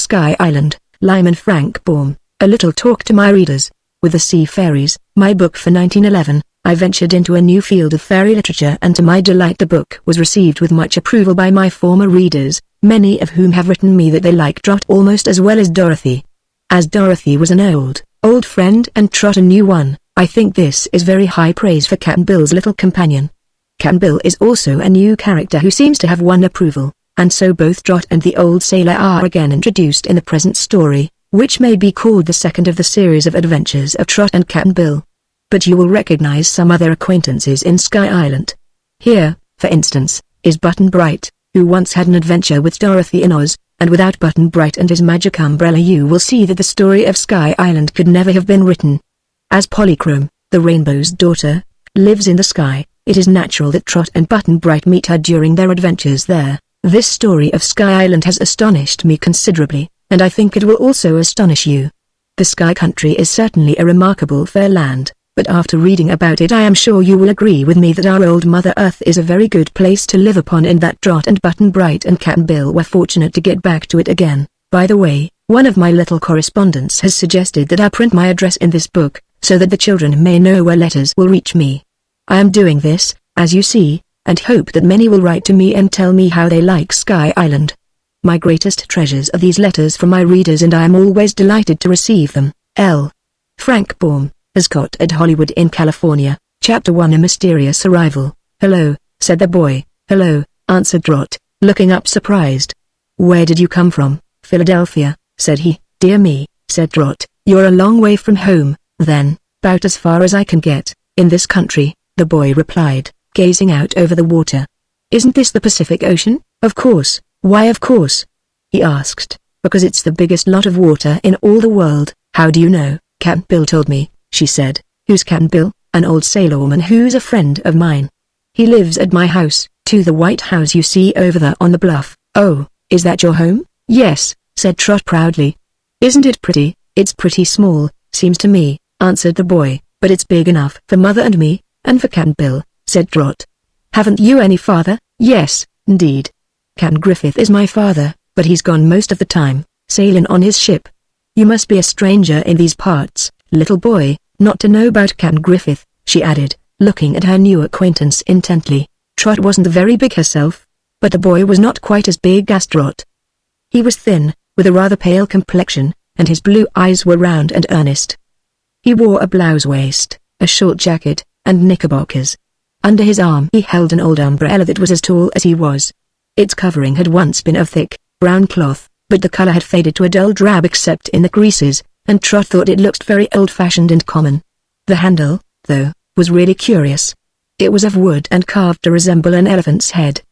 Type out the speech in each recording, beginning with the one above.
Sky Island, Lyman Frank Baum, A Little Talk to My Readers. With the Sea Fairies, my book for 1911, I ventured into a new field of fairy literature, and to my delight the book was received with much approval by my former readers, many of whom have written me that they like Trot almost as well as Dorothy. As Dorothy was an old friend and Trot a new one, I think this is very high praise for Cap'n Bill's little companion. Cap'n Bill is also a new character who seems to have won approval, and so both Trot and the old sailor are again introduced in the present story, which may be called the second of the series of adventures of Trot and Cap'n Bill. But you will recognize some other acquaintances in Sky Island. Here, for instance, is Button Bright, who once had an adventure with Dorothy in Oz, and without Button Bright and his magic umbrella you will see that the story of Sky Island could never have been written. As Polychrome, the Rainbow's daughter, lives in the sky, it is natural that Trot and Button Bright meet her during their adventures there. This story of Sky Island has astonished me considerably, and I think it will also astonish you. The Sky Country is certainly a remarkable fair land, but after reading about it I am sure you will agree with me that our old Mother Earth is a very good place to live upon, and that Trot and Button Bright and Cap'n Bill were fortunate to get back to it again. By the way, one of my little correspondents has suggested that I print my address in this book, so that the children may know where letters will reach me. I am doing this, as you see, and hope that many will write to me and tell me how they like Sky Island. My greatest treasures are these letters from my readers, and I am always delighted to receive them. L. Frank Baum, Ascot at Hollywood in California. Chapter 1, A Mysterious Arrival. Hello, said the boy. Hello, answered Trot, looking up surprised. Where did you come from? Philadelphia, said he. Dear me, said Trot, you're a long way from home, then. About as far as I can get, in this country, the boy replied, gazing out over the water. Isn't this the Pacific Ocean? Of course. Why of course? He asked. Because it's the biggest lot of water in all the world. How do you know? Cap'n Bill told me, she said. Who's Cap'n Bill? An old sailorman who's a friend of mine. He lives at my house, to the white house you see over there on the bluff. Oh, is that your home? Yes, said Trot proudly. Isn't it pretty? It's pretty small, seems to me, answered the boy, but it's big enough for Mother and me, and for Cap'n Bill, said Trot. Haven't you any father? Yes, indeed. Cap'n Griffith is my father, but he's gone most of the time, sailing on his ship. You must be a stranger in these parts, little boy, not to know about Cap'n Griffith, she added, looking at her new acquaintance intently. Trot wasn't very big herself, but the boy was not quite as big as Trot. He was thin, with a rather pale complexion, and his blue eyes were round and earnest. He wore a blouse waist, a short jacket, and knickerbockers. Under his arm he held an old umbrella that was as tall as he was. Its covering had once been of thick, brown cloth, but the color had faded to a dull drab except in the creases, and Trot thought it looked very old-fashioned and common. The handle, though, was really curious. It was of wood and carved to resemble an elephant's head.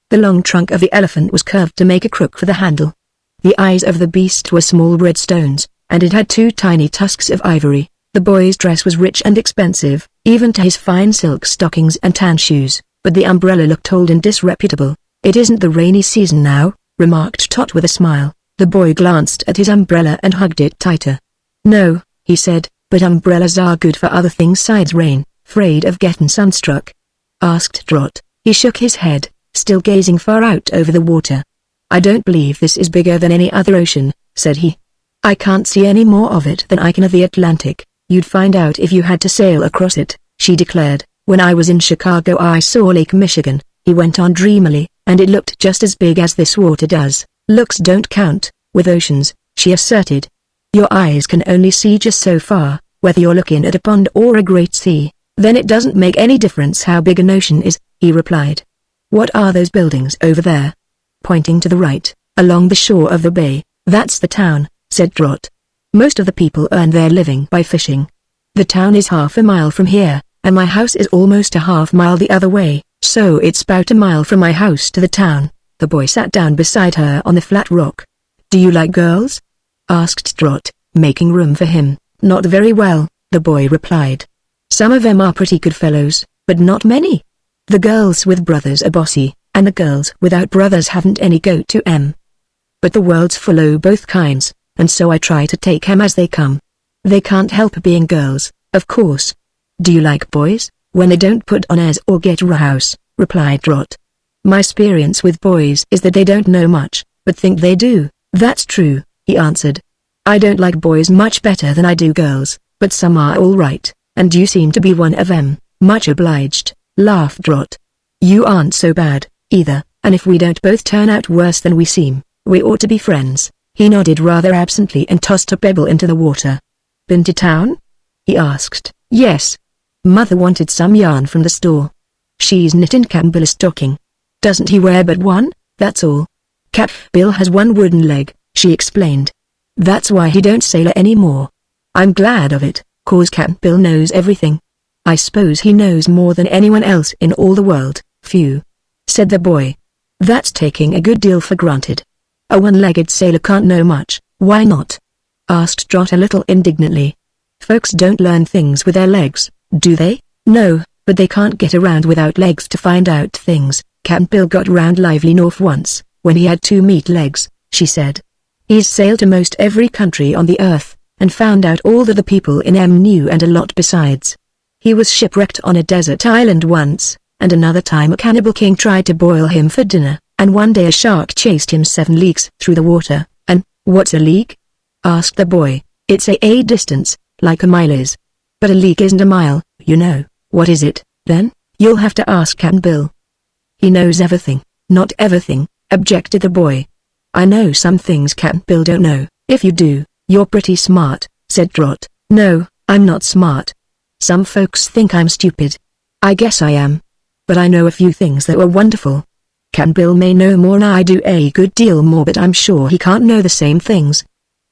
The long trunk of the elephant was curved to make a crook for the handle. The eyes of the beast were small red stones, and it had 2 tiny tusks of ivory. The boy's dress was rich and expensive, even to his fine silk stockings and tan shoes, but the umbrella looked old and disreputable. It isn't the rainy season now, remarked Trot with a smile. The boy glanced at his umbrella and hugged it tighter. No, he said, but umbrellas are good for other things sides rain. Afraid of getting sunstruck? Asked Trot. He shook his head, still gazing far out over the water. I don't believe this is bigger than any other ocean, said he. I can't see any more of it than I can of the Atlantic. You'd find out if you had to sail across it, she declared. When I was in Chicago I saw Lake Michigan, he went on dreamily, and it looked just as big as this water does. Looks don't count, with oceans, she asserted. Your eyes can only see just so far, whether you're looking at a pond or a great sea. Then it doesn't make any difference how big an ocean is, he replied. What are those buildings over there? Pointing to the right, along the shore of the bay. That's the town, said Trot. Most of the people earn their living by fishing. The town is half a mile from here, and my house is almost a half mile the other way, so it's about a mile from my house to the town. The boy sat down beside her on the flat rock. Do you like girls? Asked Trot, making room for him. Not very well, the boy replied. Some of them are pretty good fellows, but not many. The girls with brothers are bossy, and the girls without brothers haven't any go to 'em. But the world's full o' both kinds, and so I try to take 'em as they come. They can't help being girls, of course. Do you like boys, when they don't put on airs or get rouse? Replied Trot. My experience with boys is that they don't know much, but think they do. That's true, he answered. I don't like boys much better than I do girls, but some are all right, and you seem to be one of them. Much obliged, laughed Trot. You aren't so bad, either, and if we don't both turn out worse than we seem, we ought to be friends. He nodded rather absently and tossed a pebble into the water. Been to town? He asked. Yes. Mother wanted some yarn from the store. She's knitting Cap'n Bill's stocking. Doesn't he wear but one? That's all. Cap'n Bill has one wooden leg, she explained. That's why he don't sail anymore. I'm glad of it, 'cause Cap'n Bill knows everything. I suppose he knows more than anyone else in all the world. Phew, said the boy. That's taking a good deal for granted. A one-legged sailor can't know much. Why not? Asked Trot a little indignantly. Folks don't learn things with their legs, do they? No, but they can't get around without legs to find out things. Cap'n Bill got round Lively North once, when he had 2 meat legs, she said. He's sailed to most every country on the earth, and found out all that the people in M knew and a lot besides. He was shipwrecked on a desert island once, and another time a cannibal king tried to boil him for dinner, and one day a shark chased him 7 leagues through the water. And, what's a league? Asked the boy. It's a distance, like a mile is. But a league isn't a mile, you know. What is it, then? You'll have to ask Cap'n Bill. He knows everything. Not everything, objected the boy. I know some things Cap'n Bill don't know. If you do, you're pretty smart, said Trot. No, I'm not smart. Some folks think I'm stupid. I guess I am. But I know a few things that were wonderful. Cap'n Bill may know more than I do, a good deal more, but I'm sure he can't know the same things.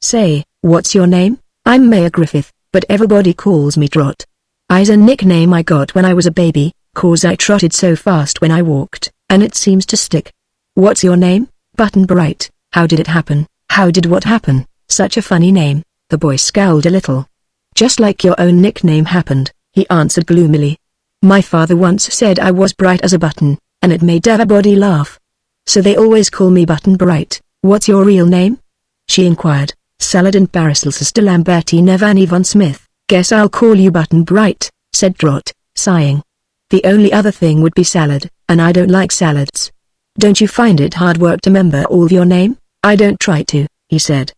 Say, what's your name? I'm Mayor Griffith, but everybody calls me Trot. I's a nickname I got when I was a baby, 'cause I trotted so fast when I walked, and it seems to stick. What's your name? Button Bright. How did it happen? How did what happen? Such a funny name. The boy scowled a little. Just like your own nickname happened, he answered gloomily. My father once said I was bright as a button, and it made everybody laugh. So they always call me Button Bright. What's your real name? She inquired. Saladin Paracelsus de Lambertina Van Von Smith. Guess I'll call you Button Bright, said Trot, sighing. The only other thing would be salad, and I don't like salads. Don't you find it hard work to remember all your name? I don't try to, he said.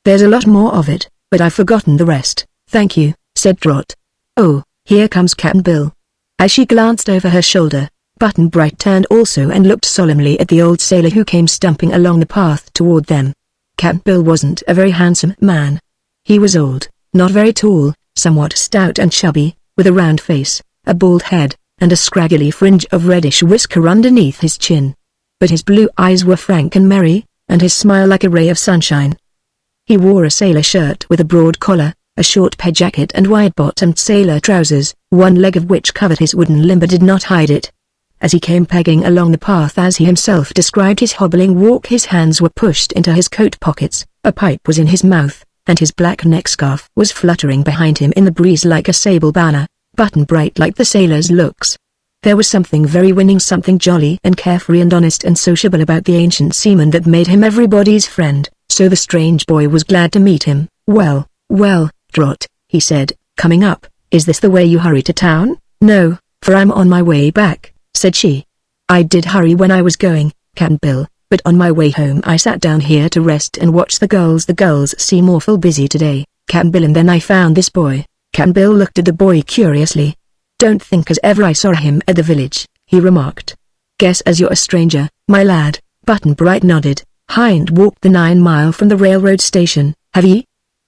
There's a lot more of it, but I've forgotten the rest. Thank you, said Trot. Oh, here comes Cap'n Bill. As she glanced over her shoulder, Button Bright turned also and looked solemnly at the old sailor who came stumping along the path toward them. Cap'n Bill wasn't a very handsome man. He was old, not very tall, somewhat stout and chubby, with a round face, a bald head, and a scraggly fringe of reddish whisker underneath his chin. But his blue eyes were frank and merry, and his smile like a ray of sunshine. He wore a sailor shirt with a broad collar, a short pea jacket and wide-bottomed sailor trousers, one leg of which covered his wooden limb but did not hide it. As he came pegging along the path as he himself described his hobbling walk, his hands were pushed into his coat pockets, a pipe was in his mouth, and his black neckscarf was fluttering behind him in the breeze like a sable banner. Button Bright liked the sailor's looks. There was something very winning, something jolly and carefree and honest and sociable about the ancient seaman that made him everybody's friend, so the strange boy was glad to meet him. Well, Trot, he said, coming up, is this the way you hurry to town? No, for I'm on my way back, said she. I did hurry when I was going, Cap'n Bill, but on my way home I sat down here to rest and watch the girls. The girls seem awful busy today, Cap'n Bill, and then I found this boy. Cap'n Bill looked at the boy curiously. Don't think as ever I saw him at the village, he remarked. Guess as you're a stranger, my lad. Button Bright nodded. Hind walked the 9 mile from the railroad station, have ye?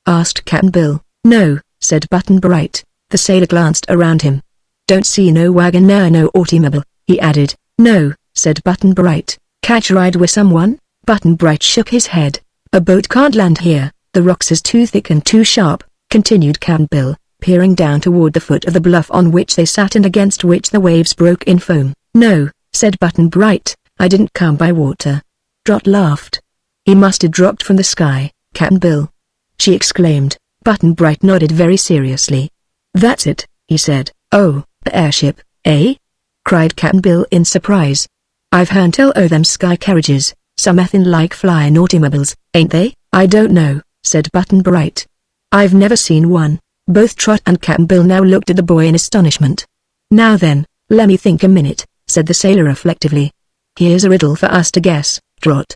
Asked Cap'n Bill. No, said Button Bright. The sailor glanced around him. Don't see no wagon nor no automobile, he added. No, said Button Bright. Catch a ride with someone? Button Bright shook his head. A boat can't land here, the rocks is too thick and too sharp, continued Cap'n Bill, peering down toward the foot of the bluff on which they sat and against which the waves broke in foam. No, said Button Bright, I didn't come by water. Trot laughed. He must have dropped from the sky, Cap'n Bill, she exclaimed. Button Bright nodded very seriously. That's it, he said. Oh, the airship, eh? Cried Cap'n Bill in surprise. I've heard tell o' them sky carriages, somethin' like flyin' automobiles, ain't they? I don't know, said Button Bright. I've never seen one. Both Trot and Cap'n Bill now looked at the boy in astonishment. Now then, lemme think a minute, said the sailor reflectively. Here's a riddle for us to guess, Trot.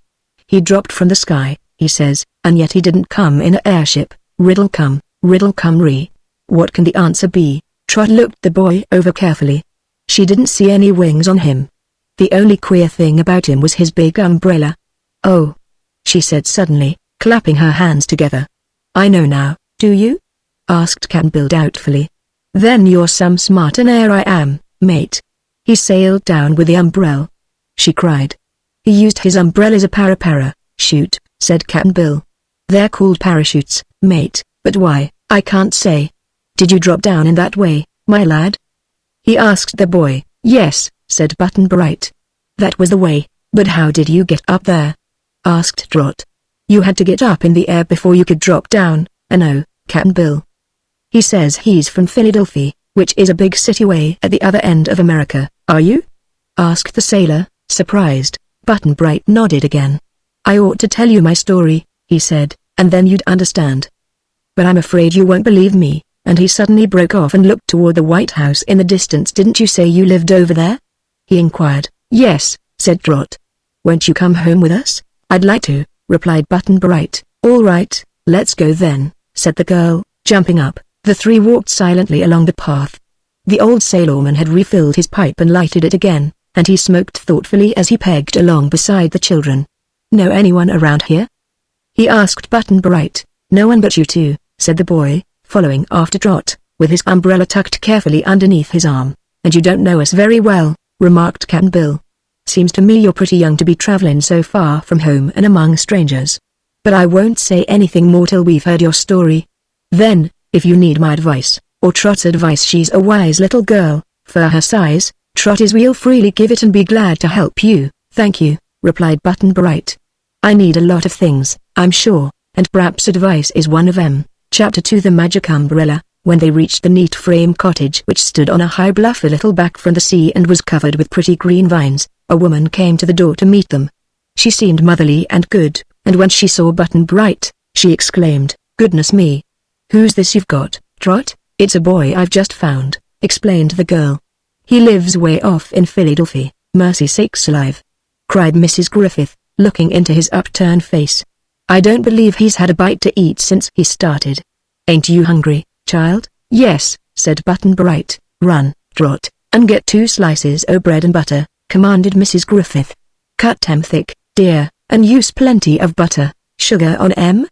He dropped from the sky, he says, and yet he didn't come in an airship. Riddle come re. What can the answer be? Trot looked the boy over carefully. She didn't see any wings on him. The only queer thing about him was his big umbrella. Oh, she said suddenly, clapping her hands together. I know now, do you? Asked Cap'n Bill doubtfully. Then you're some smarter than I am, mate. He sailed down with the umbrella. She cried. He used his umbrella as a parachute, said Cap'n Bill. They're called parachutes, mate, but why, I can't say. Did you drop down in that way, my lad? He asked the boy. Yes, said Button Bright. That was the way, but how did you get up there? Asked Trot. You had to get up in the air before you could drop down, I know, Cap'n Bill. He says he's from Philadelphia, which is a big city way at the other end of America. Are you? Asked the sailor, surprised. Button Bright nodded again. I ought to tell you my story, he said, and then you'd understand. But I'm afraid you won't believe me, and he suddenly broke off and looked toward the White House in the distance. Didn't you say you lived over there? He inquired. Yes, said Trot. Won't you come home with us? I'd like to, replied Button Bright. All right, let's go then, said the girl, jumping up. The three walked silently along the path. The old sailorman had refilled his pipe and lighted it again, and he smoked thoughtfully as he pegged along beside the children. Know anyone around here? He asked Button Bright. No one but you two, said the boy, following after Trot, with his umbrella tucked carefully underneath his arm. And you don't know us very well, remarked Cap'n Bill. Seems to me you're pretty young to be traveling so far from home and among strangers. But I won't say anything more till we've heard your story. Then, if you need my advice, or Trot's advice, she's a wise little girl, for her size. Trot is we'll freely give it and be glad to help you. Thank you, replied Button Bright. I need a lot of things, I'm sure, and perhaps advice is one of them. Chapter 2 The Magic Umbrella. When they reached the neat frame cottage which stood on a high bluff a little back from the sea and was covered with pretty green vines, a woman came to the door to meet them. She seemed motherly and good, and when she saw Button Bright, she exclaimed, Goodness me! Who's this you've got, Trot? It's a boy I've just found, explained the girl. He lives way off in Philadelphia. Mercy sakes alive! Cried Mrs. Griffith, looking into his upturned face. I don't believe he's had a bite to eat since he started. Ain't you hungry, child? Yes, said Button Bright. Run, Trot, and get 2 slices o' bread and butter, commanded Mrs. Griffith. Cut them thick, dear, and use plenty of butter. Sugar on 'em?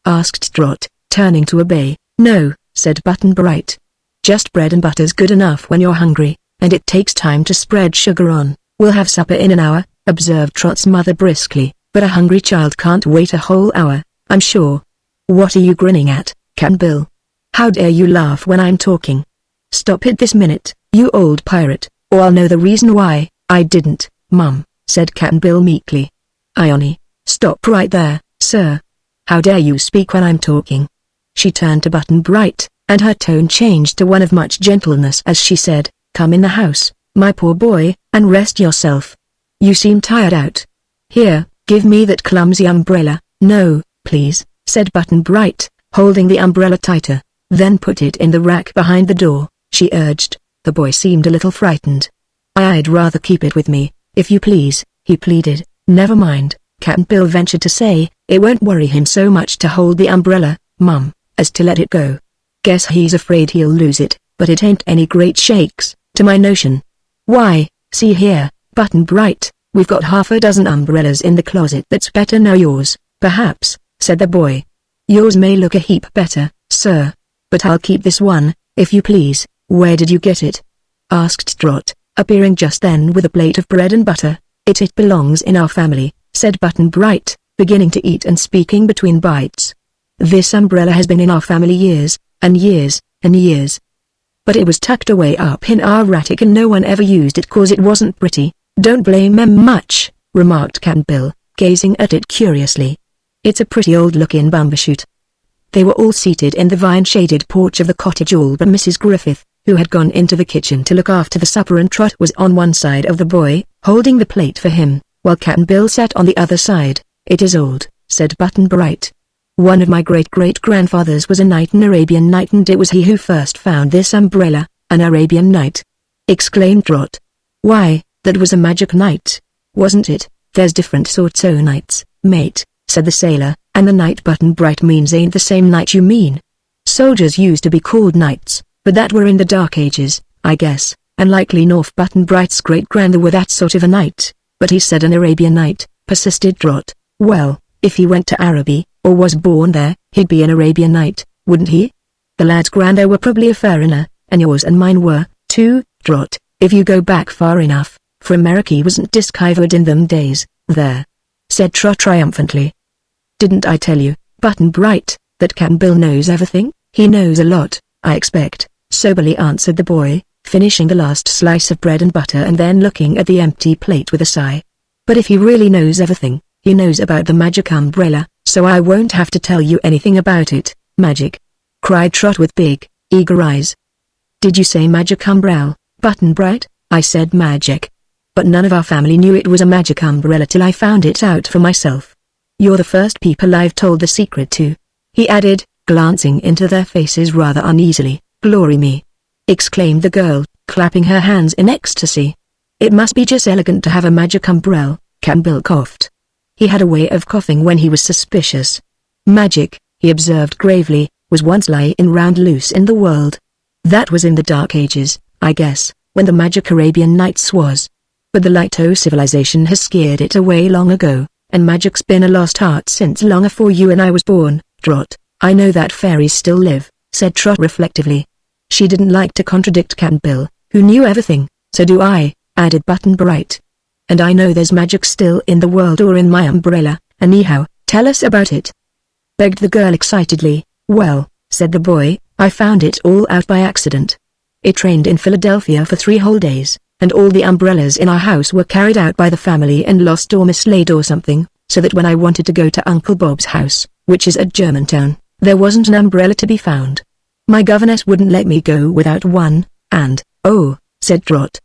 Asked Trot, turning to obey. No, said Button Bright. Just bread and butter's good enough when you're hungry, and it takes time to spread sugar on. We'll have supper in an hour, observed Trot's mother briskly, but a hungry child can't wait a whole hour, I'm sure. What are you grinning at, Cap'n Bill? How dare you laugh when I'm talking? Stop it this minute, you old pirate, or I'll know the reason why. I didn't, Mum, said Cap'n Bill meekly. Ione, stop right there, sir. How dare you speak when I'm talking? She turned to Button Bright, and her tone changed to one of much gentleness as she said, Come in the house, my poor boy, and rest yourself. You seem tired out. Here, give me that clumsy umbrella. No, please, said Button Bright, holding the umbrella tighter. Then put it in the rack behind the door, she urged. The boy seemed a little frightened. I'd rather keep it with me, if you please, he pleaded. Never mind, Cap'n Bill ventured to say, it won't worry him so much to hold the umbrella, Mum, as to let it go. Guess he's afraid he'll lose it, but it ain't any great shakes, to my notion. Why, see here, Button Bright, we've got half a dozen umbrellas in the closet that's better nor yours, perhaps, said the boy. Yours may look a heap better, sir, but I'll keep this one, if you please. Where did you get it? Asked Trot, appearing just then with a plate of bread and butter. It belongs in our family, said Button Bright, beginning to eat and speaking between bites. This umbrella has been in our family years, and years, and years. But it was tucked away up in our attic and no one ever used it 'cause it wasn't pretty. Don't blame them much, remarked Cap'n Bill, gazing at it curiously. It's a pretty old-looking bumbershoot. They were all seated in the vine-shaded porch of the cottage all but Mrs. Griffith, who had gone into the kitchen to look after the supper, and Trot was on one side of the boy, holding the plate for him, while Cap'n Bill sat on the other side. It is old, said Button Bright. One of my great-great-grandfathers was a knight, an Arabian knight, and it was he who first found this umbrella. An Arabian knight? Exclaimed Trot. Why, that was a magic knight, wasn't it? There's different sorts o' knights, Mate, said the sailor, and the night Button Bright means ain't the same night you mean. Soldiers used to be called knights, but that were in the Dark Ages, I guess, and likely North Button Bright's great-grandfather were that sort of a knight, but he said an Arabian night, persisted Trot. Well, if he went to Araby, or was born there, he'd be an Arabian night, wouldn't he? The lad's grandad were probably a foreigner, and yours and mine were, too, Trot, if you go back far enough, for America wasn't discovered in them days, there, said Trot triumphantly. Didn't I tell you, Button Bright, that Cap'n Bill knows everything? He knows a lot, I expect, soberly answered the boy, finishing the last slice of bread and butter and then looking at the empty plate with a sigh. But if he really knows everything, he knows about the magic umbrella, so I won't have to tell you anything about it. Magic? Cried Trot with big, eager eyes. Did you say magic umbrella, Button Bright? I said magic. But none of our family knew it was a magic umbrella till I found it out for myself. You're the first people I've told the secret to, he added, glancing into their faces rather uneasily. Glory me! Exclaimed the girl, clapping her hands in ecstasy. It must be just elegant to have a magic umbrella. Cap'n Bill coughed. He had a way of coughing when he was suspicious. Magic, he observed gravely, was once lying round loose in the world. That was in the Dark Ages, I guess, when the magic Arabian Nights was. But the Light-O civilization has scared it away long ago, and magic's been a lost art since long afore you and I was born, Trot. I know that fairies still live, said Trot reflectively. She didn't like to contradict Cap'n Bill, who knew everything. So do I, added Button Bright. And I know there's magic still in the world or in my umbrella, anyhow, tell us about it, begged the girl excitedly. Well, said the boy, I found it all out by accident. It rained in Philadelphia for 3 whole days, and all the umbrellas in our house were carried out by the family and lost or mislaid or something, so that when I wanted to go to Uncle Bob's house, which is at Germantown, there wasn't an umbrella to be found. My governess wouldn't let me go without one, and, oh, said Trot.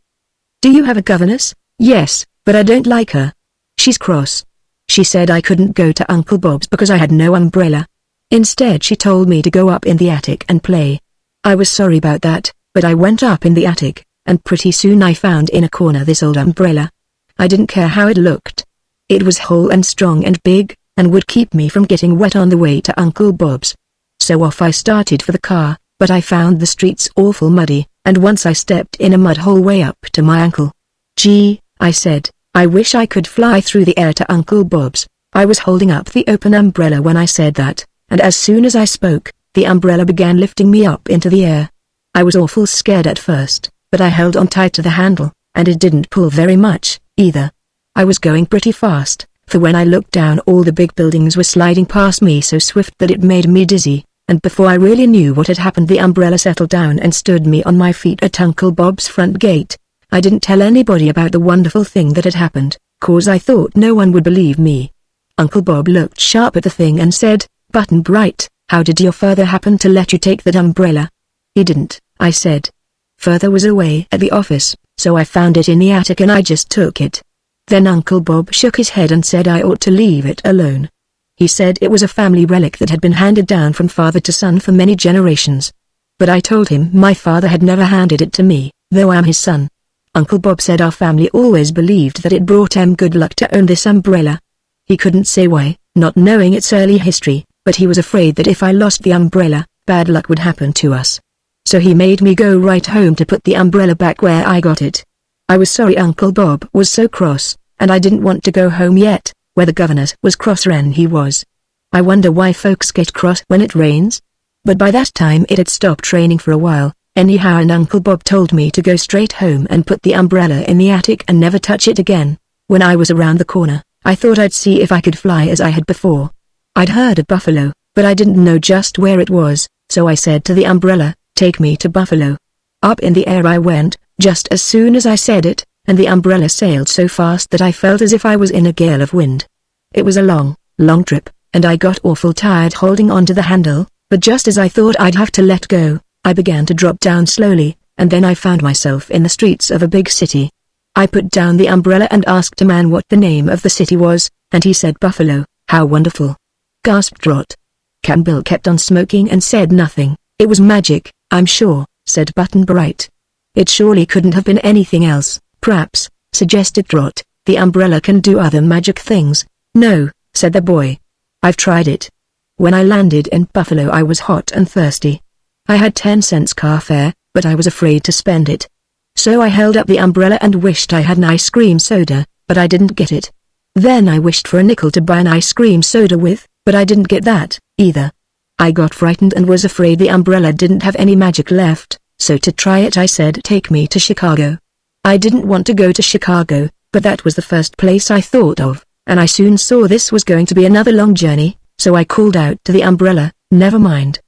Do you have a governess? Yes, but I don't like her. She's cross. She said I couldn't go to Uncle Bob's because I had no umbrella. Instead she told me to go up in the attic and play. I was sorry about that, but I went up in the attic, and pretty soon I found in a corner this old umbrella. I didn't care how it looked. It was whole and strong and big, and would keep me from getting wet on the way to Uncle Bob's. So off I started for the car, but I found the streets awful muddy, and once I stepped in a mud hole way up to my ankle. Gee, I said, I wish I could fly through the air to Uncle Bob's. I was holding up the open umbrella when I said that, and as soon as I spoke, the umbrella began lifting me up into the air. I was awful scared at first, but I held on tight to the handle, and it didn't pull very much, either. I was going pretty fast, for when I looked down all the big buildings were sliding past me so swift that it made me dizzy, and before I really knew what had happened the umbrella settled down and stood me on my feet at Uncle Bob's front gate. I didn't tell anybody about the wonderful thing that had happened, 'cause I thought no one would believe me. Uncle Bob looked sharp at the thing and said, Button Bright, how did your father happen to let you take that umbrella? He didn't, I said. Father was away at the office, so I found it in the attic and I just took it. Then Uncle Bob shook his head and said I ought to leave it alone. He said it was a family relic that had been handed down from father to son for many generations. But I told him my father had never handed it to me, though I'm his son. Uncle Bob said our family always believed that it brought him good luck to own this umbrella. He couldn't say why, not knowing its early history, but he was afraid that if I lost the umbrella, bad luck would happen to us. So he made me go right home to put the umbrella back where I got it. I was sorry Uncle Bob was so cross, and I didn't want to go home yet, where the governor was crosser than he was. I wonder why folks get cross when it rains? But by that time it had stopped raining for a while, anyhow, and Uncle Bob told me to go straight home and put the umbrella in the attic and never touch it again. When I was around the corner, I thought I'd see if I could fly as I had before. I'd heard of Buffalo, but I didn't know just where it was, so I said to the umbrella, take me to Buffalo. Up in the air I went, just as soon as I said it, and the umbrella sailed so fast that I felt as if I was in a gale of wind. It was a long, long trip, and I got awful tired holding onto the handle, but just as I thought I'd have to let go, I began to drop down slowly, and then I found myself in the streets of a big city. I put down the umbrella and asked a man what the name of the city was, and he said Buffalo. How wonderful! Gasped Trot. Cap'n Bill kept on smoking and said nothing. It was magic, I'm sure, said Button Bright. It surely couldn't have been anything else. Perhaps, suggested Trot, the umbrella can do other magic things. No, said the boy. "I've tried it. When I landed in Buffalo I was hot and thirsty. I had 10 cents car fare, but I was afraid to spend it. So I held up the umbrella and wished I had an ice cream soda, but I didn't get it. Then I wished for a nickel to buy an ice cream soda with, but I didn't get that, either. I got frightened and was afraid the umbrella didn't have any magic left, so to try it I said take me to Chicago. I didn't want to go to Chicago, but that was the first place I thought of, and I soon saw this was going to be another long journey, so I called out to the umbrella, never mind.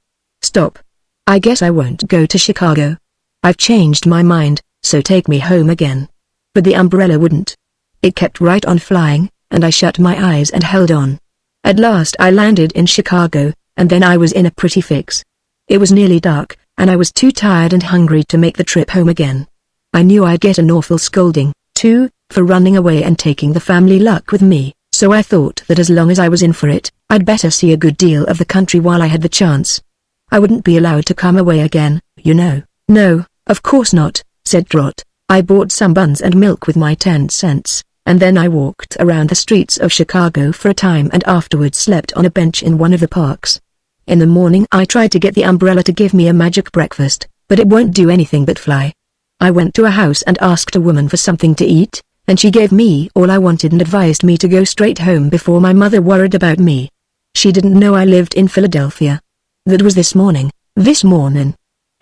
Stop. I guess I won't go to Chicago. I've changed my mind, so take me home again. But the umbrella wouldn't. It kept right on flying, and I shut my eyes and held on. At last I landed in Chicago, and then I was in a pretty fix. It was nearly dark, and I was too tired and hungry to make the trip home again. I knew I'd get an awful scolding, too, for running away and taking the family luck with me, so I thought that as long as I was in for it, I'd better see a good deal of the country while I had the chance. I wouldn't be allowed to come away again, you know. No, of course not, said Trot. I bought some buns and milk with my 10 cents, and then I walked around the streets of Chicago for a time and afterwards slept on a bench in one of the parks. In the morning I tried to get the umbrella to give me a magic breakfast, but it won't do anything but fly. I went to a house and asked a woman for something to eat, and she gave me all I wanted and advised me to go straight home before my mother worried about me. She didn't know I lived in Philadelphia. That was this morning,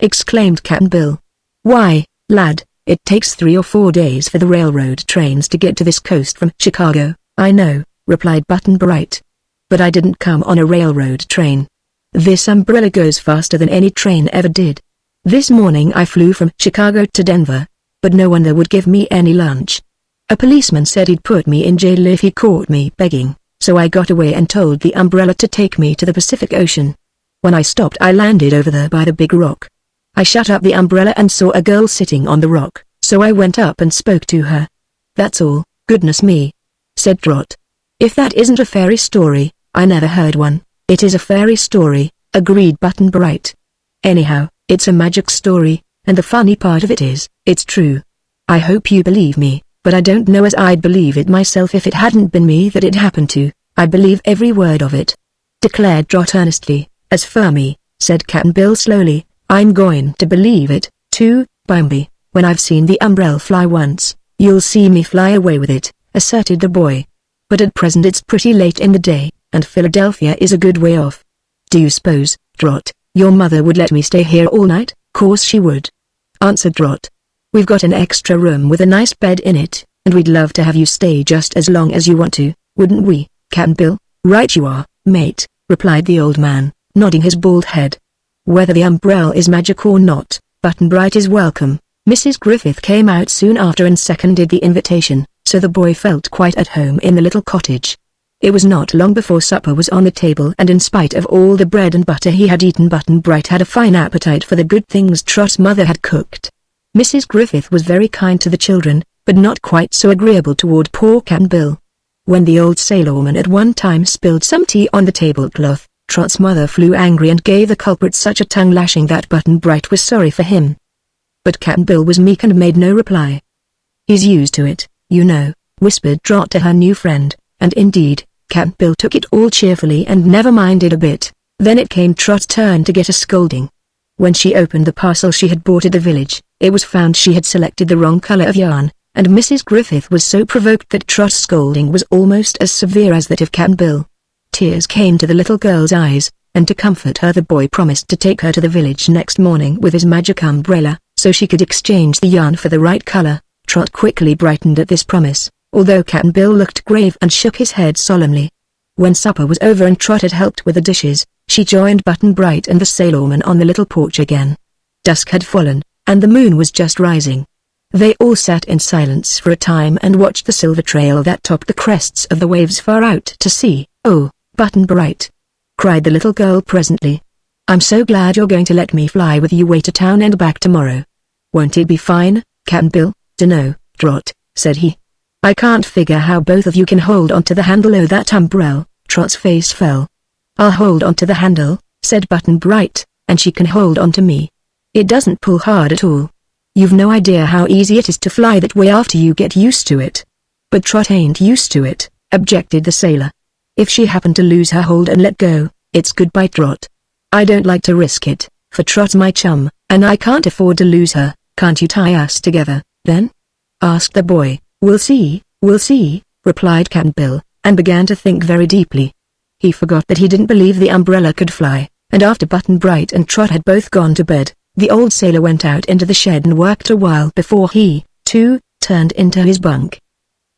exclaimed Cap'n Bill. Why, lad, it takes 3 or 4 days for the railroad trains to get to this coast from Chicago. I know, replied Button Bright. But I didn't come on a railroad train. This umbrella goes faster than any train ever did. This morning I flew from Chicago to Denver, but no one there would give me any lunch. A policeman said he'd put me in jail if he caught me begging, so I got away and told the umbrella to take me to the Pacific Ocean. When I stopped I landed over there by the big rock. I shut up the umbrella and saw a girl sitting on the rock, so I went up and spoke to her. That's all, goodness me, said Trot. If that isn't a fairy story, I never heard one. It is a fairy story, agreed Button Bright. Anyhow, it's a magic story, and the funny part of it is, it's true. I hope you believe me, but I don't know as I'd believe it myself if it hadn't been me that it happened to. I believe every word of it, declared Trot earnestly. As for me, said Cap'n Bill slowly, I'm going to believe it, too, Bumby. When I've seen the umbrella fly once, you'll see me fly away with it, asserted the boy. But at present it's pretty late in the day, and Philadelphia is a good way off. Do you suppose, Trot, your mother would let me stay here all night? Course she would, answered Trot. We've got an extra room with a nice bed in it, and we'd love to have you stay just as long as you want to, wouldn't we, Cap'n Bill? Right you are, mate, replied the old man, nodding his bald head. Whether the umbrella is magic or not, Button Bright is welcome. Mrs. Griffith came out soon after and seconded the invitation, so the boy felt quite at home in the little cottage. It was not long before supper was on the table, and in spite of all the bread and butter he had eaten, Button Bright had a fine appetite for the good things Trot's mother had cooked. Mrs. Griffith was very kind to the children, but not quite so agreeable toward poor Cap'n Bill. When the old sailorman at one time spilled some tea on the tablecloth, Trot's mother flew angry and gave the culprit such a tongue-lashing that Button Bright was sorry for him. But Cap'n Bill was meek and made no reply. He's used to it, you know, whispered Trot to her new friend, and indeed, Cap'n Bill took it all cheerfully and never minded a bit. Then it came Trot's turn to get a scolding. When she opened the parcel she had bought at the village, it was found she had selected the wrong color of yarn, and Mrs. Griffith was so provoked that Trot's scolding was almost as severe as that of Cap'n Bill. Tears came to the little girl's eyes, and to comfort her the boy promised to take her to the village next morning with his magic umbrella, so she could exchange the yarn for the right color. Trot quickly brightened at this promise, although Cap'n Bill looked grave and shook his head solemnly. When supper was over and Trot had helped with the dishes, she joined Button Bright and the sailorman on the little porch again. Dusk had fallen, and the moon was just rising. They all sat in silence for a time and watched the silver trail that topped the crests of the waves far out to sea. Oh, Button Bright, cried the little girl presently. I'm so glad you're going to let me fly with you way to town and back tomorrow. Won't it be fine, Cap'n Bill? Dunno, Trot, said he. I can't figure how both of you can hold onto the handle of that umbrella. Trot's face fell. I'll hold onto the handle, said Button Bright, and she can hold onto me. It doesn't pull hard at all. You've no idea how easy it is to fly that way after you get used to it. But Trot ain't used to it, objected the sailor. If she happened to lose her hold and let go, it's goodbye, Trot. I don't like to risk it, for Trot's my chum, and I can't afford to lose her. Can't you tie us together, then?" asked the boy. We'll see," replied Cap'n Bill, and began to think very deeply. He forgot that he didn't believe the umbrella could fly, and after Button-Bright and Trot had both gone to bed, the old sailor went out into the shed and worked a while before he, too, turned into his bunk.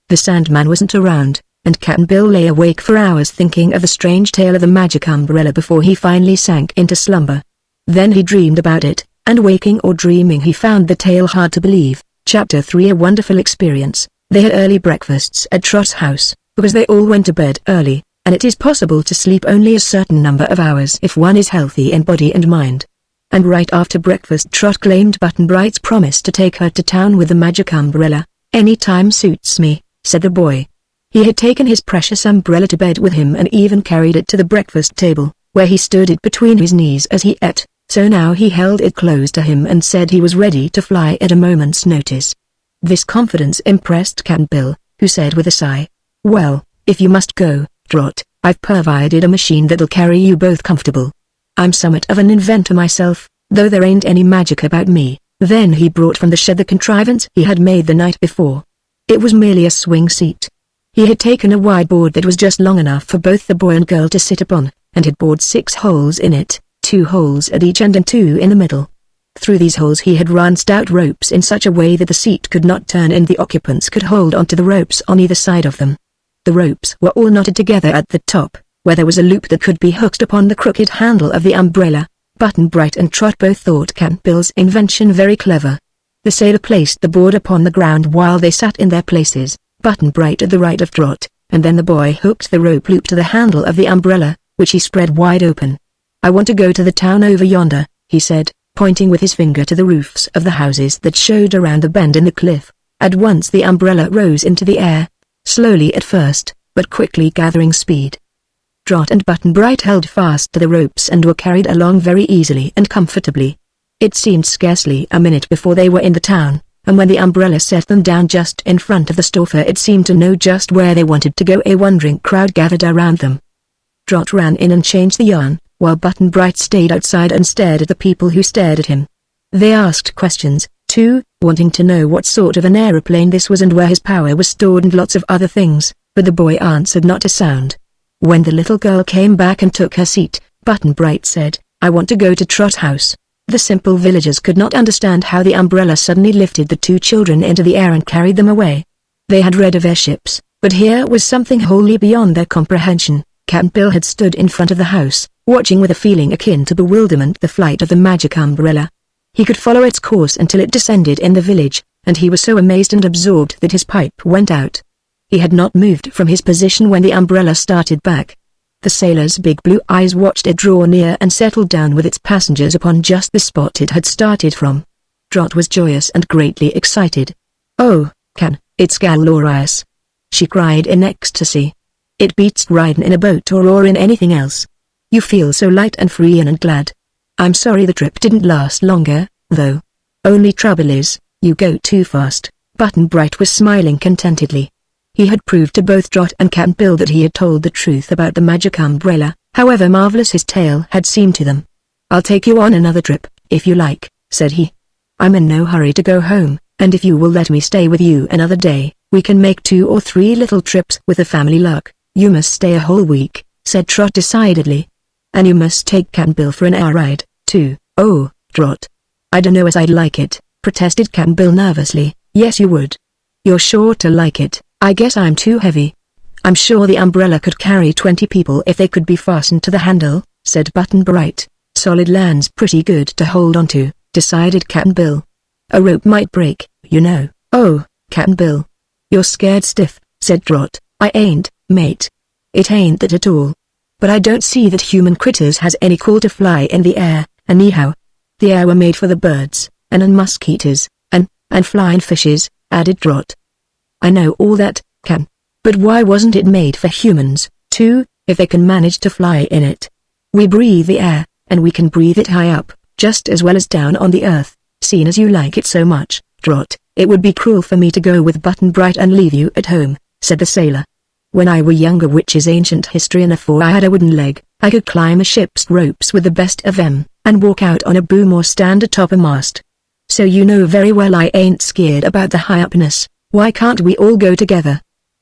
The Sandman wasn't around, and Cap'n Bill lay awake for hours thinking of the strange tale of the magic umbrella before he finally sank into slumber. Then he dreamed about it, and waking or dreaming he found the tale hard to believe. Chapter 3 A Wonderful Experience. They had early breakfasts at Trot's house, because they all went to bed early, and it is possible to sleep only a certain number of hours if one is healthy in body and mind. And right after breakfast Trot claimed Button-Bright's promise to take her to town with the magic umbrella. "Any time suits me," said the boy. He had taken his precious umbrella to bed with him and even carried it to the breakfast table, where he stood it between his knees as he ate, so now he held it close to him and said he was ready to fly at a moment's notice. This confidence impressed Cap'n Bill, who said with a sigh, "Well, if you must go, Trot, I've provided a machine that'll carry you both comfortable. I'm somewhat of an inventor myself, though there ain't any magic about me." Then he brought from the shed the contrivance he had made the night before. It was merely a swing seat. He had taken a wide board that was just long enough for both the boy and girl to sit upon, and had bored 6 holes in it, 2 holes at each end and 2 in the middle. Through these holes he had run stout ropes in such a way that the seat could not turn and the occupants could hold onto the ropes on either side of them. The ropes were all knotted together at the top, where there was a loop that could be hooked upon the crooked handle of the umbrella. Button-Bright and Trot both thought Cap'n Bill's invention very clever. The sailor placed the board upon the ground while they sat in their places, Button-Bright at the right of Trot, and then the boy hooked the rope loop to the handle of the umbrella, which he spread wide open. "I want to go to the town over yonder," he said, pointing with his finger to the roofs of the houses that showed around the bend in the cliff. At once the umbrella rose into the air, slowly at first, but quickly gathering speed. Trot and Button-Bright held fast to the ropes and were carried along very easily and comfortably. It seemed scarcely a minute before they were in the town, and when the umbrella set them down just in front of the store, it seemed to know just where they wanted to go. A wondering crowd gathered around them. Trot ran in and changed the yarn, while Button-Bright stayed outside and stared at the people who stared at him. They asked questions, too, wanting to know what sort of an aeroplane this was and where his power was stored and lots of other things, but the boy answered not a sound. When the little girl came back and took her seat, Button-Bright said, "I want to go to Trot's house." The simple villagers could not understand how the umbrella suddenly lifted the 2 children into the air and carried them away. They had read of airships, but here was something wholly beyond their comprehension. Cap'n Bill had stood in front of the house, watching with a feeling akin to bewilderment the flight of the magic umbrella. He could follow its course until it descended in the village, and he was so amazed and absorbed that his pipe went out. He had not moved from his position when the umbrella started back. The sailor's big blue eyes watched it draw near and settle down with its passengers upon just the spot it had started from. Trot was joyous and greatly excited. "Oh, it's glorious!" she cried in ecstasy. "It beats riding in a boat or in anything else. You feel so light and free and glad. I'm sorry the trip didn't last longer, though. Only trouble is, you go too fast." Button-Bright was smiling contentedly. He had proved to both Trot and Cap'n Bill that he had told the truth about the magic umbrella, however marvelous his tale had seemed to them. "I'll take you on another trip, if you like," said he. "I'm in no hurry to go home, and if you will let me stay with you another day, we can make 2 or 3 little trips with the family luck." "You must stay a whole week," said Trot decidedly. "And you must take Cap'n Bill for an air ride, too." "Oh, Trot, I dunno as I'd like it," protested Cap'n Bill nervously. "Yes you would. You're sure to like it. I guess I'm too heavy." "I'm sure the umbrella could carry 20 people if they could be fastened to the handle," said Button-Bright. "Solid land's pretty good to hold on to," decided Cap'n Bill. "A rope might break, you know." "Oh, Cap'n Bill, you're scared stiff," said Trot. "I ain't, mate. It ain't that at all. But I don't see that human critters has any call to fly in the air, anyhow. The air were made for the birds, and mosquitoes, and flying fishes," added Trot. "I know all that, Cap'n. But why wasn't it made for humans, too, if they can manage to fly in it? We breathe the air, and we can breathe it high up, just as well as down on the earth. Seeing as you like it so much, Trot, it would be cruel for me to go with Button-Bright and leave you at home," said the sailor. When I were younger, which is ancient history, and afore I had a wooden leg, I could climb a ship's ropes with the best of them, and walk out on a boom or stand atop a mast. So you know very well I ain't scared about the high upness. Why can't we all go together?"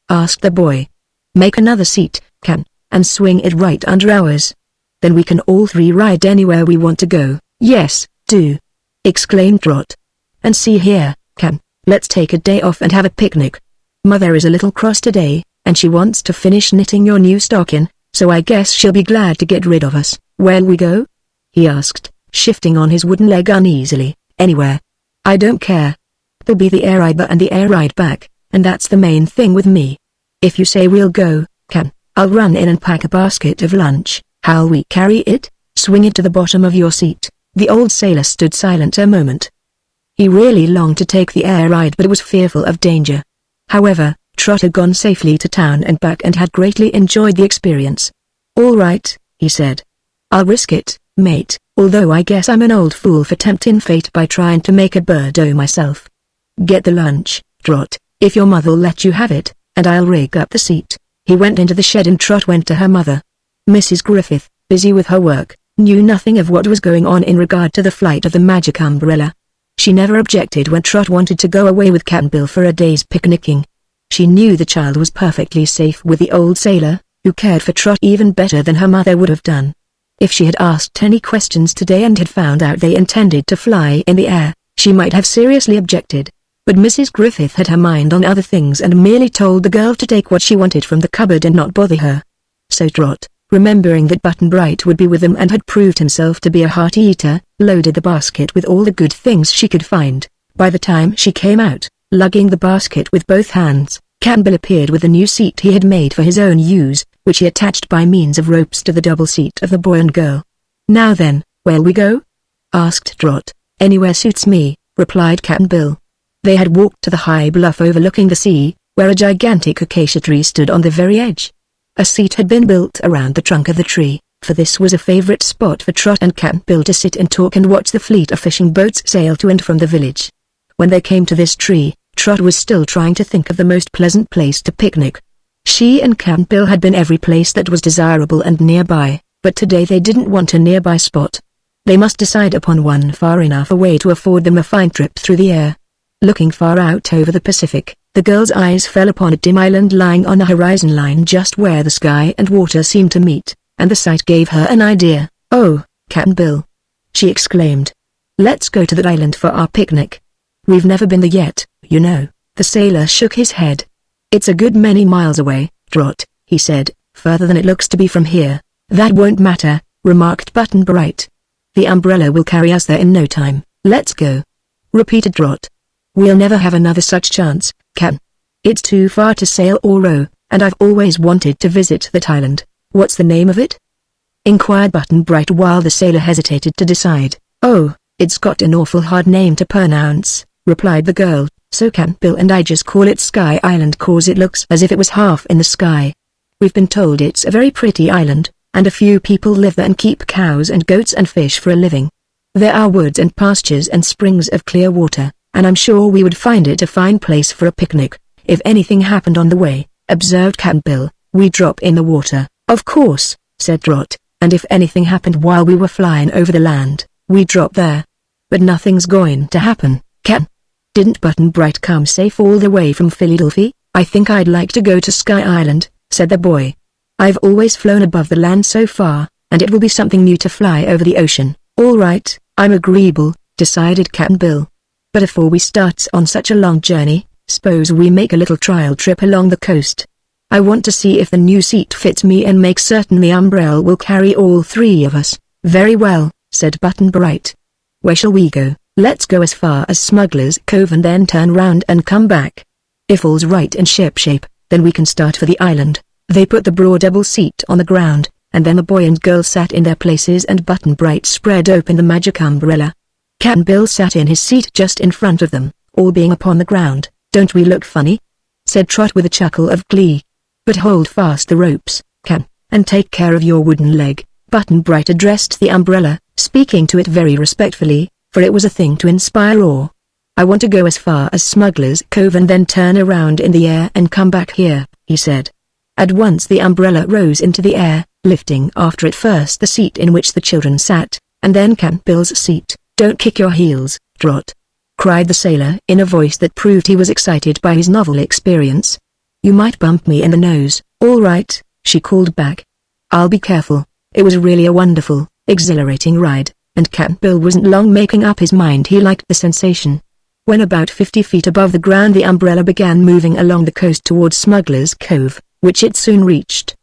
asked the boy. "Make another seat, Can, and swing it right under ours. Then we can all three ride anywhere we want to go." "Yes, do!" exclaimed Trot. "And see here, Can, let's take a day off and have a picnic. Mother is a little cross today, and she wants to finish knitting your new stocking, so I guess she'll be glad to get rid of us." "Where'll we go?" he asked, shifting on his wooden leg uneasily. "Anywhere. I don't care. There'll be the air ride there and the air ride back, and that's the main thing with me. If you say we'll go, Can, I'll run in and pack a basket of lunch." "How'll we carry it?" "Swing it to the bottom of your seat." The old sailor stood silent a moment. He really longed to take the air ride, but was fearful of danger. However, Trot had gone safely to town and back and had greatly enjoyed the experience. "All right," he said. "I'll risk it, mate, although I guess I'm an old fool for tempting fate by trying to make a birdo myself. Get the lunch, Trot, if your mother'll let you have it, and I'll rig up the seat." He went into the shed and Trot went to her mother. Mrs. Griffith, busy with her work, knew nothing of what was going on in regard to the flight of the magic umbrella. She never objected when Trot wanted to go away with Cap'n Bill for a day's picnicking. She knew the child was perfectly safe with the old sailor, who cared for Trot even better than her mother would have done. If she had asked any questions today and had found out they intended to fly in the air, she might have seriously objected. But Mrs. Griffith had her mind on other things and merely told the girl to take what she wanted from the cupboard and not bother her. So Trot, remembering that Button-Bright would be with them and had proved himself to be a hearty eater, loaded the basket with all the good things she could find. By the time she came out, lugging the basket with both hands, Cap'n Bill appeared with the new seat he had made for his own use, which he attached by means of ropes to the double seat of the boy and girl. "Now then, where'll we go?" asked Trot. "Anywhere suits me," replied Cap'n Bill. They had walked to the high bluff overlooking the sea, where a gigantic acacia tree stood on the very edge. A seat had been built around the trunk of the tree, for this was a favorite spot for Trot and Cap'n Bill to sit and talk and watch the fleet of fishing boats sail to and from the village. When they came to this tree, Trot was still trying to think of the most pleasant place to picnic. She and Cap'n Bill had been every place that was desirable and nearby, but today they didn't want a nearby spot. They must decide upon one far enough away to afford them a fine trip through the air. Looking far out over the Pacific, the girl's eyes fell upon a dim island lying on the horizon line just where the sky and water seemed to meet, and the sight gave her an idea. "Oh, Cap'n Bill!" she exclaimed. "Let's go to that island for our picnic. We've never been there yet, you know." The sailor shook his head. "It's a good many miles away, Trot," he said, "further than it looks to be from here." "That won't matter," remarked Button-Bright. "The umbrella will carry us there in no time." "Let's go," repeated Trot. "We'll never have another such chance, Can. It's too far to sail or row, and I've always wanted to visit that island." "What's the name of it?" inquired Button-Bright while the sailor hesitated to decide. "Oh, it's got an awful hard name to pronounce," replied the girl, "so Cap'n Bill and I just call it Sky Island 'cause it looks as if it was half in the sky. We've been told it's a very pretty island, and a few people live there and keep cows and goats and fish for a living. There are woods and pastures and springs of clear water, and I'm sure we would find it a fine place for a picnic, if anything happened on the way," observed Cap'n Bill. "We drop in the water." "Of course," said Trot, "and if anything happened while we were flying over the land, we drop there. But nothing's going to happen, Can. Didn't Button-Bright come safe all the way from Philadelphia?" "I think I'd like to go to Sky Island," said the boy. "I've always flown above the land so far, and it will be something new to fly over the ocean." "All right, I'm agreeable," decided Cap'n Bill. "But afore we start on such a long journey, suppose we make a little trial trip along the coast. I want to see if the new seat fits me and make certain the umbrella will carry all three of us." "Very well," said Button-Bright. "Where shall we go?" "Let's go as far as Smuggler's Cove and then turn round and come back. If all's right and shipshape, then we can start for the island." They put the broad double seat on the ground, and then the boy and girl sat in their places and Button-Bright spread open the magic umbrella. Cap'n Bill sat in his seat just in front of them, all being upon the ground. "Don't we look funny?" said Trot with a chuckle of glee. "But hold fast the ropes, Can, and take care of your wooden leg." Button-Bright addressed the umbrella, speaking to it very respectfully, for it was a thing to inspire awe. "I want to go as far as Smuggler's Cove and then turn around in the air and come back here," he said. At once the umbrella rose into the air, lifting after it first the seat in which the children sat, and then Cap'n Bill's seat. "Don't kick your heels, Trot," cried the sailor in a voice that proved he was excited by his novel experience. "You might bump me in the nose." "All right," she called back. "I'll be careful." It was really a wonderful, exhilarating ride, and Cap'n Bill wasn't long making up his mind he liked the sensation. When about 50 feet above the ground the umbrella began moving along the coast towards Smuggler's Cove, which it soon reached.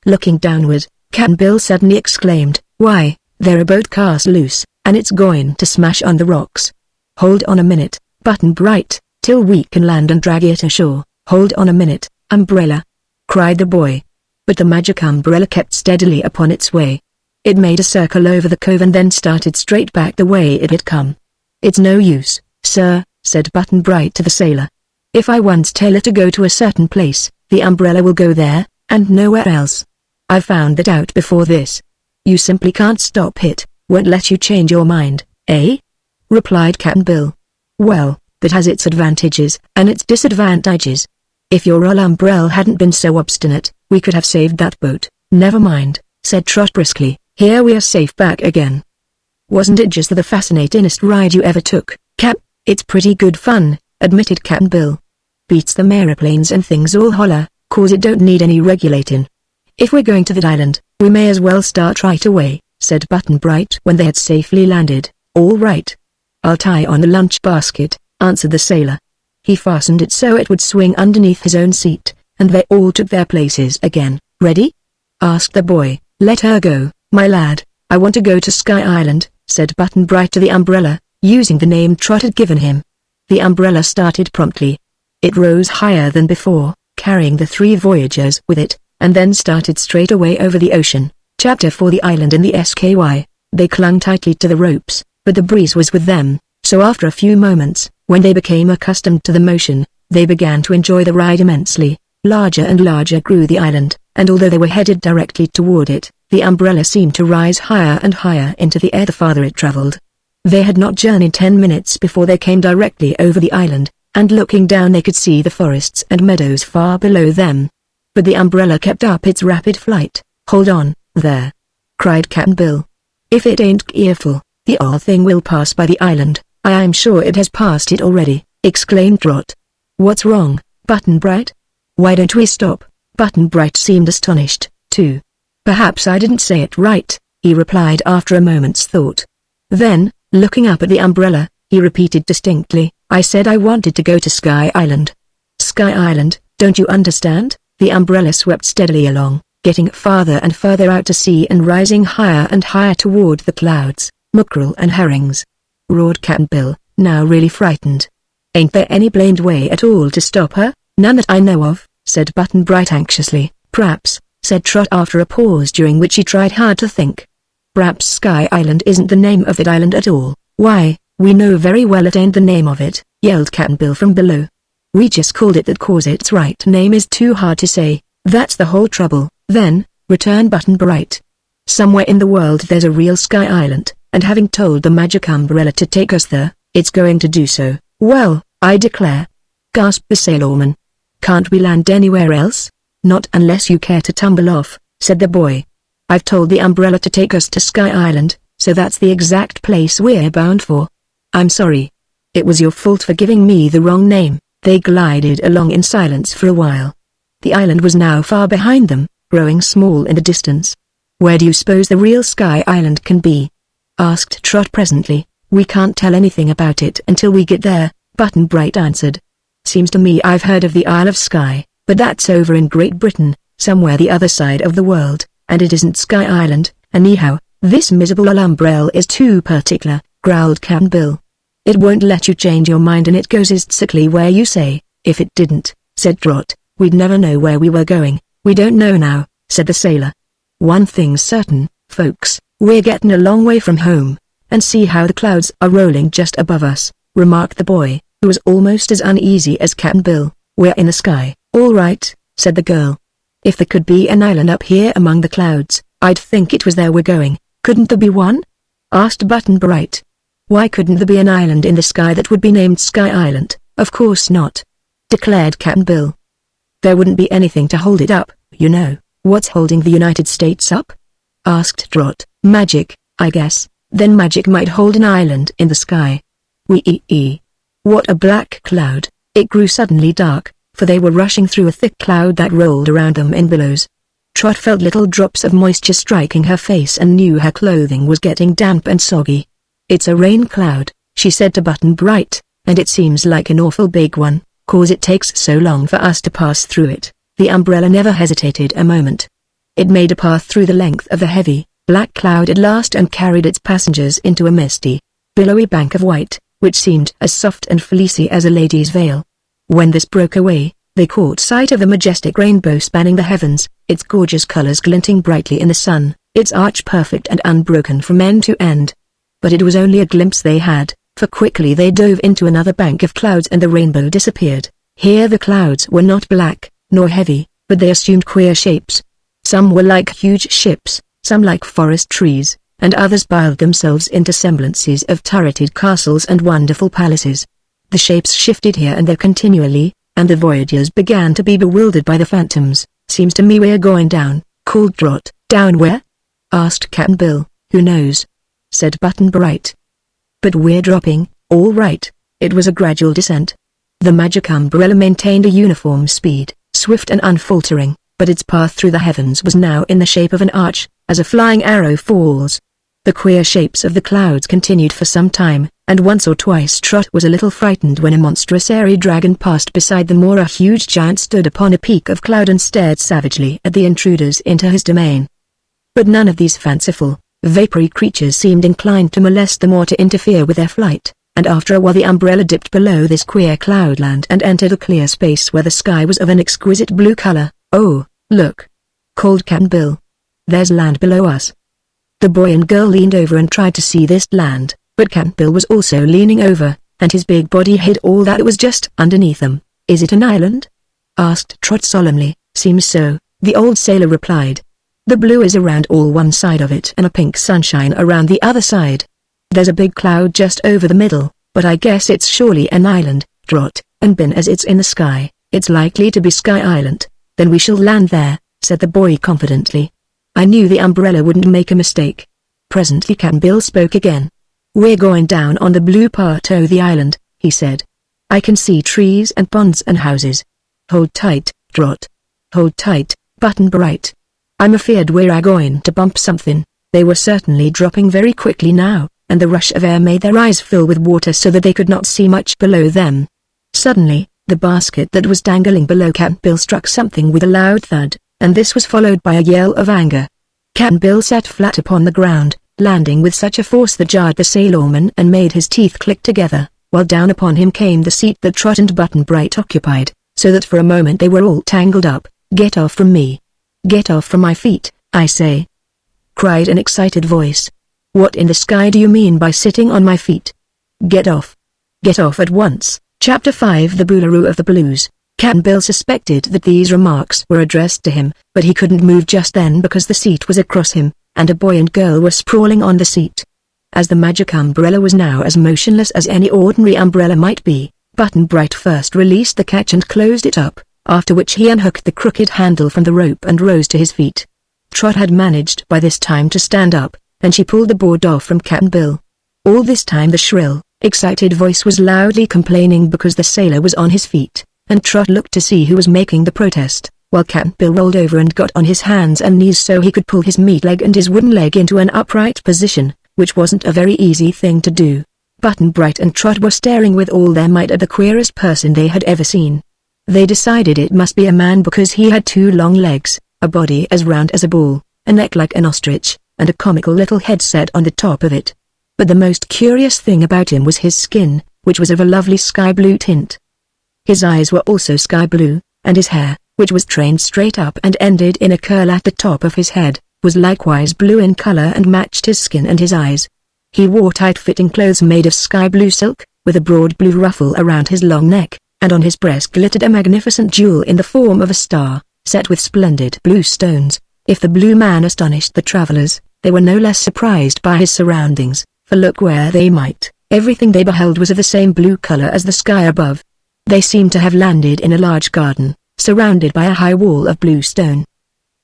Looking downward, Cap'n Bill suddenly exclaimed, "Why, there a boat cast loose, and it's going to smash on the rocks." "Hold on a minute, Button-Bright, till we can land and drag it ashore." "Hold on a minute, Umbrella," cried the boy. But the magic umbrella kept steadily upon its way. It made a circle over the cove and then started straight back the way it had come. "It's no use, sir," said Button-Bright to the sailor. "If I once tell it to go to a certain place, the umbrella will go there, and nowhere else. I've found that out before this. You simply can't stop it, won't let you change your mind, eh?" replied Cap'n Bill. "Well, that has its advantages and its disadvantages. If your old umbrella hadn't been so obstinate, we could have saved that boat." "Never mind," said Trot briskly, "here we are safe back again." "Wasn't it just the fascinatingest ride you ever took, Cap?" "It's pretty good fun," admitted Cap'n Bill. "Beats them aeroplanes and things all holler, 'cause it don't need any regulating." "If we're going to that island, we may as well start right away," said Button-Bright when they had safely landed. "All right. I'll tie on the lunch basket," answered the sailor. He fastened it so it would swing underneath his own seat, and they all took their places again. "Ready?" asked the boy. "Let her go, my lad. I want to go to Sky Island," said Button-Bright to the umbrella, using the name Trot had given him. The umbrella started promptly. It rose higher than before, carrying the 3 voyagers with it, and then started straight away over the ocean. Chapter 4 The Island in the Sky. They clung tightly to the ropes, but the breeze was with them, so after a few moments, when they became accustomed to the motion, they began to enjoy the ride immensely. Larger and larger grew the island, and although they were headed directly toward it, the umbrella seemed to rise higher and higher into the air the farther it traveled. They had not journeyed 10 minutes before they came directly over the island, and looking down they could see the forests and meadows far below them. But the umbrella kept up its rapid flight. "Hold on, there!" cried Cap'n Bill. "If it ain't careful, the old thing will pass by the island." "I'm sure it has passed it already," exclaimed Trot. "What's wrong, Button-Bright? Why don't we stop?" Button-Bright seemed astonished, too. "Perhaps I didn't say it right," he replied after a moment's thought. Then, looking up at the umbrella, he repeated distinctly, "I said I wanted to go to Sky Island." "Sky Island, don't you understand?" The umbrella swept steadily along, getting farther and further out to sea and rising higher and higher toward the clouds. "Mackerel and herrings!" roared Cap'n Bill, now really frightened. "Ain't there any blamed way at all to stop her?" "None that I know of," said Button-Bright anxiously. "P'raps," said Trot after a pause during which he tried hard to think. "P'raps Sky Island isn't the name of that island at all." "Why, we know very well it ain't the name of it," yelled Cap'n Bill from below. "We just called it that 'cause its right name is too hard to say, that's the whole trouble." "Then," returned Button-Bright, "somewhere in the world there's a real Sky Island, and having told the magic umbrella to take us there, it's going to do so." "Well, I declare!" gasped the sailorman. "Can't we land anywhere else?" "Not unless you care to tumble off," said the boy. "I've told the umbrella to take us to Sky Island, so that's the exact place we're bound for." "I'm sorry. It was your fault for giving me the wrong name." They glided along in silence for a while. The island was now far behind them, growing small in the distance. "Where do you suppose the real Sky Island can be?" asked Trot presently. "We can't tell anything about it until we get there," Button-Bright answered. "Seems to me I've heard of the Isle of Skye, but that's over in Great Britain, somewhere the other side of the world, and it isn't Sky Island, anyhow." "This miserable umbrella is too particular," growled Cap'n Bill. "It won't let you change your mind and it goes exactly where you say." "If it didn't," said Trot, "we'd never know where we were going." "We don't know now," said the sailor. "One thing's certain, folks, we're getting a long way from home, and see how the clouds are rolling just above us," remarked the boy, who was almost as uneasy as Cap'n Bill. "We're in the sky." "All right," said the girl. "If there could be an island up here among the clouds, I'd think it was there we're going." "Couldn't there be one?" asked Button-Bright. "Why couldn't there be an island in the sky that would be named Sky Island?" "Of course not," declared Cap'n Bill. "There wouldn't be anything to hold it up, You know, what's holding the United States up? Asked Trot. Magic, I guess. Then magic might hold an island in the sky. Wee-ee. What a black cloud. It grew suddenly dark, for they were rushing through a thick cloud that rolled around them in billows. Trot felt little drops of moisture striking her face and knew her clothing was getting damp and soggy. It's a rain cloud, she said to Button-Bright, and it seems like an awful big one, 'cause it takes so long for us to pass through it. The umbrella never hesitated a moment. It made a path through the length of the heavy, black cloud at last and carried its passengers into a misty, billowy bank of white, which seemed as soft and fleecy as a lady's veil. When this broke away, they caught sight of the majestic rainbow spanning the heavens, its gorgeous colors glinting brightly in the sun, its arch perfect and unbroken from end to end. But it was only a glimpse they had, for quickly they dove into another bank of clouds and the rainbow disappeared. Here the clouds were not black, nor heavy, but they assumed queer shapes. Some were like huge ships, some like forest trees, and others piled themselves into semblances of turreted castles and wonderful palaces. The shapes shifted here and there continually, and the voyagers began to be bewildered by the phantoms. Seems to me we're going down, called Trot. Down where? Asked Cap'n Bill. Who knows? Said Button-Bright. But we're dropping, all right. It was a gradual descent. The magic umbrella maintained a uniform speed, swift and unfaltering, but its path through the heavens was now in the shape of an arch, as a flying arrow falls. The queer shapes of the clouds continued for some time, and once or twice Trot was a little frightened when a monstrous airy dragon passed beside them, or a huge giant stood upon a peak of cloud and stared savagely at the intruders into his domain. But none of these fanciful, vapory creatures seemed inclined to molest them or to interfere with their flight, and after a while the umbrella dipped below this queer cloudland and entered a clear space where the sky was of an exquisite blue color. Oh, look! Called Cap'n Bill. There's land below us. The boy and girl leaned over and tried to see this land, but Cap'n Bill was also leaning over, and his big body hid all that was just underneath them. Is it an island? Asked Trot solemnly. Seems so, the old sailor replied. The blue is around all one side of it and a pink sunshine around the other side. There's a big cloud just over the middle, but I guess it's surely an island, Trot, and being as it's in the sky, it's likely to be Sky Island. Then we shall land there, said the boy confidently. I knew the umbrella wouldn't make a mistake. Presently Cap'n Bill spoke again. We're going down on the blue part of the island, he said. I can see trees and ponds and houses. Hold tight, Trot. Hold tight, Button-Bright. I'm afeard we're going to bump something. They were certainly dropping very quickly now, and the rush of air made their eyes fill with water so that they could not see much below them. Suddenly, the basket that was dangling below Cap'n Bill struck something with a loud thud, and this was followed by a yell of anger. Cap'n Bill sat flat upon the ground, landing with such a force that jarred the sailorman and made his teeth click together, while down upon him came the seat that Trot and Button-Bright occupied, so that for a moment they were all tangled up. Get off from me. Get off from my feet, I say, cried an excited voice. What in the sky do you mean by sitting on my feet? Get off. Get off at once. Chapter 5 The Boolaroo of the Blues. Cap'n Bill suspected that these remarks were addressed to him, but he couldn't move just then because the seat was across him, and a boy and girl were sprawling on the seat. As the magic umbrella was now as motionless as any ordinary umbrella might be, Button-Bright first released the catch and closed it up, after which he unhooked the crooked handle from the rope and rose to his feet. Trot had managed by this time to stand up, and she pulled the board off from Cap'n Bill. All this time the shrill, excited voice was loudly complaining because the sailor was on his feet, and Trot looked to see who was making the protest, while Cap'n Bill rolled over and got on his hands and knees so he could pull his meat leg and his wooden leg into an upright position, which wasn't a very easy thing to do. Button-Bright and Trot were staring with all their might at the queerest person they had ever seen. They decided it must be a man because he had 2 long legs, a body as round as a ball, a neck like an ostrich, and a comical little head set on the top of it. But the most curious thing about him was his skin, which was of a lovely sky blue tint. His eyes were also sky blue, and his hair, which was trained straight up and ended in a curl at the top of his head, was likewise blue in color and matched his skin and his eyes. He wore tight-fitting clothes made of sky blue silk, with a broad blue ruffle around his long neck, and on his breast glittered a magnificent jewel in the form of a star, set with splendid blue stones. If the blue man astonished the travelers, they were no less surprised by his surroundings, for look where they might, everything they beheld was of the same blue color as the sky above. They seemed to have landed in a large garden, surrounded by a high wall of blue stone.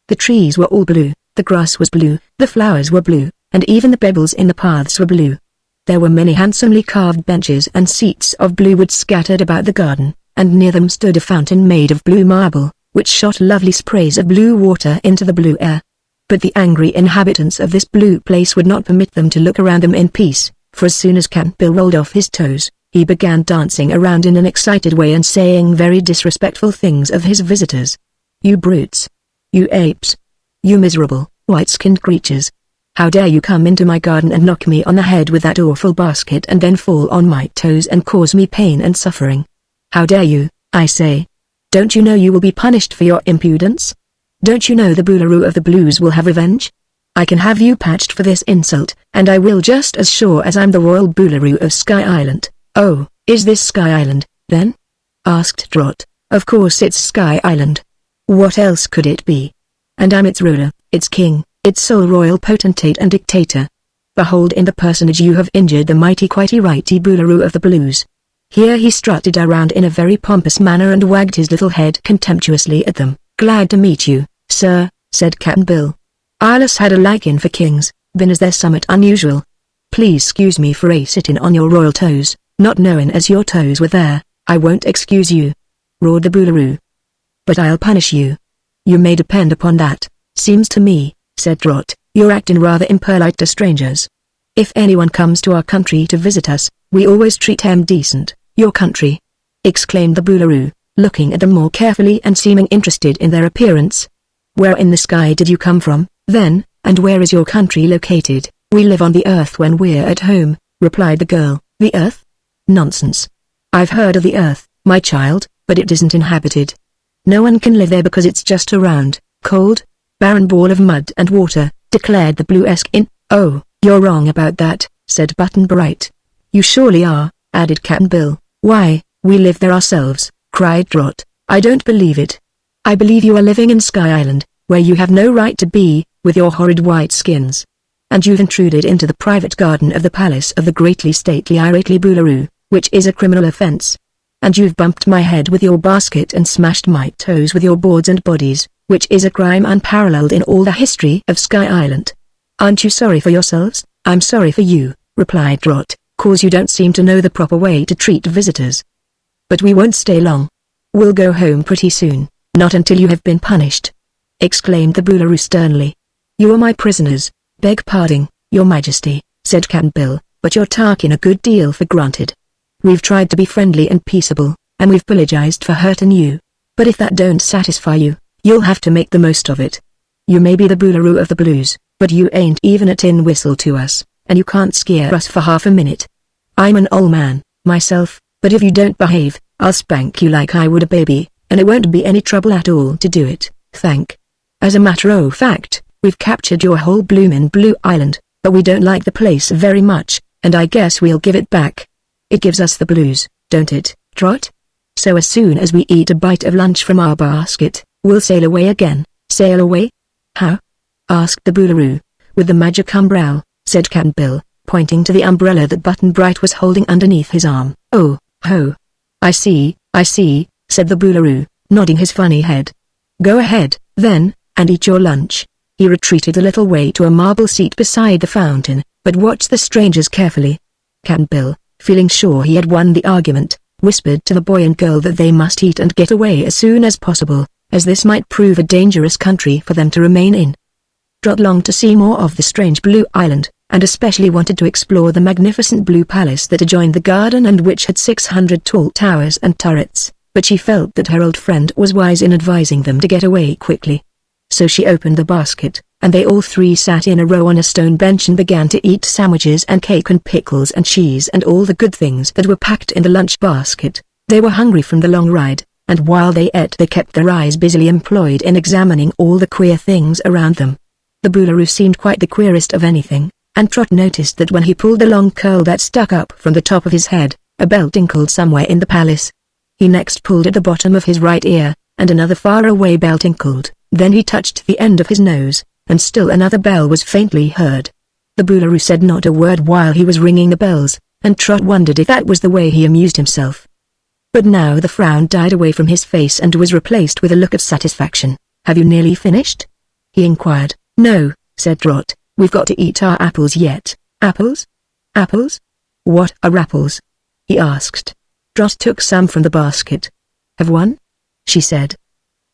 The trees were all blue, the grass was blue, the flowers were blue, and even the pebbles in the paths were blue. There were many handsomely carved benches and seats of blue wood scattered about the garden, and near them stood a fountain made of blue marble, which shot lovely sprays of blue water into the blue air. But the angry inhabitants of this blue place would not permit them to look around them in peace, for as soon as Cap'n Bill rolled off his toes, he began dancing around in an excited way and saying very disrespectful things of his visitors. "You brutes! You apes! You miserable, white-skinned creatures! How dare you come into my garden and knock me on the head with that awful basket and then fall on my toes and cause me pain and suffering? How dare you, I say? Don't you know you will be punished for your impudence? Don't you know the Boolaroo of the Blues will have revenge? I can have you patched for this insult, and I will just as sure as I'm the Royal Boolaroo of Sky Island." "Oh, is this Sky Island, then?" asked Trot. "Of course it's Sky Island. What else could it be? And I'm its ruler, its king, its sole royal potentate and dictator. Behold in the personage you have injured the mighty quitey righty Boolaroo of the Blues." Here he strutted around in a very pompous manner and wagged his little head contemptuously at them. "Glad to meet you, sir," said Cap'n Bill. "I allus had a likin' for kings, bin as they're summat unusual. Please excuse me for a-sittin' on your royal toes, not knowin' as your toes were there." "I won't excuse you," roared the Boolaroo. "But I'll punish you. You may depend upon that. Seems to me," said Trot, "you're actin' rather impolite to strangers. If anyone comes to our country to visit us, we always treat 'em decent." "Your country?" exclaimed the Boolaroo, looking at them more carefully and seeming interested in their appearance. "Where in the sky did you come from, then, and where is your country located?" "We live on the earth when we're at home," replied the girl. "The earth? Nonsense. I've heard of the earth, my child, but it isn't inhabited. No one can live there because it's just a round, cold, barren ball of mud and water," declared the Blue-esque. "Oh, you're wrong about that," said Button-Bright. "You surely are," added Cap'n Bill. "Why, we live there ourselves," cried Trot. "I don't believe it. I believe you are living in Sky Island, where you have no right to be, with your horrid white skins. And you've intruded into the private garden of the palace of the greatly stately irately Boolaroo, which is a criminal offense. And you've bumped my head with your basket and smashed my toes with your boards and bodies, which is a crime unparalleled in all the history of Sky Island. Aren't you sorry for yourselves?" "I'm sorry for you," replied Trot, "'cause you don't seem to know the proper way to treat visitors. But we won't stay long. We'll go home pretty soon." "Not until you have been punished," exclaimed the Boolaroo sternly. "You are my prisoners." "Beg pardon, your majesty," said Cap'n Bill, "but you're taking a good deal for granted. We've tried to be friendly and peaceable, and we've apologized for hurting you. But if that don't satisfy you, you'll have to make the most of it. You may be the Boolaroo of the Blues, but you ain't even a tin whistle to us, and you can't scare us for half a minute. I'm an old man, myself, but if you don't behave, I'll spank you like I would a baby, and it won't be any trouble at all to do it, thank. As a matter of fact, we've captured your whole bloomin' Blue Island, but we don't like the place very much, and I guess we'll give it back. It gives us the blues, don't it, Trot? So as soon as we eat a bite of lunch from our basket, we'll sail away again." "Sail away? How?" asked the Boolaroo. "With the magic umbrella," said Cap'n Bill, pointing to the umbrella that Button-Bright was holding underneath his arm. "Oh, ho. I see," said the Boolaroo, nodding his funny head. "Go ahead, then, and eat your lunch." He retreated a little way to a marble seat beside the fountain, but watched the strangers carefully. Cap'n Bill, feeling sure he had won the argument, whispered to the boy and girl that they must eat and get away as soon as possible, as this might prove a dangerous country for them to remain in. Trot longed to see more of the strange Blue Island, and especially wanted to explore the magnificent blue palace that adjoined the garden and which had 600 tall towers and turrets, but she felt that her old friend was wise in advising them to get away quickly. So she opened the basket, and they all three sat in a row on a stone bench and began to eat sandwiches and cake and pickles and cheese and all the good things that were packed in the lunch basket. They were hungry from the long ride, and while they ate they kept their eyes busily employed in examining all the queer things around them. The Boolaroo seemed quite the queerest of anything, and Trot noticed that when he pulled the long curl that stuck up from the top of his head, a bell tinkled somewhere in the palace. He next pulled at the bottom of his right ear, and another far-away bell tinkled. Then he touched the end of his nose, and still another bell was faintly heard. The Boolaroo said not a word while he was ringing the bells, and Trot wondered if that was the way he amused himself. But now the frown died away from his face and was replaced with a look of satisfaction. "Have you nearly finished?" he inquired. "No," said Trot, "we've got to eat our apples yet." "Apples? Apples? What are apples?" he asked. Trot took some from the basket. "Have one?" she said.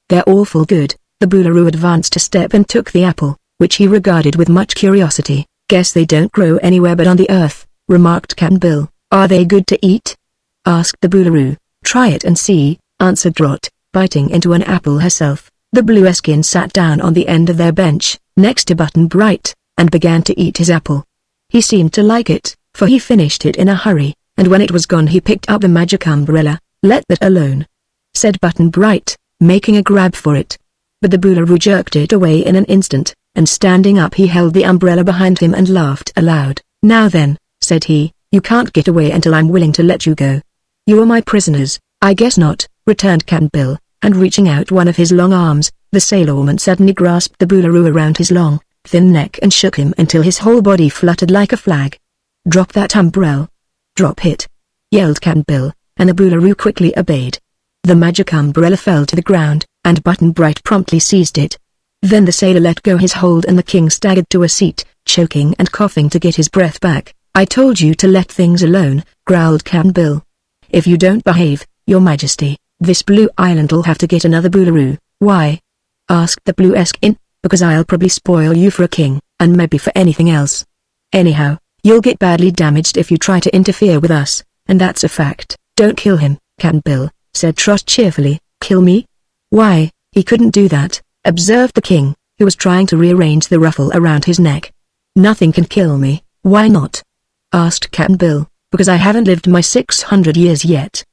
"They're awful good." The Boolaroo advanced a step and took the apple, which he regarded with much curiosity. "Guess they don't grow anywhere but on the earth," remarked Cap'n Bill. "Are they good to eat?" asked the Boolaroo. "Try it and see," answered Trot, biting into an apple herself. The Blueskin sat down on the end of their bench, next to Button Bright, and began to eat his apple. He seemed to like it, for he finished it in a hurry, and when it was gone he picked up the magic umbrella. "Let that alone," said Button Bright, making a grab for it. But the Boolaroo jerked it away in an instant, and standing up he held the umbrella behind him and laughed aloud. "Now then," said he, "you can't get away until I'm willing to let you go. You are my prisoners." "I guess not," returned Cap'n Bill, and reaching out one of his long arms, the sailorman suddenly grasped the Boolaroo around his long, thin neck and shook him until his whole body fluttered like a flag. "Drop that umbrella." "Drop it," yelled Cap'n Bill, and the Boolaroo quickly obeyed. The magic umbrella fell to the ground, and Button Bright promptly seized it. Then the sailor let go his hold and the king staggered to a seat, choking and coughing to get his breath back. "I told you to let things alone," growled Cap'n Bill. "If you don't behave, your majesty, this blue island'll have to get another Boolaroo." "Why?" asked the Blueskin. "Because I'll probably spoil you for a king, and maybe for anything else. Anyhow, you'll get badly damaged if you try to interfere with us, and that's a fact." "Don't kill him, Cap'n Bill," said Trot cheerfully. "Kill me? Why, he couldn't do that," observed the king, who was trying to rearrange the ruffle around his neck. "Nothing can kill me." "Why not?" asked Cap'n Bill. "Because I haven't lived my 600 years yet."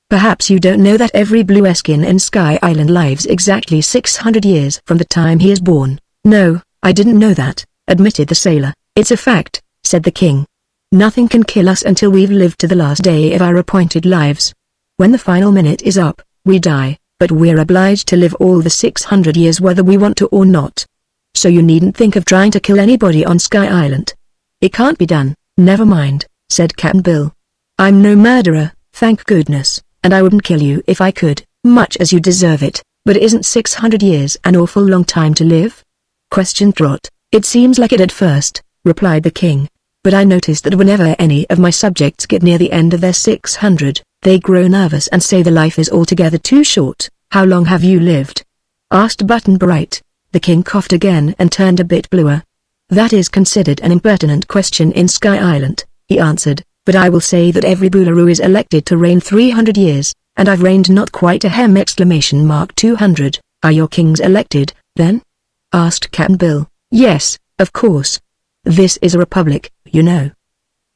"Perhaps you don't know that every Blueskin in Sky Island lives exactly 600 years from the time he is born." "No, I didn't know that," admitted the sailor. "It's a fact," said the king. "Nothing can kill us until we've lived to the last day of our appointed lives. When the final minute is up, we die, but we're obliged to live all the 600 years whether we want to or not. So you needn't think of trying to kill anybody on Sky Island. It can't be done." "Never mind," said Cap'n Bill. "I'm no murderer, thank goodness, and I wouldn't kill you if I could, much as you deserve it. But isn't 600 years an awful long time to live?" questioned Trot. "It seems like it at first," replied the king. "But I notice that whenever any of my subjects get near the end of their 600, they grow nervous and say the life is altogether too short." "How long have you lived?" asked Button Bright. The king coughed again and turned a bit bluer. "That is considered an impertinent question in Sky Island," he answered, "but I will say that every Boolaroo is elected to reign 300 years, and I've reigned not quite a hem! 200. "Are your kings elected, then?" asked Cap'n Bill. "Yes, of course. This is a republic, you know.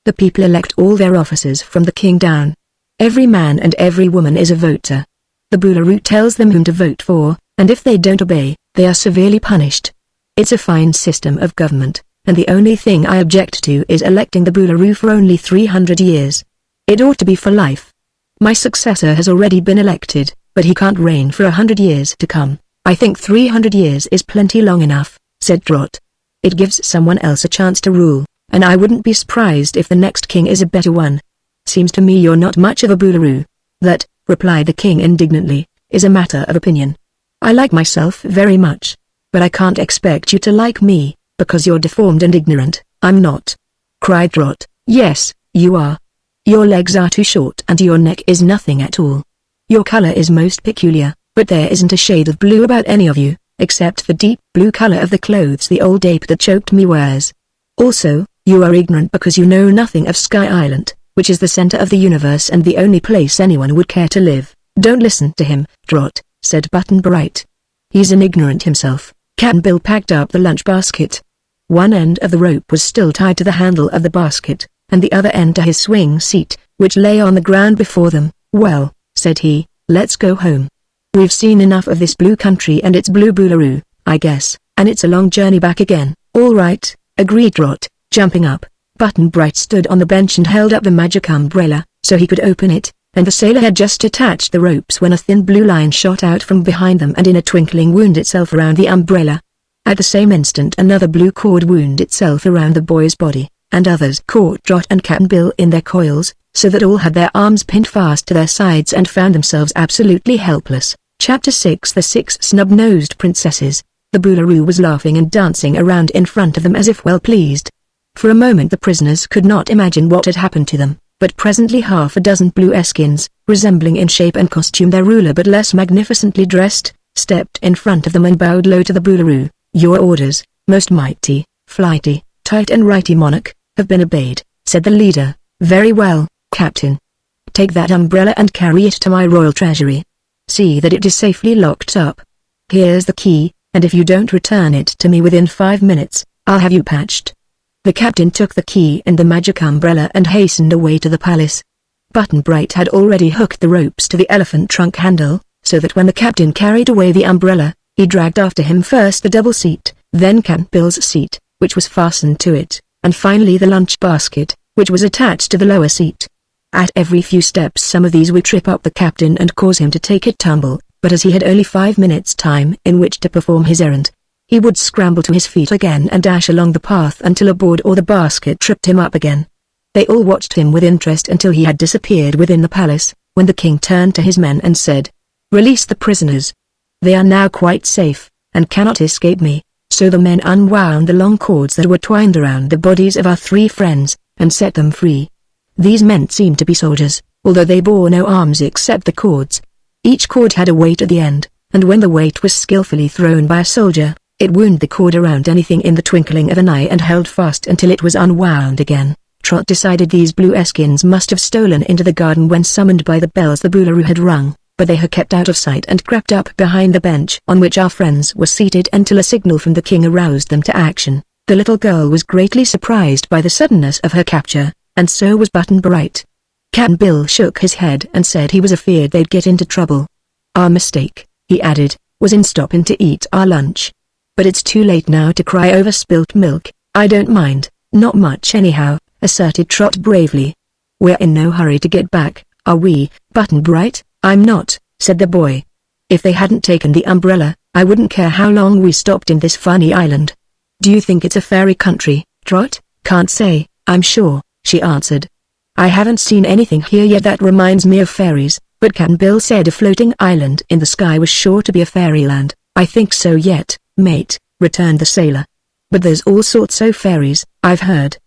The people elect all their officers from the king down. Every man and every woman is a voter. The Boolaroo tells them whom to vote for, and if they don't obey, they are severely punished. It's a fine system of government, and the only thing I object to is electing the Boolaroo for only 300 years. It ought to be for life. My successor has already been elected, but he can't reign for 100 years to come. I think 300 years is plenty long enough," said Trot. "It gives someone else a chance to rule, and I wouldn't be surprised if the next king is a better one. Seems to me you're not much of a Boolaroo." "That," replied the king indignantly, "is a matter of opinion. I like myself very much, but I can't expect you to like me, because you're deformed and ignorant." "I'm not," cried Trot. "Yes, you are. Your legs are too short and your neck is nothing at all. Your color is most peculiar, but there isn't a shade of blue about any of you, except the deep blue color of the clothes the old ape that choked me wears. Also, you are ignorant because you know nothing of Sky Island, which is the center of the universe and the only place anyone would care to live." "Don't listen to him, Trot," said Button Bright. "He's an ignorant himself." Cap'n Bill packed up the lunch basket. One end of the rope was still tied to the handle of the basket, and the other end to his swing seat, which lay on the ground before them. "Well," said he, "let's go home. We've seen enough of this blue country and its blue Boolaroo, I guess, and it's a long journey back again." "All right," agreed Trot, jumping up. Button Bright stood on the bench and held up the magic umbrella, so he could open it, and the sailor had just attached the ropes when a thin blue line shot out from behind them and in a twinkling wound itself around the umbrella. At the same instant another blue cord wound itself around the boy's body, and others caught Trot and Cap'n Bill in their coils, so that all had their arms pinned fast to their sides and found themselves absolutely helpless. Chapter 6 The 6 Snub-Nosed Princesses. The Boolaroo was laughing and dancing around in front of them as if well pleased. For a moment the prisoners could not imagine what had happened to them, but presently half a dozen blue Eskins, resembling in shape and costume their ruler but less magnificently dressed, stepped in front of them and bowed low to the Boolaroo. "Your orders, most mighty, flighty, tight and righty monarch, have been obeyed," said the leader. "Very well, Captain. Take that umbrella and carry it to my royal treasury. See that it is safely locked up. Here's the key, and if you don't return it to me within 5 minutes, I'll have you patched." The captain took the key and the magic umbrella and hastened away to the palace. Button-Bright had already hooked the ropes to the elephant trunk handle, so that when the captain carried away the umbrella, he dragged after him first the double seat, then Cap'n Bill's seat, which was fastened to it, and finally the lunch basket, which was attached to the lower seat. At every few steps some of these would trip up the captain and cause him to take a tumble, but as he had only 5 minutes' time in which to perform his errand, he would scramble to his feet again and dash along the path until a board or the basket tripped him up again. They all watched him with interest until he had disappeared within the palace, when the king turned to his men and said, "Release the prisoners. They are now quite safe, and cannot escape me." So the men unwound the long cords that were twined around the bodies of our 3 friends, and set them free. These men seemed to be soldiers, although they bore no arms except the cords. Each cord had a weight at the end, and when the weight was skillfully thrown by a soldier, it wound the cord around anything in the twinkling of an eye and held fast until it was unwound again. Trot decided these blue Eskins must have stolen into the garden when summoned by the bells the Boolaroo had rung, but they had kept out of sight and crept up behind the bench on which our friends were seated until a signal from the king aroused them to action. The little girl was greatly surprised by the suddenness of her capture, and so was Button-Bright. Cap'n Bill shook his head and said he was afeard they'd get into trouble. "Our mistake," he added, "was in stopping to eat our lunch. But it's too late now to cry over spilt milk." "I don't mind, not much anyhow," asserted Trot bravely. "We're in no hurry to get back, are we, Button-Bright?" "I'm not," said the boy. "If they hadn't taken the umbrella, I wouldn't care how long we stopped in this funny island." "Do you think it's a fairy country, Trot?" "Can't say, I'm sure," she answered. "I haven't seen anything here yet that reminds me of fairies, but Cap'n Bill said a floating island in the sky was sure to be a fairyland." "I think so yet, mate," returned the sailor. "But there's all sorts of fairies, I've heard.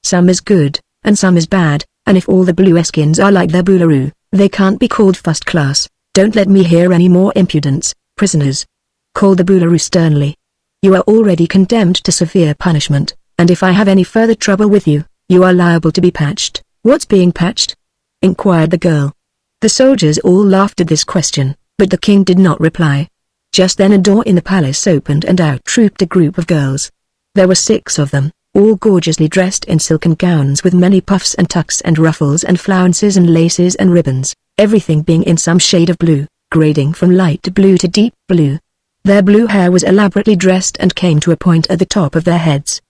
Some is good, and some is bad, and if all the blue Eskins are like their Boolaroo, they can't be called first class." "Don't let me hear any more impudence, prisoners," called the Boolaroo sternly. "You are already condemned to severe punishment, and if I have any further trouble with you, you are liable to be patched." "What's being patched?" inquired the girl. The soldiers all laughed at this question, but the king did not reply. Just then a door in the palace opened and out trooped a group of girls. There were 6 of them, all gorgeously dressed in silken gowns with many puffs and tucks and ruffles and flounces and laces and ribbons, everything being in some shade of blue, grading from light blue to deep blue. Their blue hair was elaborately dressed and came to a point at the top of their heads.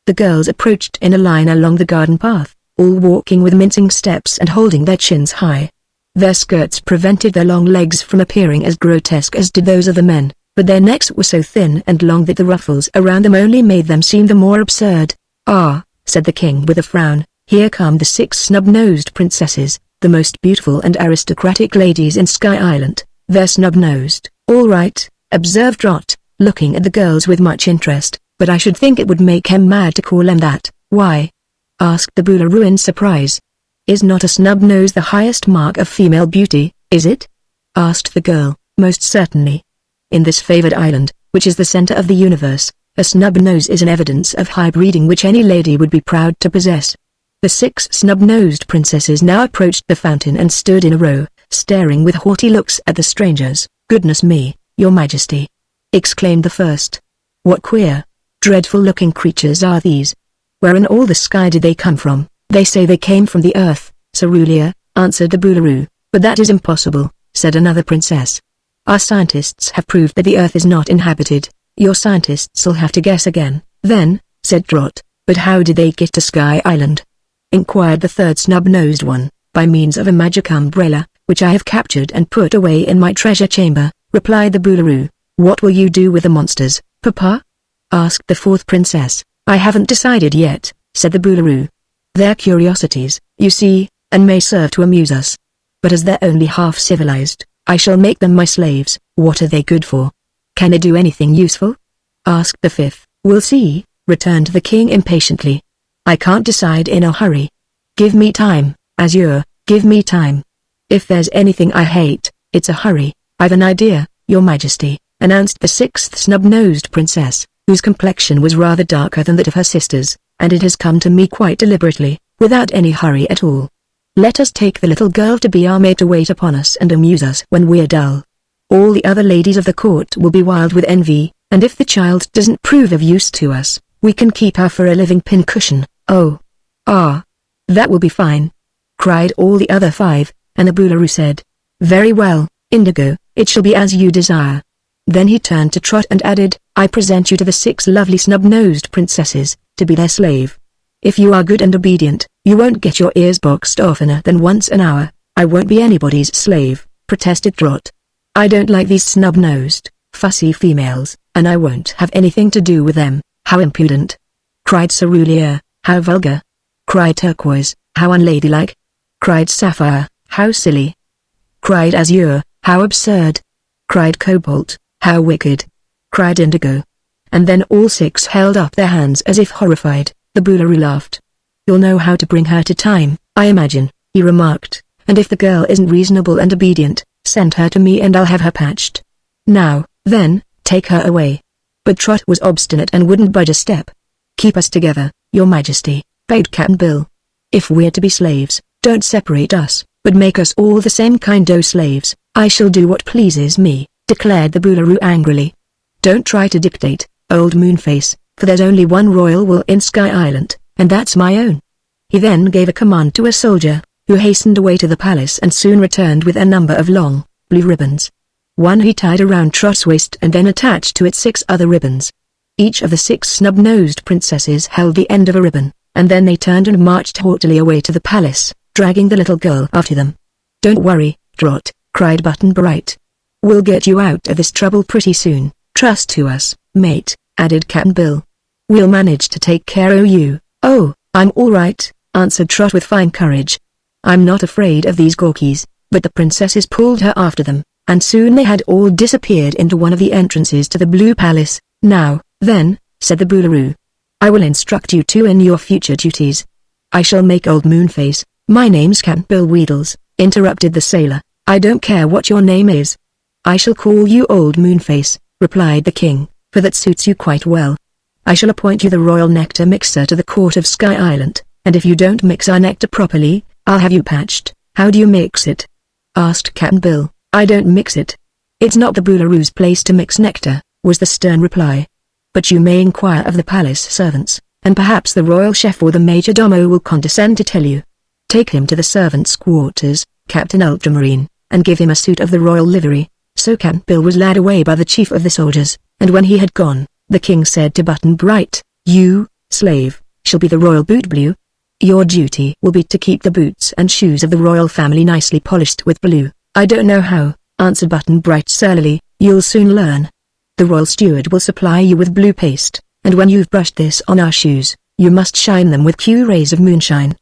The girls approached in a line along the garden path, all walking with mincing steps and holding their chins high. Their skirts prevented their long legs from appearing as grotesque as did those of the men, but their necks were so thin and long that the ruffles around them only made them seem the more absurd. "Ah," said the king with a frown, "here come the 6 snub-nosed princesses, the most beautiful and aristocratic ladies in Sky Island." "They're snub-nosed, all right," observed Trot, looking at the girls with much interest, "but I should think it would make him mad to call them that." "Why?" asked the Boolaroo in surprise. "Is not a snub nose the highest mark of female beauty, is it?" asked the girl. "Most certainly. In this favored island, which is the center of the universe, a snub nose is an evidence of high breeding which any lady would be proud to possess." The 6 snub-nosed princesses now approached the fountain and stood in a row, staring with haughty looks at the strangers. "Goodness me, your majesty!" exclaimed the first. "What queer, dreadful-looking creatures are these? Where in all the sky did they come from?" "They say they came from the earth, Cerulean," answered the Boolaroo. "But that is impossible," said another princess. "Our scientists have proved that the earth is not inhabited." "Your scientists'll have to guess again, then," said Trot. "But how did they get to Sky Island?" inquired the third snub-nosed one. "By means of a magic umbrella, which I have captured and put away in my treasure chamber," replied the Boolaroo. "What will you do with the monsters, Papa?" asked the 4th princess. "I haven't decided yet," said the Boolaroo. "They're curiosities, you see, and may serve to amuse us. But as they're only half civilized, I shall make them my slaves." "What are they good for? Can they do anything useful?" asked the fifth. We'll see, returned the king impatiently. I can't decide in a hurry. Give me time, Azure, give me time. If there's anything I hate, it's a hurry. I've an idea, your majesty, announced the sixth snub-nosed princess, whose complexion was rather darker than that of her sisters, and it has come to me quite deliberately, without any hurry at all. Let us take the little girl to be our maid to wait upon us and amuse us when we're dull. All the other ladies of the court will be wild with envy, and if the child doesn't prove of use to us, we can keep her for a living pincushion. Oh. Ah. That will be fine, cried all the other five, and the Boolaroo said, Very well, Indigo, it shall be as you desire. Then he turned to Trot and added, I present you to the 6 lovely snub-nosed princesses, to be their slave. If you are good and obedient, you won't get your ears boxed oftener than once an hour. I won't be anybody's slave, protested Trot. I don't like these snub-nosed, fussy females, and I won't have anything to do with them. How impudent! Cried Cerulean. How vulgar! Cried Turquoise. How unladylike! Cried Sapphire. How silly! Cried Azure. How absurd! Cried Cobalt. How wicked! Cried Indigo. And then all 6 held up their hands as if horrified. The Boolaroo laughed. You'll know how to bring her to time, I imagine, he remarked, and if the girl isn't reasonable and obedient, send her to me and I'll have her patched. Now, then, take her away. But Trot was obstinate and wouldn't budge a step. Keep us together, your majesty, begged Cap'n Bill. If we're to be slaves, don't separate us, but make us all the same kind o' slaves. I shall do what pleases me, declared the Boolaroo angrily. Don't try to dictate, old Moonface, for there's only one royal wool in Sky Island, and that's my own. He then gave a command to a soldier, who hastened away to the palace and soon returned with a number of long, blue ribbons. One he tied around Trot's waist and then attached to it 6 other ribbons. Each of the 6 snub-nosed princesses held the end of a ribbon, and then they turned and marched haughtily away to the palace, dragging the little girl after them. Don't worry, Trot, cried Button Bright. We'll get you out of this trouble pretty soon. Trust to us, mate, added Cap'n Bill. We'll manage to take care of you. Oh, I'm all right, answered Trot with fine courage. I'm not afraid of these gawkies. But the princesses pulled her after them, and soon they had all disappeared into one of the entrances to the Blue Palace. Now, then, said the Boolaroo, I will instruct you two in your future duties. I shall make old Moonface. My name's Cap'n Bill Weedles, interrupted the sailor. I don't care what your name is. I shall call you old Moonface, replied the king, for that suits you quite well. I shall appoint you the royal nectar mixer to the court of Sky Island, and if you don't mix our nectar properly, I'll have you patched. How do you mix it? Asked Cap'n Bill. I don't mix it. It's not the Boolaroo's place to mix nectar, was the stern reply. But you may inquire of the palace servants, and perhaps the royal chef or the major domo will condescend to tell you. Take him to the servants' quarters, Captain Ultramarine, and give him a suit of the royal livery. So Cap'n Bill was led away by the chief of the soldiers, and when he had gone, the king said to Button Bright, You, slave, shall be the royal boot blue. Your duty will be to keep the boots and shoes of the royal family nicely polished with blue. I don't know how, answered Button Bright surlily. You'll soon learn. The royal steward will supply you with blue paste, and when you've brushed this on our shoes, you must shine them with Q rays of moonshine.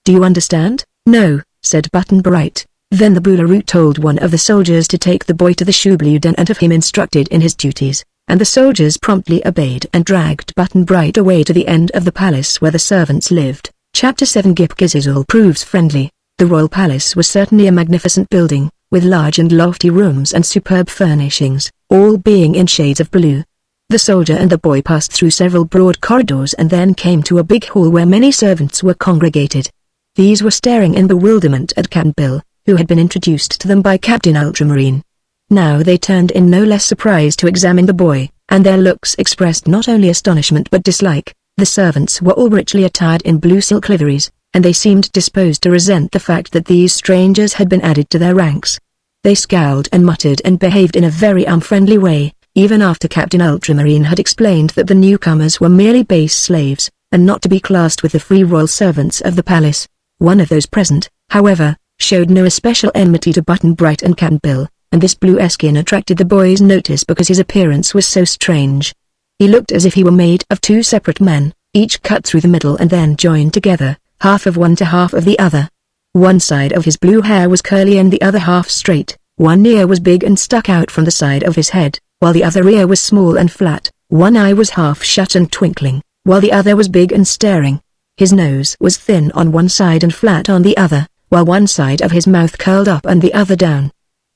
Do you understand? No, said Button Bright. Then the Boolaroo told one of the soldiers to take the boy to the shoe blue den and have him instructed in his duties, and the soldiers promptly obeyed and dragged Button Bright away to the end of the palace where the servants lived. Chapter 7 Gip Gizzle proves friendly. The royal palace was certainly a magnificent building, with large and lofty rooms and superb furnishings, all being in shades of blue. The soldier and the boy passed through several broad corridors and then came to a big hall where many servants were congregated. These were staring in bewilderment at Cap'n Bill, who had been introduced to them by Captain Ultramarine. Now they turned in no less surprise to examine the boy, and their looks expressed not only astonishment but dislike. The servants were all richly attired in blue silk liveries, and they seemed disposed to resent the fact that these strangers had been added to their ranks. They scowled and muttered and behaved in a very unfriendly way, even after Captain Ultramarine had explained that the newcomers were merely base slaves, and not to be classed with the free royal servants of the palace. One of those present, however, showed no especial enmity to Button Bright and Cap'n Bill, and this blue skin attracted the boy's notice because his appearance was so strange. He looked as if he were made of 2 separate men, each cut through the middle and then joined together, half of one to half of the other. One side of his blue hair was curly and the other half straight, one ear was big and stuck out from the side of his head, while the other ear was small and flat. One eye was half shut and twinkling, while the other was big and staring. His nose was thin on one side and flat on the other, while one side of his mouth curled up and the other down.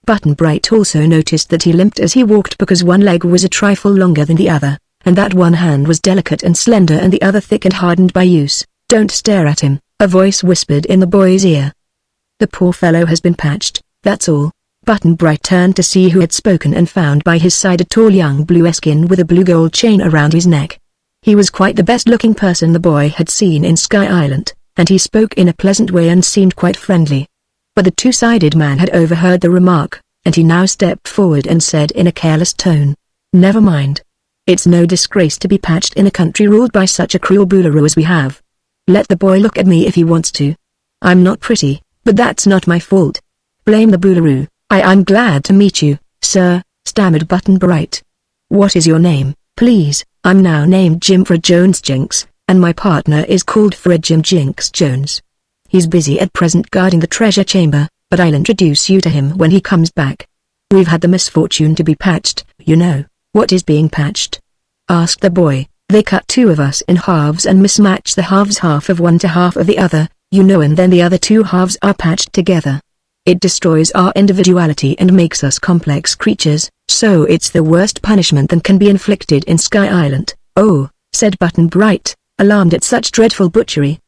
Button-Bright also noticed that he limped as he walked because one leg was a trifle longer than the other, and that one hand was delicate and slender and the other thick and hardened by use. "Don't stare at him," a voice whispered in the boy's ear. "The poor fellow has been patched, that's all." Button-Bright turned to see who had spoken and found by his side a tall young blue-skin with a blue gold chain around his neck. He was quite the best-looking person the boy had seen in Sky Island, and he spoke in a pleasant way and seemed quite friendly. But the two-sided man had overheard the remark, and he now stepped forward and said in a careless tone, "Never mind. It's no disgrace to be patched in a country ruled by such a cruel Boolaroo as we have. Let the boy look at me if he wants to. I'm not pretty, but that's not my fault. Blame the Boolaroo." I'm glad to meet you, sir," stammered Button-Bright. "What is your name, please?" "I'm now named Jimfred Jones Jinks, and my partner is called Fred Jim Jinks Jones. He's busy at present guarding the treasure chamber, but I'll introduce you to him when he comes back. We've had the misfortune to be patched, you know." "What is being patched?" asked the boy. "They cut two of us in halves and mismatch the halves, half of one to half of the other, you know, and then the other two halves are patched together. It destroys our individuality and makes us complex creatures, so it's the worst punishment that can be inflicted in Sky Island." "Oh," said Button-Bright, alarmed at such dreadful butchery.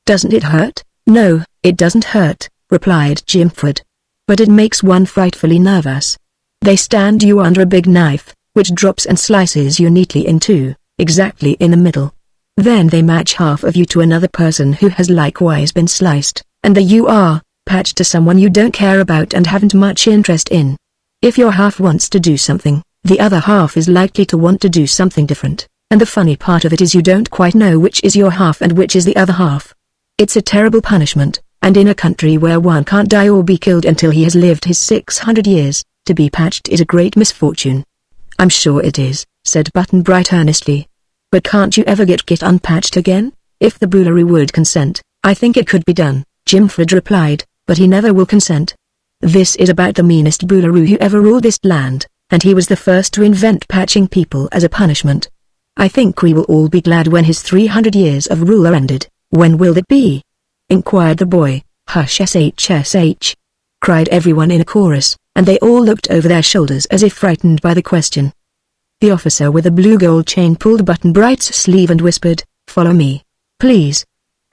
"Doesn't it hurt?" "No, it doesn't hurt," replied Jimfred. "But it makes one frightfully nervous. They stand you under a big knife, which drops and slices you neatly in two, exactly in the middle. Then they match half of you to another person who has likewise been sliced, and there you are, patched to someone you don't care about and haven't much interest in. If your half wants to do something, the other half is likely to want to do something different, and the funny part of it is you don't quite know which is your half and which is the other half. It's a terrible punishment, and in a country where one can't die or be killed until he has lived his 600 years, to be patched is a great misfortune." "I'm sure it is," said Button-Bright earnestly. "But can't you ever get unpatched again? If the Boolaroo would consent, I think it could be done," Jimfred replied. "But he never will consent. This is about the meanest Boolaroo who ever ruled this land, and he was the first to invent patching people as a punishment. I think we will all be glad when his 300 years of rule are ended." "When will it be?" inquired the boy. "Hush shh," cried everyone in a chorus, and they all looked over their shoulders as if frightened by the question. The officer with the blue gold chain pulled Button-Bright's sleeve and whispered, "Follow me, please."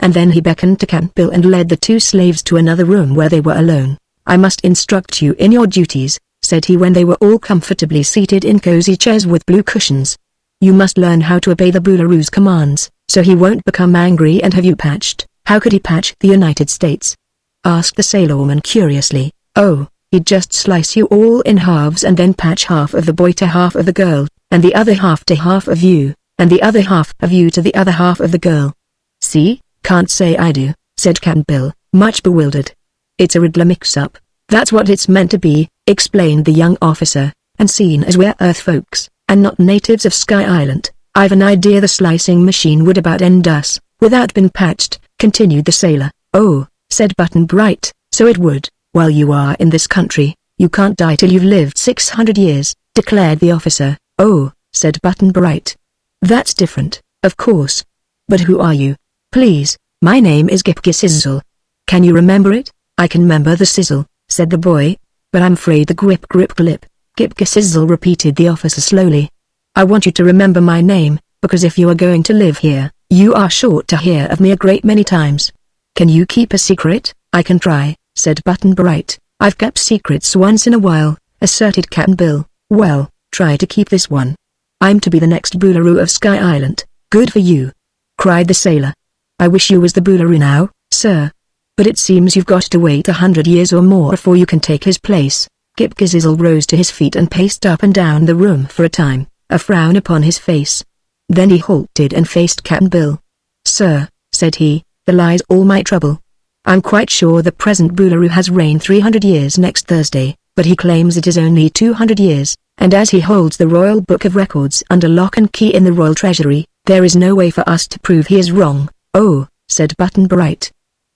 And then he beckoned to Cap'n Bill and led the two slaves to another room where they were alone. "I must instruct you in your duties," said he when they were all comfortably seated in cozy chairs with blue cushions. "You must learn how to obey the Boolaroo's commands, so he won't become angry and have you patched." "How could he patch the United States?" asked the sailorman curiously. "Oh, he'd just slice you all in halves and then patch half of the boy to half of the girl, and the other half to half of you, and the other half of you to the other half of the girl." "See? Can't say I do," said Cap'n Bill, much bewildered. "It's a riddler mix-up." "That's what it's meant to be," explained the young officer, "and seeing as we're Earth folks, and not natives of Sky Island, I've an idea the slicing machine would about end us, without being patched," continued the sailor. "Oh," said Button-Bright, "so it would. While you are in this country, you can't die till you've lived 600 years, declared the officer. "Oh," said Button-Bright. "That's different, of course. But who are you? Please." "My name is Gipgisizzle." "Can you remember it?" "I can remember the sizzle," said the boy, "but I'm afraid the grip glip." "Gipgisizzle," repeated the officer slowly. "I want you to remember my name, because if you are going to live here, you are sure to hear of me a great many times." "Can you keep a secret?" "I can try," said Button-Bright. "I've kept secrets once in a while," asserted Cap'n Bill. "Well, try to keep this one. I'm to be the next Boolaroo of Sky Island." "Good for you," cried the sailor. "I wish you was the Boolaroo now, sir. But it seems you've got to wait 100 years or more before you can take his place." Gipgisizzle rose to his feet and paced up and down the room for a time, a frown upon his face. Then he halted and faced Cap'n Bill. "Sir," said he, "the lie's all my trouble. I'm quite sure the present Boolaroo has reigned 300 years next Thursday, but he claims it is only 200 years, and as he holds the Royal Book of Records under lock and key in the Royal Treasury, there is no way for us to prove he is wrong." "Oh," said Button-Bright.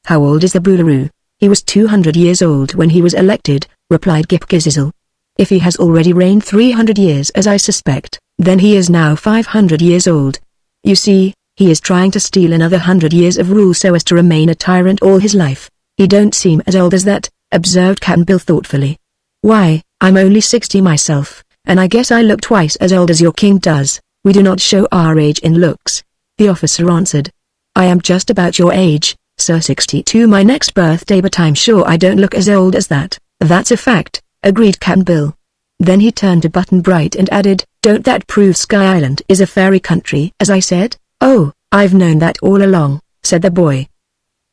"How old is the Boolaroo?" "He was 200 years old when he was elected," replied Gipgisizzle. "If he has already reigned 300 years as I suspect, Then he is now 500 years old. You see, he is trying to steal another 100 years of rule so as to remain a tyrant all his life. He don't seem as old as that, observed Captain Bill thoughtfully. Why, I'm only 60 myself, and I guess I look twice as old as your king does. We do not show our age in looks, the officer answered. I am just about your age, sir, 62 my next birthday, but I'm sure I don't look as old as that. That's a fact, agreed Captain Bill. Then he turned to Button Bright and added, don't that prove Sky Island is a fairy country as I said? Oh, I've known that all along, said the boy.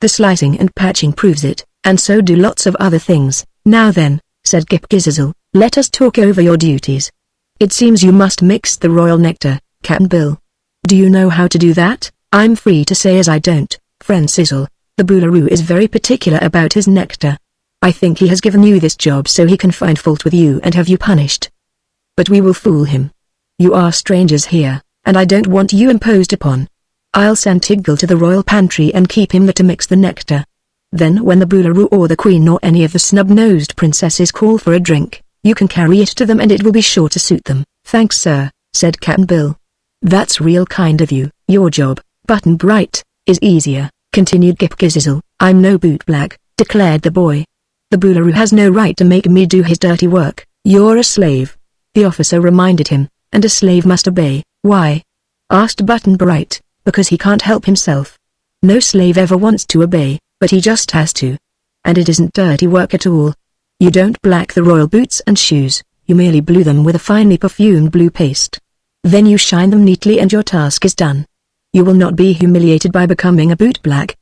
The slicing and patching proves it, and so do lots of other things. Now then, said Gip Gizzle, let us talk over your duties. It seems you must mix the royal nectar, Captain Bill. Do you know how to do that? I'm free to say as I don't, friend Sizzle. The Boolaroo is very particular about his nectar. I think he has given you this job so he can find fault with you and have you punished. But we will fool him. You are strangers here, and I don't want you imposed upon. I'll send Tiggle to the royal pantry and keep him there to mix the nectar. Then when the Boolaroo or the Queen or any of the snub-nosed princesses call for a drink, you can carry it to them and it will be sure to suit them. Thanks sir, said Captain Bill. That's real kind of you. Your job, Button Bright, is easier, continued Gip Gizzle. I'm no bootblack, declared the boy. The Boolaroo has no right to make me do his dirty work. You're a slave, the officer reminded him, and a slave must obey. Why? Asked Button Bright. Because he can't help himself. No slave ever wants to obey, but he just has to. And it isn't dirty work at all. You don't black the royal boots and shoes, you merely blue them with a finely perfumed blue paste. Then you shine them neatly and your task is done. You will not be humiliated by becoming a boot black.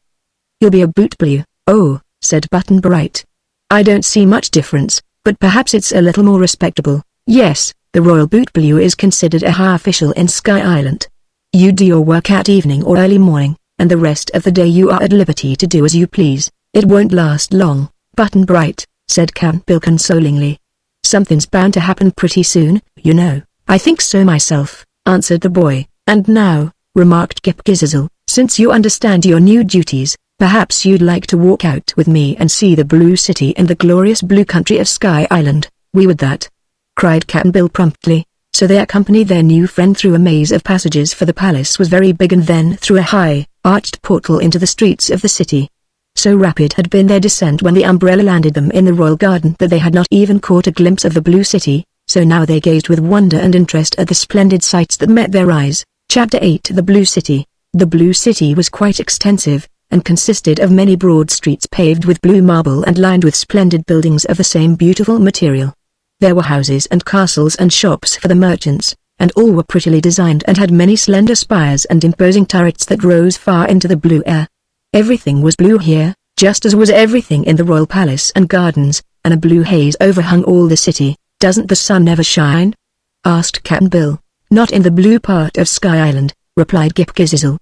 You'll be a boot blue. Oh, said Button Bright. I don't see much difference, but perhaps it's a little more respectable. Yes, the royal boot blue is considered a high official in Sky Island. You do your work at evening or early morning, and the rest of the day you are at liberty to do as you please. It won't last long, Button Bright, said Captain Bill consolingly. Something's bound to happen pretty soon, you know. I think so myself, answered the boy. And now, remarked Gip Gizzle, since you understand your new duties, perhaps you'd like to walk out with me and see the blue city and the glorious blue country of Sky Island. We would that, cried Captain Bill promptly. So they accompanied their new friend through a maze of passages, for the palace was very big, and then through a high, arched portal into the streets of the city. So rapid had been their descent when the umbrella landed them in the royal garden that they had not even caught a glimpse of the blue city, so now they gazed with wonder and interest at the splendid sights that met their eyes. Chapter 8 The Blue City. The Blue City was quite extensive, and consisted of many broad streets paved with blue marble and lined with splendid buildings of the same beautiful material. There were houses and castles and shops for the merchants, and all were prettily designed and had many slender spires and imposing turrets that rose far into the blue air. Everything was blue here, just as was everything in the royal palace and gardens, and a blue haze overhung all the city. Doesn't the sun never shine? Asked Captain Bill. Not in the blue part of Sky Island, replied Gip Gizzle.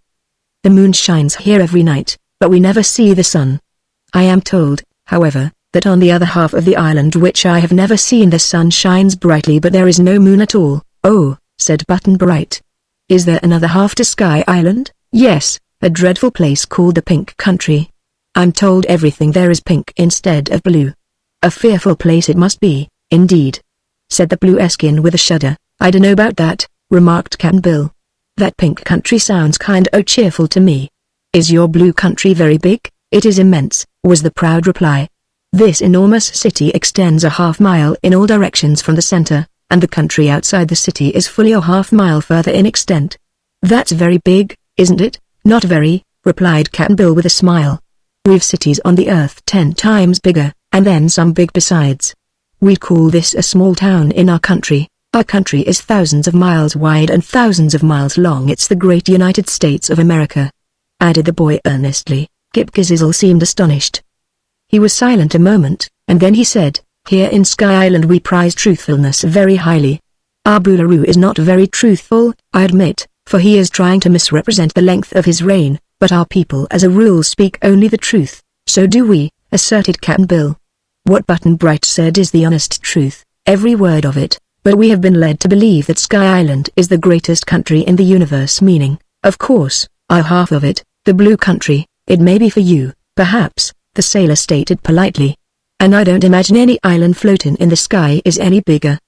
The moon shines here every night, but we never see the sun. I am told, however, that on the other half of the island which I have never seen the sun shines brightly, but there is no moon at all. Oh, said Button Bright. Is there another half to Sky Island? Yes, a dreadful place called the Pink Country. I'm told everything there is pink instead of blue. A fearful place it must be, indeed, said the Blue-Eskin with a shudder. I dunno about that, remarked Captain Bill. That Pink Country sounds kind o' cheerful to me. Is your blue country very big? It is immense, was the proud reply. This enormous city extends a half-mile in all directions from the center, and the country outside the city is fully a half-mile further in extent. That's very big, isn't it? Not very, replied Captain Bill with a smile. We've cities on the earth 10 times bigger, and then some big besides. We'd call this a small town in our country. Our country is thousands of miles wide and thousands of miles long. It's the great United States of America, added the boy earnestly. Gip Gizzle seemed astonished. He was silent a moment, and then he said, Here in Sky Island we prize truthfulness very highly. Our Boolaroo is not very truthful, I admit, for he is trying to misrepresent the length of his reign, but our people as a rule speak only the truth. So do we, asserted Captain Bill. What Button Bright said is the honest truth, every word of it, but we have been led to believe that Sky Island is the greatest country in the universe, meaning, of course, our half of it, the blue country. It may be for you, perhaps, the sailor stated politely. And I don't imagine any island floating in the sky is any bigger.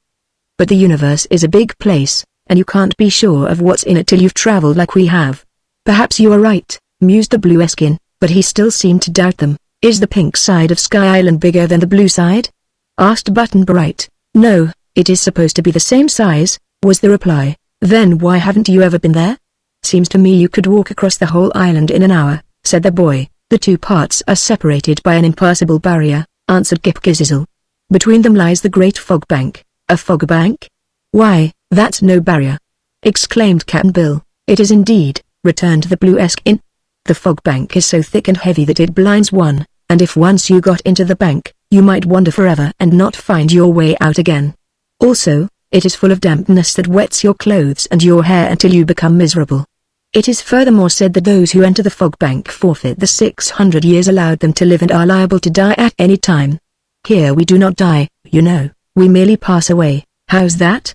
But the universe is a big place, and you can't be sure of what's in it till you've traveled like we have. Perhaps you are right, mused the Blueskin, but he still seemed to doubt them. Is the pink side of Sky Island bigger than the blue side? Asked Button-Bright. No, it is supposed to be the same size, was the reply. Then why haven't you ever been there? Seems to me you could walk across the whole island in an hour, said the boy. The two parts are separated by an impassable barrier, answered Gip-Gizzle. Between them lies the Great Fog Bank. A fog bank? Why, that's no barrier! Exclaimed Cap'n Bill. It is indeed, returned the Blueskin. The fog bank is so thick and heavy that it blinds one, and if once you got into the bank, you might wander forever and not find your way out again. Also, it is full of dampness that wets your clothes and your hair until you become miserable. It is furthermore said that those who enter the fog bank forfeit the 600 years allowed them to live and are liable to die at any time. Here we do not die, you know, we merely pass away. How's that?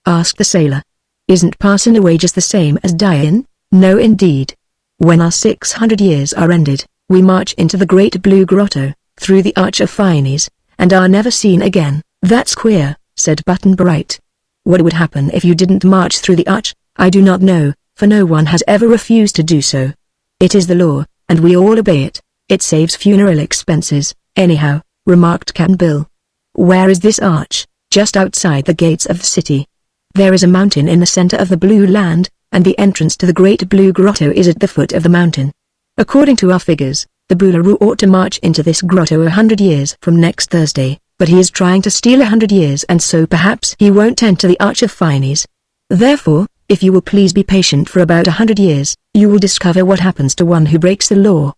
Asked the sailor. Isn't passing away just the same as dying? No indeed. When our 600 years are ended, we march into the Great Blue Grotto, through the Arch of Phineas, and are never seen again. That's queer, said Button-Bright. What would happen if you didn't march through the arch? I do not know, for no one has ever refused to do so. It is the law, and we all obey it. It saves funeral expenses, anyhow, remarked Cap'n Bill. Where is this arch? Just outside the gates of the city. There is a mountain in the center of the Blue Land, and the entrance to the Great Blue Grotto is at the foot of the mountain. According to our figures, the Boolaroo ought to march into this grotto 100 years from next Thursday, but he is trying to steal 100 years and so perhaps he won't enter the Arch of Phineas. Therefore, if you will please be patient for about 100 years, you will discover what happens to one who breaks the law.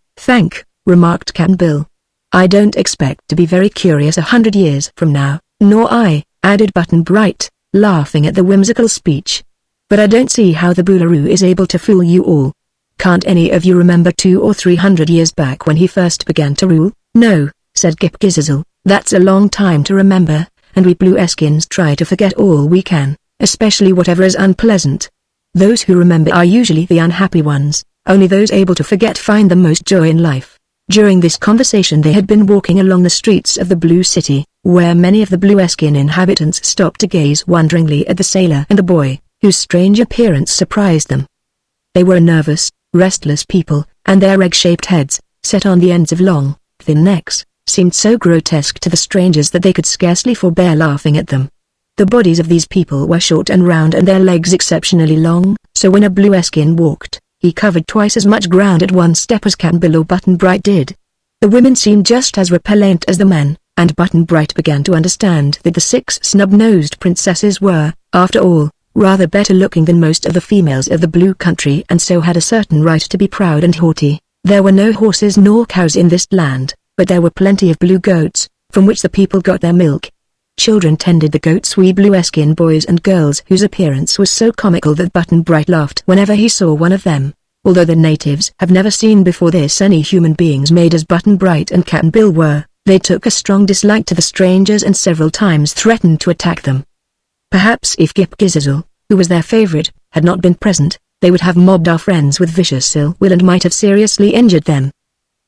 Remarked Cap'n Bill. I don't expect to be very curious 100 years from now. Nor I, added Button-Bright, laughing at the whimsical speech. But I don't see how the Boolaroo is able to fool you all. Can't any of you remember 200 or 300 years back when he first began to rule? No, said Gip-Gizzle, that's a long time to remember, and we Blueskins try to forget all we can, especially whatever is unpleasant. Those who remember are usually the unhappy ones, only those able to forget find the most joy in life. During this conversation they had been walking along the streets of the Blue City, where many of the Blueskin inhabitants stopped to gaze wonderingly at the sailor and the boy, whose strange appearance surprised them. They were a nervous, restless people, and their egg-shaped heads, set on the ends of long, thin necks, seemed so grotesque to the strangers that they could scarcely forbear laughing at them. The bodies of these people were short and round and their legs exceptionally long, so when a Blueskin walked, he covered twice as much ground at one step as Cap'n Bill or Button-Bright did. The women seemed just as repellent as the men, and Button-Bright began to understand that the 6 snub-nosed princesses were, after all, rather better looking than most of the females of the Blue Country and so had a certain right to be proud and haughty. There were no horses nor cows in this land, but there were plenty of blue goats, from which the people got their milk. Children tended the goats, wee Blueskin boys and girls whose appearance was so comical that Button-Bright laughed whenever he saw one of them. Although the natives have never seen before this any human beings made as Button-Bright and Cap'n Bill were, they took a strong dislike to the strangers and several times threatened to attack them. Perhaps if Gip-Gizzle, who was their favorite, had not been present, they would have mobbed our friends with vicious ill will and might have seriously injured them.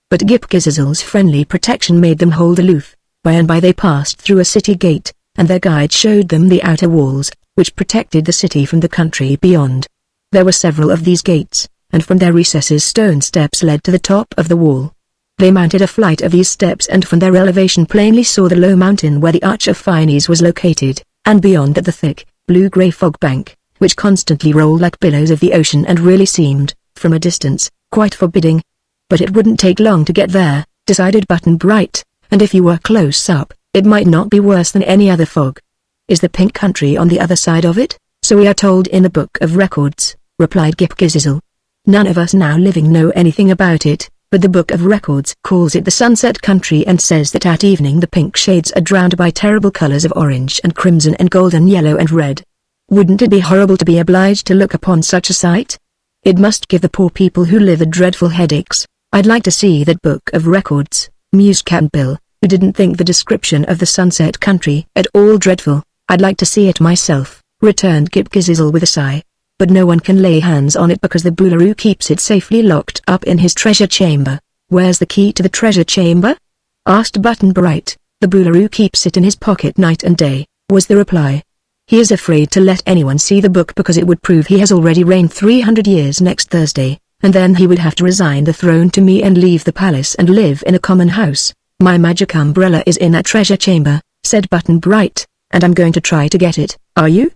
But Gip-Gizzle's friendly protection made them hold aloof. By and by they passed through a city gate, and their guide showed them the outer walls, which protected the city from the country beyond. There were several of these gates, and from their recesses stone steps led to the top of the wall. They mounted a flight of these steps and from their elevation plainly saw the low mountain where the Arch of Phineas was located, and beyond that the thick, blue-grey fog bank, which constantly rolled like billows of the ocean and really seemed, from a distance, quite forbidding. But it wouldn't take long to get there, decided Button-Bright, and if you were close up, it might not be worse than any other fog. Is the Pink Country on the other side of it? So we are told in the Book of Records, replied Gip-Gizzle. None of us now living know anything about it, but the Book of Records calls it the Sunset Country and says that at evening the pink shades are drowned by terrible colors of orange and crimson and gold and yellow and red. Wouldn't it be horrible to be obliged to look upon such a sight? It must give the poor people who live a dreadful headaches. I'd like to see that Book of Records, mused Cap'n Bill, who didn't think the description of the Sunset Country at all dreadful. I'd like to see it myself, returned Gip-Gizzle with a sigh. But no one can lay hands on it because the Boolaroo keeps it safely locked up in his treasure chamber. Where's the key to the treasure chamber? Asked Button-Bright. The Boolaroo keeps it in his pocket night and day, was the reply. He is afraid to let anyone see the book because it would prove he has already reigned 300 years next Thursday, and then he would have to resign the throne to me and leave the palace and live in a common house. My magic umbrella is in that treasure chamber, said Button Bright, and I'm going to try to get it. Are you?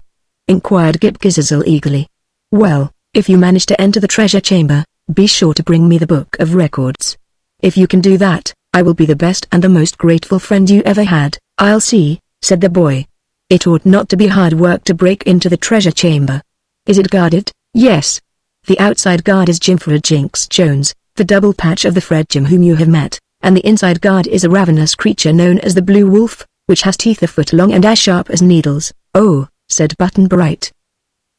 Inquired Gip Gizzle eagerly. Well, if you manage to enter the treasure chamber, be sure to bring me the book of records. If you can do that, I will be the best and the most grateful friend you ever had. I'll see, said the boy. It ought not to be hard work to break into the treasure chamber. Is it guarded? Yes. The outside guard is Jimfred Jinx Jones, the double patch of the Fred Jim whom you have met, and the inside guard is a ravenous creature known as the Blue Wolf, which has teeth a foot long and as sharp as needles. Oh, said Button Bright.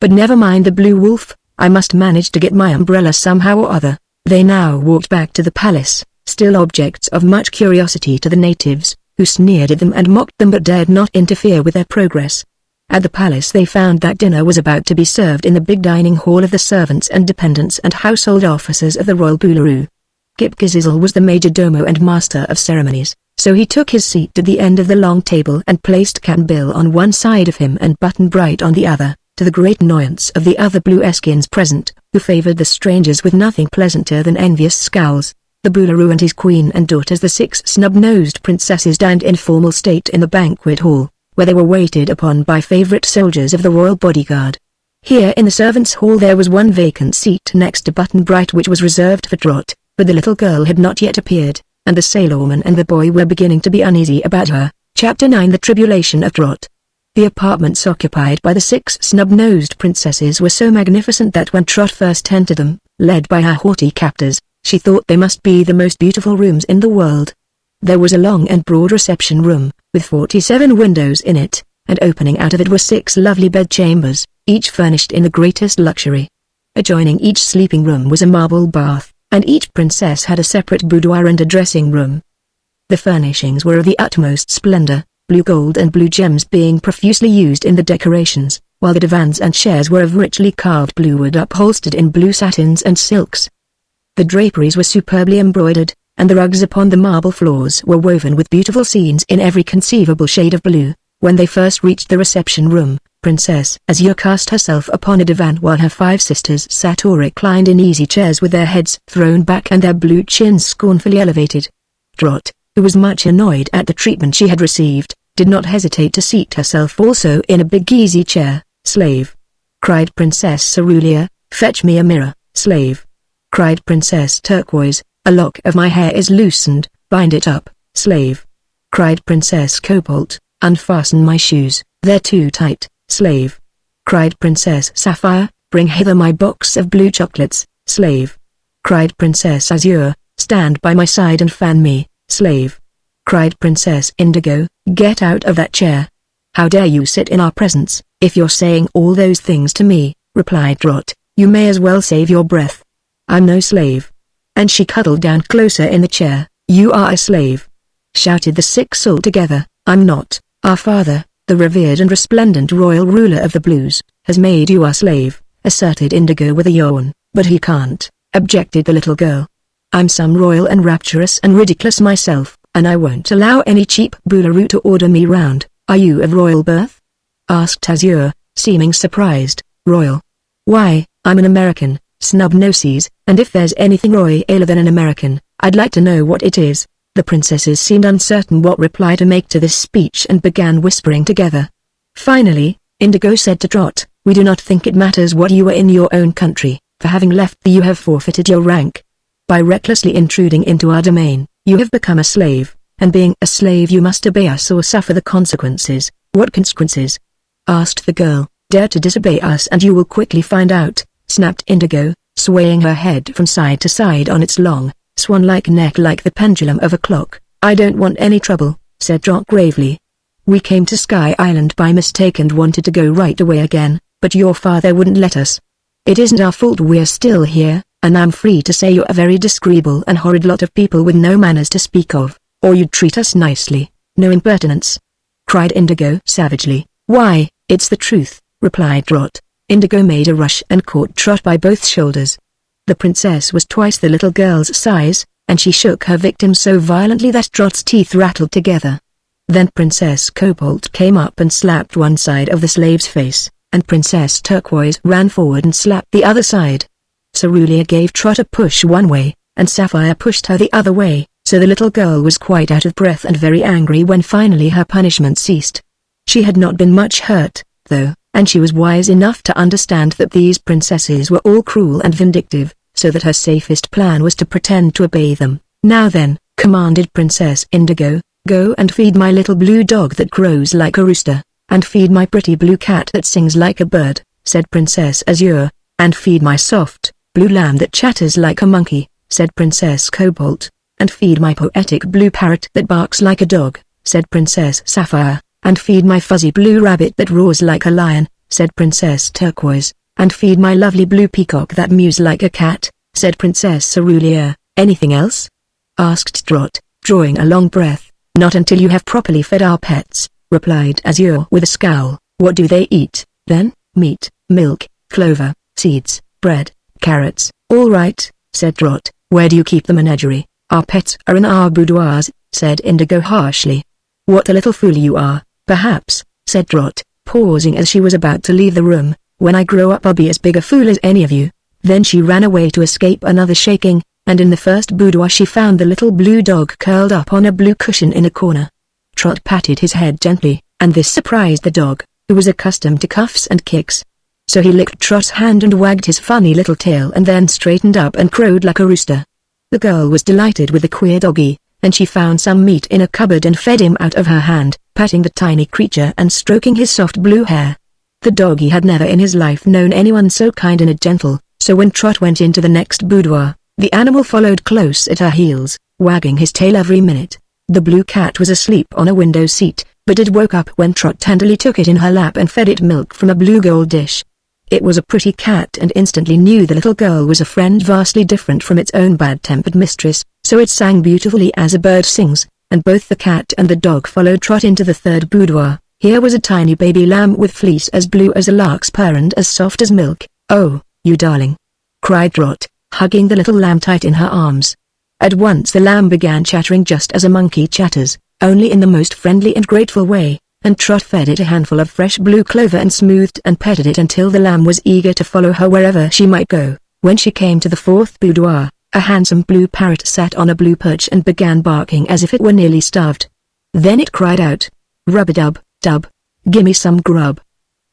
But never mind the Blue Wolf, I must manage to get my umbrella somehow or other. They now walked back to the palace, still objects of much curiosity to the natives, who sneered at them and mocked them but dared not interfere with their progress. At the palace they found that dinner was about to be served in the big dining hall of the servants and dependents and household officers of the Royal Boolaroo. Gip Gizzle was the major domo and master of ceremonies, so he took his seat at the end of the long table and placed Cap'n Bill on one side of him and Button Bright on the other, to the great annoyance of the other Blue Eskins present, who favored the strangers with nothing pleasanter than envious scowls. The Boolaroo and his queen and daughters, the 6 snub-nosed princesses, dined in formal state in the banquet hall, where they were waited upon by favorite soldiers of the royal bodyguard. Here in the servants' hall there was one vacant seat next to Button Bright which was reserved for Trot, but the little girl had not yet appeared, and the sailorman and the boy were beginning to be uneasy about her. Chapter 9 The Tribulation of Trot. The apartments occupied by the 6 snub-nosed princesses were so magnificent that when Trot first entered them, led by her haughty captors, she thought they must be the most beautiful rooms in the world. There was a long and broad reception room, with 47 windows in it, and opening out of it were 6 lovely bedchambers, each furnished in the greatest luxury. Adjoining each sleeping room was a marble bath, and each princess had a separate boudoir and a dressing room. The furnishings were of the utmost splendor, blue gold and blue gems being profusely used in the decorations, while the divans and chairs were of richly carved blue wood upholstered in blue satins and silks. The draperies were superbly embroidered, and the rugs upon the marble floors were woven with beautiful scenes in every conceivable shade of blue. When they first reached the reception room, Princess Azure cast herself upon a divan while her 5 sisters sat or reclined in easy chairs with their heads thrown back and their blue chins scornfully elevated. Trot, who was much annoyed at the treatment she had received, did not hesitate to seat herself also in a big easy chair. "Slave!" cried Princess Cerulean, "fetch me a mirror." "Slave!" cried Princess Turquoise, "a lock of my hair is loosened, bind it up." "Slave!" cried Princess Cobalt, "unfasten my shoes, they're too tight." "Slave!" cried Princess Sapphire, "bring hither my box of blue chocolates." "Slave!" cried Princess Azure, "stand by my side and fan me." "Slave!" cried Princess Indigo, "get out of that chair." "How dare you sit in our presence?" "If you're saying all those things to me," replied Trot, "you may as well save your breath. I'm no slave." And she cuddled down closer in the chair. "You are a slave!" shouted the 6 all together. "I'm not. Our father, the revered and resplendent royal ruler of the Blues, has made you our slave," asserted Indigo with a yawn. "But he can't," objected the little girl. "I'm some royal and rapturous and ridiculous myself, and I won't allow any cheap Boolaroo to order me round." "Are you of royal birth?" asked Azure, seeming surprised. "Royal? Why, I'm an American, snub-noses, and if there's anything royaler than an American, I'd like to know what it is." The princesses seemed uncertain what reply to make to this speech and began whispering together. Finally, Indigo said to Trot, "We do not think it matters what you are in your own country, for having left you have forfeited your rank. By recklessly intruding into our domain, you have become a slave, and being a slave you must obey us or suffer the consequences." "What consequences?" asked the girl. "Dare to disobey us and you will quickly find out," snapped Indigo, swaying her head from side to side on its long, swan-like neck like the pendulum of a clock. "I don't want any trouble," said Trot gravely. "We came to Sky Island by mistake and wanted to go right away again, but your father wouldn't let us. It isn't our fault we're still here, and I'm free to say you're a very disagreeable and horrid lot of people with no manners to speak of, or you'd treat us nicely." "No impertinence!" cried Indigo savagely. "Why, it's the truth," replied Trot. Indigo made a rush and caught Trot by both shoulders. The princess was twice the little girl's size, and she shook her victim so violently that Trot's teeth rattled together. Then Princess Cobalt came up and slapped one side of the slave's face, and Princess Turquoise ran forward and slapped the other side. Cerulean gave Trot a push one way, and Sapphire pushed her the other way, so the little girl was quite out of breath and very angry when finally her punishment ceased. She had not been much hurt, though, and she was wise enough to understand that these princesses were all cruel and vindictive, so that her safest plan was to pretend to obey them. "Now then," commanded Princess Indigo, "go and feed my little blue dog that crows like a rooster, and feed my pretty blue cat that sings like a bird," said Princess Azure, "and feed my soft, blue lamb that chatters like a monkey," said Princess Cobalt, "and feed my poetic blue parrot that barks like a dog," said Princess Sapphire, "and feed my fuzzy blue rabbit that roars like a lion," said Princess Turquoise, "and feed my lovely blue peacock that mews like a cat," said Princess Cerulean. "Anything else?" asked Trot, drawing a long breath. "Not until you have properly fed our pets," replied Azure with a scowl. "What do they eat, then?" "Meat, milk, clover, seeds, bread, carrots." "All right," said Trot. "Where do you keep the menagerie?" "Our pets are in our boudoirs," said Indigo harshly. "What a little fool you are." "Perhaps," said Trot, pausing as she was about to leave the room, "when I grow up I'll be as big a fool as any of you." Then she ran away to escape another shaking, and in the first boudoir she found the little blue dog curled up on a blue cushion in a corner. Trot patted his head gently, and this surprised the dog, who was accustomed to cuffs and kicks. So he licked Trot's hand and wagged his funny little tail and then straightened up and crowed like a rooster. The girl was delighted with the queer doggy, and she found some meat in a cupboard and fed him out of her hand, patting the tiny creature and stroking his soft blue hair. The doggy had never in his life known anyone so kind and gentle, so when Trot went into the next boudoir, the animal followed close at her heels, wagging his tail every minute. The blue cat was asleep on a window seat, but it woke up when Trot tenderly took it in her lap and fed it milk from a blue gold dish. It was a pretty cat and instantly knew the little girl was a friend vastly different from its own bad-tempered mistress, so it sang beautifully as a bird sings, and both the cat and the dog followed Trot into the third boudoir. Here was a tiny baby lamb with fleece as blue as a lark's purr and as soft as milk. "Oh, you darling!" cried Trot, hugging the little lamb tight in her arms. At once the lamb began chattering just as a monkey chatters, only in the most friendly and grateful way, and Trot fed it a handful of fresh blue clover and smoothed and petted it until the lamb was eager to follow her wherever she might go. When she came to the fourth boudoir, a handsome blue parrot sat on a blue perch and began barking as if it were nearly starved. Then it cried out, "Rub-a-dub, dub, gimme some grub."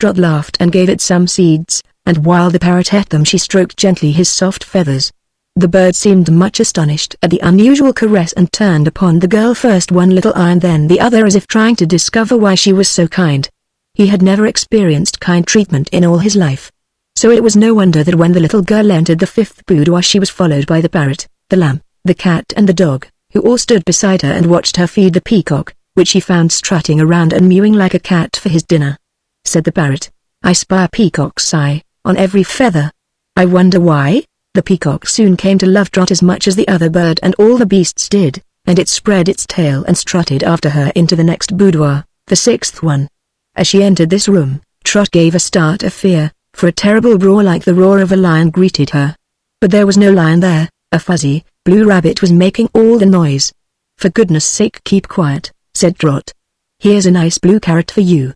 Trot laughed and gave it some seeds, and while the parrot ate them she stroked gently his soft feathers. The bird seemed much astonished at the unusual caress and turned upon the girl first one little eye and then the other as if trying to discover why she was so kind. He had never experienced kind treatment in all his life. So it was no wonder that when the little girl entered the fifth boudoir she was followed by the parrot, the lamb, the cat and the dog, who all stood beside her and watched her feed the peacock, which she found strutting around and mewing like a cat for his dinner. Said the parrot, "I spy a peacock's eye on every feather. I wonder why?" The peacock soon came to love Trot as much as the other bird and all the beasts did, and it spread its tail and strutted after her into the next boudoir, the sixth one. As she entered this room, Trot gave a start of fear, for a terrible roar like the roar of a lion greeted her. But there was no lion there, a fuzzy, blue rabbit was making all the noise. "For goodness sake keep quiet," said Trot. "Here's a nice blue carrot for you.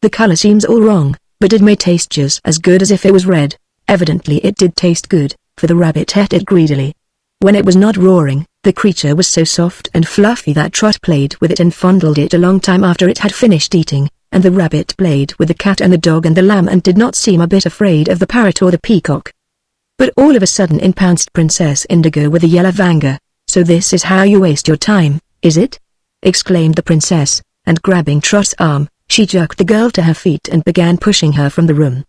The color seems all wrong, but it may taste just as good as if it was red." Evidently it did taste good, for the rabbit ate it greedily. When it was not roaring, the creature was so soft and fluffy that Trot played with it and fondled it a long time after it had finished eating, and the rabbit played with the cat and the dog and the lamb and did not seem a bit afraid of the parrot or the peacock. But all of a sudden in pounced Princess Indigo with a yell of anger. "So this is how you waste your time, is it?" exclaimed the princess, and grabbing Trot's arm, she jerked the girl to her feet and began pushing her from the room.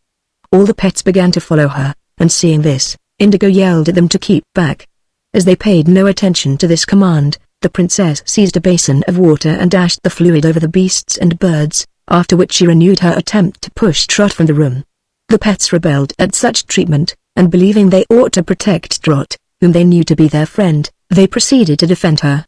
All the pets began to follow her, and seeing this, Indigo yelled at them to keep back. As they paid no attention to this command, the princess seized a basin of water and dashed the fluid over the beasts and birds, after which she renewed her attempt to push Trot from the room. The pets rebelled at such treatment, and believing they ought to protect Trot, whom they knew to be their friend, they proceeded to defend her.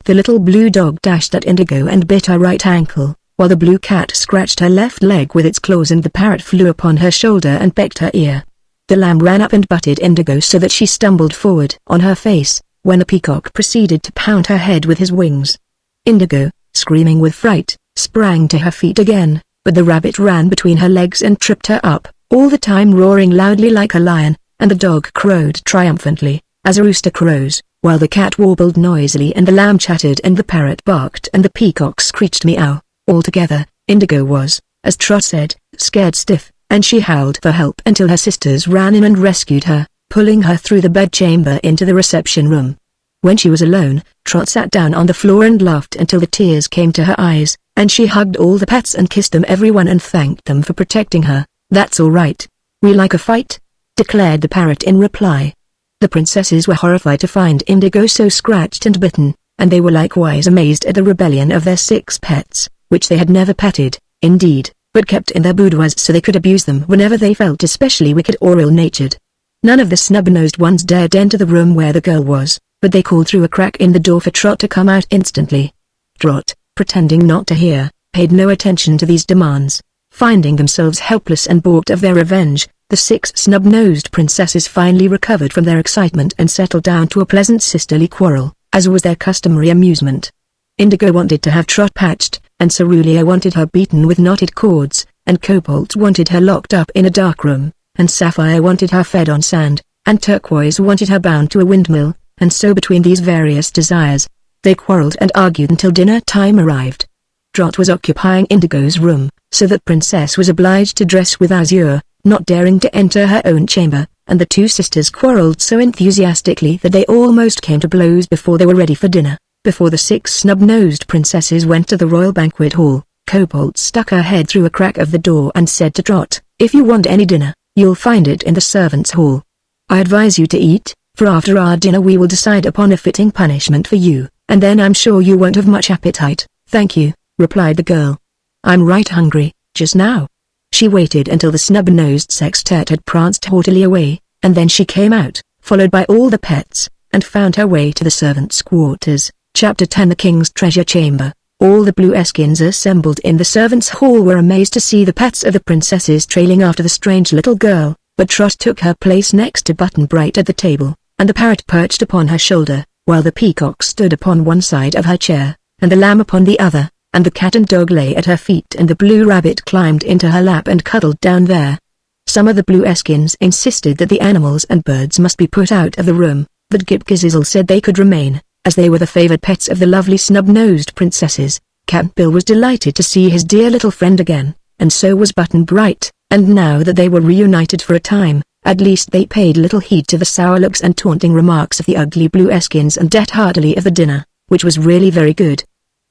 The little blue dog dashed at Indigo and bit her right ankle, while the blue cat scratched her left leg with its claws and the parrot flew upon her shoulder and pecked her ear. The lamb ran up and butted Indigo so that she stumbled forward on her face, when the peacock proceeded to pound her head with his wings. Indigo, screaming with fright, sprang to her feet again, but the rabbit ran between her legs and tripped her up, all the time roaring loudly like a lion, and the dog crowed triumphantly, as a rooster crows, while the cat warbled noisily and the lamb chattered and the parrot barked and the peacock screeched meow. Altogether, Indigo was, as Trot said, scared stiff, and she howled for help until her sisters ran in and rescued her, pulling her through the bedchamber into the reception room. When she was alone, Trot sat down on the floor and laughed until the tears came to her eyes, and she hugged all the pets and kissed them everyone and thanked them for protecting her. "That's all right. We like a fight," declared the parrot in reply. The princesses were horrified to find Indigo so scratched and bitten, and they were likewise amazed at the rebellion of their 6 pets, which they had never petted, indeed, but kept in their boudoirs so they could abuse them whenever they felt especially wicked or ill-natured. None of the snub-nosed ones dared enter the room where the girl was, but they called through a crack in the door for Trot to come out instantly. Trot, pretending not to hear, paid no attention to these demands. Finding themselves helpless and balked of their revenge, the 6 snub-nosed princesses finally recovered from their excitement and settled down to a pleasant sisterly quarrel, as was their customary amusement. Indigo wanted to have Trot patched, and Cerulean wanted her beaten with knotted cords, and Cobalt wanted her locked up in a dark room, and Sapphire wanted her fed on sand, and Turquoise wanted her bound to a windmill, and so between these various desires, they quarreled and argued until dinner time arrived. Trot was occupying Indigo's room, so that Princess was obliged to dress with azure, not daring to enter her own chamber, and the 2 sisters quarreled so enthusiastically that they almost came to blows before they were ready for dinner. Before the 6 snub-nosed princesses went to the royal banquet hall, Cobalt stuck her head through a crack of the door and said to Trot, "If you want any dinner, you'll find it in the servants' hall. I advise you to eat, for after our dinner we will decide upon a fitting punishment for you, and then I'm sure you won't have much appetite." "Thank you," replied the girl. "I'm right hungry, just now." She waited until the snub-nosed sextet had pranced haughtily away, and then she came out, followed by all the pets, and found her way to the servants' quarters. Chapter 10 The King's Treasure Chamber. All the Blueskins assembled in the servants' hall were amazed to see the pets of the princesses trailing after the strange little girl, but Trot took her place next to Button-Bright at the table, and the parrot perched upon her shoulder, while the peacock stood upon one side of her chair, and the lamb upon the other, and the cat and dog lay at her feet and the blue rabbit climbed into her lap and cuddled down there. Some of the Blueskins insisted that the animals and birds must be put out of the room, but Gip-Gizizzle said they could remain, as they were the favored pets of the lovely snub-nosed princesses. Cap'n Bill was delighted to see his dear little friend again, and so was Button-Bright, and now that they were reunited for a time, at least they paid little heed to the sour looks and taunting remarks of the ugly Blueskins and ate heartily of the dinner, which was really very good.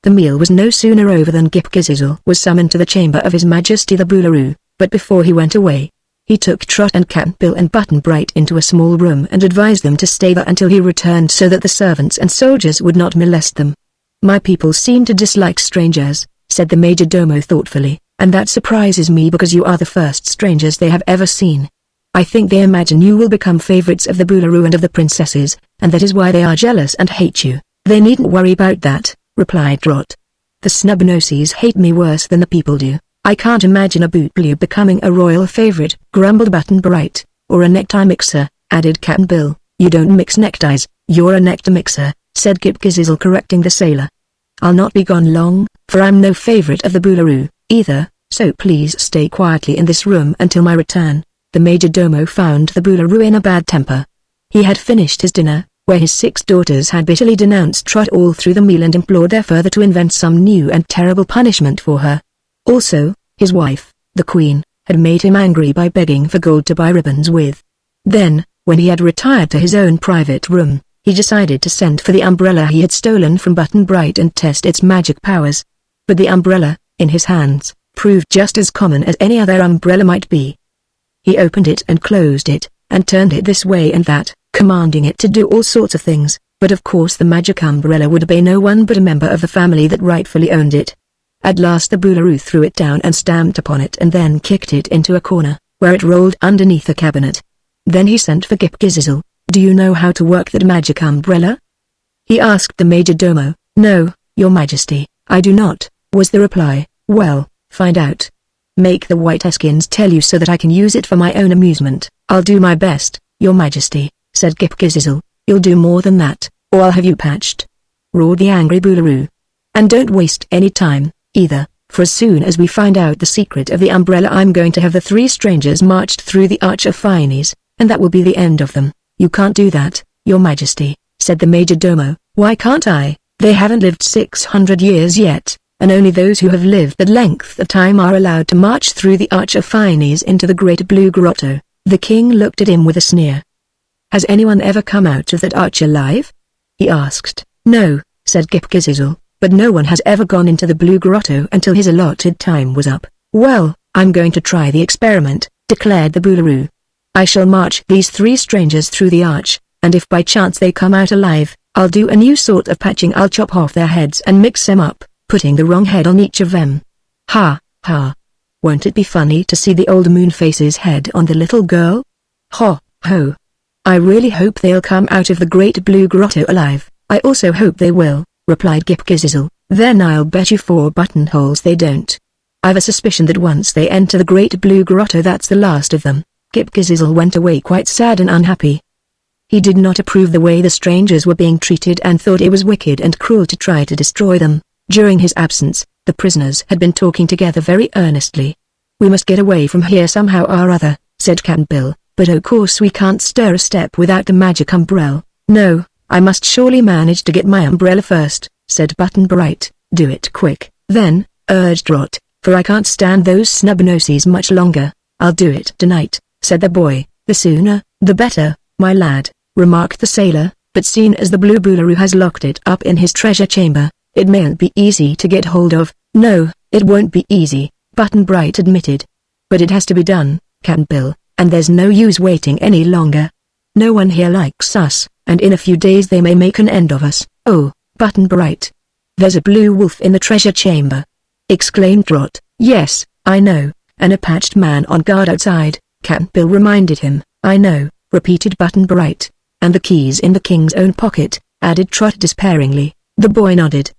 The meal was no sooner over than Gip-Gizizzle was summoned to the chamber of His Majesty the Boolaroo, but before he went away, he took Trot and Cap'n Bill and Button-Bright into a small room and advised them to stay there until he returned so that the servants and soldiers would not molest them. "My people seem to dislike strangers," said the Major Domo thoughtfully, "and that surprises me because you are the first strangers they have ever seen. I think they imagine you will become favorites of the Boolaroo and of the princesses, and that is why they are jealous and hate you." "They needn't worry about that," replied Trot. "The Snubnosies hate me worse than the people do. I can't imagine a Bootloo becoming a royal favorite," grumbled Button-Bright. "Or a necktie mixer," added Cap'n Bill. "You don't mix neckties, you're a nectar mixer," said Gip-Gizizzle correcting the sailor. "I'll not be gone long, for I'm no favorite of the Boolaroo, either, so please stay quietly in this room until my return." The Major Domo found the Boolaroo in a bad temper. He had finished his dinner, where his 6 daughters had bitterly denounced Trot all through the meal and implored their father to invent some new and terrible punishment for her. Also, his wife, the Queen, had made him angry by begging for gold to buy ribbons with. Then, when he had retired to his own private room, he decided to send for the umbrella he had stolen from Button-Bright and test its magic powers. But the umbrella, in his hands, proved just as common as any other umbrella might be. He opened it and closed it, and turned it this way and that, commanding it to do all sorts of things, but of course the magic umbrella would obey no one but a member of the family that rightfully owned it. At last the Boolaroo threw it down and stamped upon it and then kicked it into a corner, where it rolled underneath a cabinet. Then he sent for Gip-Gizizzle. "Do you know how to work that magic umbrella?" he asked the Major Domo. "No, Your Majesty, I do not," was the reply. "Well, find out. Make the Whiteskins tell you so that I can use it for my own amusement." "I'll do my best, Your Majesty," said Gip-Gizizzle. "You'll do more than that, or I'll have you patched," roared the angry Boolaroo. And don't waste any time, either, for as soon as we find out the secret of the umbrella I'm going to have the 3 strangers marched through the Arch of Phoenix, and that will be the end of them." "You can't do that, Your Majesty," said the Major Domo. "Why can't I? They haven't lived 600 years yet, and only those who have lived that length of time are allowed to march through the Arch of Phoenix into the Great Blue Grotto." The king looked at him with a sneer. "Has anyone ever come out of that arch alive?" he asked. "No," said Gip-Gizizzle, "but no one has ever gone into the Blue Grotto until his allotted time was up." "Well, I'm going to try the experiment," declared the Boolaroo. "I shall march these 3 strangers through the arch, and if by chance they come out alive, I'll do a new sort of patching. I'll chop off their heads and mix them up, putting the wrong head on each of them." "Ha, ha. Won't it be funny to see the old Moonface's head on the little girl? Ho, ho. I really hope they'll come out of the Great Blue Grotto alive." "I also hope they will," replied Gip-Gizizzle. "Then I'll bet you 4 buttonholes they don't. I've a suspicion that once they enter the Great Blue Grotto that's the last of them." Gip-Gizizzle went away quite sad and unhappy. He did not approve the way the strangers were being treated and thought it was wicked and cruel to try to destroy them. During his absence, the prisoners had been talking together very earnestly. "We must get away from here somehow or other," said Cap'n Bill, "but of course we can't stir a step without the magic umbrella." "No, I must surely manage to get my umbrella first," said Button Bright. "Do it quick, then," urged Rot, "for I can't stand those snub-noses much longer." "I'll do it tonight," said the boy. "The sooner, the better, my lad," remarked the sailor, "but seeing as the Blue Boolaroo has locked it up in his treasure chamber, it mayn't be easy to get hold of." "No, it won't be easy," Button Bright admitted. "But it has to be done, Cap'n Bill, and there's no use waiting any longer. No one here likes us, and in a few days they may make an end of us." "Oh, Button Bright. There's a blue wolf in the treasure chamber," exclaimed Rot. "Yes, I know, and a patched man on guard outside," Cap'n Bill reminded him. "I know," repeated Button Bright. "And the key's in the king's own pocket," added Trot despairingly. The boy nodded.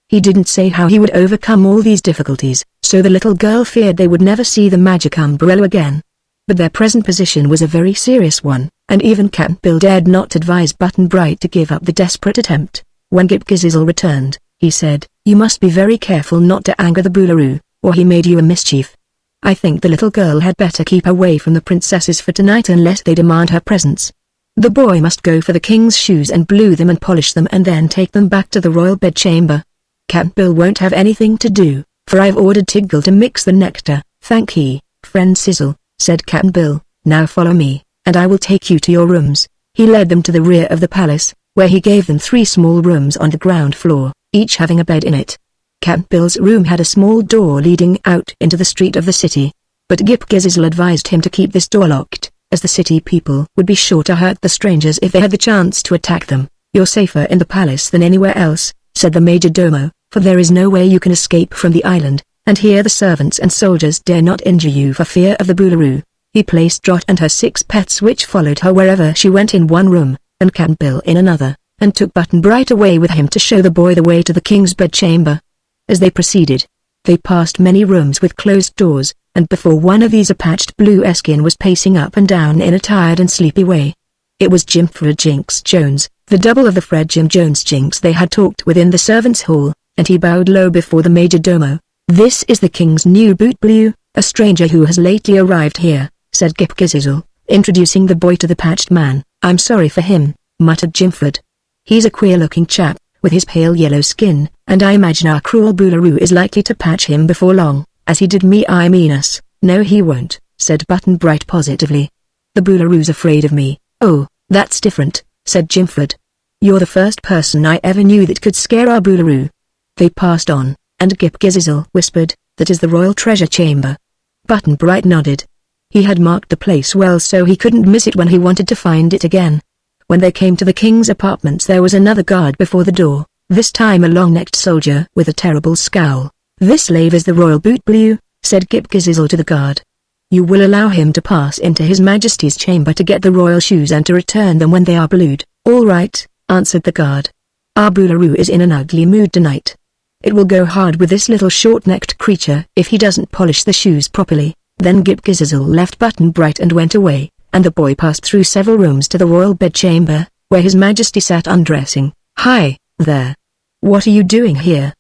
He didn't say how he would overcome all these difficulties, so the little girl feared they would never see the magic umbrella again. But their present position was a very serious one, and even Cap'n Bill dared not advise Button Bright to give up the desperate attempt. When Gip-Gizizzle returned, he said, "You must be very careful not to anger the Boolaroo, or he may do you a mischief. I think the little girl had better keep away from the princesses for tonight unless they demand her presence. The boy must go for the king's shoes and blue them and polish them and then take them back to the royal bedchamber. Cap'n Bill won't have anything to do, for I've ordered Tiggle to mix the nectar." "Thank ye, friend Sizzle," said Cap'n Bill. "Now follow me, and I will take you to your rooms." He led them to the rear of the palace, where he gave them 3 small rooms on the ground floor, each having a bed in it. Cap'n Bill's room had a small door leading out into the street of the city, but Gip-Gizizzle advised him to keep this door locked, as the city people would be sure to hurt the strangers if they had the chance to attack them. "You're safer in the palace than anywhere else," said the Major Domo, "for there is no way you can escape from the island, and here the servants and soldiers dare not injure you for fear of the Boolaroo." He placed Trot and her 6 pets which followed her wherever she went in one room, and Cap'n Bill in another, and took Button Bright away with him to show the boy the way to the king's bedchamber. As they proceeded, they passed many rooms with closed doors, and before one of these a patched blue Eskin was pacing up and down in a tired and sleepy way. It was Jimfred Jinks Jones, the double of the Fred Jim Jones Jinks they had talked with in the servants' hall, and he bowed low before the Major Domo. "This is the king's new boot blue, a stranger who has lately arrived here," said Gip-Gizizzle, introducing the boy to the patched man. "I'm sorry for him," muttered Jimfred. "He's a queer-looking chap, with his pale yellow skin, and I imagine our cruel Boolaroo is likely to patch him before long, as he did me. I mean us." "No he won't," said Button Bright positively. "The Boolaroo's afraid of me." "Oh, that's different," said Jimfred. "You're the first person I ever knew that could scare our Boolaroo." They passed on, and Gip-Gizizzle whispered, "That is the royal treasure chamber." Button Bright nodded. He had marked the place well so he couldn't miss it when he wanted to find it again. When they came to the king's apartments there was another guard before the door, this time a long-necked soldier with a terrible scowl. "This slave is the royal boot blue," said Gip-Gizizzle to the guard. "You will allow him to pass into His Majesty's chamber to get the royal shoes and to return them when they are blued." "All right," answered the guard. "Our Boolaroo is in an ugly mood tonight. It will go hard with this little short-necked creature if he doesn't polish the shoes properly." Then Gip-Gizizzle left Button Bright and went away, and the boy passed through several rooms to the royal bedchamber, where His Majesty sat undressing. "Hi, there. What are you doing here?"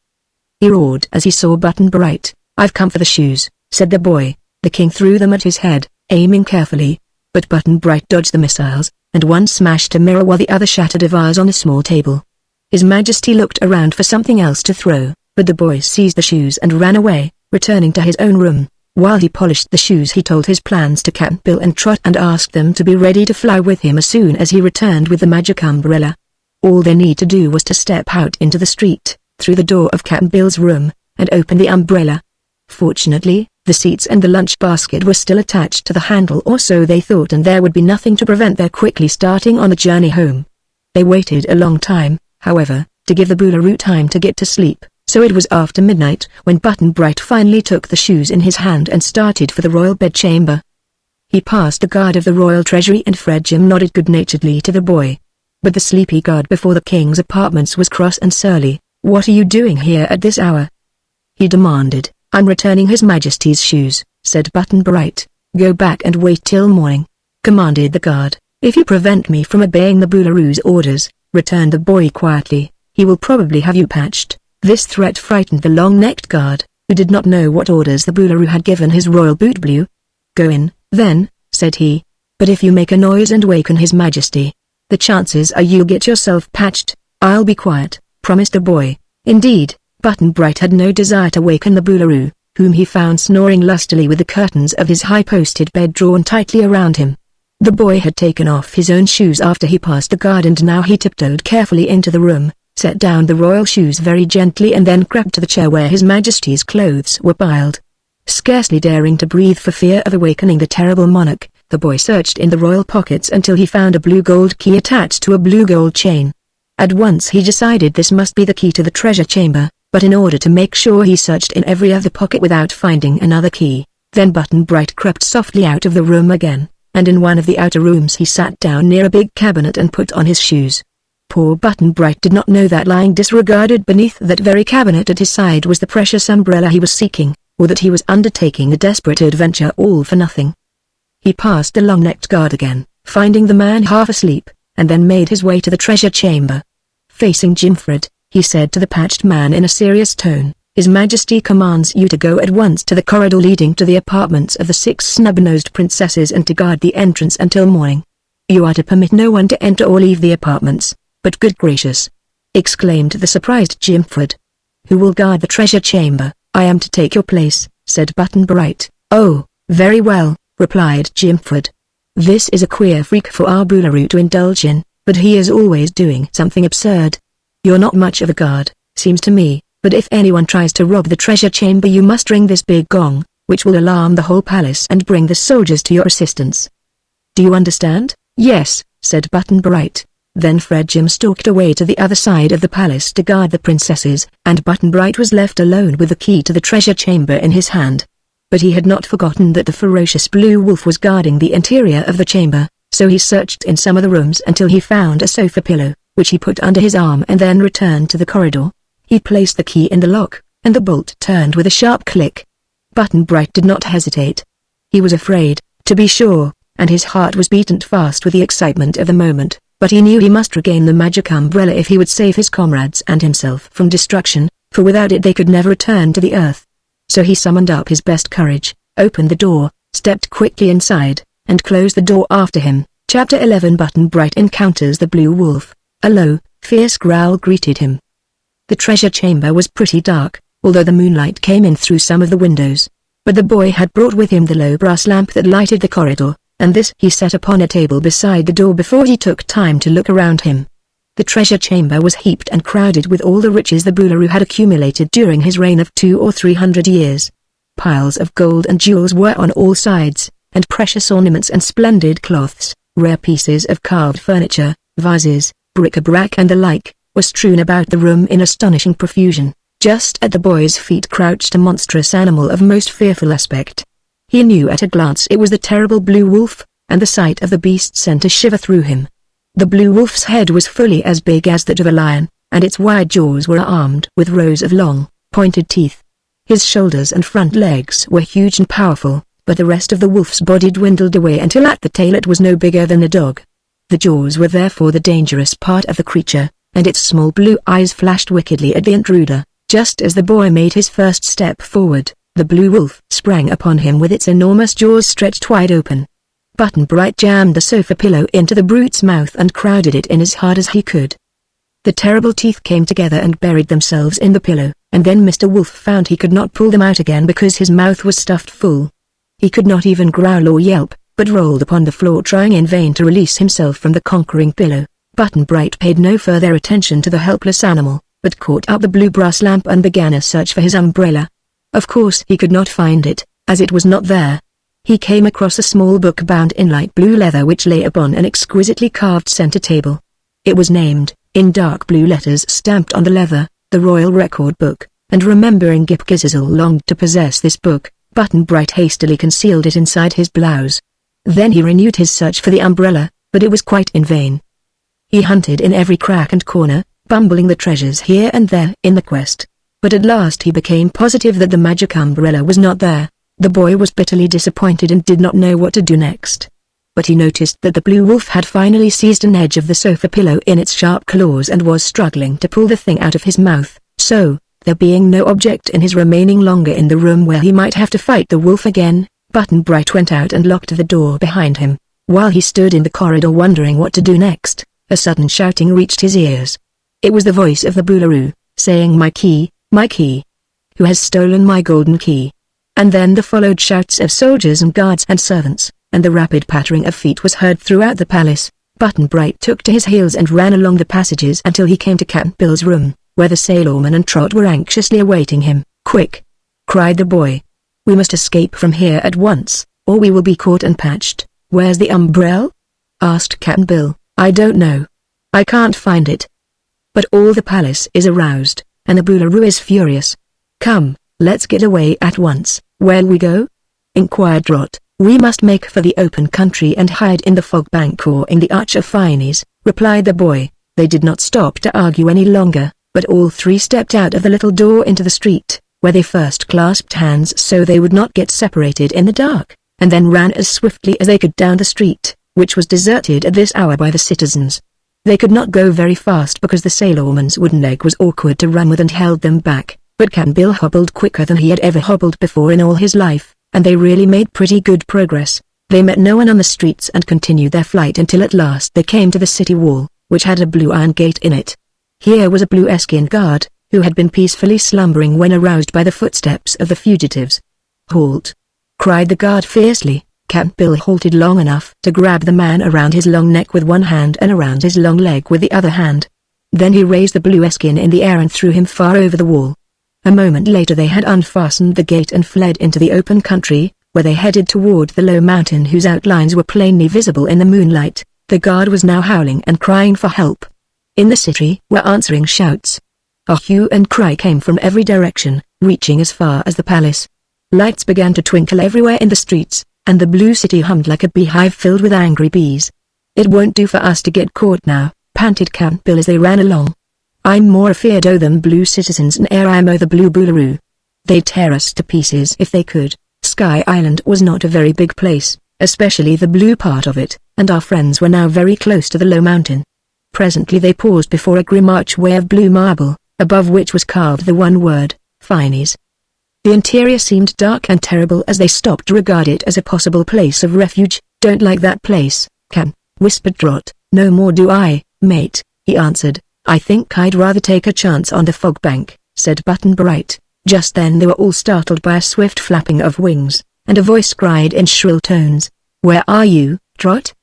he roared as he saw Button Bright. "I've come for the shoes," said the boy. The king threw them at his head, aiming carefully. But Button Bright dodged the missiles, and one smashed a mirror while the other shattered a vase on a small table. His Majesty looked around for something else to throw, but the boy seized the shoes and ran away, returning to his own room. While he polished the shoes, he told his plans to Cap'n Bill and Trot and asked them to be ready to fly with him as soon as he returned with the magic umbrella. All they need to do was to step out into the street, through the door of Cap'n Bill's room, and open the umbrella. Fortunately, the seats and the lunch basket were still attached to the handle, or so they thought, and there would be nothing to prevent their quickly starting on the journey home. They waited a long time, however, to give the Boolaroo time to get to sleep, so it was after midnight when Button Bright finally took the shoes in his hand and started for the royal bedchamber. He passed the guard of the royal treasury and Fredjim nodded good-naturedly to the boy. But the sleepy guard before the king's apartments was cross and surly. "What are you doing here at this hour?" he demanded. "I'm returning His Majesty's shoes," said Button Bright. "Go back and wait till morning," commanded the guard. "If you prevent me from obeying the Boolaroo's orders," returned the boy quietly, "he will probably have you patched." This threat frightened the long-necked guard, who did not know what orders the Boolaroo had given his royal boot blue. "Go in, then," said he. "But if you make a noise and waken His Majesty, the chances are you'll get yourself patched." "I'll be quiet," promised the boy. Indeed, Button Bright had no desire to waken the Boolaroo, whom he found snoring lustily with the curtains of his high-posted bed drawn tightly around him. The boy had taken off his own shoes after he passed the guard, and now he tiptoed carefully into the room, set down the royal shoes very gently, and then crept to the chair where His Majesty's clothes were piled. Scarcely daring to breathe for fear of awakening the terrible monarch, the boy searched in the royal pockets until he found a blue gold key attached to a blue gold chain. At once he decided this must be the key to the treasure chamber, but in order to make sure he searched in every other pocket without finding another key. Then Button Bright crept softly out of the room again, and in one of the outer rooms he sat down near a big cabinet and put on his shoes. Poor Button Bright did not know that lying disregarded beneath that very cabinet at his side was the precious umbrella he was seeking, or that he was undertaking a desperate adventure all for nothing. He passed the long-necked guard again, finding the man half asleep, and then made his way to the treasure chamber. Facing Jimfred, he said to the patched man in a serious tone, "His Majesty commands you to go at once to the corridor leading to the apartments of the 6 snub-nosed princesses and to guard the entrance until morning. You are to permit no one to enter or leave the apartments." "But good gracious!" exclaimed the surprised Jimfred. "Who will guard the treasure chamber?" "I am to take your place," said Button Bright. "Oh, very well," replied Jimfred. "This is a queer freak for our Boolaroo to indulge in, but he is always doing something absurd. You're not much of a guard, seems to me, but if anyone tries to rob the treasure chamber you must ring this big gong, which will alarm the whole palace and bring the soldiers to your assistance. Do you understand?" "Yes," said Button Bright. Then Fredjim stalked away to the other side of the palace to guard the princesses, and Button Bright was left alone with the key to the treasure chamber in his hand. But he had not forgotten that the ferocious blue wolf was guarding the interior of the chamber, so he searched in some of the rooms until he found a sofa pillow, which he put under his arm and then returned to the corridor. He placed the key in the lock, and the bolt turned with a sharp click. Button Bright did not hesitate. He was afraid, to be sure, and his heart was beating fast with the excitement of the moment, but he knew he must regain the magic umbrella if he would save his comrades and himself from destruction, for without it they could never return to the earth. So he summoned up his best courage, opened the door, stepped quickly inside, and closed the door after him. Chapter 11 Button Bright encounters the Blue Wolf. A low, fierce growl greeted him. The treasure chamber was pretty dark, although the moonlight came in through some of the windows. But the boy had brought with him the low brass lamp that lighted the corridor, and this he set upon a table beside the door before he took time to look around him. The treasure chamber was heaped and crowded with all the riches the Boolaroo had accumulated during his reign of 200 or 300 years. Piles of gold and jewels were on all sides, and precious ornaments and splendid cloths, rare pieces of carved furniture, vases, bric-a-brac and the like, were strewn about the room in astonishing profusion. Just at the boy's feet crouched a monstrous animal of most fearful aspect. He knew at a glance it was the terrible Blue Wolf, and the sight of the beast sent a shiver through him. The Blue Wolf's head was fully as big as that of a lion, and its wide jaws were armed with rows of long, pointed teeth. His shoulders and front legs were huge and powerful, but the rest of the wolf's body dwindled away until at the tail it was no bigger than a dog. The jaws were therefore the dangerous part of the creature, and its small blue eyes flashed wickedly at the intruder. Just as the boy made his first step forward, the blue wolf sprang upon him with its enormous jaws stretched wide open. Button-Bright jammed the sofa pillow into the brute's mouth and crowded it in as hard as he could. The terrible teeth came together and buried themselves in the pillow, and then Mr. Wolf found he could not pull them out again because his mouth was stuffed full. He could not even growl or yelp, but rolled upon the floor trying in vain to release himself from the conquering pillow. Button-Bright paid no further attention to the helpless animal, but caught up the blue brass lamp and began a search for his umbrella. Of course he could not find it, as it was not there. He came across a small book bound in light blue leather which lay upon an exquisitely carved center table. It was named, in dark blue letters stamped on the leather, the Royal Record Book, and remembering Ghip-Ghisizzle longed to possess this book, Button-Bright hastily concealed it inside his blouse. Then he renewed his search for the umbrella, but it was quite in vain. He hunted in every crack and corner, bumbling the treasures here and there in the quest. But at last he became positive that the magic umbrella was not there. The boy was bitterly disappointed and did not know what to do next. But he noticed that the blue wolf had finally seized an edge of the sofa pillow in its sharp claws and was struggling to pull the thing out of his mouth. So, there being no object in his remaining longer in the room where he might have to fight the wolf again, Button-Bright went out and locked the door behind him. While he stood in the corridor wondering what to do next, a sudden shouting reached his ears. It was the voice of the Boolaroo, saying, my key, who has stolen my golden key?" And then there followed shouts of soldiers and guards and servants, and the rapid pattering of feet was heard throughout the palace. Button-Bright took to his heels and ran along the passages until he came to Cap'n Bill's room, where the Sailorman and Trot were anxiously awaiting him. "Quick!" cried the boy. "We must escape from here at once, or we will be caught and patched." "Where's the umbrella?" asked Cap'n Bill. "I don't know. I can't find it. But all the palace is aroused, and the Boolaroo is furious. Come, let's get away at once." "Where'll we go?" inquired Trot. "We must make for the open country and hide in the fog bank or in the Arch of Phineas," replied the boy. They did not stop to argue any longer, but all three stepped out of the little door into the street, where they first clasped hands so they would not get separated in the dark, and then ran as swiftly as they could down the street, which was deserted at this hour by the citizens. They could not go very fast because the Sailorman's wooden leg was awkward to run with and held them back, but Cap'n Bill hobbled quicker than he had ever hobbled before in all his life, and they really made pretty good progress. They met no one on the streets and continued their flight until at last they came to the city wall, which had a blue iron gate in it. Here was a blue-skinned guard, who had been peacefully slumbering when aroused by the footsteps of the fugitives. "Halt!" cried the guard fiercely. Cap'n Bill halted long enough to grab the man around his long neck with one hand and around his long leg with the other hand. Then he raised the blue skin in the air and threw him far over the wall. A moment later they had unfastened the gate and fled into the open country, where they headed toward the low mountain whose outlines were plainly visible in the moonlight. The guard was now howling and crying for help. In the city were answering shouts. A hue and cry came from every direction, reaching as far as the palace. Lights began to twinkle everywhere in the streets, and the blue city hummed like a beehive filled with angry bees. "It won't do for us to get caught now," panted Cap'n Bill as they ran along. "I'm more afeard o' them blue citizens than e'er I am o' the blue Boolaroo. They'd tear us to pieces if they could." Sky Island was not a very big place, especially the blue part of it, and our friends were now very close to the low mountain. Presently they paused before a grim archway of blue marble, above which was carved the one word, Phineas. The interior seemed dark and terrible as they stopped to regard it as a possible place of refuge. "Don't like that place, Cap'n," whispered Trot. "No more do I, mate," he answered. "I think I'd rather take a chance on the fog bank," said Button-Bright. Just then they were all startled by a swift flapping of wings, and a voice cried in shrill tones, "Where are you, Trot?"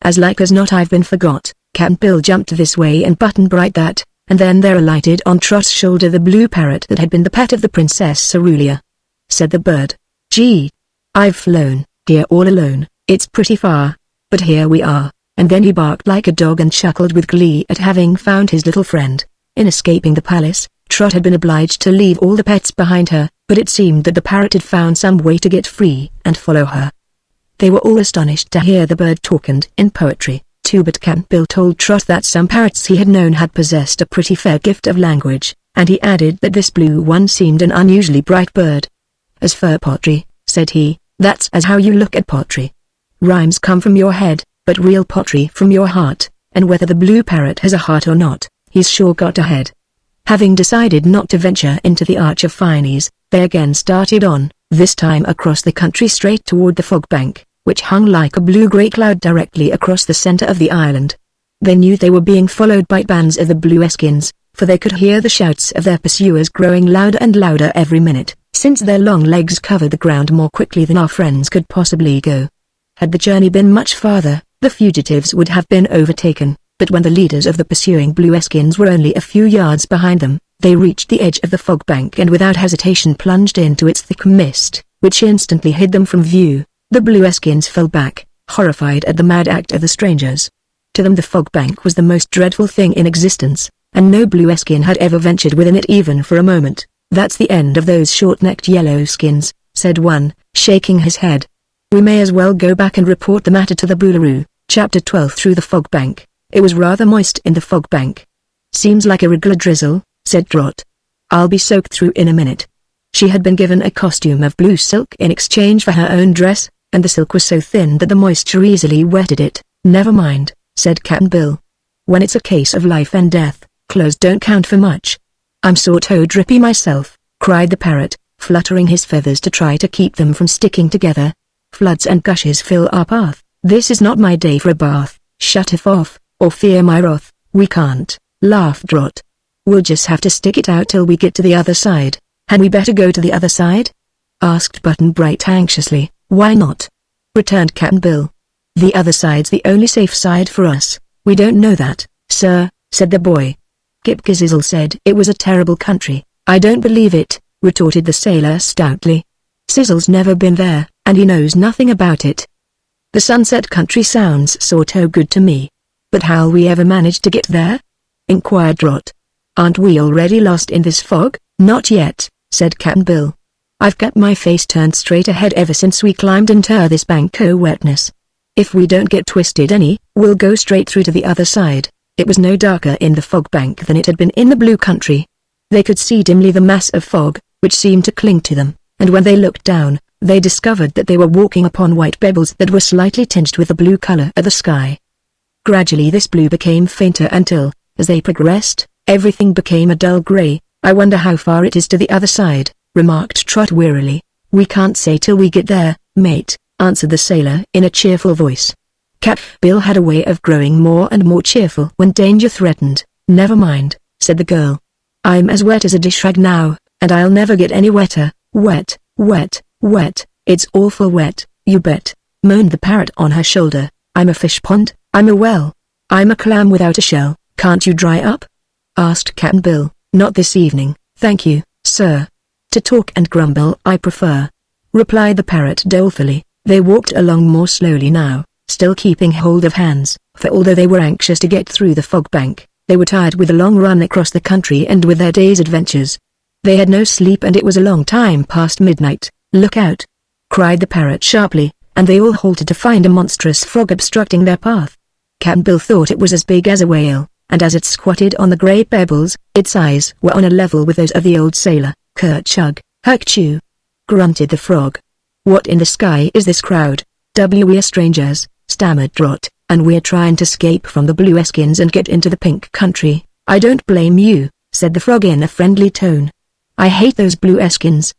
"As like as not I've been forgot." Cap'n Bill jumped this way and Button-Bright that, and then there alighted on Trot's shoulder the blue parrot that had been the pet of the Princess Cerulia. Said the bird, "Gee, I've flown here all alone. It's pretty far, but here we are." And then he barked like a dog and chuckled with glee at having found his little friend. In escaping the palace, Trot had been obliged to leave all the pets behind her, but it seemed that the parrot had found some way to get free and follow her. They were all astonished to hear the bird talk and in poetry, too, but Cap'n Bill told Trot that some parrots he had known had possessed a pretty fair gift of language, and he added that this blue one seemed an unusually bright bird. "As for pottery," said he, "that's as how you look at pottery. Rhymes come from your head, but real pottery from your heart, and whether the blue parrot has a heart or not, he's sure got a head." Having decided not to venture into the Arch of Phineas, they again started on, this time across the country straight toward the fog bank, which hung like a blue-gray cloud directly across the center of the island. They knew they were being followed by bands of the Blueskins, for they could hear the shouts of their pursuers growing louder and louder every minute, since their long legs covered the ground more quickly than our friends could possibly go. Had the journey been much farther, the fugitives would have been overtaken, but when the leaders of the pursuing Blueskins were only a few yards behind them, they reached the edge of the fog bank and without hesitation plunged into its thick mist, which instantly hid them from view. The Blueskins fell back, horrified at the mad act of the strangers. To them the fog bank was the most dreadful thing in existence, and no Blueskin had ever ventured within it even for a moment. "That's the end of those short-necked Yellowskins," said one, shaking his head. "We may as well go back and report the matter to the Boolaroo." Chapter 12. Through the fog bank. It was rather moist in the fog bank. "Seems like a regular drizzle," said Trot. "I'll be soaked through in a minute." She had been given a costume of blue silk in exchange for her own dress, and the silk was so thin that the moisture easily wetted it. "Never mind," said Cap'n Bill. "When it's a case of life and death, clothes don't count for much." "I'm sort-o drippy myself," cried the parrot, fluttering his feathers to try to keep them from sticking together. "Floods and gushes fill our path. This is not my day for a bath. Shut it off, or fear my wrath." "We can't," laughed Trot. "We'll just have to stick it out till we get to the other side." "Had we better go to the other side?" asked Button-Bright anxiously. "Why not?" returned Cap'n Bill. "The other side's the only safe side for us." "We don't know that, sir," said the boy. Ghip-Ghisizzle said it was a terrible country. "I don't believe it," retorted the sailor stoutly. "Sizzle's never been there, and he knows nothing about it." "The Sunset Country sounds sort-o good to me. But how'll we ever manage to get there?" inquired Trot. "Aren't we already lost in this fog?" "Not yet," said Cap'n Bill. "I've kept my face turned straight ahead ever since we climbed into this bank o' wetness. If we don't get twisted any, we'll go straight through to the other side." It was no darker in the fog bank than it had been in the blue country. They could see dimly the mass of fog, which seemed to cling to them, and when they looked down, they discovered that they were walking upon white pebbles that were slightly tinged with the blue color of the sky. Gradually this blue became fainter until, as they progressed, everything became a dull gray. "I wonder how far it is to the other side," remarked Trot wearily. "We can't say till we get there, mate," answered the sailor in a cheerful voice. Cap'n Bill had a way of growing more and more cheerful when danger threatened. "Never mind," said the girl. "I'm as wet as a dish rag now, and I'll never get any wetter." "Wet, wet, wet, it's awful wet, you bet," moaned the parrot on her shoulder. "I'm a fish pond, I'm a well, I'm a clam without a shell. Can't you dry up?" asked Cap'n Bill. "Not this evening, thank you, sir. To talk and grumble I prefer," replied the parrot dolefully. They walked along more slowly now, still keeping hold of hands, for although they were anxious to get through the fog bank, they were tired with the long run across the country and with their day's adventures. They had no sleep and it was a long time past midnight. "Look out!" cried the parrot sharply, and they all halted to find a monstrous frog obstructing their path. Cap'n Bill thought it was as big as a whale, and as it squatted on the gray pebbles, its eyes were on a level with those of the old sailor. "Kerchug, Herkchew!" grunted the frog. "What in the sky is this crowd?" "We're strangers," stammered Trot, "and we're trying to escape from the Blueskins and get into the pink country." "I don't blame you," said the frog in a friendly tone. "I hate those Blueskins.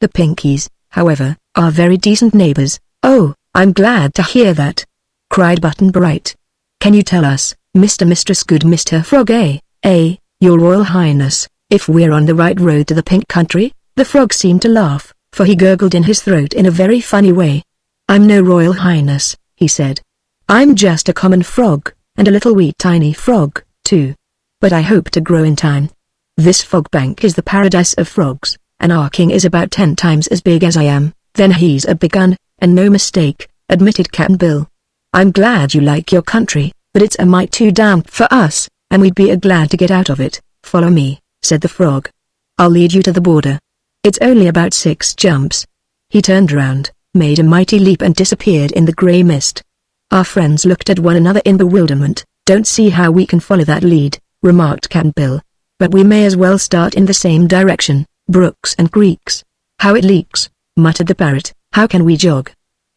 The Pinkies, however, are very decent neighbors." "Oh, I'm glad to hear that," cried Button-Bright. "Can you tell us, Mistress Good Mr. Frog, Your Royal Highness, if we're on the right road to the pink country?" The frog seemed to laugh, for he gurgled in his throat in a very funny way. "I'm no Royal Highness," he said. "I'm just a common frog, and a little wee tiny frog, too. But I hope to grow in time. This fog bank is the paradise of frogs, and our king is about 10 times as big as I am." "Then he's a big un, and no mistake," admitted Cap'n Bill. "I'm glad you like your country, but it's a mite too damp for us, and we'd be glad to get out of it." "Follow me," said the frog. "I'll lead you to the border. It's only about 6 jumps." He turned round, made a mighty leap and disappeared in the gray mist. Our friends looked at one another in bewilderment. "Don't see how we can follow that lead," remarked Cap'n Bill. "But we may as well start in the same direction, brooks and creeks." "How it leaks," muttered the parrot. "How can we jog?"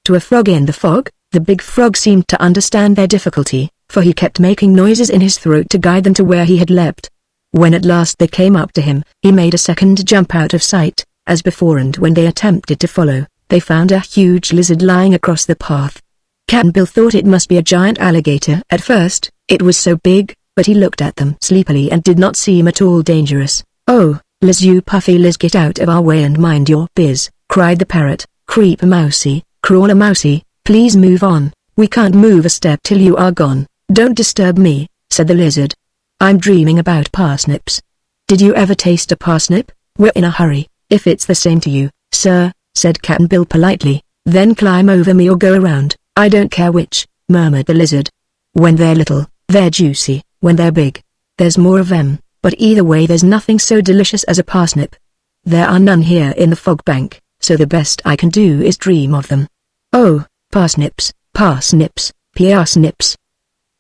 To a frog in the fog, the big frog seemed to understand their difficulty, for he kept making noises in his throat to guide them to where he had leapt. When at last they came up to him, he made a second jump out of sight, as before, and when they attempted to follow, they found a huge lizard lying across the path. Cap'n Bill thought it must be a giant alligator at first, it was so big, but he looked at them sleepily and did not seem at all dangerous. "Oh, Liz, you puffy Liz, get out of our way and mind your biz," cried the parrot. "Creep mousey, crawler mousey, please move on, we can't move a step till you are gone." "Don't disturb me," said the lizard. "I'm dreaming about parsnips." "Did you ever taste a parsnip? We're in a hurry, if it's the same to you, sir," said Cap'n Bill politely. "Then climb over me or go around, I don't care which," murmured the lizard. "When they're little, they're juicy, when they're big, there's more of them, but either way there's nothing so delicious as a parsnip. There are none here in the fog bank, so the best I can do is dream of them." "Oh, parsnips, parsnips, parsnips."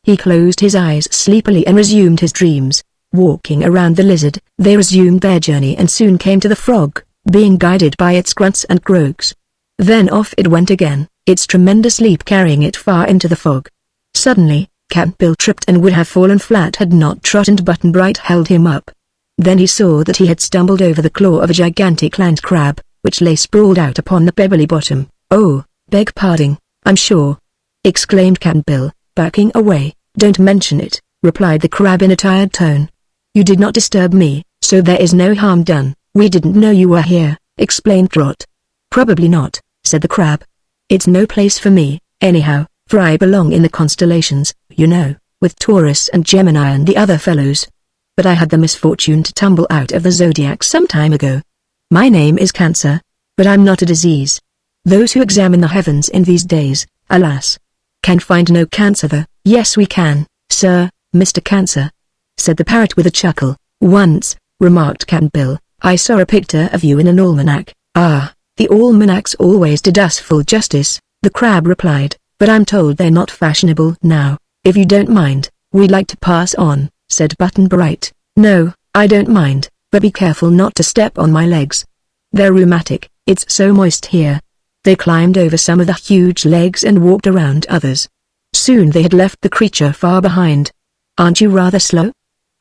He closed his eyes sleepily and resumed his dreams. Walking around the lizard, they resumed their journey and soon came to the frog, being guided by its grunts and croaks. Then off it went again, its tremendous leap carrying it far into the fog. Suddenly, Cap'n Bill tripped and would have fallen flat had not Trot and Button Bright held him up. Then he saw that he had stumbled over the claw of a gigantic land crab, which lay sprawled out upon the pebbly bottom. "Oh, beg pardon, I'm sure," exclaimed Cap'n Bill, backing away. "Don't mention it," replied the crab in a tired tone. "You did not disturb me, so there is no harm done." "We didn't know you were here," explained Trot. "Probably not," said the crab. "It's no place for me, anyhow, for I belong in the constellations, you know, with Taurus and Gemini and the other fellows. But I had the misfortune to tumble out of the zodiac some time ago. My name is Cancer, but I'm not a disease. Those who examine the heavens in these days, alas, can find no cancer there." "Yes we can, sir, Mr. Cancer," said the parrot with a chuckle. "Once," remarked Cap'n Bill, "I saw a picture of you in an almanac." "Ah, the almanacs always did us full justice," the crab replied, "but I'm told they're not fashionable now. If you don't mind, we'd like to pass on," said Button Bright. "No, I don't mind, but be careful not to step on my legs. They're rheumatic, it's so moist here." They climbed over some of the huge legs and walked around others. Soon they had left the creature far behind. "Aren't you rather slow?"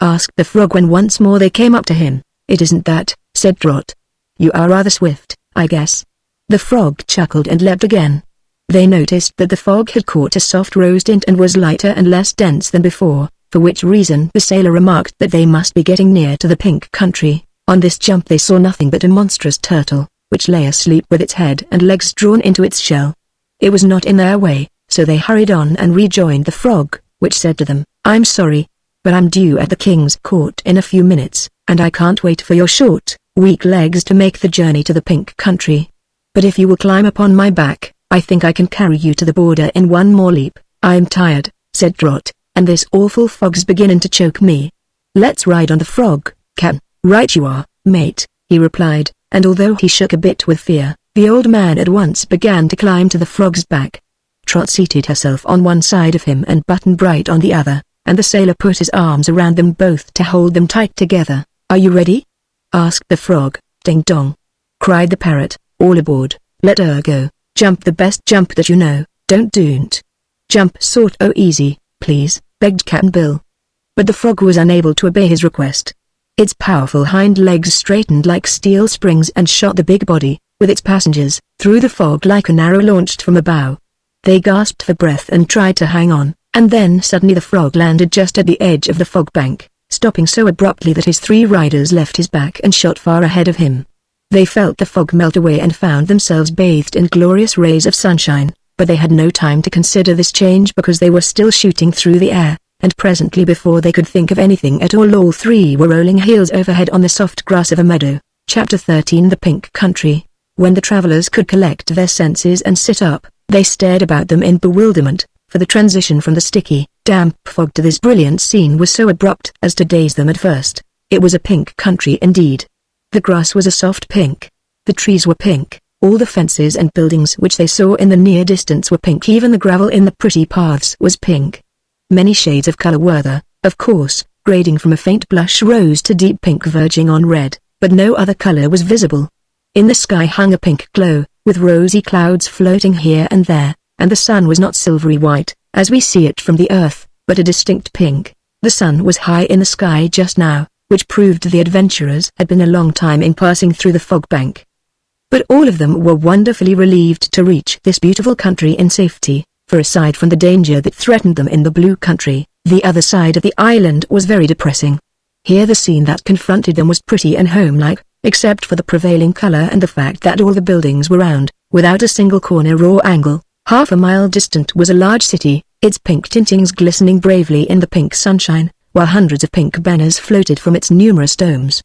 asked the frog when once more they came up to him. "It isn't that," said Trot. "You are rather swift, I guess." The frog chuckled and leapt again. They noticed that the fog had caught a soft rose tint and was lighter and less dense than before, for which reason the sailor remarked that they must be getting near to the pink country. On this jump they saw nothing but a monstrous turtle, which lay asleep with its head and legs drawn into its shell. It was not in their way, so they hurried on and rejoined the frog, which said to them, "I'm sorry, but I'm due at the king's court in a few minutes, and I can't wait for your short, weak legs to make the journey to the pink country. But if you will climb upon my back, I think I can carry you to the border in one more leap." "I'm tired," said Trot, "and this awful fog's beginning to choke me." "Let's ride on the frog, Cap'n." "Right you are, mate," he replied, and although he shook a bit with fear, the old man at once began to climb to the frog's back. Trot seated herself on one side of him and Button Bright on the other, and the sailor put his arms around them both to hold them tight together. "Are you ready?" asked the frog. "Ding dong!" cried the parrot. "All aboard, let her go. Jump the best jump that you know, don't. Jump sort o' easy, please," begged Cap'n Bill. But the frog was unable to obey his request. Its powerful hind legs straightened like steel springs and shot the big body, with its passengers, through the fog like an arrow launched from a bow. They gasped for breath and tried to hang on, and then suddenly the frog landed just at the edge of the fog bank, stopping so abruptly that his three riders left his back and shot far ahead of him. They felt the fog melt away and found themselves bathed in glorious rays of sunshine, but they had no time to consider this change because they were still shooting through the air, and presently before they could think of anything at all three were rolling heels overhead on the soft grass of a meadow. Chapter 13 The Pink Country. When the travelers could collect their senses and sit up, they stared about them in bewilderment, for the transition from the sticky, damp fog to this brilliant scene was so abrupt as to daze them at first. It was a pink country indeed. The grass was a soft pink. The trees were pink. All the fences and buildings which they saw in the near distance were pink. Even the gravel in the pretty paths was pink. Many shades of color were there, of course, grading from a faint blush rose to deep pink verging on red, but no other color was visible. In the sky hung a pink glow, with rosy clouds floating here and there, and the sun was not silvery white, as we see it from the earth, but a distinct pink. The sun was high in the sky just now, which proved the adventurers had been a long time in passing through the fog bank. But all of them were wonderfully relieved to reach this beautiful country in safety, for aside from the danger that threatened them in the blue country, the other side of the island was very depressing. Here the scene that confronted them was pretty and homelike, except for the prevailing color and the fact that all the buildings were round, without a single corner or angle. Half a mile distant was a large city, its pink tintings glistening bravely in the pink sunshine, while hundreds of pink banners floated from its numerous domes.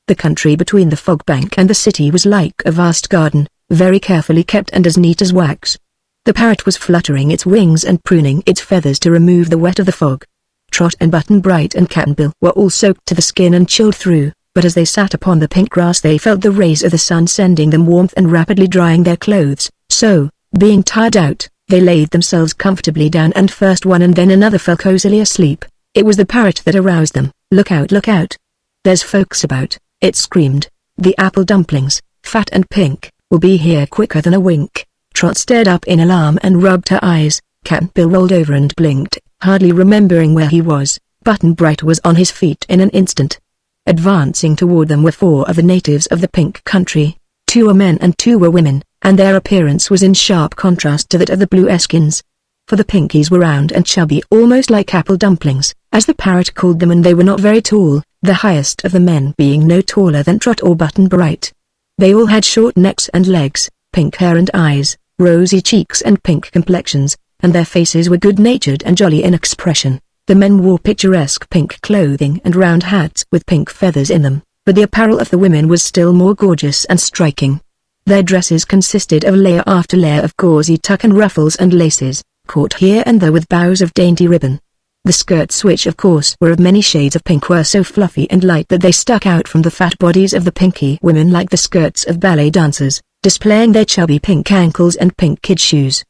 The country between the fog bank and the city was like a vast garden, very carefully kept and as neat as wax. The parrot was fluttering its wings and pruning its feathers to remove the wet of the fog. Trot and Button-Bright and Cap'n-Bill were all soaked to the skin and chilled through, but as they sat upon the pink grass they felt the rays of the sun sending them warmth and rapidly drying their clothes, so, being tired out, they laid themselves comfortably down and first one and then another fell cozily asleep. It was the parrot that aroused them. "Look out, look out! There's folks about," it screamed. "The apple dumplings, fat and pink, will be here quicker than a wink." Trot stared up in alarm and rubbed her eyes. Cap'n-Bill rolled over and blinked, hardly remembering where he was. Button-Bright was on his feet in an instant. Advancing toward them were 4 of the natives of the pink country. 2 were men and 2 were women, and their appearance was in sharp contrast to that of the blue Eskins. For the pinkies were round and chubby, almost like apple dumplings, as the parrot called them, and they were not very tall, the highest of the men being no taller than Trot or Button-Bright. They all had short necks and legs, pink hair and eyes, rosy cheeks and pink complexions, and their faces were good-natured and jolly in expression. The men wore picturesque pink clothing and round hats with pink feathers in them, but the apparel of the women was still more gorgeous and striking. Their dresses consisted of layer after layer of gauzy tuck and ruffles and laces, caught here and there with bows of dainty ribbon. The skirts, which of course were of many shades of pink, were so fluffy and light that they stuck out from the fat bodies of the pinky women like the skirts of ballet dancers, displaying their chubby pink ankles and pink kid shoes.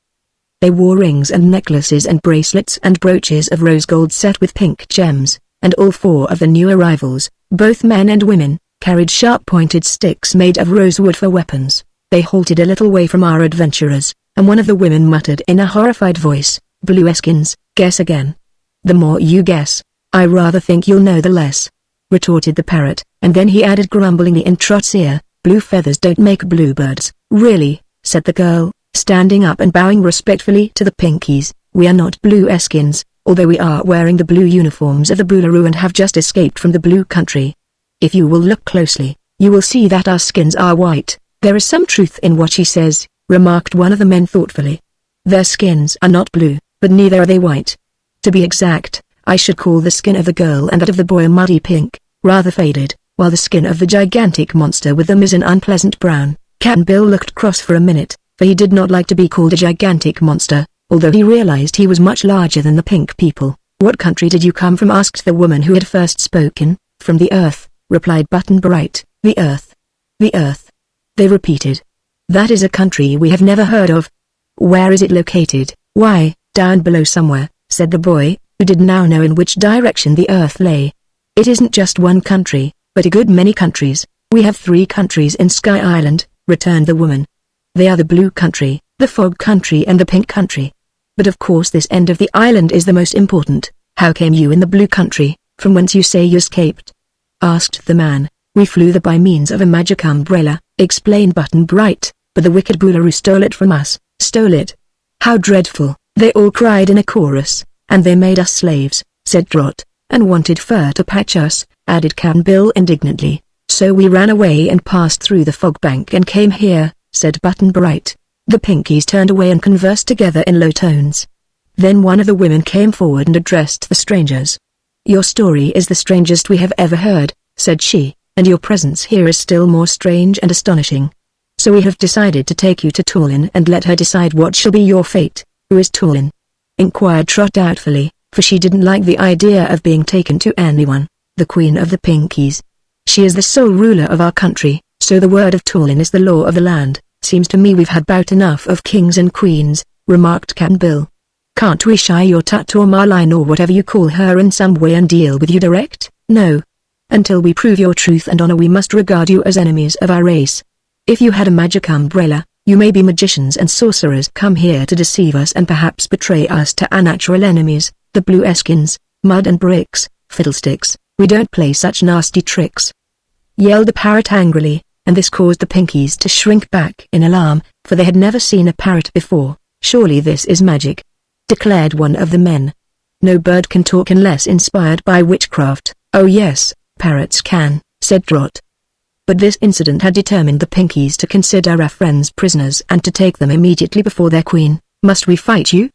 They wore rings and necklaces and bracelets and brooches of rose gold set with pink gems, and all 4 of the new arrivals, both men and women, carried sharp-pointed sticks made of rosewood for weapons. They halted a little way from our adventurers, and one of the women muttered in a horrified voice, "Blue Eskins, guess again." "The more you guess, I rather think you'll know the less," retorted the parrot, and then he added grumblingly in Trot's ear, "Blue feathers don't make bluebirds." "Really," said the girl, standing up and bowing respectfully to the pinkies, "we are not blue Eskins, although we are wearing the blue uniforms of the Boolaroo and have just escaped from the blue country. If you will look closely, you will see that our skins are white." "There is some truth in what she says," remarked one of the men thoughtfully. "Their skins are not blue, but neither are they white. To be exact, I should call the skin of the girl and that of the boy a muddy pink, rather faded, while the skin of the gigantic monster with them is an unpleasant brown." Cap'n-Bill looked cross for a minute, for he did not like to be called a gigantic monster, although he realized he was much larger than the pink people. "What country did you come from?" asked the woman who had first spoken. "From the Earth," replied Button-Bright. "The Earth. The Earth," they repeated. "That is a country we have never heard of. Where is it located?" "Why, down below somewhere," said the boy, who did now know in which direction the Earth lay. "It isn't just one country, but a good many countries. We have 3 countries in Sky Island," returned the woman. "They are the blue country, the fog country and the pink country. But of course this end of the island is the most important. How came you in the blue country, from whence you say you escaped?" asked the man. "We flew there by means of a magic umbrella," explained Button-Bright, "but the wicked Boolaroo stole it from us." "Stole it? How dreadful!" they all cried in a chorus. "And they made us slaves," said Trot. "And wanted fur to patch us," added Cap'n-Bill indignantly. "So we ran away and passed through the fog bank and came here," said Button-Bright. The pinkies turned away and conversed together in low tones. Then one of the women came forward and addressed the strangers. "Your story is the strangest we have ever heard," said she, "and your presence here is still more strange and astonishing. So we have decided to take you to Toolin and let her decide what shall be your fate." "Who is Toolin?" inquired Trot doubtfully, for she didn't like the idea of being taken to anyone. "The Queen of the Pinkies. She is the sole ruler of our country, so the word of Toolin is the law of the land." "Seems to me we've had about enough of kings and queens," remarked Cap'n-Bill. "Can't we shy your Tut or Marline or whatever you call her in some way and deal with you direct?" "No. Until we prove your truth and honor we must regard you as enemies of our race. If you had a magic umbrella, you may be magicians and sorcerers come here to deceive us and perhaps betray us to our natural enemies, the blue Eskins, mud and bricks." "Fiddlesticks," We don't play such nasty tricks," yelled the parrot angrily, and this caused the Pinkies to shrink back in alarm, for they had never seen a parrot before. "Surely this is magic," declared one of the men. "No bird can talk unless inspired by witchcraft." "Oh yes, parrots can," said Trot. But this incident had determined the Pinkies to consider our friends prisoners and to take them immediately before their queen. "Must we fight you?"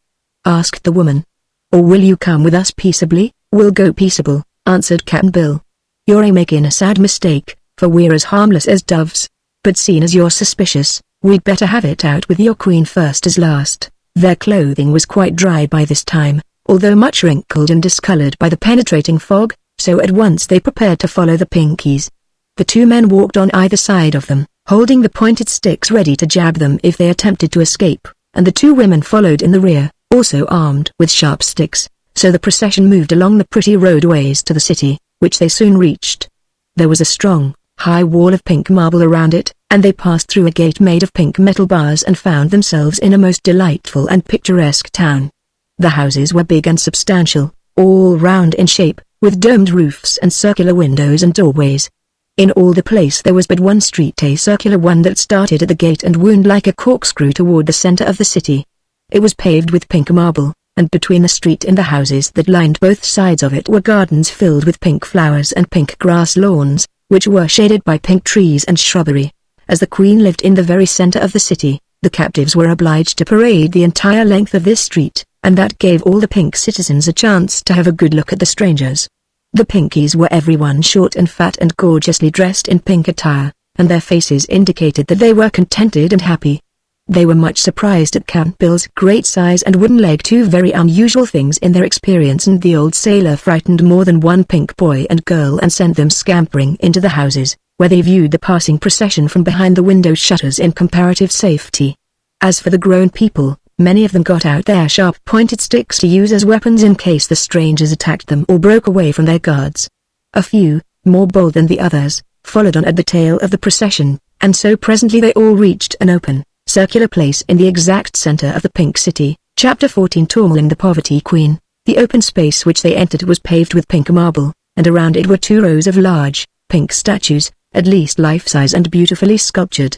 asked the woman. "Or will you come with us peaceably?" "We'll go peaceable," answered Cap'n Bill. "You're making a sad mistake, for we're as harmless as doves. But seeing as you're suspicious, we'd better have it out with your queen first as last." Their clothing was quite dry by this time, although much wrinkled and discolored by the penetrating fog, so at once they prepared to follow the Pinkies. The two men walked on either side of them, holding the pointed sticks ready to jab them if they attempted to escape, and the two women followed in the rear, also armed with sharp sticks. So the procession moved along the pretty roadways to the city, which they soon reached. There was a strong, high wall of pink marble around it, and they passed through a gate made of pink metal bars and found themselves in a most delightful and picturesque town. The houses were big and substantial, all round in shape, with domed roofs and circular windows and doorways. In all the place there was but one street, a circular one that started at the gate and wound like a corkscrew toward the center of the city. It was paved with pink marble, and between the street and the houses that lined both sides of it were gardens filled with pink flowers and pink grass lawns, which were shaded by pink trees and shrubbery. As the queen lived in the very center of the city, the captives were obliged to parade the entire length of this street, and that gave all the pink citizens a chance to have a good look at the strangers. The Pinkies were everyone short and fat and gorgeously dressed in pink attire, and their faces indicated that they were contented and happy. They were much surprised at Cap'n Bill's great size and wooden leg, two very unusual things in their experience, and the old sailor frightened more than one pink boy and girl and sent them scampering into the houses, where they viewed the passing procession from behind the window shutters in comparative safety. As for the grown people, many of them got out their sharp pointed sticks to use as weapons in case the strangers attacked them or broke away from their guards. A few, more bold than the others, followed on at the tail of the procession, and so presently they all reached an open, circular place in the exact center of the Pink City. Chapter 14, Tourmaline the Poverty Queen. The open space which they entered was paved with pink marble, and around it were 2 rows of large, pink statues, at least life-size and beautifully sculptured.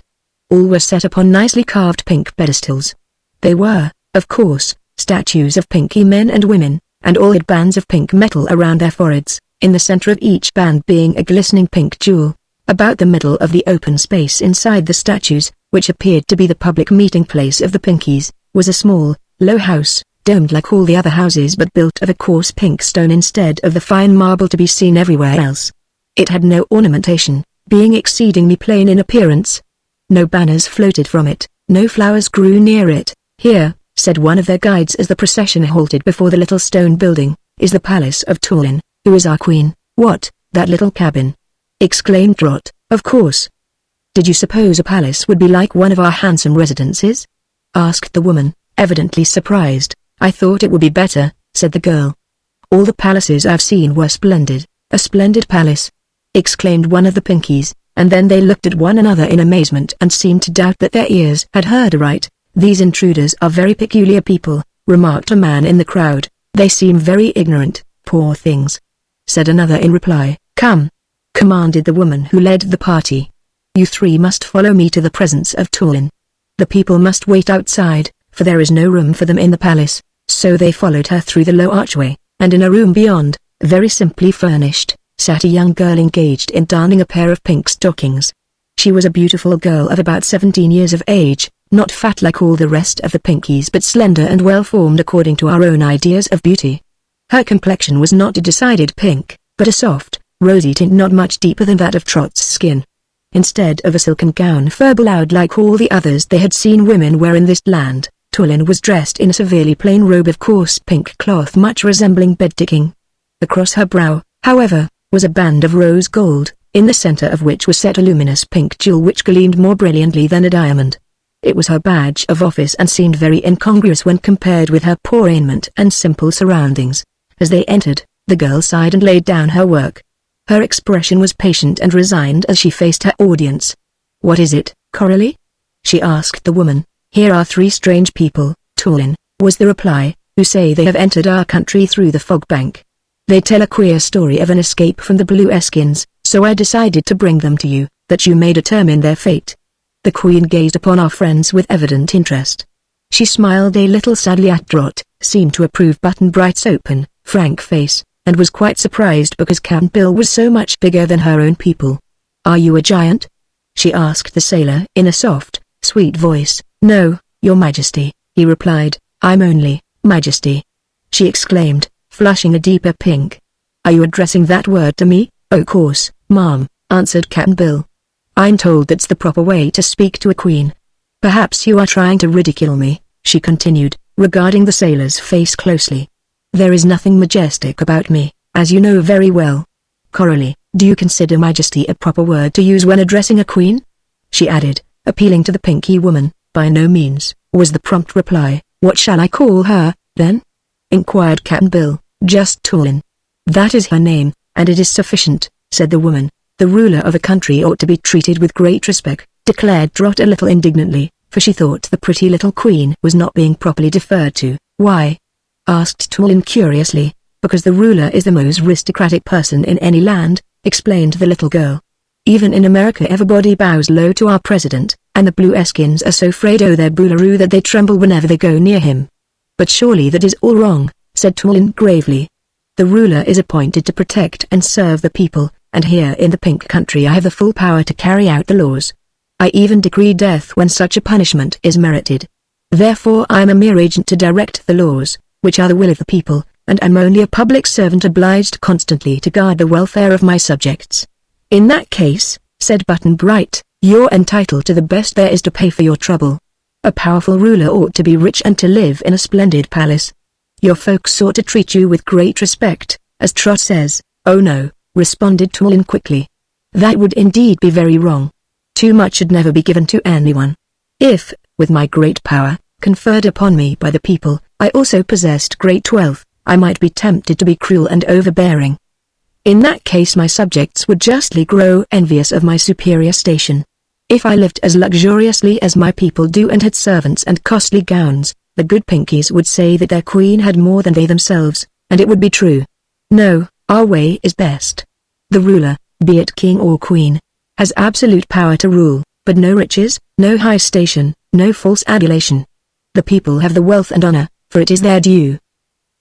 All were set upon nicely carved pink pedestals. They were, of course, statues of pinky men and women, and all had bands of pink metal around their foreheads, in the center of each band being a glistening pink jewel. About the middle of the open space inside the statues, which appeared to be the public meeting place of the Pinkies, was a small, low house, domed like all the other houses but built of a coarse pink stone instead of the fine marble to be seen everywhere else. It had no ornamentation, being exceedingly plain in appearance. No banners floated from it, no flowers grew near it. "Here," said one of their guides as the procession halted before the little stone building, "is the palace of Tourmaline, who is our queen." "What, that little cabin?" exclaimed Trot. "Of course. Did you suppose a palace would be like one of our handsome residences?" asked the woman, evidently surprised. "I thought it would be better," said the girl. "All the palaces I've seen were splendid." "A splendid palace!" exclaimed one of the Pinkies, and then they looked at one another in amazement and seemed to doubt that their ears had heard aright. "These intruders are very peculiar people," remarked a man in the crowd. "They seem very ignorant, poor things," said another in reply. "Come," commanded the woman who led the party. "You 3 must follow me to the presence of Tourmaline. The people must wait outside, for there is no room for them in the palace." So they followed her through the low archway, and in a room beyond, very simply furnished, sat a young girl engaged in darning a pair of pink stockings. She was a beautiful girl of about 17 years of age, not fat like all the rest of the Pinkies but slender and well-formed according to our own ideas of beauty. Her complexion was not a decided pink, but a soft, rosy tint not much deeper than that of Trot's skin. Instead of a silken gown fur-bellowed like all the others they had seen women wear in this land, Tourmaline was dressed in a severely plain robe of coarse pink cloth much resembling bed-ticking. Across her brow, however, was a band of rose gold, in the center of which was set a luminous pink jewel which gleamed more brilliantly than a diamond. It was her badge of office and seemed very incongruous when compared with her poor raiment and simple surroundings. As they entered, the girl sighed and laid down her work. Her expression was patient and resigned as she faced her audience. "What is it, Coralie?" she asked the woman. "Here are 3 strange people, Tourmaline," was the reply, "who say they have entered our country through the fog bank. They tell a queer story of an escape from the Blueskins, so I decided to bring them to you, that you may determine their fate." The Queen gazed upon our friends with evident interest. She smiled a little sadly at Trot, seemed to approve Button Bright's open, frank face, and was quite surprised because Cap'n Bill was so much bigger than her own people. "Are you a giant?" she asked the sailor in a soft, sweet voice. "No, Your Majesty," he replied, "I'm only, Majesty," she exclaimed, flushing a deeper pink. "Are you addressing that word to me?" "Oh course, ma'am," answered Cap'n Bill. "I'm told that's the proper way to speak to a queen." "Perhaps you are trying to ridicule me," she continued, regarding the sailor's face closely. "There is nothing majestic about me, as you know very well." "Coralie, do you consider Majesty a proper word to use when addressing a queen?" she added, appealing to the Pinky woman. "By no means," was the prompt reply. "What shall I call her, then?" inquired Cap'n Bill. "Just Tulin." "That is her name, and it is sufficient," said the woman. "The ruler of a country ought to be treated with great respect," declared Trot a little indignantly, for she thought the pretty little queen was not being properly deferred to. "Why?" asked Tulin curiously. "Because the ruler is the most aristocratic person in any land," explained the little girl. "Even in America everybody bows low to our president, and the Blueskins are so afraid of their Boolaroo that they tremble whenever they go near him." "But surely that is all wrong," said Tulin gravely. "The ruler is appointed to protect and serve the people, and here in the Pink Country I have the full power to carry out the laws. I even decree death when such a punishment is merited. Therefore I am a mere agent to direct the laws, which are the will of the people, and am only a public servant obliged constantly to guard the welfare of my subjects." "In that case," said Button Bright, "you're entitled to the best there is to pay for your trouble. A powerful ruler ought to be rich and to live in a splendid palace. Your folks ought to treat you with great respect, as Trot says." "Oh no," responded Tulin quickly. "That would indeed be very wrong. Too much should never be given to anyone. If, with my great power, conferred upon me by the people, I also possessed great wealth, I might be tempted to be cruel and overbearing. In that case my subjects would justly grow envious of my superior station. If I lived as luxuriously as my people do and had servants and costly gowns, the good Pinkies would say that their queen had more than they themselves, and it would be true. No, our way is best. The ruler, be it king or queen, has absolute power to rule, but no riches, no high station, no false adulation. The people have the wealth and honor, for it is their due.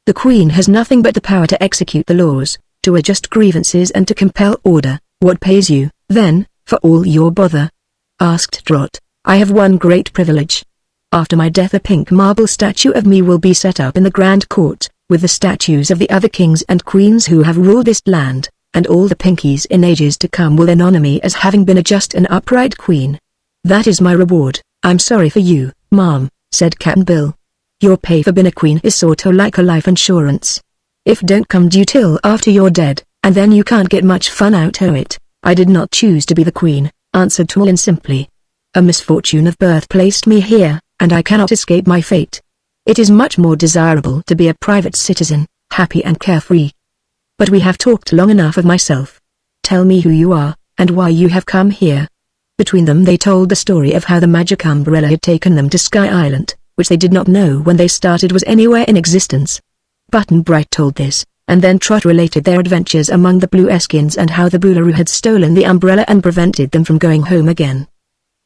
The queen has nothing but the power to execute the laws, to adjust grievances and to compel order. What pays you, then, for all your bother?" asked Trot. "I have one great privilege. After my death a pink marble statue of me will be set up in the Grand Court, with the statues of the other kings and queens who have ruled this land, and all the Pinkies in ages to come will then honor me as having been a just and upright queen. That is my reward." "I'm sorry for you, ma'am," said Cap'n Bill. "Your pay for being a queen is sort of like a life insurance. If don't come due till after you're dead, and then you can't get much fun out of it." "I did not choose to be the queen," answered Tulin simply. "A misfortune of birth placed me here, and I cannot escape my fate. It is much more desirable to be a private citizen, happy and carefree. But we have talked long enough of myself. Tell me who you are, and why you have come here." Between them they told the story of how the magic umbrella had taken them to Sky Island, which they did not know when they started was anywhere in existence. Button Bright told this, and then Trot related their adventures among the Blueskins and how the Boolaroo had stolen the umbrella and prevented them from going home again.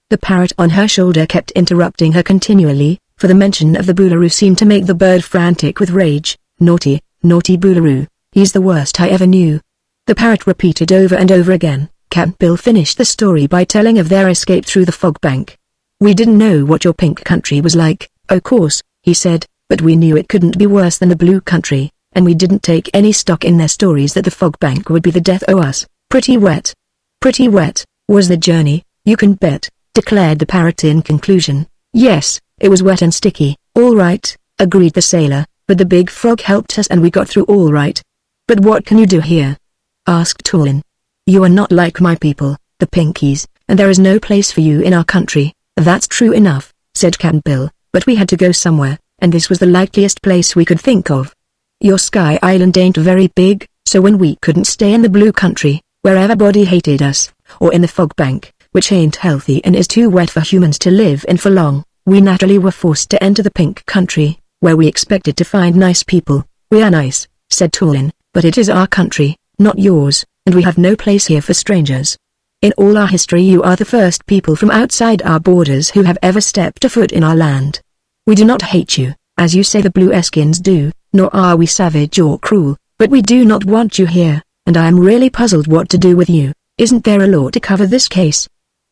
The parrot on her shoulder kept interrupting her continually, for the mention of the Boolaroo seemed to make the bird frantic with rage. "Naughty, naughty Boolaroo, he's the worst I ever knew." The parrot repeated over and over again. Cap'n Bill finished the story by telling of their escape through the fog bank. "We didn't know what your Pink Country was like, of course," he said, "but we knew it couldn't be worse than the Blue Country, and we didn't take any stock in their stories that the fog bank would be the death of us." Pretty wet was the journey, you can bet," declared the parrot in conclusion. "Yes, it was wet and sticky." "All right," agreed the sailor, "but the big frog helped us and we got through all right." "But what can you do here?" asked Tulin. "You are not like my people, the Pinkies, and there is no place for you in our country." "That's true enough," said Cap'n Bill, "but we had to go somewhere, and this was the likeliest place we could think of. Your Sky Island ain't very big, so when we couldn't stay in the Blue Country, where everybody hated us, or in the fog bank, which ain't healthy and is too wet for humans to live in for long, we naturally were forced to enter the Pink Country, where we expected to find nice people." "We are nice," said Tulin, But it is our country, not yours, and we have no place here for strangers. In all our history you are the first people from outside our borders who have ever stepped a foot in our land. We do not hate you, as you say the Blueskins do, nor are we savage or cruel, but we do not want you here, and I am really puzzled what to do with you. Isn't there a law to cover this case?"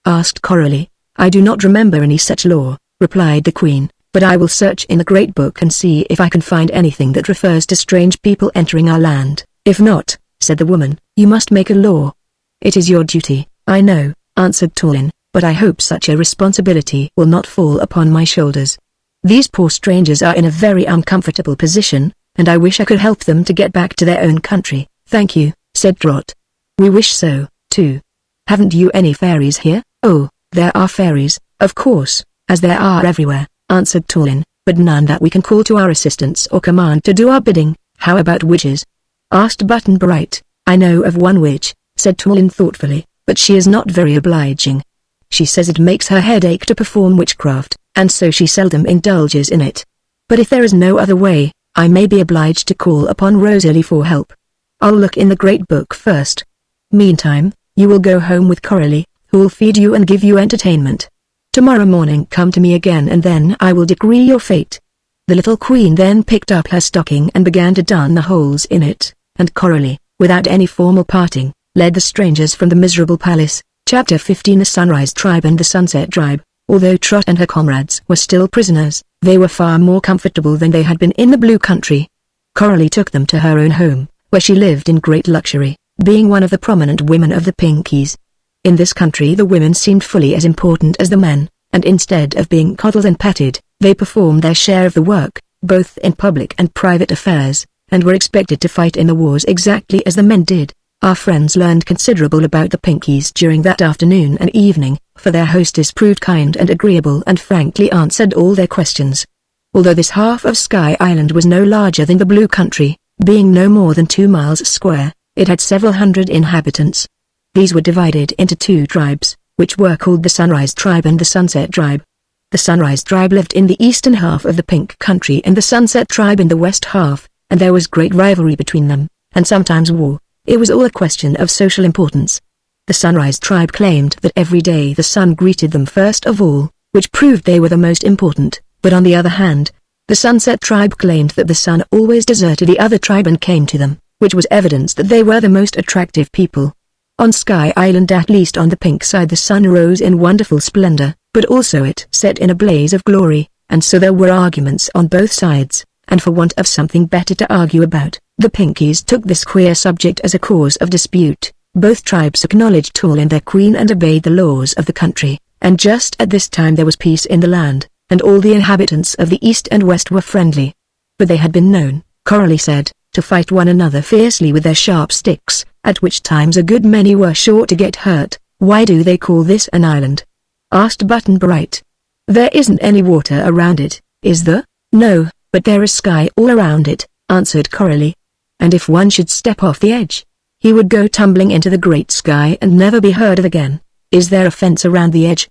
asked Coralie. "I do not remember any such law," replied the Queen, "but I will search in the Great Book and see if I can find anything that refers to strange people entering our land. If not," said the woman, "you must make a law." "It is your duty, I know," answered Tulin, "but I hope such a responsibility will not fall upon my shoulders. These poor strangers are in a very uncomfortable position, and I wish I could help them to get back to their own country." "Thank you," said Trot. "We wish so, too. Haven't you any fairies here?" "Oh, there are fairies, of course, as there are everywhere," answered Tulin, "but none that we can call to our assistance or command to do our bidding." "How about witches?" asked Button Bright. "I know of one witch," said Tulin thoughtfully, "but she is not very obliging. She says it makes her head ache to perform witchcraft, and so she seldom indulges in it. But if there is no other way, I may be obliged to call upon Rosalie for help. I'll look in the Great Book first. Meantime, you will go home with Coralie, who will feed you and give you entertainment. Tomorrow morning come to me again and then I will decree your fate." The little Queen then picked up her stocking and began to darn the holes in it, and Coralie, without any formal parting, led the strangers from the miserable palace. Chapter 15 The Sunrise Tribe and the Sunset Tribe. Although Trot and her comrades were still prisoners, they were far more comfortable than they had been in the Blue Country. Coralie took them to her own home, where she lived in great luxury, being one of the prominent women of the Pinkies. In this country the women seemed fully as important as the men, and instead of being coddled and petted, they performed their share of the work, both in public and private affairs, and were expected to fight in the wars exactly as the men did. Our friends learned considerable about the Pinkies during that afternoon and evening, for their hostess proved kind and agreeable and frankly answered all their questions. Although this half of Sky Island was no larger than the Blue Country, being no more than 2 miles square, it had several hundred inhabitants. These were divided into 2 tribes, which were called the Sunrise Tribe and the Sunset Tribe. The Sunrise Tribe lived in the eastern half of the Pink Country and the Sunset Tribe in the west half, and there was great rivalry between them, and sometimes war. It was all a question of social importance. The Sunrise Tribe claimed that every day the sun greeted them first of all, which proved they were the most important, but on the other hand, the Sunset Tribe claimed that the sun always deserted the other tribe and came to them, which was evidence that they were the most attractive people. On Sky Island, at least on the pink side, the sun rose in wonderful splendor, but also it set in a blaze of glory, and so there were arguments on both sides, and for want of something better to argue about, the Pinkies took this queer subject as a cause of dispute. Both tribes acknowledged Tulin their queen and obeyed the laws of the country, and just at this time there was peace in the land, and all the inhabitants of the east and west were friendly. But they had been known, Coralie said, to fight one another fiercely with their sharp sticks, at which times a good many were sure to get hurt. "Why do they call this an island?" asked Button Bright. "There isn't any water around it, is there?" "No, but there is sky all around it," answered Coralie. "And if one should step off the edge, he would go tumbling into the great sky and never be heard of again." "Is there a fence around the edge?"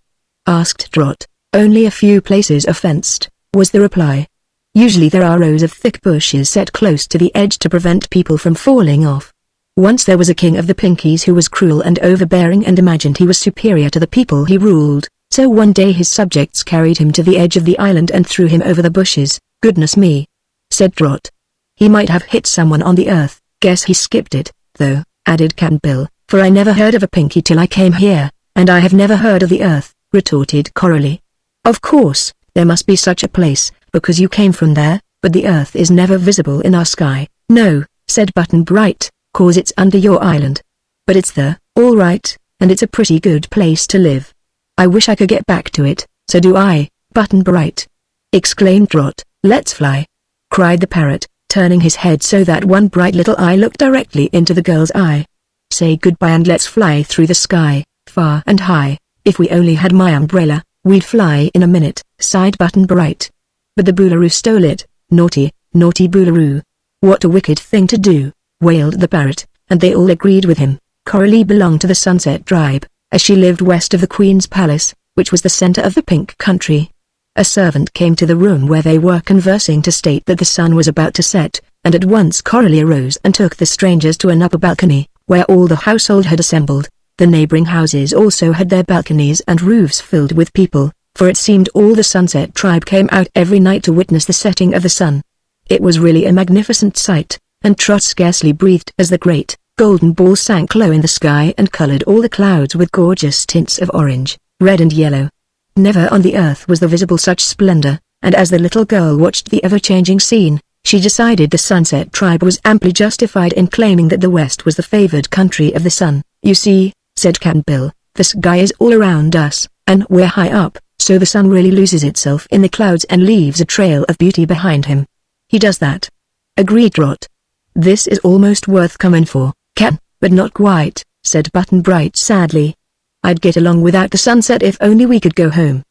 asked Trot. "Only a few places are fenced," was the reply. "Usually there are rows of thick bushes set close to the edge to prevent people from falling off. Once there was a king of the Pinkies who was cruel and overbearing and imagined he was superior to the people he ruled, so one day his subjects carried him to the edge of the island and threw him over the bushes." "Goodness me," said Trot. "He might have hit someone on the earth." "Guess he skipped it, though," added Cap'n Bill, "for I never heard of a Pinky till I came here, and I have never heard of the earth," retorted Coralie. "Of course, there must be such a place, because you came from there, but the earth is never visible in our sky." "No," said Button Bright, "'cause it's under your island. But it's there, all right, and it's a pretty good place to live. I wish I could get back to it." "So do I, Button Bright," exclaimed Trot. "Let's fly," cried the parrot, turning his head so that one bright little eye looked directly into the girl's eye. "Say goodbye and let's fly through the sky, far and high. If we only had my umbrella, we'd fly in a minute," sighed Button Bright. "But the Boolaroo stole it." "Naughty, naughty Boolaroo. What a wicked thing to do," wailed the parrot, and they all agreed with him. Coralie belonged to the Sunset Tribe, as she lived west of the Queen's Palace, which was the center of the Pink Country. A servant came to the room where they were conversing to state that the sun was about to set, and at once Coralie arose and took the strangers to an upper balcony, where all the household had assembled. The neighboring houses also had their balconies and roofs filled with people, for it seemed all the Sunset Tribe came out every night to witness the setting of the sun. It was really a magnificent sight, and Trot scarcely breathed as the great, golden ball sank low in the sky and colored all the clouds with gorgeous tints of orange, red and yellow. Never on the earth was there visible such splendor, and as the little girl watched the ever-changing scene, she decided the Sunset Tribe was amply justified in claiming that the West was the favored country of the sun. "You see," said Cap'n Bill, "the sky is all around us, and we're high up, so the sun really loses itself in the clouds and leaves a trail of beauty behind him." "He does that," agreed Trot. "This is almost worth coming for, Cap'n, but not quite," said Button-Bright sadly. "I'd get along without the sunset if only we could go home."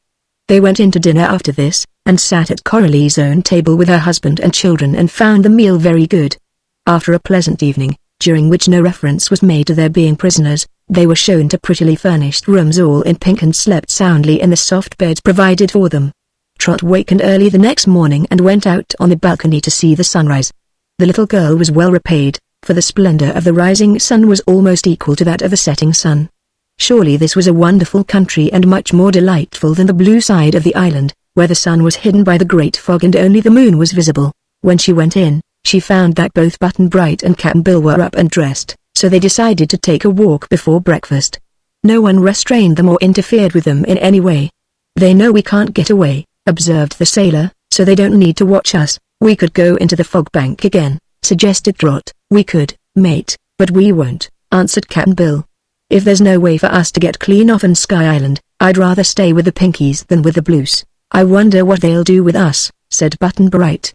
They went in to dinner after this, and sat at Coralie's own table with her husband and children and found the meal very good. After a pleasant evening, during which no reference was made to their being prisoners, they were shown to prettily furnished rooms all in pink and slept soundly in the soft beds provided for them. Trot wakened early the next morning and went out on the balcony to see the sunrise. The little girl was well repaid, for the splendor of the rising sun was almost equal to that of the setting sun. Surely this was a wonderful country and much more delightful than the blue side of the island, where the sun was hidden by the great fog and only the moon was visible. When she went in, she found that both Button-Bright and Cap'n Bill were up and dressed, so they decided to take a walk before breakfast. No one restrained them or interfered with them in any way. "They know we can't get away," observed the sailor, "so they don't need to watch us. We could go into the fog bank again," suggested Trot. "We could, mate, but we won't," answered Cap'n Bill. "If there's no way for us to get clean off on Sky Island, I'd rather stay with the Pinkies than with the Blues." "I wonder what they'll do with us," said Button-Bright.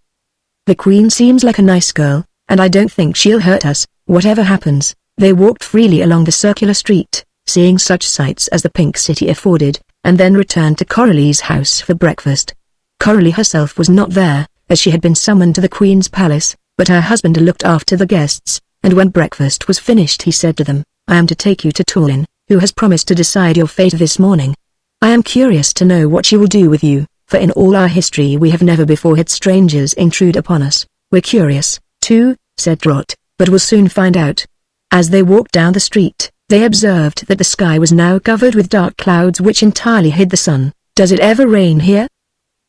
"The Queen seems like a nice girl, and I don't think she'll hurt us, whatever happens." They walked freely along the circular street, seeing such sights as the Pink City afforded, and then returned to Coralie's house for breakfast. Coralie herself was not there, as she had been summoned to the Queen's palace, but her husband looked after the guests, and when breakfast was finished he said to them, "I am to take you to Tulin, who has promised to decide your fate this morning. I am curious to know what she will do with you, for in all our history we have never before had strangers intrude upon us." "We're curious, too," said Trot, "but we'll soon find out." As they walked down the street, they observed that the sky was now covered with dark clouds which entirely hid the sun. "Does it ever rain here?"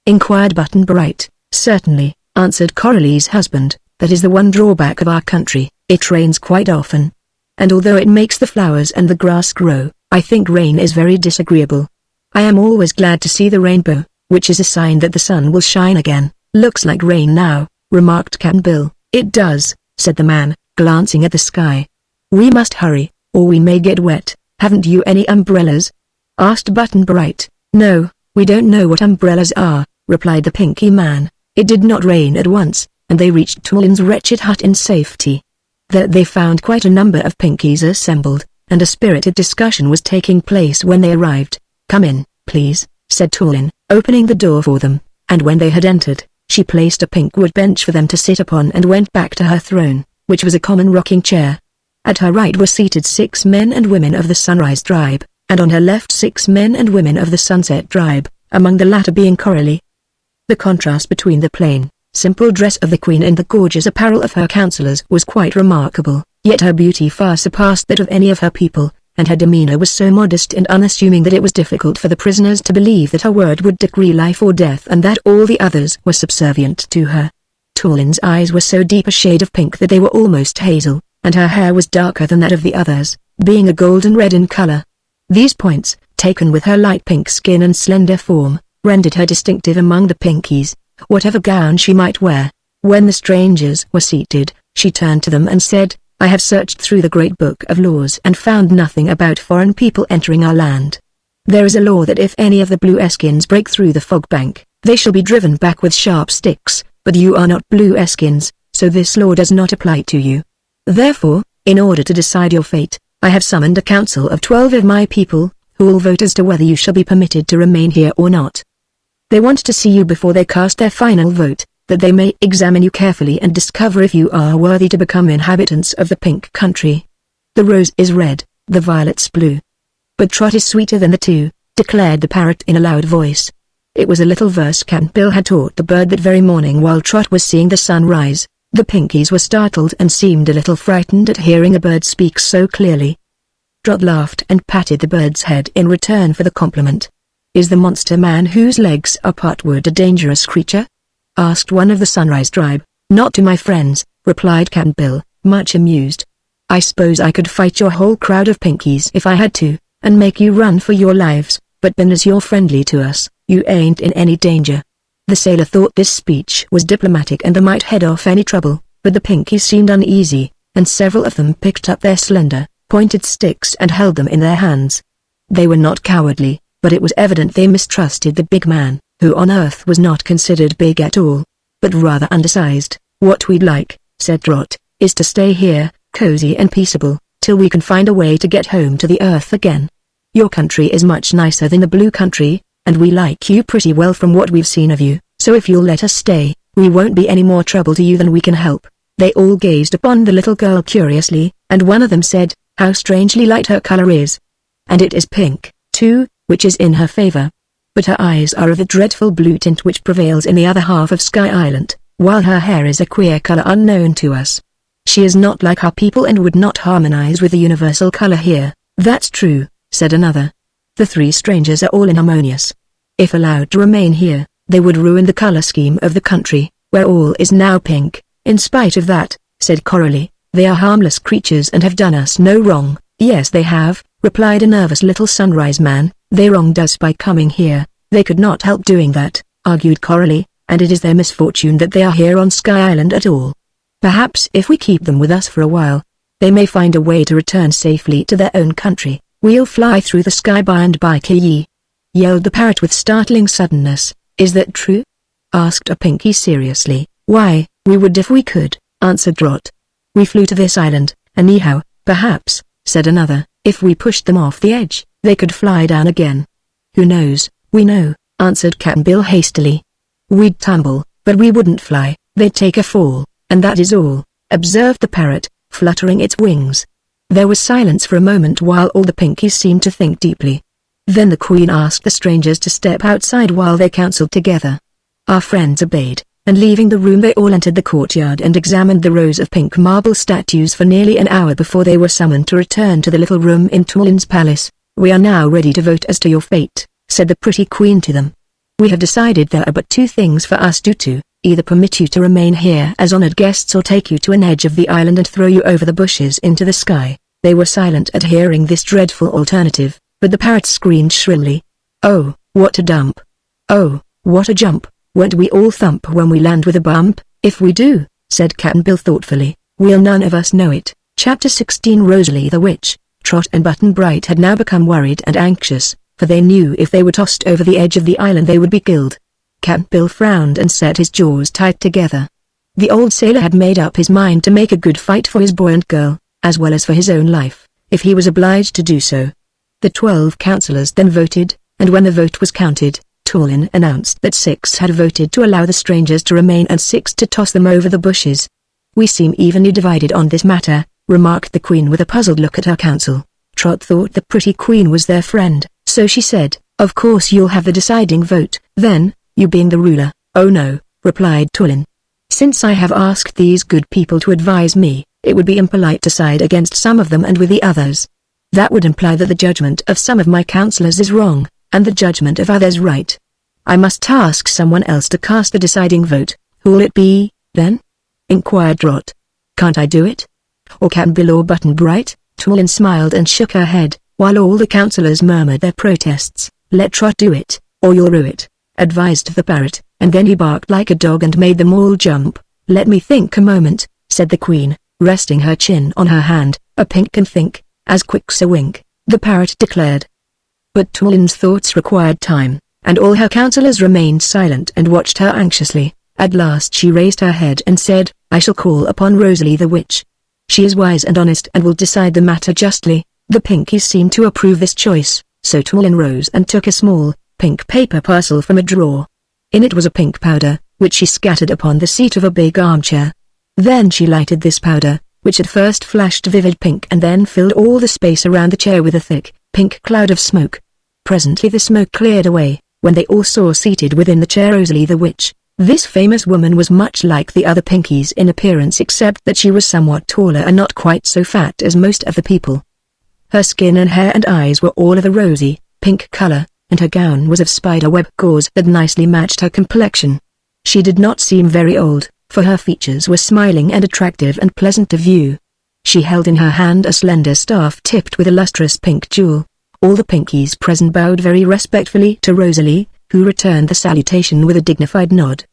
inquired Button-Bright. "Certainly," answered Coralie's husband, "that is the one drawback of our country, it rains quite often. And although it makes the flowers and the grass grow, I think rain is very disagreeable. I am always glad to see the rainbow, which is a sign that the sun will shine again." "Looks like rain now," remarked Cap'n Bill. "It does," said the man, glancing at the sky. "We must hurry, or we may get wet. Haven't you any umbrellas?" asked Button-Bright. "No, we don't know what umbrellas are," replied the Pinky Man. It did not rain at once, and they reached Tulin's wretched hut in safety. There they found quite a number of Pinkies assembled, and a spirited discussion was taking place when they arrived. "Come in, please," said Tulin, opening the door for them, and when they had entered, she placed a pink wood bench for them to sit upon and went back to her throne, which was a common rocking chair. At her right were seated 6 men and women of the Sunrise Tribe, and on her left 6 men and women of the Sunset Tribe, among the latter being Coralie. The contrast between the plain, simple dress of the Queen and the gorgeous apparel of her counselors was quite remarkable, yet her beauty far surpassed that of any of her people, and her demeanor was so modest and unassuming that it was difficult for the prisoners to believe that her word would decree life or death and that all the others were subservient to her. Tulin's eyes were so deep a shade of pink that they were almost hazel, and her hair was darker than that of the others, being a golden red in color. These points, taken with her light pink skin and slender form, rendered her distinctive among the Pinkies, whatever gown she might wear. When the strangers were seated, she turned to them and said, "I have searched through the Great Book of Laws and found nothing about foreign people entering our land. There is a law that if any of the Blue Eskins break through the fog bank, they shall be driven back with sharp sticks, but you are not Blue Eskins, so this law does not apply to you. Therefore, in order to decide your fate, I have summoned a council of 12 of my people, who will vote as to whether you shall be permitted to remain here or not. They want to see you before they cast their final vote, that they may examine you carefully and discover if you are worthy to become inhabitants of the Pink Country. The rose is red, the violet's blue. But Trot is sweeter than the two," declared the parrot in a loud voice. It was a little verse Cap'n Bill had taught the bird that very morning while Trot was seeing the sun rise. The Pinkies were startled and seemed a little frightened at hearing a bird speak so clearly. Trot laughed and patted the bird's head in return for the compliment. "Is the monster man whose legs are part wood a dangerous creature?" asked one of the Sunrise tribe. "Not to my friends," replied Cap'n Bill, much amused. "I suppose I could fight your whole crowd of Pinkies if I had to, and make you run for your lives, but then as you're friendly to us, you ain't in any danger." The sailor thought this speech was diplomatic and might head off any trouble, but the Pinkies seemed uneasy, and several of them picked up their slender, pointed sticks and held them in their hands. They were not cowardly, but it was evident they mistrusted the big man, who on Earth was not considered big at all, but rather undersized. "What we'd like," said Trot, "is to stay here, cozy and peaceable, till we can find a way to get home to the Earth again. Your country is much nicer than the Blue Country, and we like you pretty well from what we've seen of you, so if you'll let us stay, we won't be any more trouble to you than we can help." They all gazed upon the little girl curiously, and one of them said, "How strangely light her color is. And it is pink, too, which is in her favor. But her eyes are of the dreadful blue tint which prevails in the other half of Sky Island, while her hair is a queer color unknown to us. She is not like our people and would not harmonize with the universal color here." "That's true," said another. "The three strangers are all inharmonious. If allowed to remain here, they would ruin the color scheme of the country, where all is now pink." "In spite of that," said Coralie, "they are harmless creatures and have done us no wrong." "Yes they have," replied a nervous little Sunrise man, "they wronged us by coming here." "They could not help doing that," argued Coralie, "and it is their misfortune that they are here on Sky Island at all. Perhaps if we keep them with us for a while, they may find a way to return safely to their own country. We'll fly through the sky by and by, Ki," yelled the parrot with startling suddenness. "Is that true?" asked a Pinky seriously. "Why, we would if we could," answered Trot. "We flew to this island, anyhow." "Perhaps," said another, "if we pushed them off the edge, they could fly down again." "Who knows?" "We know," answered Cap'n Bill hastily. "We'd tumble, but we wouldn't fly. They'd take a fall, and that is all," observed the parrot, fluttering its wings. There was silence for a moment while all the Pinkies seemed to think deeply. Then the Queen asked the strangers to step outside while they counseled together. Our friends obeyed, and leaving the room they all entered the courtyard and examined the rows of pink marble statues for nearly an hour before they were summoned to return to the little room in Tulin's palace. "We are now ready to vote as to your fate," said the pretty Queen to them. "We have decided there are but two things for us to do, either permit you to remain here as honored guests or take you to an edge of the island and throw you over the bushes into the sky." They were silent at hearing this dreadful alternative, but the parrot screamed shrilly. "Oh, what a dump! Oh, what a jump! Won't we all thump when we land with a bump?" "If we do," said Cap'n Bill thoughtfully, "we'll none of us know it." Chapter 16 Rosalie the Witch. Trot and Button Bright had now become worried and anxious, for they knew if they were tossed over the edge of the island they would be killed. Cap'n Bill frowned and set his jaws tight together. The old sailor had made up his mind to make a good fight for his boy and girl, as well as for his own life, if he was obliged to do so. The 12 councillors then voted, and when the vote was counted, Tulin announced that 6 had voted to allow the strangers to remain and 6 to toss them over the bushes. "We seem evenly divided on this matter," remarked the Queen with a puzzled look at her council. Trot thought the pretty Queen was their friend, so she said, "Of course you'll have the deciding vote, then, you being the ruler." "Oh no," replied Tulin. "Since I have asked these good people to advise me, it would be impolite to side against some of them and with the others. That would imply that the judgment of some of my councillors is wrong, and the judgment of others right. I must task someone else to cast the deciding vote. Who'll it be, then?" inquired Trot. "Can't I do it? Or Cap'n Bill or Button Bright?" Tulin smiled and shook her head, while all the councillors murmured their protests. "Let Trot do it, or you'll rue it," advised the parrot, and then he barked like a dog and made them all jump. "Let me think a moment," said the Queen, resting her chin on her hand. "A pink can think, as quick's a wink," the parrot declared. But Tulin's thoughts required time, and all her councillors remained silent and watched her anxiously. At last she raised her head and said, "I shall call upon Rosalie the Witch. She is wise and honest and will decide the matter justly." The Pinkies seemed to approve this choice, so Tulin rose and took a small, pink paper parcel from a drawer. In it was a pink powder, which she scattered upon the seat of a big armchair. Then she lighted this powder, which at first flashed vivid pink and then filled all the space around the chair with a thick, pink cloud of smoke. Presently the smoke cleared away, when they all saw seated within the chair Rosalie the Witch. This famous woman was much like the other Pinkies in appearance, except that she was somewhat taller and not quite so fat as most of the people. Her skin and hair and eyes were all of a rosy, pink color, and her gown was of spiderweb gauze that nicely matched her complexion. She did not seem very old, for her features were smiling and attractive and pleasant to view. She held in her hand a slender staff tipped with a lustrous pink jewel. All the Pinkies present bowed very respectfully to Rosalie, who returned the salutation with a dignified nod.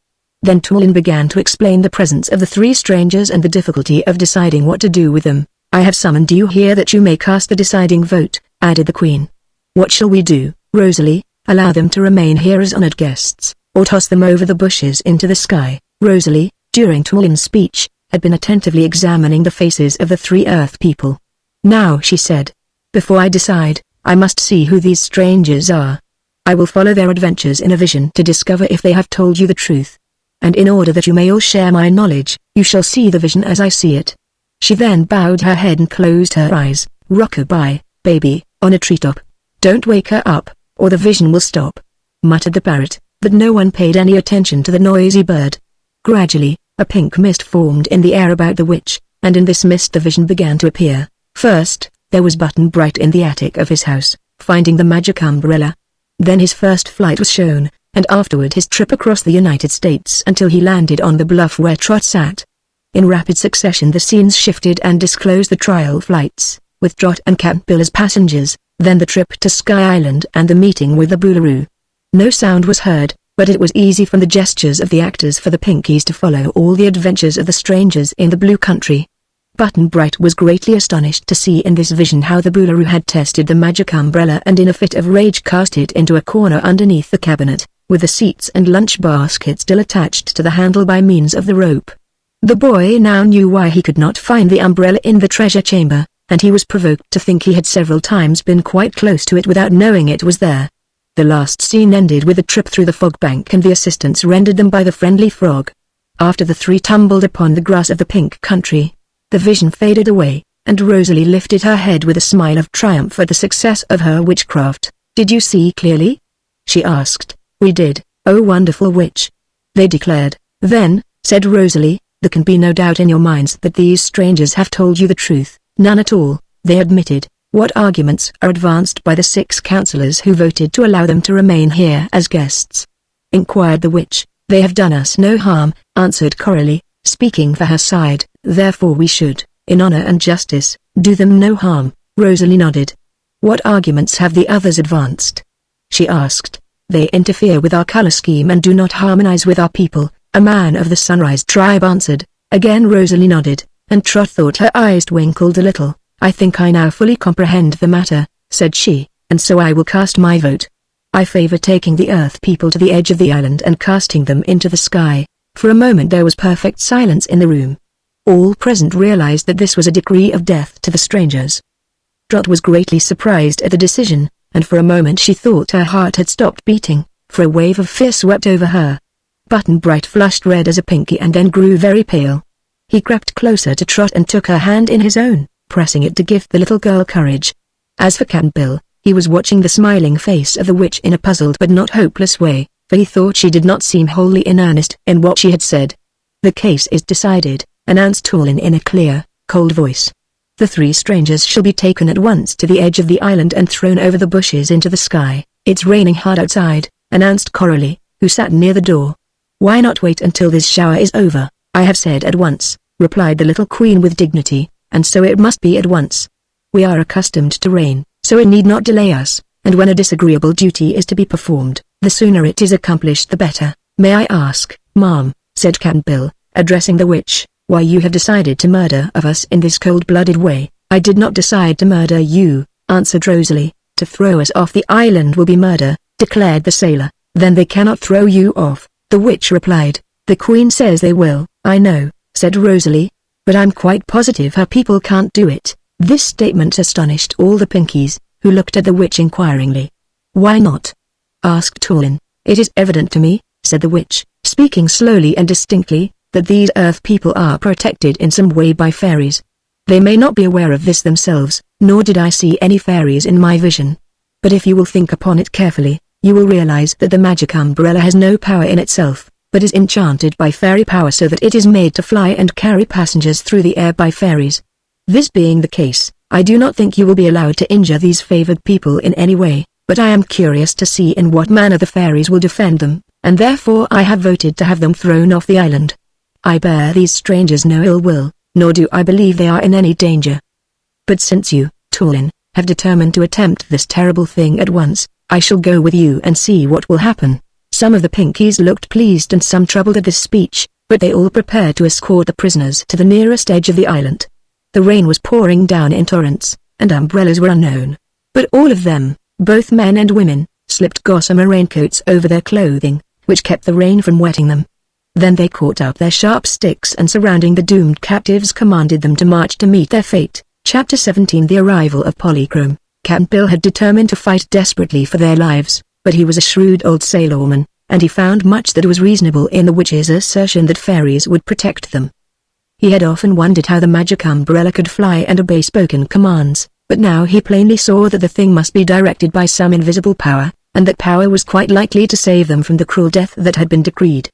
Then Tulin began to explain the presence of the three strangers and the difficulty of deciding what to do with them. "I have summoned you here that you may cast the deciding vote," added the Queen. "What shall we do, Rosalie? Allow them to remain here as honored guests, or toss them over the bushes into the sky?" Rosalie, during Tulin's speech, had been attentively examining the faces of the three Earth people. "Now," she said, "before I decide, I must see who these strangers are. I will follow their adventures in a vision to discover if they have told you the truth. And in order that you may all share my knowledge, you shall see the vision as I see it." She then bowed her head and closed her eyes. "Rock-a-bye, baby, on a treetop. Don't wake her up, or the vision will stop," muttered the parrot, but no one paid any attention to the noisy bird. Gradually, a pink mist formed in the air about the witch, and in this mist the vision began to appear. First, there was Button Bright in the attic of his house, finding the magic umbrella. Then his first flight was shown, and afterward his trip across the United States until he landed on the bluff where Trot sat. In rapid succession the scenes shifted and disclosed the trial flights, with Trot and Cap'n Bill as passengers, then the trip to Sky Island and the meeting with the Boolaroo. No sound was heard, but it was easy from the gestures of the actors for the Pinkies to follow all the adventures of the strangers in the Blue Country. Button Bright was greatly astonished to see in this vision how the Boolaroo had tested the magic umbrella and in a fit of rage cast it into a corner underneath the cabinet, with the seats and lunch basket still attached to the handle by means of the rope. The boy now knew why he could not find the umbrella in the treasure chamber, and he was provoked to think he had several times been quite close to it without knowing it was there. The last scene ended with a trip through the fog bank and the assistance rendered them by the friendly frog. After the three tumbled upon the grass of the Pink Country, the vision faded away, and Rosalie lifted her head with a smile of triumph at the success of her witchcraft. "Did you see clearly?" she asked. "We did, oh wonderful witch," they declared. "Then," said Rosalie, "there can be no doubt in your minds that these strangers have told you the truth." "None at all," they admitted. "What arguments are advanced by the 6 counselors who voted to allow them to remain here as guests?" inquired the witch. "They have done us no harm," answered Coralie, speaking for her side. "Therefore we should, in honor and justice, do them no harm." Rosalie nodded. "What arguments have the others advanced?" she asked. "They interfere with our color scheme and do not harmonize with our people," a man of the Sunrise tribe answered. Again Rosalie nodded, and Trot thought her eyes twinkled a little. "I think I now fully comprehend the matter," said she, "and so I will cast my vote. I favor taking the Earth people to the edge of the island and casting them into the sky." For a moment there was perfect silence in the room. All present realized that this was a decree of death to the strangers. Trot was greatly surprised at the decision, and for a moment she thought her heart had stopped beating, for a wave of fear swept over her. Button Bright flushed red as a Pinky and then grew very pale. He crept closer to Trot and took her hand in his own, pressing it to give the little girl courage. As for Cap'n Bill, he was watching the smiling face of the witch in a puzzled but not hopeless way, for he thought she did not seem wholly in earnest in what she had said. "The case is decided," announced Tulin in a clear, cold voice. "The 3 strangers shall be taken at once to the edge of the island and thrown over the bushes into the sky." "It's raining hard outside," announced Coralie, who sat near the door. "Why not wait until this shower is over?" "I have said at once," replied the little queen with dignity, "and so it must be at once. We are accustomed to rain, so it need not delay us, and when a disagreeable duty is to be performed, the sooner it is accomplished the better." "May I ask, ma'am," said Cap'n Bill, addressing the witch, "why you have decided to murder of us in this cold-blooded way?" "I did not decide to murder you," answered Rosalie. "To throw us off the island will be murder," declared the sailor. "Then they cannot throw you off," the witch replied. "The queen says they will." "I know," said Rosalie, "but I'm quite positive her people can't do it." This statement astonished all the Pinkies, who looked at the witch inquiringly. "Why not?" asked Tulin. "It is evident to me," said the witch, speaking slowly and distinctly, "that these Earth people are protected in some way by fairies. They may not be aware of this themselves, nor did I see any fairies in my vision. But if you will think upon it carefully, you will realize that the magic umbrella has no power in itself, but is enchanted by fairy power so that it is made to fly and carry passengers through the air by fairies. This being the case, I do not think you will be allowed to injure these favored people in any way, but I am curious to see in what manner the fairies will defend them, and therefore I have voted to have them thrown off the island. I bear these strangers no ill will, nor do I believe they are in any danger. But since you, Tulin, have determined to attempt this terrible thing at once, I shall go with you and see what will happen." Some of the Pinkies looked pleased and some troubled at this speech, but they all prepared to escort the prisoners to the nearest edge of the island. The rain was pouring down in torrents, and umbrellas were unknown. But all of them, both men and women, slipped gossamer raincoats over their clothing, which kept the rain from wetting them. Then they caught up their sharp sticks and surrounding the doomed captives commanded them to march to meet their fate. Chapter 17 The Arrival of Polychrome. Captain Bill had determined to fight desperately for their lives, but he was a shrewd old sailorman, and he found much that was reasonable in the witch's assertion that fairies would protect them. He had often wondered how the magic umbrella could fly and obey spoken commands, but now he plainly saw that the thing must be directed by some invisible power, and that power was quite likely to save them from the cruel death that had been decreed.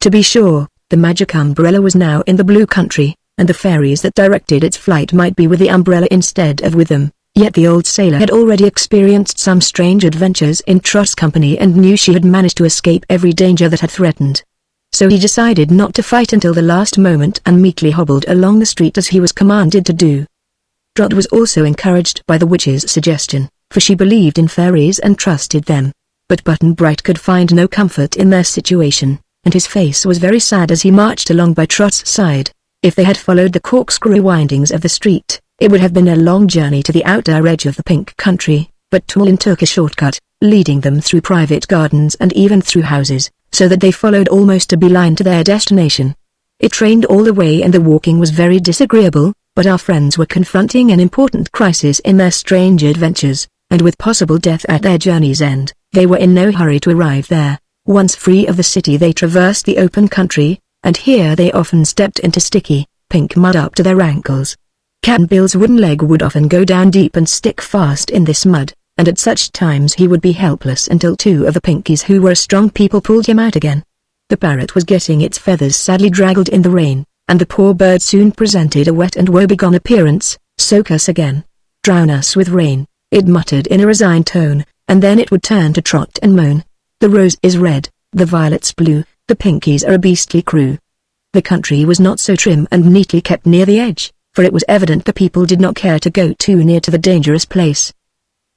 To be sure, the magic umbrella was now in the Blue Country, and the fairies that directed its flight might be with the umbrella instead of with them, yet the old sailor had already experienced some strange adventures in Trot's company and knew she had managed to escape every danger that had threatened. So he decided not to fight until the last moment and meekly hobbled along the street as he was commanded to do. Trot was also encouraged by the witch's suggestion, for she believed in fairies and trusted them. But Button Bright could find no comfort in their situation, and his face was very sad as he marched along by Trot's side. If they had followed the corkscrew windings of the street, it would have been a long journey to the outer edge of the Pink Country, but Tulin took a shortcut, leading them through private gardens and even through houses, so that they followed almost a beeline to their destination. It rained all the way and the walking was very disagreeable, but our friends were confronting an important crisis in their strange adventures, and with possible death at their journey's end, they were in no hurry to arrive there. Once free of the city they traversed the open country, and here they often stepped into sticky, pink mud up to their ankles. Captain Bill's wooden leg would often go down deep and stick fast in this mud, and at such times he would be helpless until two of the Pinkies who were strong people pulled him out again. The parrot was getting its feathers sadly draggled in the rain, and the poor bird soon presented a wet and woebegone appearance. "Soak us again. Drown us with rain," it muttered in a resigned tone, and then it would turn to Trot and moan. "The rose is red, the violet's blue, the Pinkies are a beastly crew." The country was not so trim and neatly kept near the edge, for it was evident the people did not care to go too near to the dangerous place.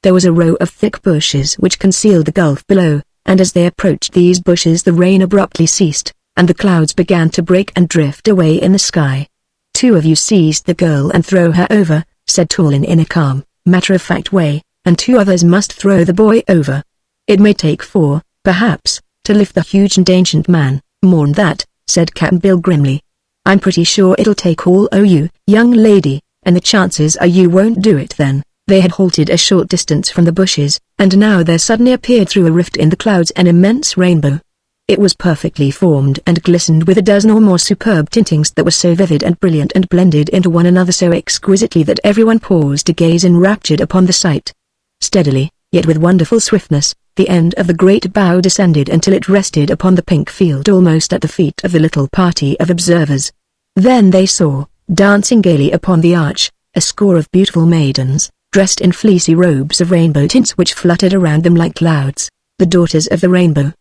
There was a row of thick bushes which concealed the gulf below, and as they approached these bushes the rain abruptly ceased, and the clouds began to break and drift away in the sky. "Two of you seize the girl and throw her over," said Tulin in a calm, matter-of-fact way, "and two others must throw the boy over. It may take four, perhaps, to lift the huge and ancient man." "More'n that," said Captain Bill grimly. "I'm pretty sure it'll take all o' you, young lady, and the chances are you won't do it then." They had halted a short distance from the bushes, and now there suddenly appeared through a rift in the clouds an immense rainbow. It was perfectly formed and glistened with a dozen or more superb tintings that were so vivid and brilliant and blended into one another so exquisitely that everyone paused to gaze enraptured upon the sight. Steadily, yet with wonderful swiftness, the end of the great bow descended until it rested upon the pink field almost at the feet of the little party of observers. Then they saw, dancing gaily upon the arch, a score of beautiful maidens, dressed in fleecy robes of rainbow tints which fluttered around them like clouds. "The daughters of the rainbow,"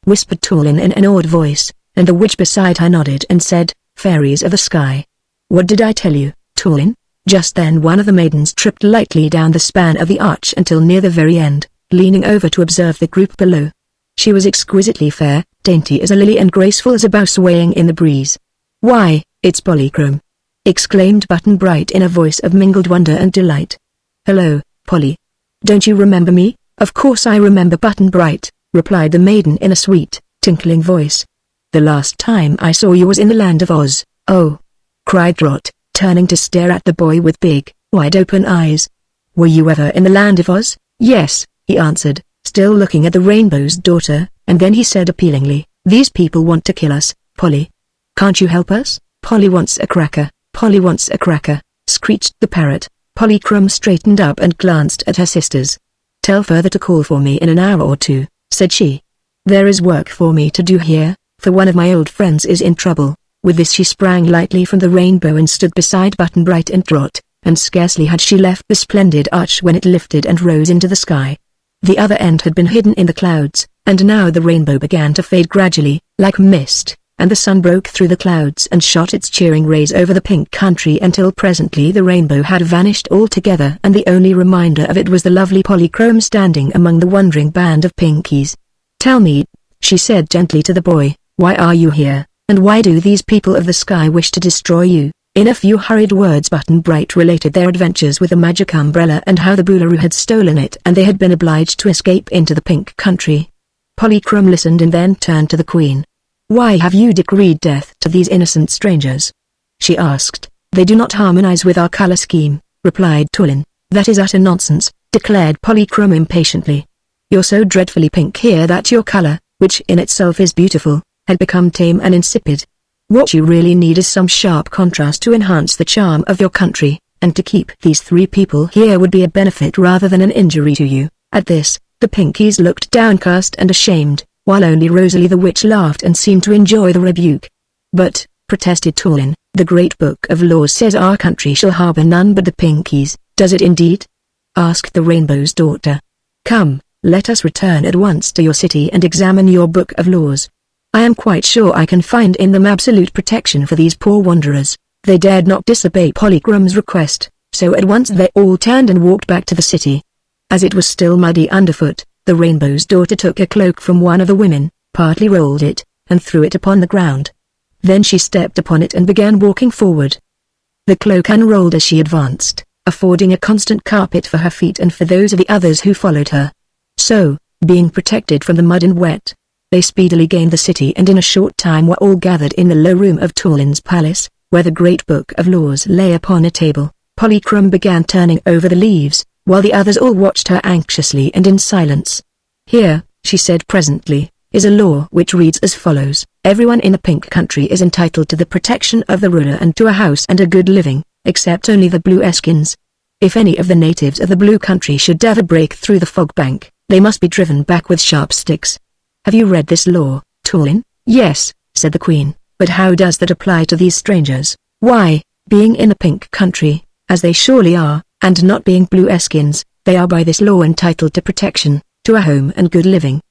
whispered Tulin in an awed voice, and the witch beside her nodded and said, "Fairies of the sky." "What did I tell you, Tulin?" Just then one of the maidens tripped lightly down the span of the arch until near the very end, leaning over to observe the group below. She was exquisitely fair, dainty as a lily and graceful as a bough swaying in the breeze. "Why, it's Polychrome!" exclaimed Button Bright in a voice of mingled wonder and delight. "Hello, Polly. Don't you remember me?" "Of course I remember Button Bright," replied the maiden in a sweet, tinkling voice. "The last time I saw you was in the land of Oz." "Oh!" cried Trot, turning to stare at the boy with big, wide-open eyes. "Were you ever in the land of Oz?" "Yes," he answered, still looking at the Rainbow's daughter, and then he said appealingly, "These people want to kill us, Polly. Can't you help us?" "Polly wants a cracker, Polly wants a cracker," screeched the parrot. Polychrome straightened up and glanced at her sisters. "Tell Further to call for me in an hour or two," said she. "There is work for me to do here." for one of my old friends is in trouble." With this she sprang lightly from the rainbow and stood beside Button-Bright and Trot, and scarcely had she left the splendid arch when it lifted and rose into the sky. The other end had been hidden in the clouds, and now the rainbow began to fade gradually, like mist, and the sun broke through the clouds and shot its cheering rays over the pink country until presently the rainbow had vanished altogether and the only reminder of it was the lovely Polychrome standing among the wondering band of Pinkies. "Tell me," she said gently to the boy, "why are you here, and why do these people of the sky wish to destroy you?" In a few hurried words Button-Bright related their adventures with the magic umbrella and how the Boolooroo had stolen it and they had been obliged to escape into the pink country. Polychrome listened and then turned to the Queen. "Why have you decreed death to these innocent strangers?" she asked. "They do not harmonize with our color scheme," replied Tulin. "That is utter nonsense," declared Polychrome impatiently. "You're so dreadfully pink here that your color, which in itself is beautiful, had become tame and insipid. What you really need is some sharp contrast to enhance the charm of your country, and to keep these three people here would be a benefit rather than an injury to you." At this, the Pinkies looked downcast and ashamed, while only Rosalie the Witch laughed and seemed to enjoy the rebuke. "But," protested Tulin, "the Great Book of Laws says our country shall harbor none but the Pinkies." "Does it indeed?" asked the Rainbow's daughter. "Come, let us return at once to your city and examine your Book of Laws. I am quite sure I can find in them absolute protection for these poor wanderers." They dared not disobey Polychrome's request, so at once they all turned and walked back to the city. As it was still muddy underfoot, the Rainbow's daughter took a cloak from one of the women, partly rolled it, and threw it upon the ground. Then she stepped upon it and began walking forward. The cloak unrolled as she advanced, affording a constant carpet for her feet and for those of the others who followed her. So, being protected from the mud and wet, they speedily gained the city and in a short time were all gathered in the low room of Tulin's palace, where the Great Book of Laws lay upon a table. Polychrome began turning over the leaves, while the others all watched her anxiously and in silence. "Here," she said presently, "is a law which reads as follows: everyone in the pink country is entitled to the protection of the ruler and to a house and a good living, except only the blue Eskins. If any of the natives of the blue country should ever break through the fog bank, they must be driven back with sharp sticks. Have you read this law, Tulin?" "Yes," said the Queen, "but how does that apply to these strangers?" "Why, being in the pink country, as they surely are, and not being blue Eskins, they are by this law entitled to protection, to a home and good living."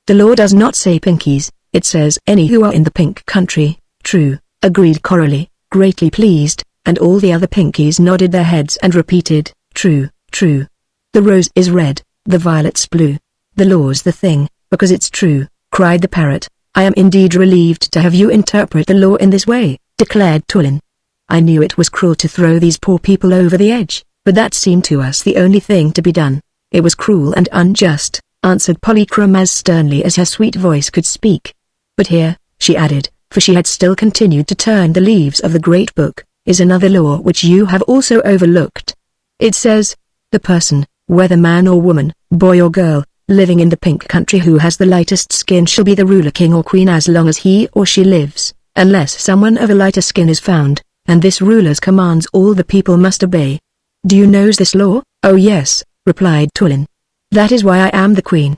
"The law does not say Pinkies, it says any who are in the pink country." "True," agreed Coralie, greatly pleased, and all the other Pinkies nodded their heads and repeated, "True, true. The rose is red, the violet's blue. The law's the thing, because it's true," cried the parrot. "I am indeed relieved to have you interpret the law in this way," declared Tulin. "I knew it was cruel to throw these poor people over the edge, but that seemed to us the only thing to be done." "It was cruel and unjust," answered Polychrome as sternly as her sweet voice could speak. "But here," she added, for she had still continued to turn the leaves of the Great Book, "is another law which you have also overlooked. It says, the person, whether man or woman, boy or girl, living in the pink country who has the lightest skin shall be the ruler king or queen as long as he or she lives, unless someone of a lighter skin is found, and this ruler's commands all the people must obey." "Do you know this law?" "Oh yes," replied Tulin. "That is why I am the queen.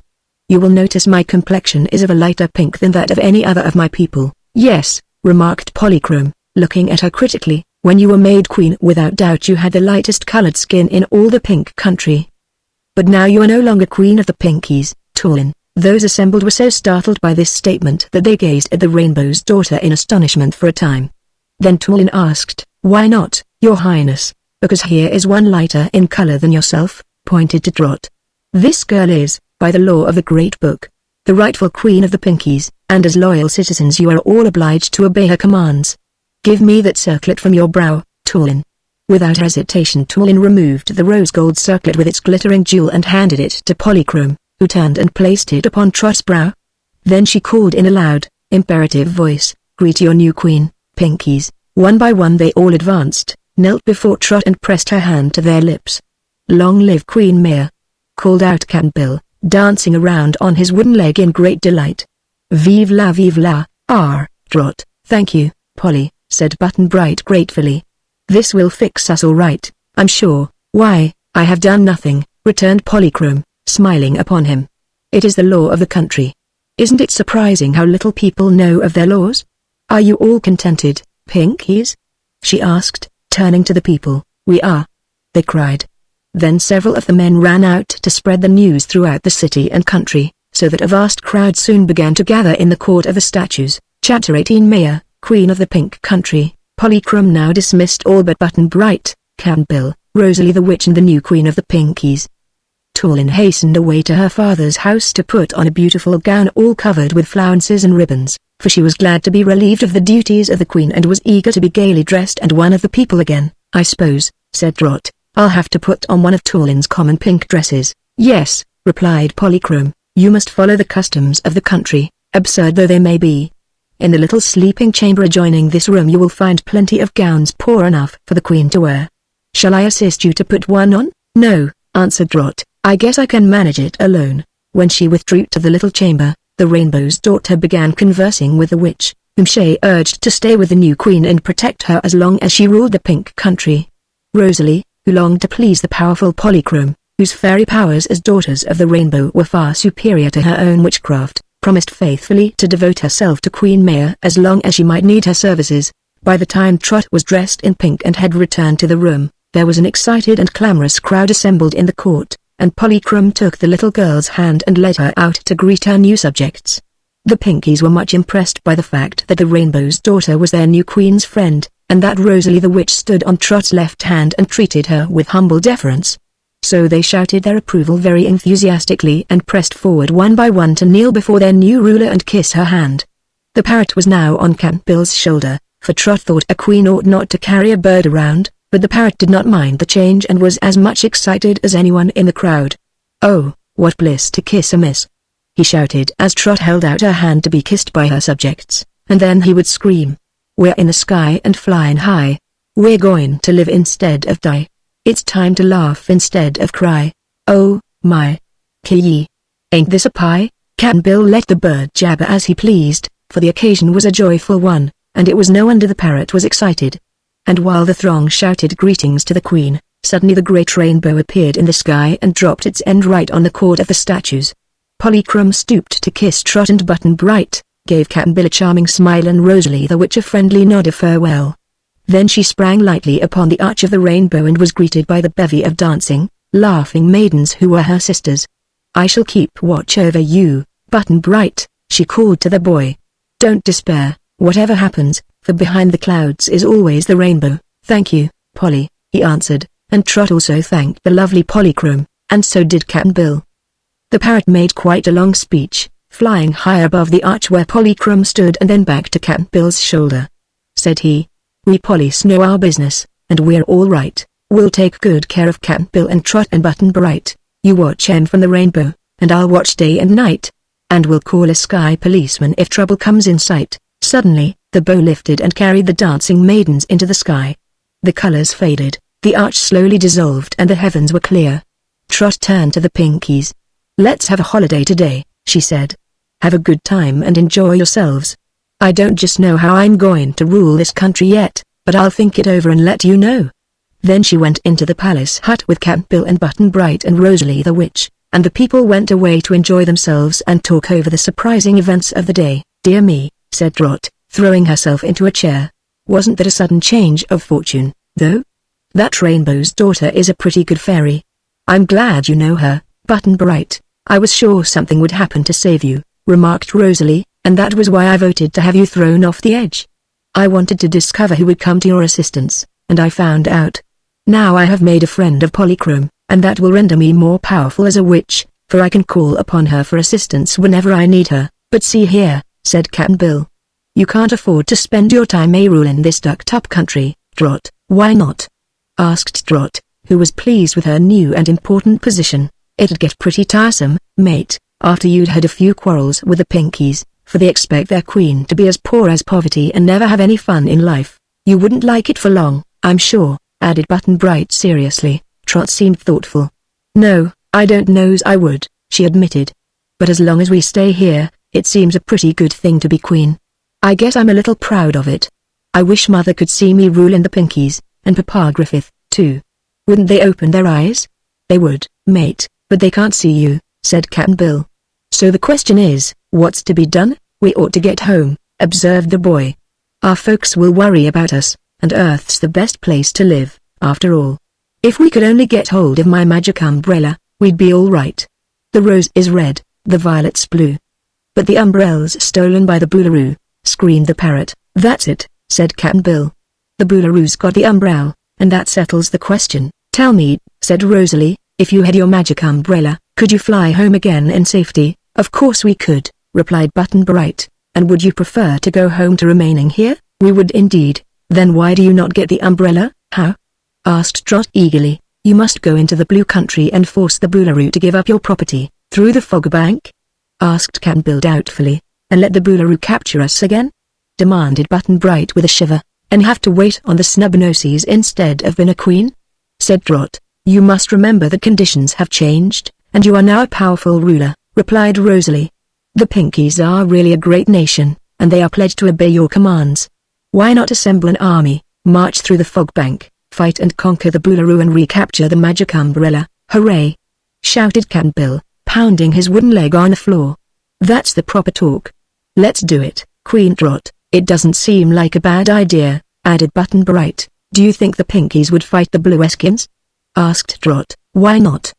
You will notice my complexion is of a lighter pink than that of any other of my people." "Yes," remarked Polychrome, looking at her critically, "when you were made queen without doubt you had the lightest colored skin in all the pink country. But now you are no longer queen of the Pinkies, Tulin." Those assembled were so startled by this statement that they gazed at the Rainbow's daughter in astonishment for a time. Then Tulin asked, "Why not, your highness?" "Because here is one lighter in color than yourself," pointed to Trot. "This girl is, by the law of the Great Book, the rightful queen of the Pinkies, and as loyal citizens you are all obliged to obey her commands. Give me that circlet from your brow, Tulin." Without hesitation Tulin removed the rose-gold circlet with its glittering jewel and handed it to Polychrome, who turned and placed it upon Trot's brow. Then she called in a loud, imperative voice, "Greet your new queen, Pinkies." One by one they all advanced, knelt before Trot and pressed her hand to their lips. "Long live Queen Maya!" called out Cap'n Bill, dancing around on his wooden leg in great delight. Vive la, Trot." "Thank you, Polly," said Button-Bright gratefully. "This will fix us all right, I'm sure." "Why, I have done nothing," returned Polychrome, smiling upon him. "It is the law of the country. Isn't it surprising how little people know of their laws? Are you all contented, Pinkies? She asked, turning to the people. We are, they cried. Then several of the men ran out to spread the news throughout the city and country, so that a vast crowd soon began to gather in the court of the statues. Chapter 18 Maya, Queen of the Pink Country. Polychrome now dismissed all but Button Bright, Cap'n Bill, Rosalie the Witch and the new Queen of the Pinkies. Tulin hastened away to her father's house to put on a beautiful gown all covered with flounces and ribbons, for she was glad to be relieved of the duties of the Queen and was eager to be gaily dressed and one of the people again. I suppose, said Trot, I'll have to put on one of Tulin's common pink dresses. Yes, replied Polychrome, you must follow the customs of the country, absurd though they may be. In the little sleeping chamber adjoining this room you will find plenty of gowns poor enough for the Queen to wear. Shall I assist you to put one on? No, answered Trot, I guess I can manage it alone. When she withdrew to the little chamber, the Rainbow's daughter began conversing with the witch, whom she urged to stay with the new Queen and protect her as long as she ruled the Pink Country. Rosalie, who longed to please the powerful Polychrome, whose fairy powers as daughters of the Rainbow were far superior to her own witchcraft, promised faithfully to devote herself to Queen Maya as long as she might need her services. By the time Trot was dressed in pink and had returned to the room, there was an excited and clamorous crowd assembled in the court, and Polychrome took the little girl's hand and led her out to greet her new subjects. The Pinkies were much impressed by the fact that the Rainbow's daughter was their new queen's friend, and that Rosalie the Witch stood on Trot's left hand and treated her with humble deference. So they shouted their approval very enthusiastically and pressed forward one by one to kneel before their new ruler and kiss her hand. The parrot was now on Cap'n Bill's shoulder, for Trot thought a queen ought not to carry a bird around, but the parrot did not mind the change and was as much excited as anyone in the crowd. Oh, what bliss to kiss a miss! He shouted as Trot held out her hand to be kissed by her subjects, and then he would scream. We're in the sky and flying high. We're going to live instead of die. It's time to laugh instead of cry. Oh, my. Kee. Ain't this a pie? Cap'n Bill let the bird jabber as he pleased, for the occasion was a joyful one, and it was no wonder the parrot was excited. And while the throng shouted greetings to the Queen, suddenly the great rainbow appeared in the sky and dropped its end right on the court of the statues. Polychrome stooped to kiss Trot and Button Bright, gave Cap'n Bill a charming smile and Rosalie the Witch a friendly nod of farewell. Then she sprang lightly upon the arch of the rainbow and was greeted by the bevy of dancing, laughing maidens who were her sisters. I shall keep watch over you, Button Bright, she called to the boy. Don't despair, whatever happens, for behind the clouds is always the rainbow. Thank you, Polly, he answered, and Trot also thanked the lovely Polychrome, and so did Cap'n Bill. The parrot made quite a long speech, flying high above the arch where Polychrome stood and then back to Cap'n Bill's shoulder. Said he, we Pollys know our business, and we're all right. We'll take good care of Cap'n Bill and Trot and Button Bright. You watch him from the rainbow, and I'll watch day and night. And we'll call a sky policeman if trouble comes in sight. Suddenly, the bow lifted and carried the dancing maidens into the sky. The colors faded, the arch slowly dissolved and the heavens were clear. Trot turned to the Pinkies. Let's have a holiday today, she said. Have a good time and enjoy yourselves. I don't just know how I'm going to rule this country yet, but I'll think it over and let you know. Then she went into the palace hut with Cap'n Bill and Button Bright and Rosalie the Witch, and the people went away to enjoy themselves and talk over the surprising events of the day. Dear me, said Trot, throwing herself into a chair. Wasn't that a sudden change of fortune, though? That Rainbow's daughter is a pretty good fairy. I'm glad you know her, Button Bright. I was sure something would happen to save you, remarked Rosalie, and that was why I voted to have you thrown off the edge. I wanted to discover who would come to your assistance, and I found out. Now I have made a friend of Polychrome, and that will render me more powerful as a witch, for I can call upon her for assistance whenever I need her. But see here, said Cap'n Bill. You can't afford to spend your time ruling this ducked-up country, Trot. Why not? Asked Trot, who was pleased with her new and important position. It'd get pretty tiresome, mate, after you'd had a few quarrels with the Pinkies, for they expect their queen to be as poor as poverty and never have any fun in life. You wouldn't like it for long, I'm sure, added Button Bright seriously. Trot seemed thoughtful. No, I don't know's I would, she admitted. But as long as we stay here, it seems a pretty good thing to be queen. I guess I'm a little proud of it. I wish Mother could see me ruling the Pinkies, and Papa Griffith, too. Wouldn't they open their eyes? They would, mate, but they can't see you, said Cap'n Bill. So the question is, what's to be done? We ought to get home, observed the boy. Our folks will worry about us, and Earth's the best place to live, after all. If we could only get hold of my magic umbrella, we'd be all right. The rose is red, the violet's blue. But the umbrella's stolen by the Boolaroo, screamed the parrot. That's it, said Cap'n Bill. The Boolaroo's got the umbrella, and that settles the question. Tell me, said Rosalie, if you had your magic umbrella, could you fly home again in safety? Of course we could, replied Button Bright. And would you prefer to go home to remaining here? We would indeed. Then why do you not get the umbrella? How? Asked Trot eagerly. You must go into the Blue Country and force the Boolaroo to give up your property. Through the fog bank? Asked Cap'n Bill doubtfully. And let the Boolaroo capture us again? Demanded Button Bright with a shiver. And have to wait on the Snubnoses instead of being a queen? Said Trot. You must remember that conditions have changed, and you are now a powerful ruler, replied Rosalie. The Pinkies are really a great nation, and they are pledged to obey your commands. Why not assemble an army, march through the fog bank, fight and conquer the Boolaroo and recapture the magic umbrella? Hooray! Shouted Cap'n Bill, pounding his wooden leg on the floor. That's the proper talk. Let's do it, Queen Trot. It doesn't seem like a bad idea, added Button Bright. Do you think the Pinkies would fight the Blueskins? Asked Trot. Why not?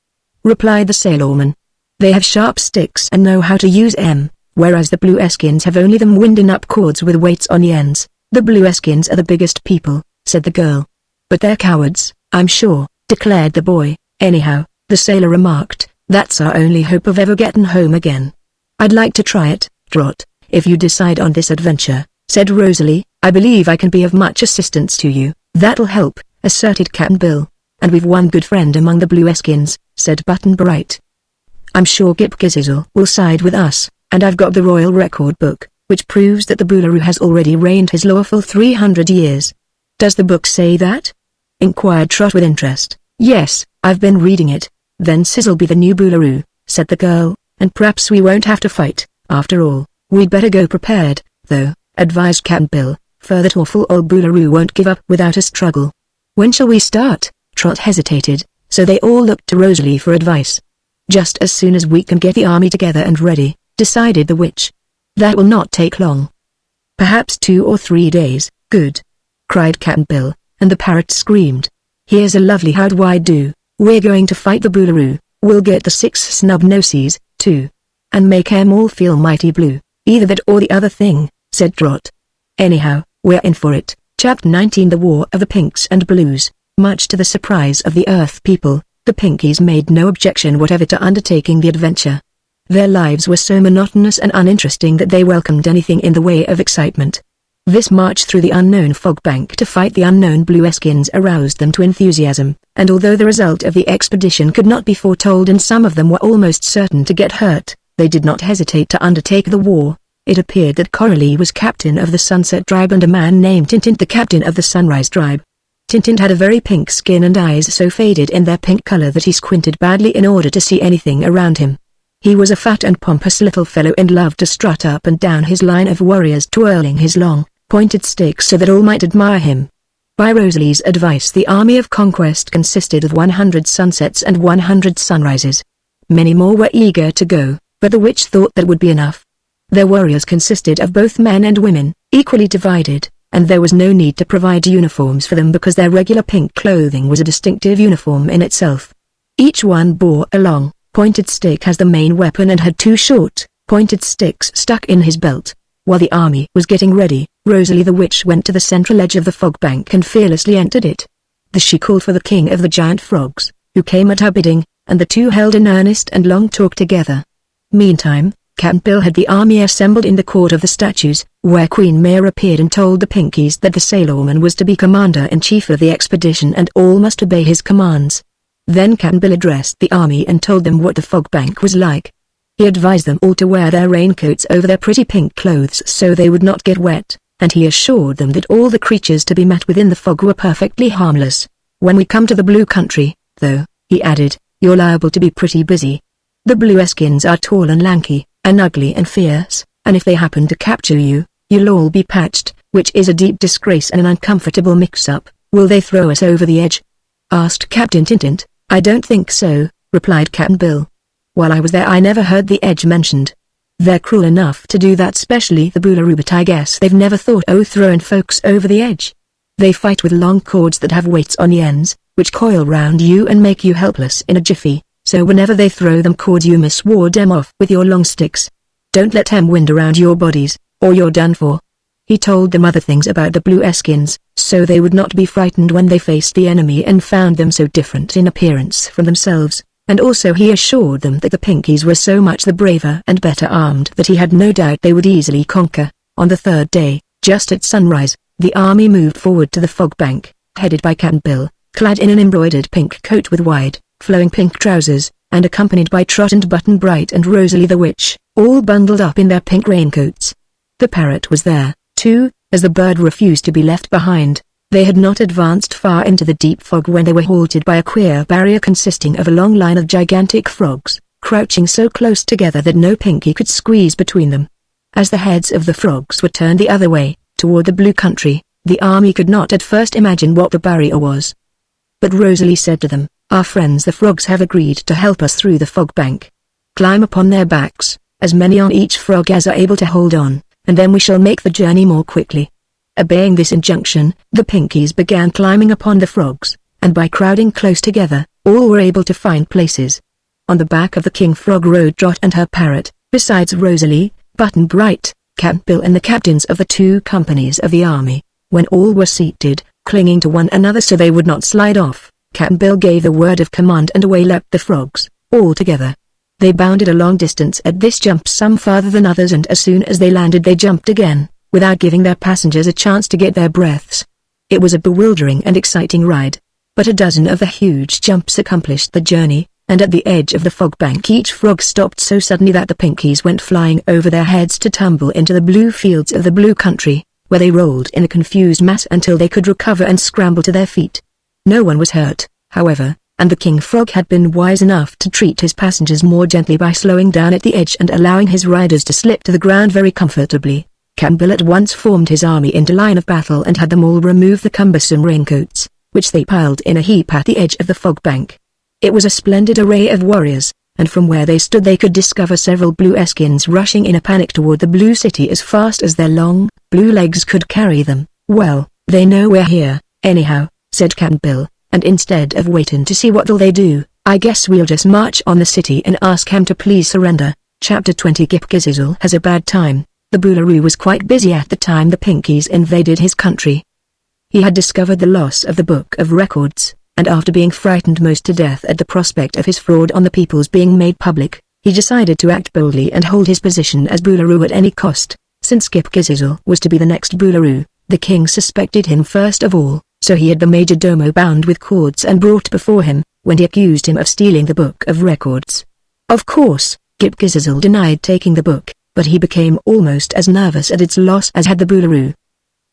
Replied the Sailorman. They have sharp sticks and know how to use them, whereas the Blueskins have only them winding up cords with weights on the ends. The Blueskins are the biggest people, said the girl. But they're cowards, I'm sure, declared the boy. Anyhow, the sailor remarked, that's our only hope of ever getting home again. I'd like to try it, Trot, if you decide on this adventure, said Rosalie. I believe I can be of much assistance to you. That'll help, asserted Cap'n Bill. And we've one good friend among the Blueskins, said Button Bright. I'm sure Gip Gizzle will side with us, and I've got the royal record book, which proves that the Boolaroo has already reigned his lawful 300 years. Does the book say that? Inquired Trot with interest. Yes, I've been reading it. Then Sizzle be the new Boolaroo, said the girl, and perhaps we won't have to fight, after all. We'd better go prepared, though, advised Cap'n Bill, for that awful old Boolaroo won't give up without a struggle. When shall we start? Trot hesitated, so they all looked to Rosalie for advice. Just as soon as we can get the army together and ready, decided the witch. That will not take long. Perhaps 2 or 3 days. Good! Cried Cap'n Bill, and the parrot screamed. Here's a lovely how-do-I-do. We're going to fight the Boolaroo. We'll get the 6 Snubnoses, too. And make 'em all feel mighty blue. Either that or the other thing, said Trot. Anyhow, we're in for it. Chapter 19 The War of the Pinks and Blues. Much to the surprise of the Earth people, the Pinkies made no objection whatever to undertaking the adventure. Their lives were so monotonous and uninteresting that they welcomed anything in the way of excitement. This march through the unknown fog bank to fight the unknown Blueskins aroused them to enthusiasm, and although the result of the expedition could not be foretold and some of them were almost certain to get hurt, they did not hesitate to undertake the war. It appeared that Coralie was captain of the Sunset Tribe and a man named Tintint the captain of the Sunrise Tribe. Tintint had a very pink skin and eyes so faded in their pink color that he squinted badly in order to see anything around him. He was a fat and pompous little fellow and loved to strut up and down his line of warriors twirling his long, pointed stick so that all might admire him. By Rosalie's advice the army of conquest consisted of 100 sunsets and 100 sunrises. Many more were eager to go, but the witch thought that would be enough. Their warriors consisted of both men and women, equally divided, and there was no need to provide uniforms for them because their regular pink clothing was a distinctive uniform in itself. Each one bore a long, pointed stick as the main weapon and had 2 short, pointed sticks stuck in his belt. While the army was getting ready, Rosalie the witch went to the central edge of the fog bank and fearlessly entered it. She called for the king of the giant frogs, who came at her bidding, and the two held an earnest and long talk together. Meantime, Cap'n Bill had the army assembled in the court of the statues, where Queen Mare appeared and told the Pinkies that the Sailorman was to be commander-in-chief of the expedition and all must obey his commands. Then Cap'n Bill addressed the army and told them what the fog bank was like. He advised them all to wear their raincoats over their pretty pink clothes so they would not get wet, and he assured them that all the creatures to be met with in the fog were perfectly harmless. When we come to the Blue Country, though, he added, you're liable to be pretty busy. The Blueskins are tall and lanky, and ugly and fierce, and if they happen to capture you, you'll all be patched, which is a deep disgrace and an uncomfortable mix-up. Will they throw us over the edge? Asked Captain Tintint. I don't think so, replied Cap'n Bill. While I was there I never heard the edge mentioned. They're cruel enough to do that, especially the Boolaroo, but I guess they've never thought of throwing folks over the edge. They fight with long cords that have weights on the ends, which coil round you and make you helpless in a jiffy, so whenever they throw them cords you must ward them off with your long sticks. Don't let them wind around your bodies, or you're done for. He told them other things about the Blue-Eskins, so they would not be frightened when they faced the enemy and found them so different in appearance from themselves, and also he assured them that the Pinkies were so much the braver and better armed that he had no doubt they would easily conquer. On the third day, just at sunrise, the army moved forward to the fog bank, headed by Cap'n Bill, clad in an embroidered pink coat with wide, flowing pink trousers, and accompanied by Trot and Button Bright and Rosalie the Witch, all bundled up in their pink raincoats. The parrot was there, too, as the bird refused to be left behind. They had not advanced far into the deep fog when they were halted by a queer barrier consisting of a long line of gigantic frogs, crouching so close together that no Pinky could squeeze between them. As the heads of the frogs were turned the other way, toward the blue country, the army could not at first imagine what the barrier was. But Rosalie said to them, "Our friends the frogs have agreed to help us through the fog bank. Climb upon their backs, as many on each frog as are able to hold on, and then we shall make the journey more quickly." Obeying this injunction, the Pinkies began climbing upon the frogs, and by crowding close together, all were able to find places. On the back of the King Frog rode Trot and her parrot, besides Rosalie, Button Bright, Cap'n Bill and the captains of the 2 companies of the army. When all were seated, clinging to one another so they would not slide off, Cap'n Bill gave the word of command and away leapt the frogs, all together. They bounded a long distance at this jump, some farther than others, and as soon as they landed they jumped again, without giving their passengers a chance to get their breaths. It was a bewildering and exciting ride. But a dozen of the huge jumps accomplished the journey, and at the edge of the fog bank each frog stopped so suddenly that the Pinkies went flying over their heads to tumble into the blue fields of the blue country, where they rolled in a confused mass until they could recover and scramble to their feet. No one was hurt, however, and the King Frog had been wise enough to treat his passengers more gently by slowing down at the edge and allowing his riders to slip to the ground very comfortably. Cap'n Bill at once formed his army into line of battle and had them all remove the cumbersome raincoats, which they piled in a heap at the edge of the fog bank. It was a splendid array of warriors, and from where they stood they could discover several Blue-Eskins rushing in a panic toward the blue city as fast as their long, blue legs could carry them. "Well, they know we're here, anyhow," said Cap'n Bill, "and instead of waiting to see what'll they do, I guess we'll just march on the city and ask him to please surrender." Chapter 20 Gip Gizzle has a bad time. The Boolaroo was quite busy at the time the Pinkies invaded his country. He had discovered the loss of the Book of Records, and after being frightened most to death at the prospect of his fraud on the people's being made public, he decided to act boldly and hold his position as Boolaroo at any cost. Since Gip Gizzle was to be the next Boolaroo, the king suspected him first of all, so he had the Major Domo bound with cords and brought before him, when he accused him of stealing the Book of Records. Of course, Gip Gizzle denied taking the book, but he became almost as nervous at its loss as had the Boolaroo.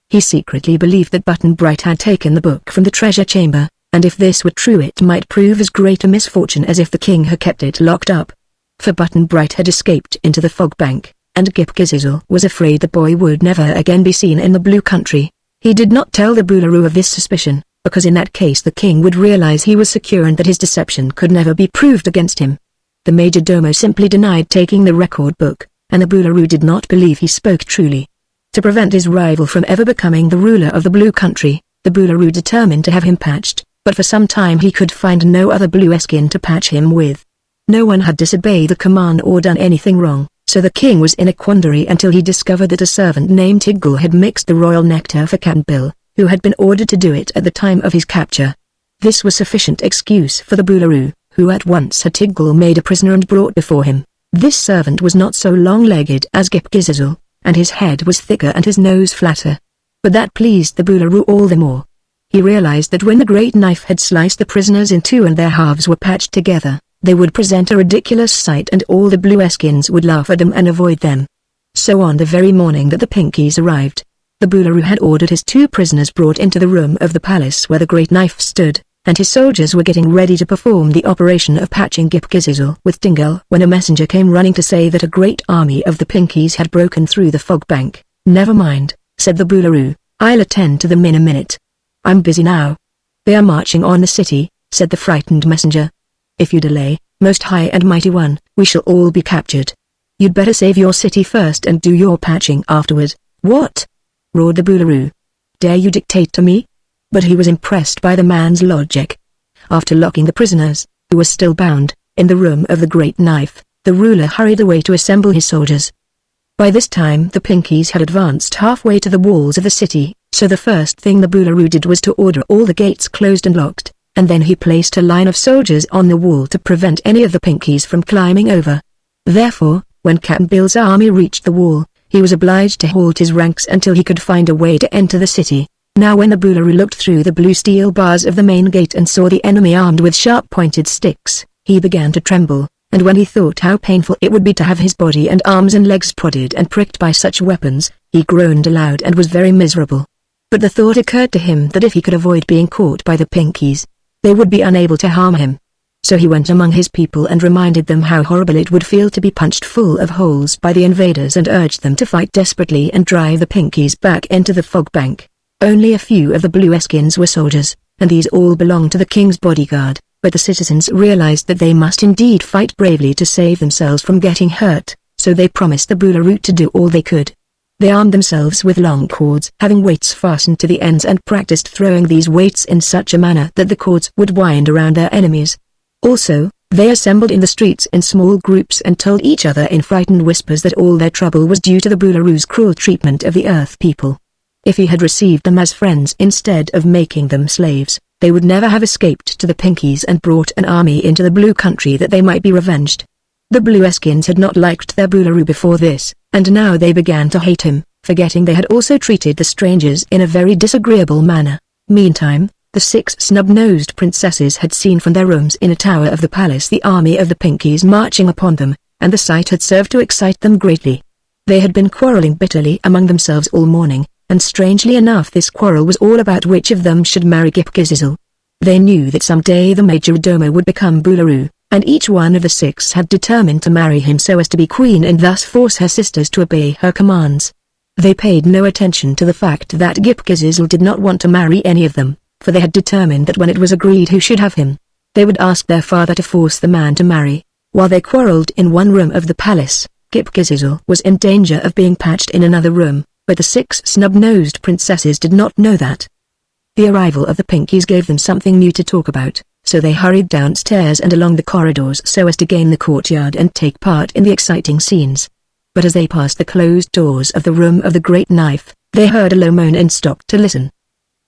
He secretly believed that Button Bright had taken the book from the treasure chamber, and if this were true it might prove as great a misfortune as if the king had kept it locked up. For Button Bright had escaped into the fog bank, and Gip Gizzle was afraid the boy would never again be seen in the blue country. He did not tell the Boolaroo of this suspicion, because in that case the king would realize he was secure and that his deception could never be proved against him. The Major Domo simply denied taking the record book, and the Boolaroo did not believe he spoke truly. To prevent his rival from ever becoming the ruler of the blue country, the Boolaroo determined to have him patched, but for some time he could find no other Blue-Eskin to patch him with. No one had disobeyed the command or done anything wrong, so the king was in a quandary until he discovered that a servant named Tiggle had mixed the royal nectar for Cap'n Bill, who had been ordered to do it at the time of his capture. This was sufficient excuse for the Boolaroo, who at once had Tiggle made a prisoner and brought before him. This servant was not so long-legged as Gip Gizzle, and his head was thicker and his nose flatter. But that pleased the Boolaroo all the more. He realized that when the great knife had sliced the prisoners in two and their halves were patched together, they would present a ridiculous sight and all the Blue-Eskins would laugh at them and avoid them. So on the very morning that the Pinkies arrived, the Boolaroo had ordered his 2 prisoners brought into the room of the palace where the great knife stood, and his soldiers were getting ready to perform the operation of patching Gip Gizzle with Tingle when a messenger came running to say that a great army of the Pinkies had broken through the fog bank. "Never mind," said the Boolaroo, "I'll attend to them in a minute. I'm busy now." "They are marching on the city," said the frightened messenger. "If you delay, most high and mighty one, we shall all be captured. You'd better save your city first and do your patching afterward." "What?" roared the Boolooroo. "Dare you dictate to me?" But he was impressed by the man's logic. After locking the prisoners, who were still bound, in the room of the Great Knife, the ruler hurried away to assemble his soldiers. By this time the Pinkies had advanced halfway to the walls of the city, so the first thing the Boolooroo did was to order all the gates closed and locked, and then he placed a line of soldiers on the wall to prevent any of the Pinkies from climbing over. Therefore, when Cap'n Bill's army reached the wall, he was obliged to halt his ranks until he could find a way to enter the city. Now when the Boolooroo looked through the blue steel bars of the main gate and saw the enemy armed with sharp-pointed sticks, he began to tremble, and when he thought how painful it would be to have his body and arms and legs prodded and pricked by such weapons, he groaned aloud and was very miserable. But the thought occurred to him that if he could avoid being caught by the Pinkies, they would be unable to harm him. So he went among his people and reminded them how horrible it would feel to be punched full of holes by the invaders and urged them to fight desperately and drive the Pinkies back into the fog bank. Only a few of the Blueskins were soldiers, and these all belonged to the king's bodyguard, but the citizens realized that they must indeed fight bravely to save themselves from getting hurt, so they promised the Boolooroo to do all they could. They armed themselves with long cords having weights fastened to the ends and practiced throwing these weights in such a manner that the cords would wind around their enemies. Also, they assembled in the streets in small groups and told each other in frightened whispers that all their trouble was due to the Boolooroo's cruel treatment of the Earth people. If he had received them as friends instead of making them slaves, they would never have escaped to the Pinkies and brought an army into the Blue Country that they might be revenged. The Blueskins had not liked their Boolooroo before this, and now they began to hate him, forgetting they had also treated the strangers in a very disagreeable manner. Meantime, the 6 snub-nosed princesses had seen from their rooms in a tower of the palace the army of the Pinkies marching upon them, and the sight had served to excite them greatly. They had been quarreling bitterly among themselves all morning, and strangely enough this quarrel was all about which of them should marry Gipgizzle. They knew that someday the Majordomo would become Boolooroo, and each one of the 6 had determined to marry him so as to be queen and thus force her sisters to obey her commands. They paid no attention to the fact that Gipgizzle did not want to marry any of them, for they had determined that when it was agreed who should have him, they would ask their father to force the man to marry. While they quarreled in one room of the palace, Gipgizzle was in danger of being patched in another room, but the 6 snub-nosed princesses did not know that. The arrival of the Pinkies gave them something new to talk about, so they hurried downstairs and along the corridors so as to gain the courtyard and take part in the exciting scenes. But as they passed the closed doors of the room of the Great Knife, they heard a low moan and stopped to listen.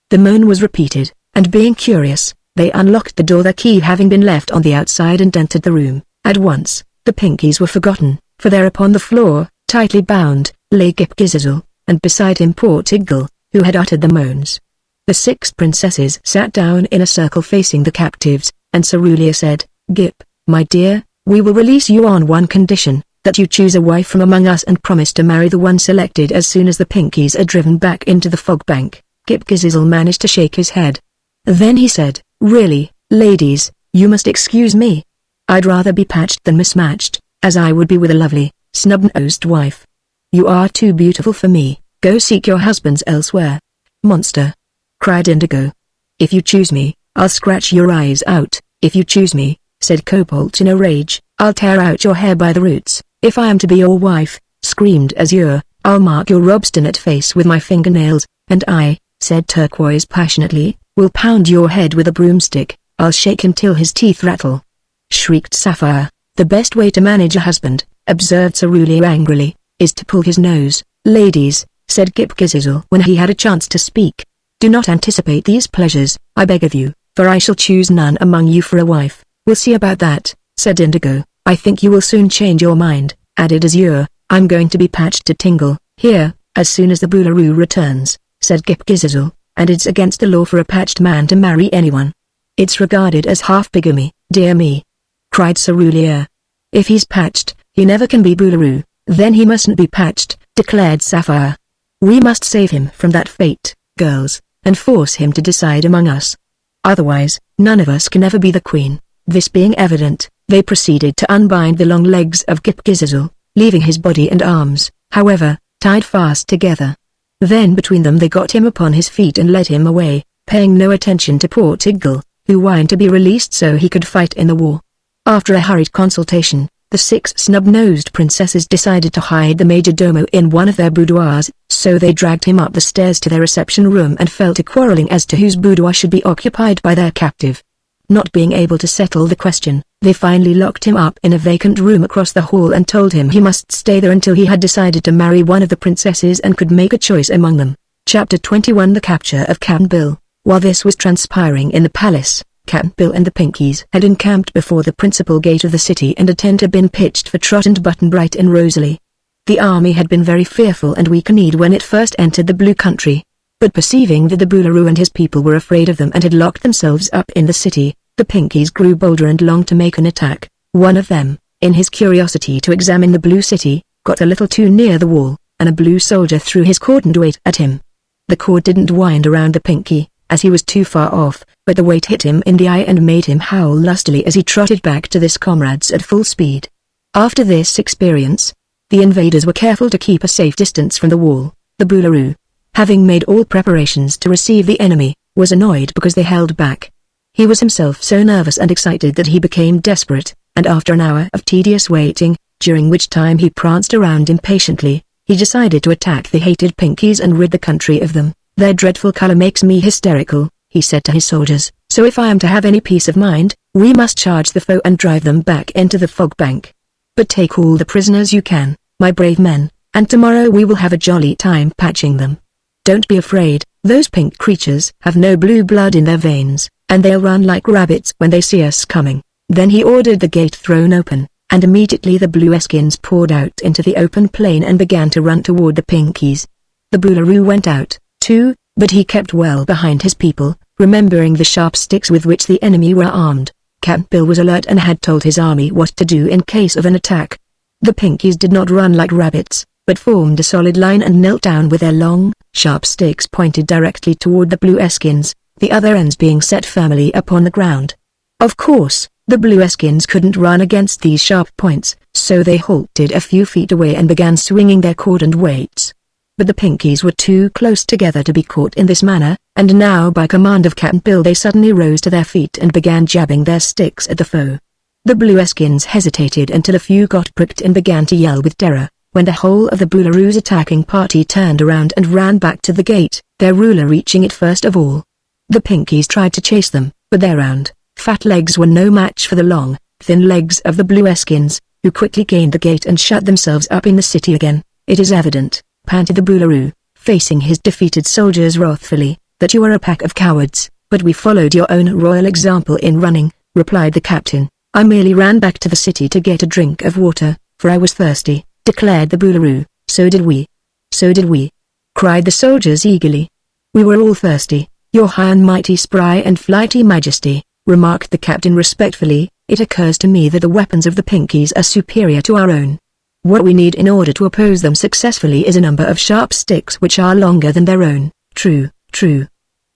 The moan was repeated, and being curious, they unlocked the door, their key having been left on the outside, and entered the room. At once, the Pinkies were forgotten, for there upon the floor, tightly bound, lay Gipgizzle, and beside him poor Tiggle, who had uttered the moans. The 6 princesses sat down in a circle facing the captives, and Cerulia said, "Gip, my dear, we will release you on one condition, that you choose a wife from among us and promise to marry the one selected as soon as the Pinkies are driven back into the fog bank." Gipgizzle managed to shake his head. Then he said, "Really, ladies, you must excuse me. I'd rather be patched than mismatched, as I would be with a lovely, snub-nosed wife. You are too beautiful for me, go seek your husbands elsewhere." "Monster!" cried Indigo. "If you choose me, I'll scratch your eyes out." "If you choose me," said Cobalt in a rage, "I'll tear out your hair by the roots." "If I am to be your wife," screamed Azure, "I'll mark your obstinate face with my fingernails." "And I," said Turquoise passionately, "will pound your head with a broomstick. I'll shake him till his teeth rattle." Shrieked Sapphire. "The best way to manage a husband," observed Cerulia angrily, "is to pull his nose." "Ladies," said Gipgizzle when he had a chance to speak, "do not anticipate these pleasures, I beg of you, for I shall choose none among you for a wife." "We'll see about that," said Indigo. "I think you will soon change your mind," added Azure. "I'm going to be patched to Tingle, here, as soon as the Boolooroo returns," said Gipgizzle, "and it's against the law for a patched man to marry anyone. It's regarded as half-bigamy." "Dear me!" cried Cerulia. "If he's patched, he never can be Boolooroo." "Then he mustn't be patched," declared Sapphire. "We must save him from that fate, girls, and force him to decide among us. Otherwise, none of us can ever be the queen." This being evident, they proceeded to unbind the long legs of Gipgizzle, leaving his body and arms, however, tied fast together. Then between them they got him upon his feet and led him away, paying no attention to poor Tiggle, who whined to be released so he could fight in the war. After a hurried consultation, The 6 snub-nosed princesses decided to hide the majordomo in one of their boudoirs, so they dragged him up the stairs to their reception room and fell to quarreling as to whose boudoir should be occupied by their captive. Not being able to settle the question, they finally locked him up in a vacant room across the hall and told him he must stay there until he had decided to marry one of the princesses and could make a choice among them. Chapter 21 The Capture of Captain Bill. While this was transpiring in the palace, Captain Bill and the Pinkies had encamped before the principal gate of the city and a tent had been pitched for Trot and Button-Bright and Rosalie. The army had been very fearful and weak-kneed when it first entered the Blue Country. But perceiving that the Boolaroo and his people were afraid of them and had locked themselves up in the city, the Pinkies grew bolder and longed to make an attack. One of them, in his curiosity to examine the Blue City, got a little too near the wall, and a blue soldier threw his corded weight at him. The cord didn't wind around the Pinky, as he was too far off, but the weight hit him in the eye and made him howl lustily as he trotted back to his comrades at full speed. After this experience, the invaders were careful to keep a safe distance from the wall. The Boolaroo, having made all preparations to receive the enemy, was annoyed because they held back. He was himself so nervous and excited that he became desperate, and after an hour of tedious waiting, during which time he pranced around impatiently, he decided to attack the hated Pinkies and rid the country of them. "Their dreadful color makes me hysterical," he said to his soldiers, "so if I am to have any peace of mind, we must charge the foe and drive them back into the fog bank. But take all the prisoners you can, my brave men, and tomorrow we will have a jolly time patching them. Don't be afraid, those pink creatures have no blue blood in their veins, and they'll run like rabbits when they see us coming." Then he ordered the gate thrown open, and immediately the Blueskins poured out into the open plain and began to run toward the Pinkies. The Boolaroo went out, too, but he kept well behind his people, remembering the sharp sticks with which the enemy were armed. Captain Bill was alert and had told his army what to do in case of an attack. The Pinkies did not run like rabbits, but formed a solid line and knelt down with their long, sharp sticks pointed directly toward the Blueskins, the other ends being set firmly upon the ground. Of course, the Blueskins couldn't run against these sharp points, so they halted a few feet away and began swinging their corded weights. But the Pinkies were too close together to be caught in this manner, and now by command of Captain Bill they suddenly rose to their feet and began jabbing their sticks at the foe. The Blueskins hesitated until a few got pricked and began to yell with terror, when the whole of the Boolaroo's attacking party turned around and ran back to the gate, their ruler reaching it first of all. The Pinkies tried to chase them, but their round, fat legs were no match for the long, thin legs of the Blueskins, who quickly gained the gate and shut themselves up in the city again. "It is evident," panted the Boolaroo, facing his defeated soldiers wrathfully, "that you are a pack of cowards, but we followed your own royal example in running," replied the captain. "I merely ran back to the city to get a drink of water, for I was thirsty," declared the Boolaroo. "So did we. So did we," cried the soldiers eagerly. "We were all thirsty, your high and mighty spry and flighty majesty," remarked the captain respectfully. "It occurs to me that the weapons of the Pinkies are superior to our own. What we need in order to oppose them successfully is a number of sharp sticks which are longer than their own." "True, true,"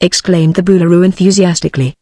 exclaimed the Boolaroo enthusiastically.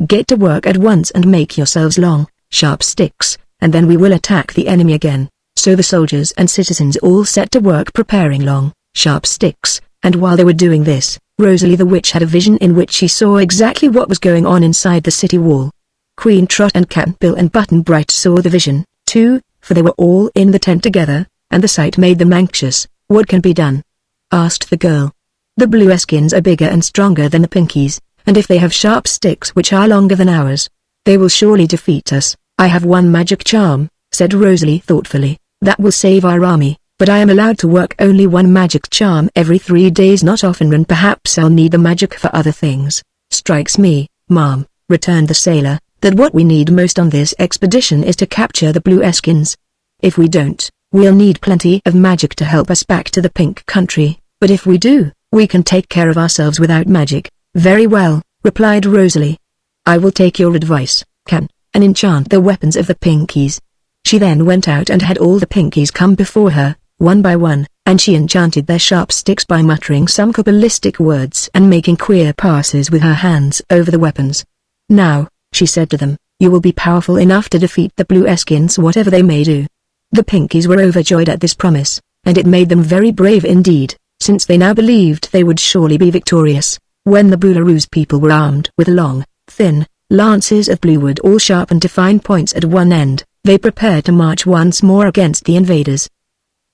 "Get to work at once and make yourselves long, sharp sticks, and then we will attack the enemy again." So the soldiers and citizens all set to work preparing long, sharp sticks, and while they were doing this, Rosalie the witch had a vision in which she saw exactly what was going on inside the city wall. Queen Trot and Captain Bill and Button-Bright saw the vision, too, for they were all in the tent together, and the sight made them anxious. "What can be done?" asked the girl. "The Blueskins are bigger and stronger than the Pinkies, and if they have sharp sticks which are longer than ours, they will surely defeat us." "I have one magic charm," said Rosalie thoughtfully, "that will save our army, but I am allowed to work only one magic charm every 3 days, not often, and perhaps I'll need the magic for other things." "Strikes me, ma'am," returned the sailor, "that what we need most on this expedition is to capture the Blueskins. If we don't, we'll need plenty of magic to help us back to the Pink Country, but if we do, we can take care of ourselves without magic." "Very well," replied Rosalie. "I will take your advice, Can, and enchant the weapons of the Pinkies." She then went out and had all the Pinkies come before her, one by one, and she enchanted their sharp sticks by muttering some cabalistic words and making queer passes with her hands over the weapons. "Now," she said to them, "you will be powerful enough to defeat the Blueskins whatever they may do." The Pinkies were overjoyed at this promise, and it made them very brave indeed, since they now believed they would surely be victorious. When the Boolaroo's people were armed with long, thin, lances of blue wood all sharpened to fine points at one end, they prepared to march once more against the invaders.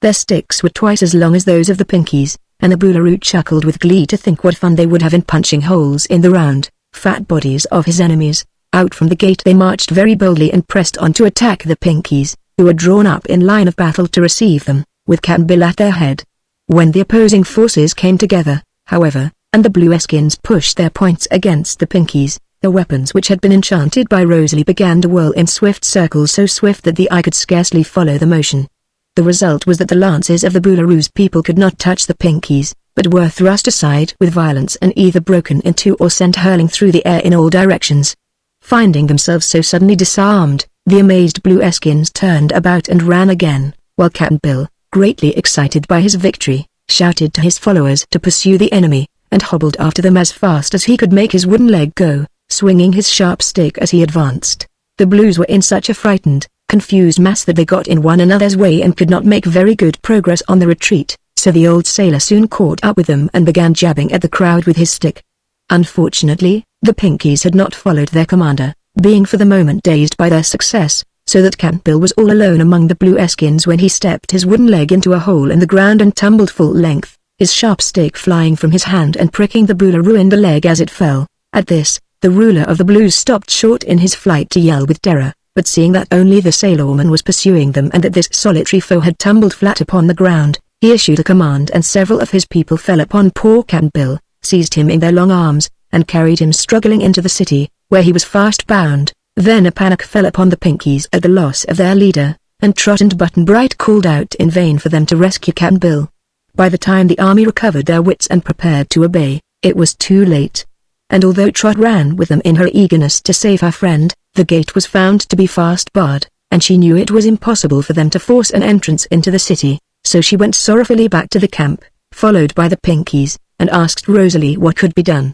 Their sticks were twice as long as those of the Pinkies, and the Boolaroo chuckled with glee to think what fun they would have in punching holes in the round, fat bodies of his enemies. Out from the gate they marched very boldly and pressed on to attack the Pinkies, who were drawn up in line of battle to receive them, with Cap'n Bill at their head. When the opposing forces came together, however, and the Blueskins pushed their points against the Pinkies, the weapons which had been enchanted by Rosalie began to whirl in swift circles, so swift that the eye could scarcely follow the motion. The result was that the lances of the Boolaroo's people could not touch the Pinkies, but were thrust aside with violence and either broken in two or sent hurling through the air in all directions. Finding themselves so suddenly disarmed, the amazed Blueskins turned about and ran again, while Cap'n Bill, greatly excited by his victory, shouted to his followers to pursue the enemy, and hobbled after them as fast as he could make his wooden leg go, swinging his sharp stick as he advanced. The Blues were in such a frightened, confused mass that they got in one another's way and could not make very good progress on the retreat, so the old sailor soon caught up with them and began jabbing at the crowd with his stick. Unfortunately, the Pinkies had not followed their commander, being for the moment dazed by their success, so that Cap'n Bill was all alone among the Blueskins when he stepped his wooden leg into a hole in the ground and tumbled full length, his sharp stick flying from his hand and pricking the Boolaroo in the leg as it fell. At this, the ruler of the Blues stopped short in his flight to yell with terror, but seeing that only the sailorman was pursuing them and that this solitary foe had tumbled flat upon the ground, he issued a command and several of his people fell upon poor Cap'n Bill, seized him in their long arms, and carried him struggling into the city, where he was fast bound. Then a panic fell upon the Pinkies at the loss of their leader, and Trot and Button Bright called out in vain for them to rescue Cap'n Bill. By the time the army recovered their wits and prepared to obey, it was too late. And although Trot ran with them in her eagerness to save her friend, the gate was found to be fast barred, and she knew it was impossible for them to force an entrance into the city, so she went sorrowfully back to the camp, followed by the Pinkies, and asked Rosalie what could be done.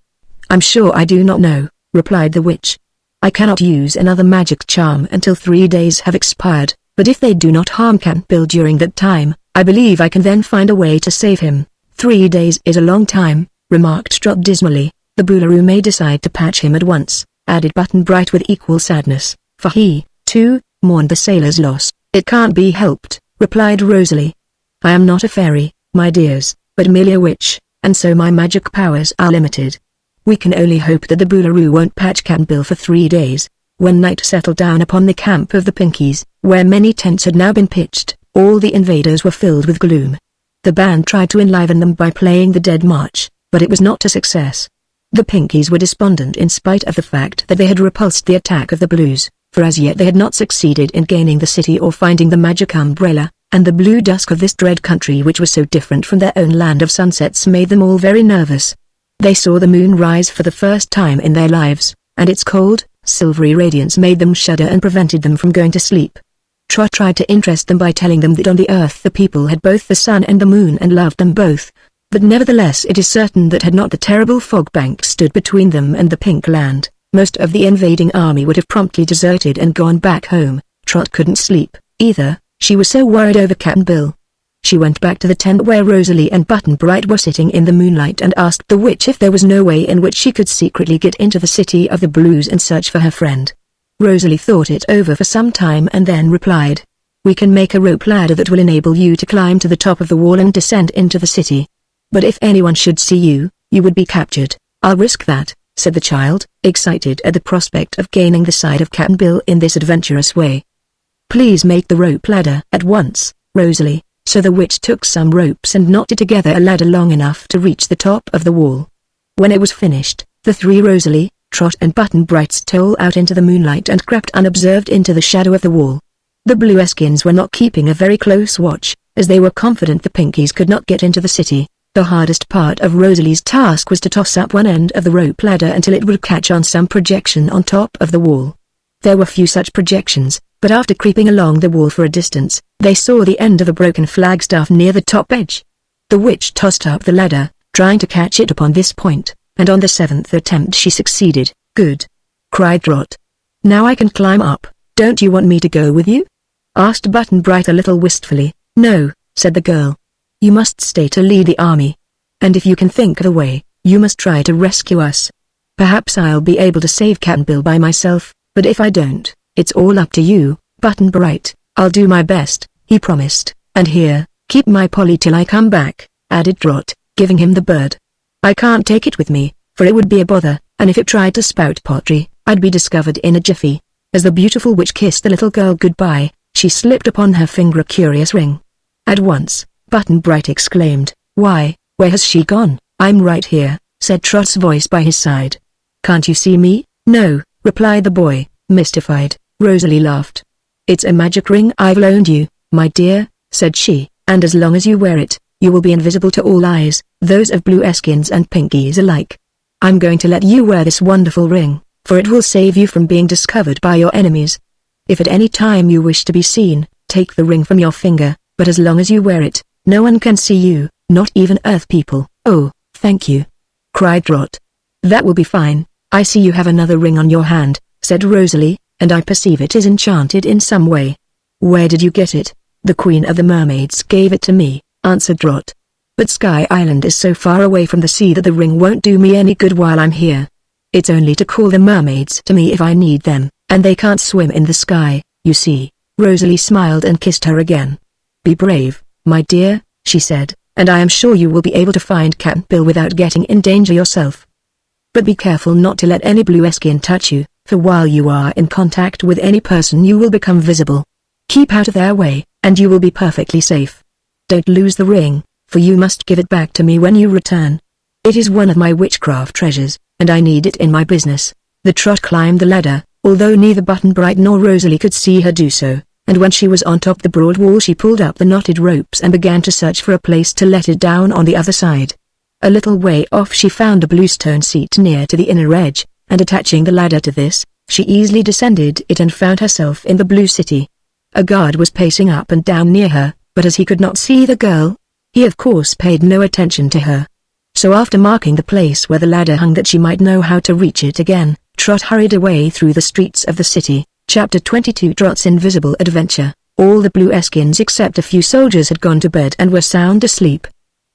"I'm sure I do not know," replied the witch. "I cannot use another magic charm until 3 days have expired, but if they do not harm Cap'n Bill during that time, I believe I can then find a way to save him." 3 days is a long time," remarked Trot dismally. "The Boolaroo may decide to patch him at once," added Button Bright with equal sadness, for he, too, mourned the sailor's loss. "It can't be helped," replied Rosalie. "I am not a fairy, my dears, but merely a witch, and so my magic powers are limited. We can only hope that the Boolaroo won't patch Cap'n Bill for 3 days." When night settled down upon the camp of the Pinkies, where many tents had now been pitched, all the invaders were filled with gloom. The band tried to enliven them by playing the Dead March, but it was not a success. The Pinkies were despondent in spite of the fact that they had repulsed the attack of the Blues, for as yet they had not succeeded in gaining the city or finding the magic umbrella, and the blue dusk of this dread country which was so different from their own land of sunsets made them all very nervous. They saw the moon rise for the first time in their lives, and its cold, silvery radiance made them shudder and prevented them from going to sleep. Trot tried to interest them by telling them that on the earth the people had both the sun and the moon and loved them both, but nevertheless it is certain that had not the terrible fog bank stood between them and the Pink Land, most of the invading army would have promptly deserted and gone back home. Trot couldn't sleep, either, she was so worried over Cap'n Bill. She went back to the tent where Rosalie and Button Bright were sitting in the moonlight and asked the witch if there was no way in which she could secretly get into the city of the Blues and search for her friend. Rosalie thought it over for some time and then replied, "We can make a rope ladder that will enable you to climb to the top of the wall and descend into the city. But if anyone should see you, you would be captured." "I'll risk that," said the child, excited at the prospect of gaining the side of Cap'n Bill in this adventurous way. "Please make the rope ladder at once, Rosalie." So the witch took some ropes and knotted together a ladder long enough to reach the top of the wall. When it was finished, the three Rosalie, Trot and Button Bright stole out into the moonlight and crept unobserved into the shadow of the wall. The Blueskins were not keeping a very close watch, as they were confident the Pinkies could not get into the city. The hardest part of Rosalie's task was to toss up one end of the rope ladder until it would catch on some projection on top of the wall. There were few such projections, but after creeping along the wall for a distance, they saw the end of a broken flagstaff near the top edge. The witch tossed up the ladder, trying to catch it upon this point, and on the 7th attempt she succeeded. "Good!" cried Trot. "Now I can climb up." "Don't you want me to go with you?" asked Button Bright a little wistfully. "No," said the girl. "You must stay to lead the army. And if you can think of a way, you must try to rescue us. Perhaps I'll be able to save Cap'n Bill by myself, but if I don't, it's all up to you, Button-Bright, I'll do my best, he promised, and here, keep my Polly till I come back, added Trot, giving him the bird. I can't take it with me, for it would be a bother, and if it tried to spout pottery, I'd be discovered in a jiffy. As the beautiful witch kissed the little girl goodbye, she slipped upon her finger a curious ring. At once, Button-Bright exclaimed, "Why, where has she gone?" "I'm right here," said Trot's voice by his side. "Can't you see me?" "No," replied the boy, mystified. Rosalie laughed. "It's a magic ring I've loaned you, my dear," said she, "and as long as you wear it, you will be invisible to all eyes, those of blue Eskins and Pinkies alike. I'm going to let you wear this wonderful ring, for it will save you from being discovered by your enemies. If at any time you wish to be seen, take the ring from your finger, but as long as you wear it, no one can see you, not even Earth people." "Oh, thank you," cried Trot. "That will be fine. I see you have another ring on your hand," said Rosalie, "and I perceive it is enchanted in some way." "Where did you get it?" "The Queen of the Mermaids gave it to me," answered Trot. "But Sky Island is so far away from the sea that the ring won't do me any good while I'm here. It's only to call the mermaids to me if I need them, and they can't swim in the sky, you see." Rosalie smiled and kissed her again. "Be brave, my dear," she said, "and I am sure you will be able to find Cap'n Bill without getting in danger yourself. But be careful not to let any blue Eskin touch you, for while you are in contact with any person you will become visible. Keep out of their way, and you will be perfectly safe. Don't lose the ring, for you must give it back to me when you return. It is one of my witchcraft treasures, and I need it in my business." The Trot climbed the ladder, although neither Button-Bright nor Rosalie could see her do so, and when she was on top the broad wall she pulled up the knotted ropes and began to search for a place to let it down on the other side. A little way off she found a blue stone seat near to the inner edge, and attaching the ladder to this, she easily descended it and found herself in the Blue City. A guard was pacing up and down near her, but as he could not see the girl, he of course paid no attention to her. So after marking the place where the ladder hung that she might know how to reach it again, Trot hurried away through the streets of the city. Chapter 22 Trot's Invisible Adventure. All the blue Eskins except a few soldiers had gone to bed and were sound asleep.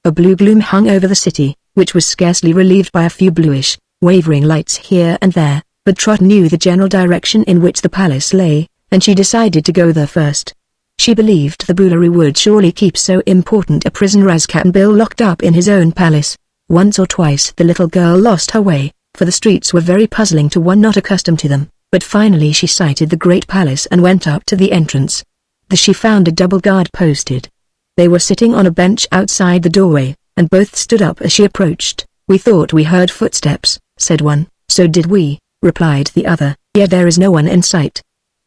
A blue gloom hung over the city, which was scarcely relieved by a few bluish, wavering lights here and there, but Trot knew the general direction in which the palace lay, and she decided to go there first. She believed the Boolaroo would surely keep so important a prisoner as Cap'n Bill locked up in his own palace. Once or twice the little girl lost her way, for the streets were very puzzling to one not accustomed to them, but finally she sighted the great palace and went up to the entrance. There she found a double guard posted. They were sitting on a bench outside the doorway, and both stood up as she approached. "We thought we heard footsteps," said one. "So did we," replied the other, "yet there is no one in sight."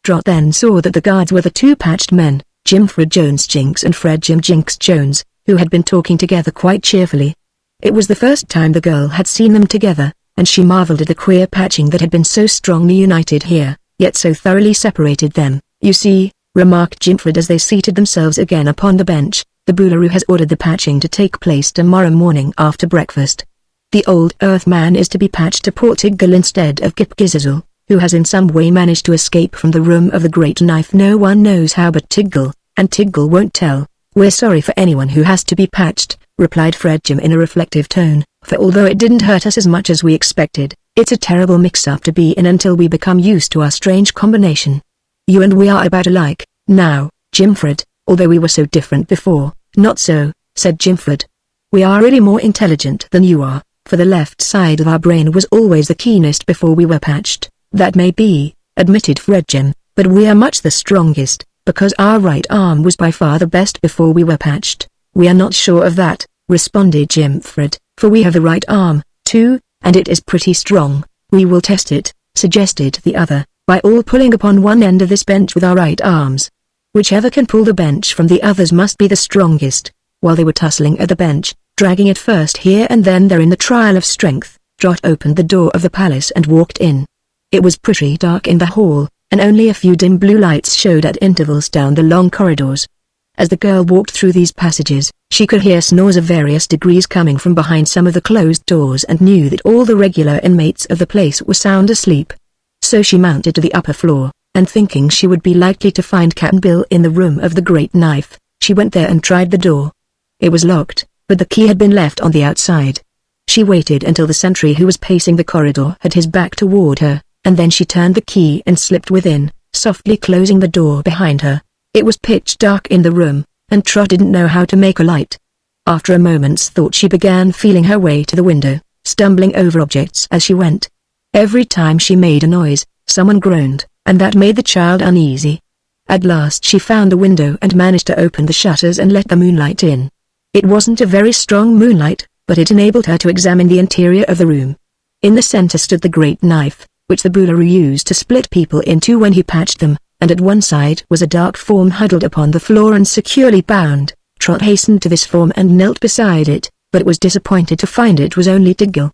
Trot then saw that the guards were the two patched men, Jimfred Jones Jinks and Fred Jim Jinks Jones, who had been talking together quite cheerfully. It was the first time the girl had seen them together, and she marveled at the queer patching that had been so strongly united here, yet so thoroughly separated them. "You see," remarked Jimfred as they seated themselves again upon the bench, "the Boolaroo has ordered the patching to take place tomorrow morning after breakfast. The old Earthman is to be patched to Port Tiggle instead of Gip Gizazel, who has in some way managed to escape from the room of the Great Knife. No one knows how but Tiggle, and Tiggle won't tell. We're sorry for anyone who has to be patched," replied Fred Jim in a reflective tone, "for although it didn't hurt us as much as we expected, it's a terrible mix-up to be in until we become used to our strange combination. You and we are about alike, now, Jimfred, although we were so different before." "Not so," said Jimfred. "We are really more intelligent than you are, for the left side of our brain was always the keenest before we were patched." "That may be," admitted Fred Jim, "but we are much the strongest, because our right arm was by far the best before we were patched." "We are not sure of that," responded Jimfred, "for we have the right arm, too, and it is pretty strong." "We will test it," suggested the other, "by all pulling upon one end of this bench with our right arms. Whichever can pull the bench from the others must be the strongest." While they were tussling at the bench, dragging it first here and then there in the trial of strength, Trot opened the door of the palace and walked in. It was pretty dark in the hall, and only a few dim blue lights showed at intervals down the long corridors. As the girl walked through these passages, she could hear snores of various degrees coming from behind some of the closed doors and knew that all the regular inmates of the place were sound asleep. So she mounted to the upper floor, and thinking she would be likely to find Cap'n Bill in the room of the Great Knife, she went there and tried the door. It was locked, but the key had been left on the outside. She waited until the sentry who was pacing the corridor had his back toward her, and then she turned the key and slipped within. softly closing the door behind her. It was pitch dark in the room, and Trot didn't know how to make a light. After a moment's thought she began feeling her way to the window, stumbling over objects as she went. Every time she made a noise, someone groaned, and that made the child uneasy. At last she found the window and managed to open the shutters and let the moonlight in. It wasn't a very strong moonlight, but it enabled her to examine the interior of the room. In the center stood the great knife, which the Boolooroo used to split people in two when he patched them, and at one side was a dark form huddled upon the floor and securely bound. Trot hastened to this form and knelt beside it, but was disappointed to find it was only Tiggle.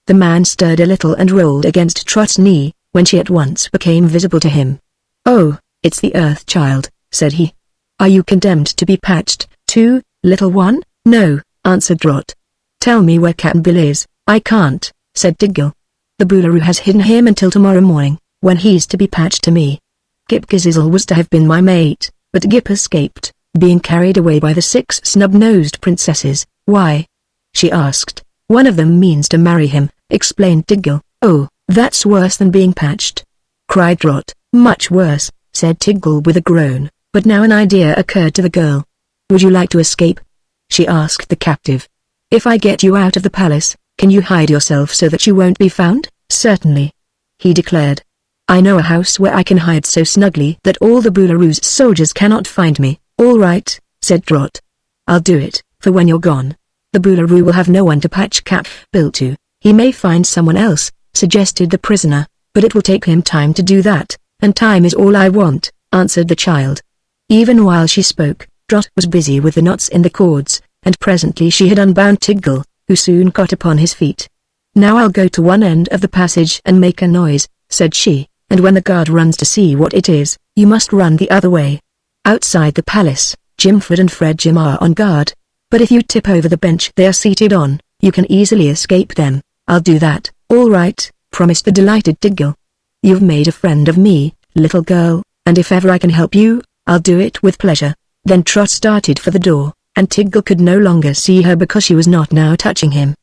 The man stirred a little and rolled against Trot's knee, when she at once became visible to him. "Oh, it's the Earth Child," said he. "Are you condemned to be patched, too, little one?" "No," answered Trot. "Tell me where Cap'n Bill is." "I can't," said Tiggle. "The Boolooroo has hidden him until tomorrow morning, when he's to be patched to me. Gip Gizizzle was to have been my mate, but Gip escaped, being carried away by the 6 snub-nosed princesses." "Why?" she asked. "One of them means to marry him," explained Tiggle. "Oh, that's worse than being patched," cried Trot. "Much worse," said Tiggle with a groan, but now an idea occurred to the girl. "Would you like to escape?" she asked the captive. "If I get you out of the palace, can you hide yourself so that you won't be found?" "Certainly," he declared. "I know a house where I can hide so snugly that all the Boolooroo's soldiers cannot find me." "All right," said Trot. "I'll do it, for when you're gone, the Boolooroo will have no one to patch Cap'n Bill to." "He may find someone else," suggested the prisoner, "but it will take him time to do that, and time is all I want," answered the child. Even while she spoke, Trot was busy with the knots in the cords, and presently she had unbound Tiggle, who soon got upon his feet. "Now I'll go to one end of the passage and make a noise," said she, "and when the guard runs to see what it is, you must run the other way." Outside the palace, Jimfred and Fred Jim are on guard, but if you tip over the bench they are seated on, you can easily escape them. "I'll do that." "All right," promised the delighted Tiggle. "You've made a friend of me, little girl, and if ever I can help you, I'll do it with pleasure." Then Trot started for the door, and Tiggle could no longer see her because she was not now touching him.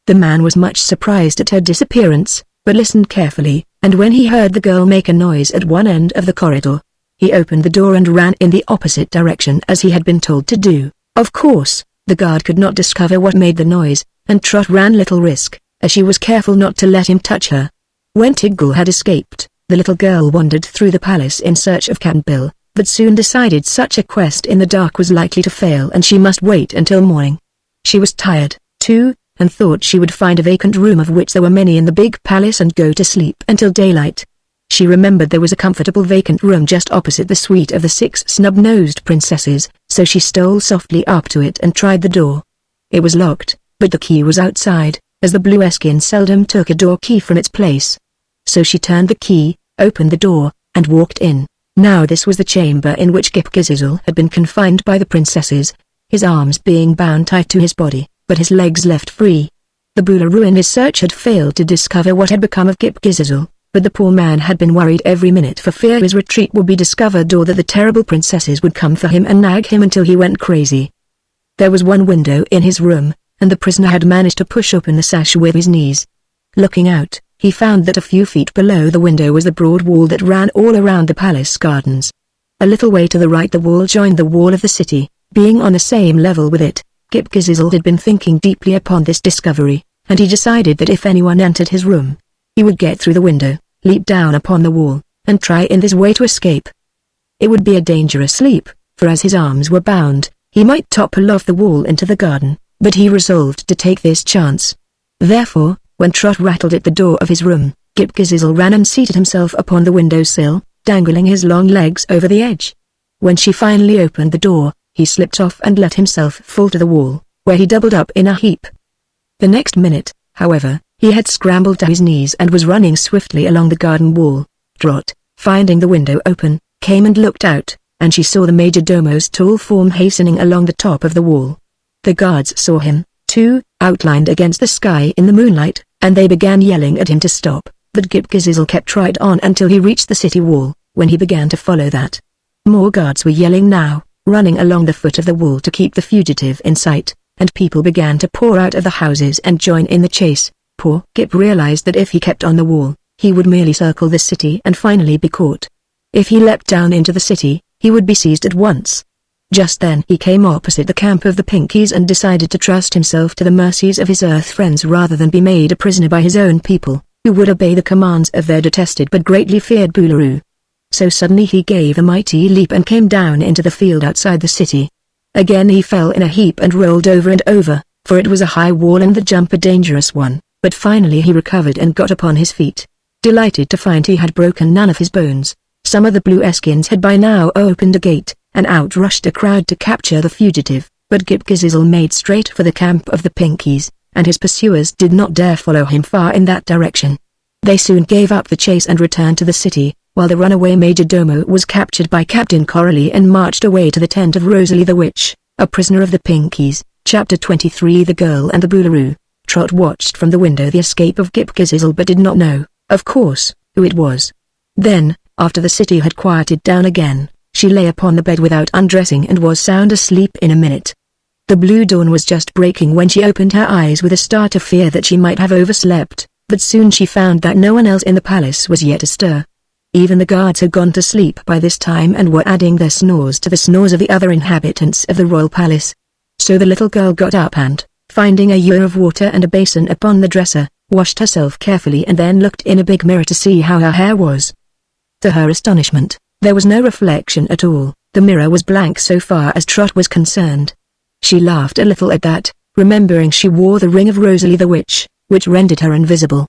The man was much surprised at her disappearance, but listened carefully, and when he heard the girl make a noise at one end of the corridor, he opened the door and ran in the opposite direction as he had been told to do. Of course, the guard could not discover what made the noise, and Trot ran little risk, as she was careful not to let him touch her. When Tiggle had escaped, the little girl wandered through the palace in search of Cap'n Bill, but soon decided such a quest in the dark was likely to fail and she must wait until morning. She was tired, too, and thought she would find a vacant room of which there were many in the big palace and go to sleep until daylight. She remembered there was a comfortable vacant room just opposite the suite of the 6 snub-nosed princesses, so she stole softly up to it and tried the door. It was locked, but the key was outside, as the Blueskin seldom took a door key from its place. So she turned the key, opened the door, and walked in. Now this was the chamber in which Gip Gizizzle had been confined by the princesses, his arms being bound tight to his body, but his legs left free. The Boolooroo in his search had failed to discover what had become of Gip Gizizzle, but the poor man had been worried every minute for fear his retreat would be discovered or that the terrible princesses would come for him and nag him until he went crazy. There was one window in his room, and the prisoner had managed to push open the sash with his knees. Looking out, he found that a few feet below the window was the broad wall that ran all around the palace gardens. A little way to the right the wall joined the wall of the city, being on the same level with it. Gip Gizizzle had been thinking deeply upon this discovery, and he decided that if anyone entered his room, he would get through the window, leap down upon the wall, and try in this way to escape. It would be a dangerous leap, for as his arms were bound, he might topple off the wall into the garden, but he resolved to take this chance. Therefore, when Trot rattled at the door of his room, Gip Gizizzle ran and seated himself upon the windowsill, dangling his long legs over the edge. When she finally opened the door, he slipped off and let himself fall to the wall, where he doubled up in a heap. The next minute, however, he had scrambled to his knees and was running swiftly along the garden wall. Trot, finding the window open, came and looked out, and she saw the major domo's tall form hastening along the top of the wall. The guards saw him, too, outlined against the sky in the moonlight, and they began yelling at him to stop, but Gip Gizizzle kept right on until he reached the city wall, when he began to follow that. More guards were yelling now, running along the foot of the wall to keep the fugitive in sight, and people began to pour out of the houses and join in the chase. Poor Gip realized that if he kept on the wall, he would merely circle the city and finally be caught. If he leapt down into the city, he would be seized at once. Just then he came opposite the camp of the Pinkies and decided to trust himself to the mercies of his Earth friends rather than be made a prisoner by his own people, who would obey the commands of their detested but greatly feared Boolaroo. So suddenly he gave a mighty leap and came down into the field outside the city. Again he fell in a heap and rolled over and over, for it was a high wall and the jump a dangerous one, but finally he recovered and got upon his feet. Delighted to find he had broken none of his bones, some of the blue Eskins had by now opened a gate, and out rushed a crowd to capture the fugitive, but Gip Gizizzle made straight for the camp of the Pinkies, and his pursuers did not dare follow him far in that direction. They soon gave up the chase and returned to the city, while the runaway Major Domo was captured by Captain Coralie and marched away to the tent of Rosalie the Witch, a prisoner of the Pinkies. Chapter 23 The Girl and the Boolaroo. Trot watched from the window the escape of Gip Gizizzle but did not know, of course, who it was. Then, after the city had quieted down again, she lay upon the bed without undressing and was sound asleep in a minute. The blue dawn was just breaking when she opened her eyes with a start of fear that she might have overslept, but soon she found that no one else in the palace was yet astir. Even the guards had gone to sleep by this time and were adding their snores to the snores of the other inhabitants of the royal palace. So the little girl got up and, finding a ewer of water and a basin upon the dresser, washed herself carefully and then looked in a big mirror to see how her hair was. To her astonishment, there was no reflection at all. The mirror was blank so far as Trot was concerned. She laughed a little at that, remembering she wore the ring of Rosalie the Witch, which rendered her invisible.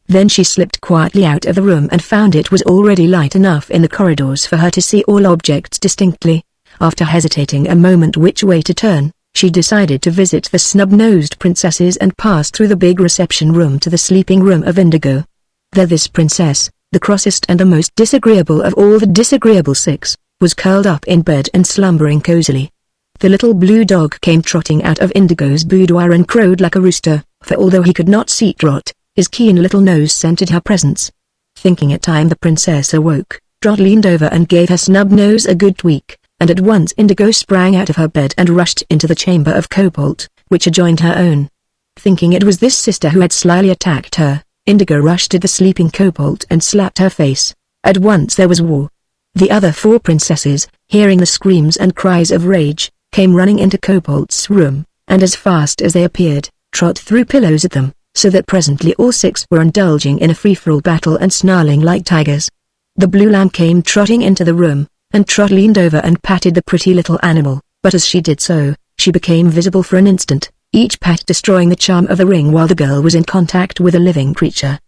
Then she slipped quietly out of the room and found it was already light enough in the corridors for her to see all objects distinctly. After hesitating a moment which way to turn, she decided to visit the snub-nosed princesses and pass through the big reception room to the sleeping room of Indigo. There this princess, the crossest and the most disagreeable of all the disagreeable six, was curled up in bed and slumbering cozily. The little blue dog came trotting out of Indigo's boudoir and crowed like a rooster, for although he could not see Trot, his keen little nose scented her presence. Thinking it time the princess awoke, Trot leaned over and gave her snub nose a good tweak, and at once Indigo sprang out of her bed and rushed into the chamber of Cobalt, which adjoined her own. Thinking it was this sister who had slyly attacked her, Indigo rushed to the sleeping Cobalt and slapped her face. At once there was war. The other four princesses, hearing the screams and cries of rage, came running into Cobalt's room, and as fast as they appeared, Trot threw pillows at them, so that presently all six were indulging in a free-for-all battle and snarling like tigers. The blue lamb came trotting into the room, and Trot leaned over and patted the pretty little animal, but as she did so, she became visible for an instant, each pat destroying the charm of the ring while the girl was in contact with a living creature.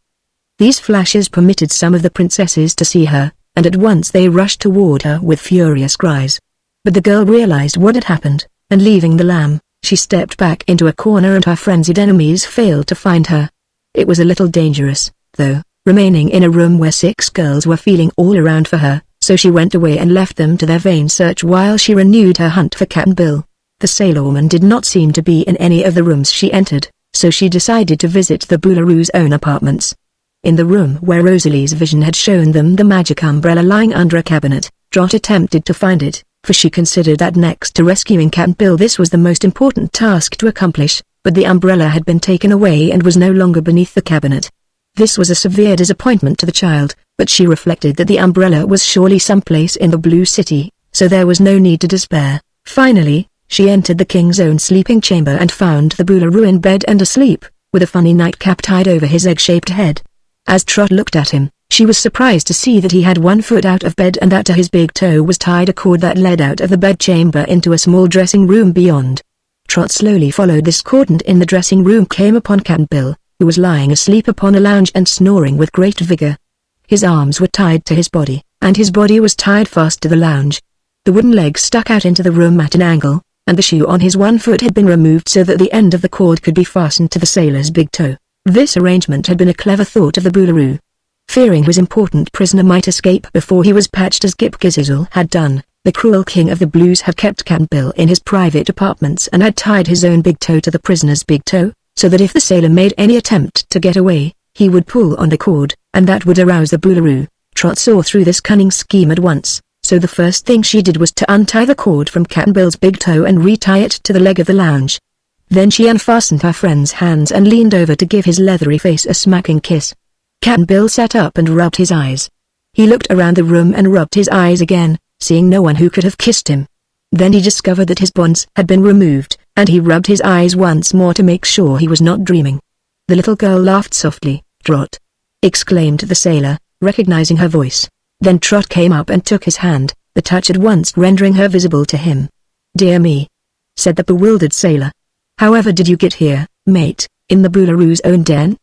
These flashes permitted some of the princesses to see her, and at once they rushed toward her with furious cries. But the girl realized what had happened, and leaving the lamb, she stepped back into a corner and her frenzied enemies failed to find her. It was a little dangerous, though, remaining in a room where six girls were feeling all around for her, so she went away and left them to their vain search while she renewed her hunt for Cap'n Bill. The sailorwoman did not seem to be in any of the rooms she entered, so she decided to visit the Boolaroo's own apartments. In the room where Rosalie's vision had shown them the magic umbrella lying under a cabinet, Trot attempted to find it, for she considered that next to rescuing Cap'n Bill this was the most important task to accomplish, but the umbrella had been taken away and was no longer beneath the cabinet. This was a severe disappointment to the child, but she reflected that the umbrella was surely someplace in the Blue City, so there was no need to despair. Finally, she entered the king's own sleeping chamber and found the Boolaroo in bed and asleep, with a funny nightcap tied over his egg-shaped head. As Trot looked at him, she was surprised to see that he had one foot out of bed and that to his big toe was tied a cord that led out of the bedchamber into a small dressing room beyond. Trot slowly followed this cord and in the dressing room came upon Cap'n Bill, who was lying asleep upon a lounge and snoring with great vigor. His arms were tied to his body, and his body was tied fast to the lounge. The wooden legs stuck out into the room at an angle, and the shoe on his one foot had been removed so that the end of the cord could be fastened to the sailor's big toe. This arrangement had been a clever thought of the Boolaroo. Fearing his important prisoner might escape before he was patched as Gip Gizizzle had done, the cruel king of the Blues had kept Cap'n Bill in his private apartments and had tied his own big toe to the prisoner's big toe, so that if the sailor made any attempt to get away, he would pull on the cord, and that would arouse the Boolaroo. Trot saw through this cunning scheme at once, so the first thing she did was to untie the cord from Cap'n Bill's big toe and retie it to the leg of the lounge. Then she unfastened her friend's hands and leaned over to give his leathery face a smacking kiss. Cap'n Bill sat up and rubbed his eyes. He looked around the room and rubbed his eyes again, seeing no one who could have kissed him. Then he discovered that his bonds had been removed, and he rubbed his eyes once more to make sure he was not dreaming. The little girl laughed softly. "Trot!" exclaimed the sailor, recognizing her voice. Then Trot came up and took his hand, the touch at once rendering her visible to him. "Dear me," said the bewildered sailor. "However did you get here, mate, in the Boolooroo's own den?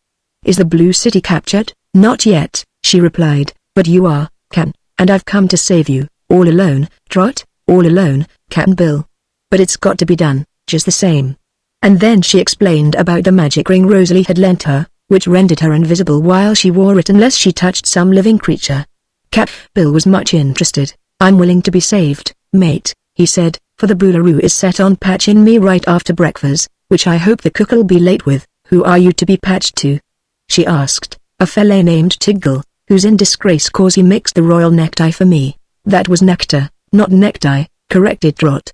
Is the Blue City captured?" "Not yet," she replied, "but you are, Cap'n, and I've come to save you, all alone, Trot, all alone, Cap'n Bill. But it's got to be done, just the same." And then she explained about the magic ring Rosalie had lent her, which rendered her invisible while she wore it unless she touched some living creature. Cap'n Bill was much interested. "I'm willing to be saved, mate," he said, "for the Boolooroo is set on patching me right after breakfast, which I hope the cook'll be late with." "Who are you to be patched to?" she asked. "A fella named Tiggle, who's in disgrace cause he mixed the royal necktie for me." "That was nectar, not necktie," corrected Trot.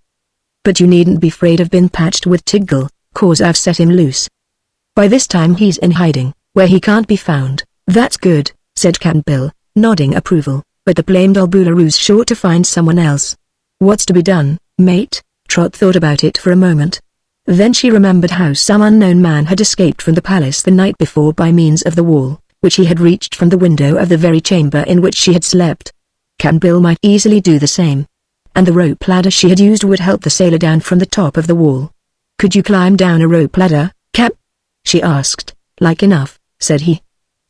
"But you needn't be afraid of being patched with Tiggle, cause I've set him loose. By this time he's in hiding, where he can't be found." "That's good," said Cap'n Bill, nodding approval, "but the blamed old Boolooroo's sure to find someone else." "What's to be done, mate?" Trot thought about it for a moment. Then she remembered how some unknown man had escaped from the palace the night before by means of the wall, which he had reached from the window of the very chamber in which she had slept. Cap'n Bill might easily do the same. And the rope ladder she had used would help the sailor down from the top of the wall. "Could you climb down a rope ladder, Cap?" she asked. "Like enough," said he.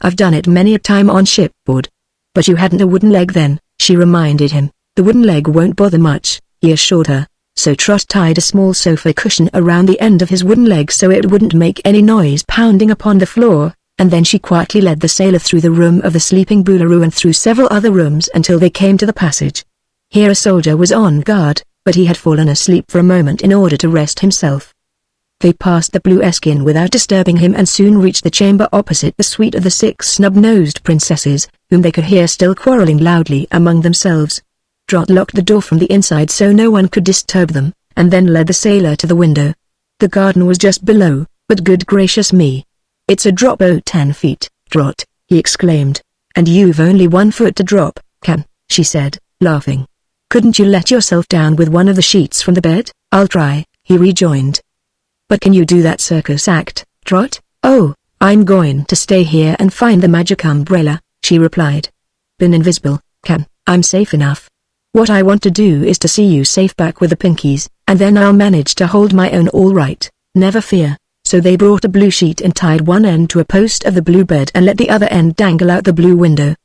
"I've done it many a time on shipboard." "But you hadn't a wooden leg then," she reminded him. "The wooden leg won't bother much," he assured her. So Trot tied a small sofa cushion around the end of his wooden leg so it wouldn't make any noise pounding upon the floor, and then she quietly led the sailor through the room of the sleeping Boolooroo and through several other rooms until they came to the passage. Here a soldier was on guard, but he had fallen asleep for a moment in order to rest himself. They passed the blue Eskin without disturbing him and soon reached the chamber opposite the suite of the 6 snub-nosed princesses, whom they could hear still quarreling loudly among themselves. Trot locked the door from the inside so no one could disturb them, and then led the sailor to the window. The garden was just below, but good gracious me. "It's a drop o' 10 feet, Trot," he exclaimed. "And you've only 1 foot to drop, Can," she said, laughing. "Couldn't you let yourself down with one of the sheets from the bed?" "I'll try," he rejoined. "But can you do that circus act, Trot?" "Oh, I'm going to stay here and find the magic umbrella," she replied. "Been invisible, Can, I'm safe enough. What I want to do is to see you safe back with the Pinkies, and then I'll manage to hold my own all right, never fear." So they brought a blue sheet and tied one end to a post of the blue bed and let the other end dangle out the blue window.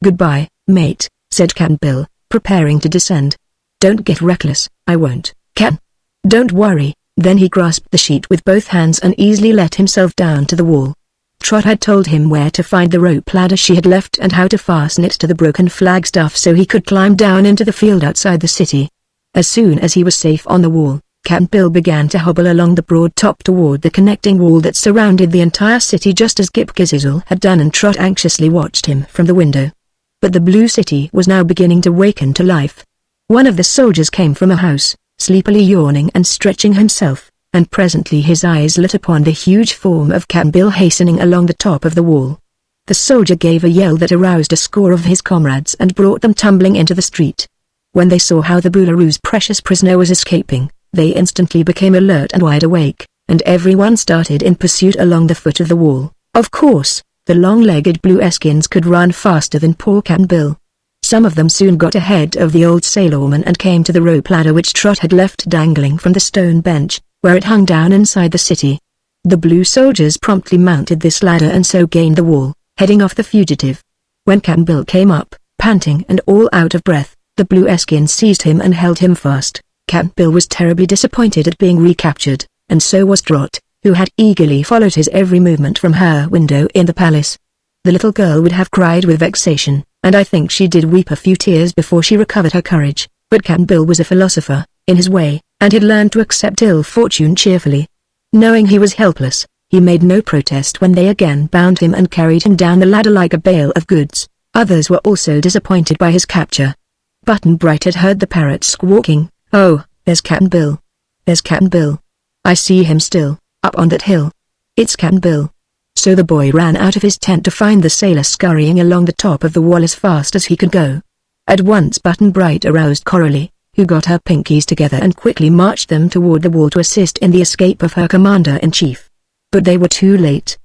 "Goodbye, mate," said Cap'n Bill, preparing to descend. "Don't get reckless." "I won't, Can. Don't worry." Then he grasped the sheet with both hands and easily let himself down to the wall. Trot had told him where to find the rope ladder she had left and how to fasten it to the broken flagstaff so he could climb down into the field outside the city. As soon as he was safe on the wall, Cap'n Bill began to hobble along the broad top toward the connecting wall that surrounded the entire city just as Gip Gizzle had done, and Trot anxiously watched him from the window. But the blue city was now beginning to waken to life. One of the soldiers came from a house, sleepily yawning and stretching himself, and presently his eyes lit upon the huge form of Cap'n Bill hastening along the top of the wall. The soldier gave a yell that aroused a score of his comrades and brought them tumbling into the street. When they saw how the Boolooroo's precious prisoner was escaping, they instantly became alert and wide awake, and everyone started in pursuit along the foot of the wall. Of course, the long-legged blue Eskins could run faster than poor Cap'n Bill. Some of them soon got ahead of the old sailorman and came to the rope ladder which Trot had left dangling from the stone bench, where it hung down inside the city. The blue soldiers promptly mounted this ladder and so gained the wall, heading off the fugitive. When Cap'n Bill came up, panting and all out of breath, the blue Eskin seized him and held him fast. Cap'n Bill was terribly disappointed at being recaptured, and so was Trot, who had eagerly followed his every movement from her window in the palace. The little girl would have cried with vexation, and I think she did weep a few tears before she recovered her courage, but Cap'n Bill was a philosopher, in his way, and had learned to accept ill fortune cheerfully. Knowing he was helpless, he made no protest when they again bound him and carried him down the ladder like a bale of goods. Others were also disappointed by his capture. Button Bright had heard the parrot squawking, "Oh, there's Cap'n Bill. There's Cap'n Bill. I see him still, up on that hill. It's Cap'n Bill." So the boy ran out of his tent to find the sailor scurrying along the top of the wall as fast as he could go. At once Button Bright aroused Coralie, who got her pinkies together and quickly marched them toward the wall to assist in the escape of her commander-in-chief. But they were too late.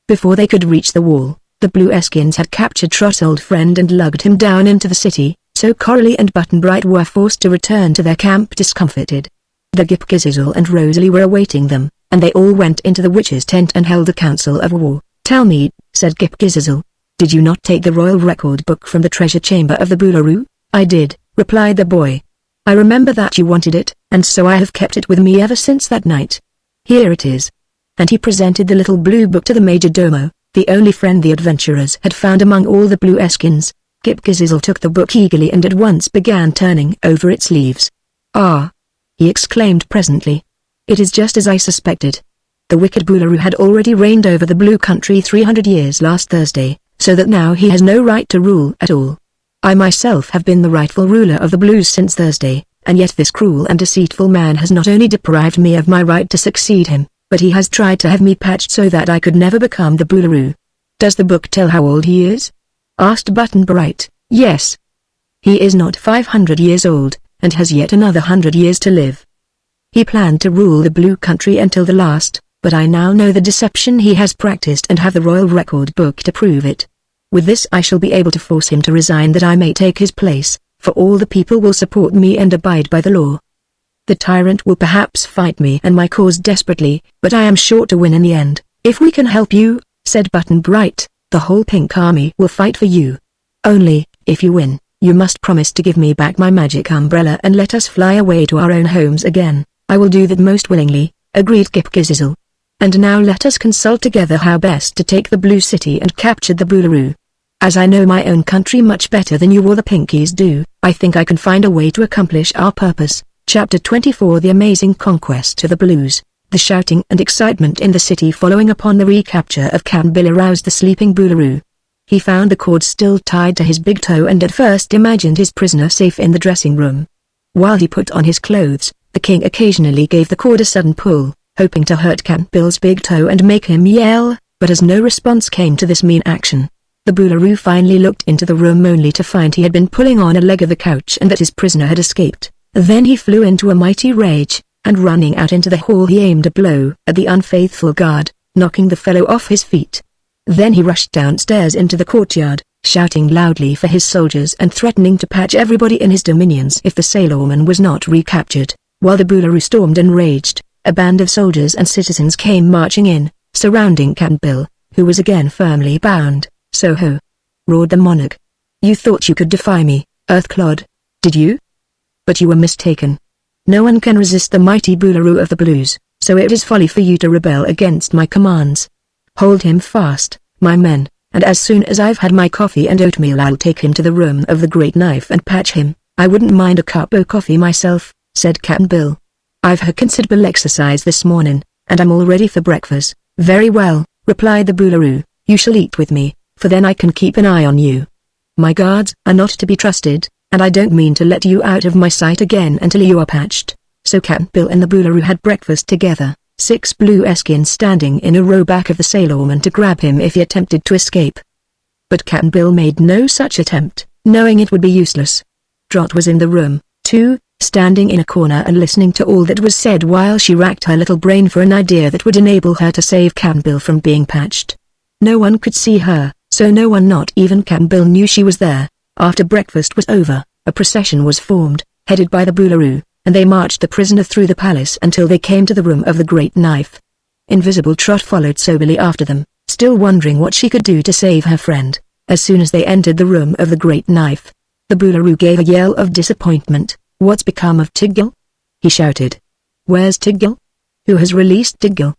Before they could reach the wall, the Blueskins had captured Trot's old friend and lugged him down into the city, so Coralie and Button Bright were forced to return to their camp discomfited. The Gipgizizzle and Rosalie were awaiting them, and they all went into the witch's tent and held a council of war. "Tell me," said Gipgizizzle, "did you not take the royal record book from the treasure chamber of the Boolaroo?" "I did," replied the boy. "I remember that you wanted it, and so I have kept it with me ever since that night. Here it is." And he presented the little blue book to the Majordomo, the only friend the adventurers had found among all the Blueskins. Gipgizizzle took the book eagerly and at once began turning over its leaves. "Ah!" he exclaimed presently. "It is just as I suspected. The wicked Boolaroo had already reigned over the Blue Country 300 years last Thursday, so that now he has no right to rule at all. I myself have been the rightful ruler of the Blues since Thursday, and yet this cruel and deceitful man has not only deprived me of my right to succeed him, but he has tried to have me patched so that I could never become the Boolaroo." "Does the book tell how old he is?" asked Button Bright. "Yes. He is not 500 years old, and has yet another 100 years to live. He planned to rule the Blue Country until the last, but I now know the deception he has practiced and have the royal record book to prove it. With this I shall be able to force him to resign that I may take his place, for all the people will support me and abide by the law. The tyrant will perhaps fight me and my cause desperately, but I am sure to win in the end." "If we can help you," said Button Bright, "the whole Pink Army will fight for you. Only, if you win, you must promise to give me back my magic umbrella and let us fly away to our own homes again." "I will do that most willingly," agreed Gipgizizzle. "And now let us consult together how best to take the Blue City and capture the Boolaroo. As I know my own country much better than you or the Pinkies do, I think I can find a way to accomplish our purpose." Chapter 24 The Amazing Conquest of the Blues. The shouting and excitement in the city following upon the recapture of Cap'n Bill aroused the sleeping Boolaroo. He found the cord still tied to his big toe and at first imagined his prisoner safe in the dressing room. While he put on his clothes, the king occasionally gave the cord a sudden pull, hoping to hurt Cap'n Bill's big toe and make him yell, but as no response came to this mean action, the Boolaroo finally looked into the room only to find he had been pulling on a leg of the couch and that his prisoner had escaped. Then he flew into a mighty rage, and running out into the hall he aimed a blow at the unfaithful guard, knocking the fellow off his feet. Then he rushed downstairs into the courtyard, shouting loudly for his soldiers and threatening to patch everybody in his dominions if the sailorman was not recaptured. While the Boolaroo stormed and raged, a band of soldiers and citizens came marching in, surrounding Cap'n Bill, who was again firmly bound. "So ho!" roared the monarch. "You thought you could defy me, Earthclod, did you? But you were mistaken. No one can resist the mighty Boolaroo of the Blues, so it is folly for you to rebel against my commands. Hold him fast, my men, and as soon as I've had my coffee and oatmeal I'll take him to the room of the Great Knife and patch him." "I wouldn't mind a cup of coffee myself," said Cap'n Bill. "I've had considerable exercise this morning, and I'm all ready for breakfast." "Very well," replied the Boolaroo, "you shall eat with me, for then I can keep an eye on you. My guards are not to be trusted, and I don't mean to let you out of my sight again until you are patched." So Cap'n Bill and the Boolaroo had breakfast together, 6 Blueskins standing in a row back of the sailorman to grab him if he attempted to escape. But Cap'n Bill made no such attempt, knowing it would be useless. Trot was in the room, too, standing in a corner and listening to all that was said while she racked her little brain for an idea that would enable her to save Cap'n Bill from being patched. No one could see her, so no one, not even Cap'n Bill, knew she was there. After breakfast was over, a procession was formed, headed by the Boolaroo, and they marched the prisoner through the palace until they came to the room of the Great Knife. Invisible Trot followed soberly after them, still wondering what she could do to save her friend. As soon as they entered the room of the Great Knife, the Boolaroo gave a yell of disappointment. "What's become of Tigil?" he shouted. "Where's Tigil? Who has released Tigil?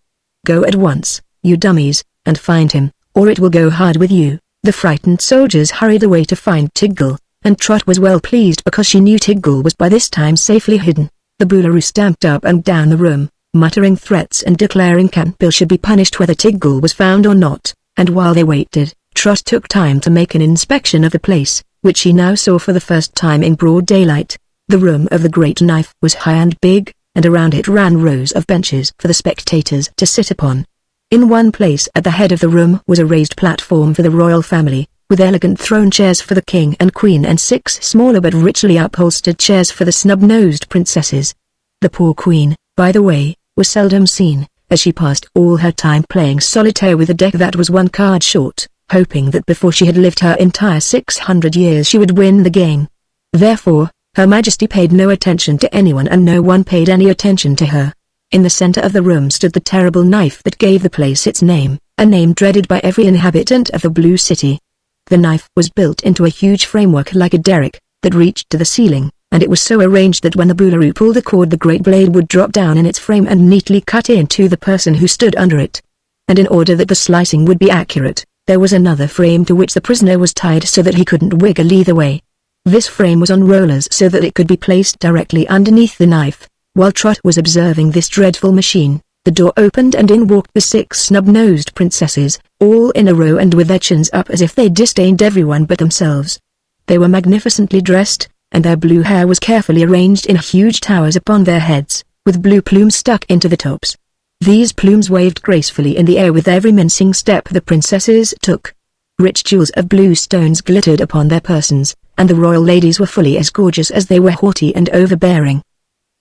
Go at once, you dummies, and find him, or it will go hard with you." The frightened soldiers hurried away to find Tigil, and Trot was well pleased because she knew Tigil was by this time safely hidden. The Boolaroo stamped up and down the room, muttering threats and declaring Cap'n Bill should be punished whether Tigil was found or not, and while they waited, Trot took time to make an inspection of the place, which she now saw for the first time in broad daylight. The room of the Great Knife was high and big, and around it ran rows of benches for the spectators to sit upon. In one place at the head of the room was a raised platform for the royal family, with elegant throne chairs for the king and queen and 6 smaller but richly upholstered chairs for the snub-nosed princesses. The poor queen, by the way, was seldom seen, as she passed all her time playing solitaire with a deck that was 1 card short, hoping that before she had lived her entire 600 years she would win the game. Therefore, Her Majesty paid no attention to anyone and no one paid any attention to her. In the center of the room stood the terrible knife that gave the place its name, a name dreaded by every inhabitant of the Blue City. The knife was built into a huge framework like a derrick, that reached to the ceiling, and it was so arranged that when the Boolaroo pulled the cord the great blade would drop down in its frame and neatly cut into the person who stood under it. And in order that the slicing would be accurate, there was another frame to which the prisoner was tied so that he couldn't wiggle either way. This frame was on rollers so that it could be placed directly underneath the knife. While Trot was observing this dreadful machine, the door opened and in walked the 6 snub-nosed princesses, all in a row and with their chins up as if they disdained everyone but themselves. They were magnificently dressed, and their blue hair was carefully arranged in huge towers upon their heads, with blue plumes stuck into the tops. These plumes waved gracefully in the air with every mincing step the princesses took. Rich jewels of blue stones glittered upon their persons, and the royal ladies were fully as gorgeous as they were haughty and overbearing.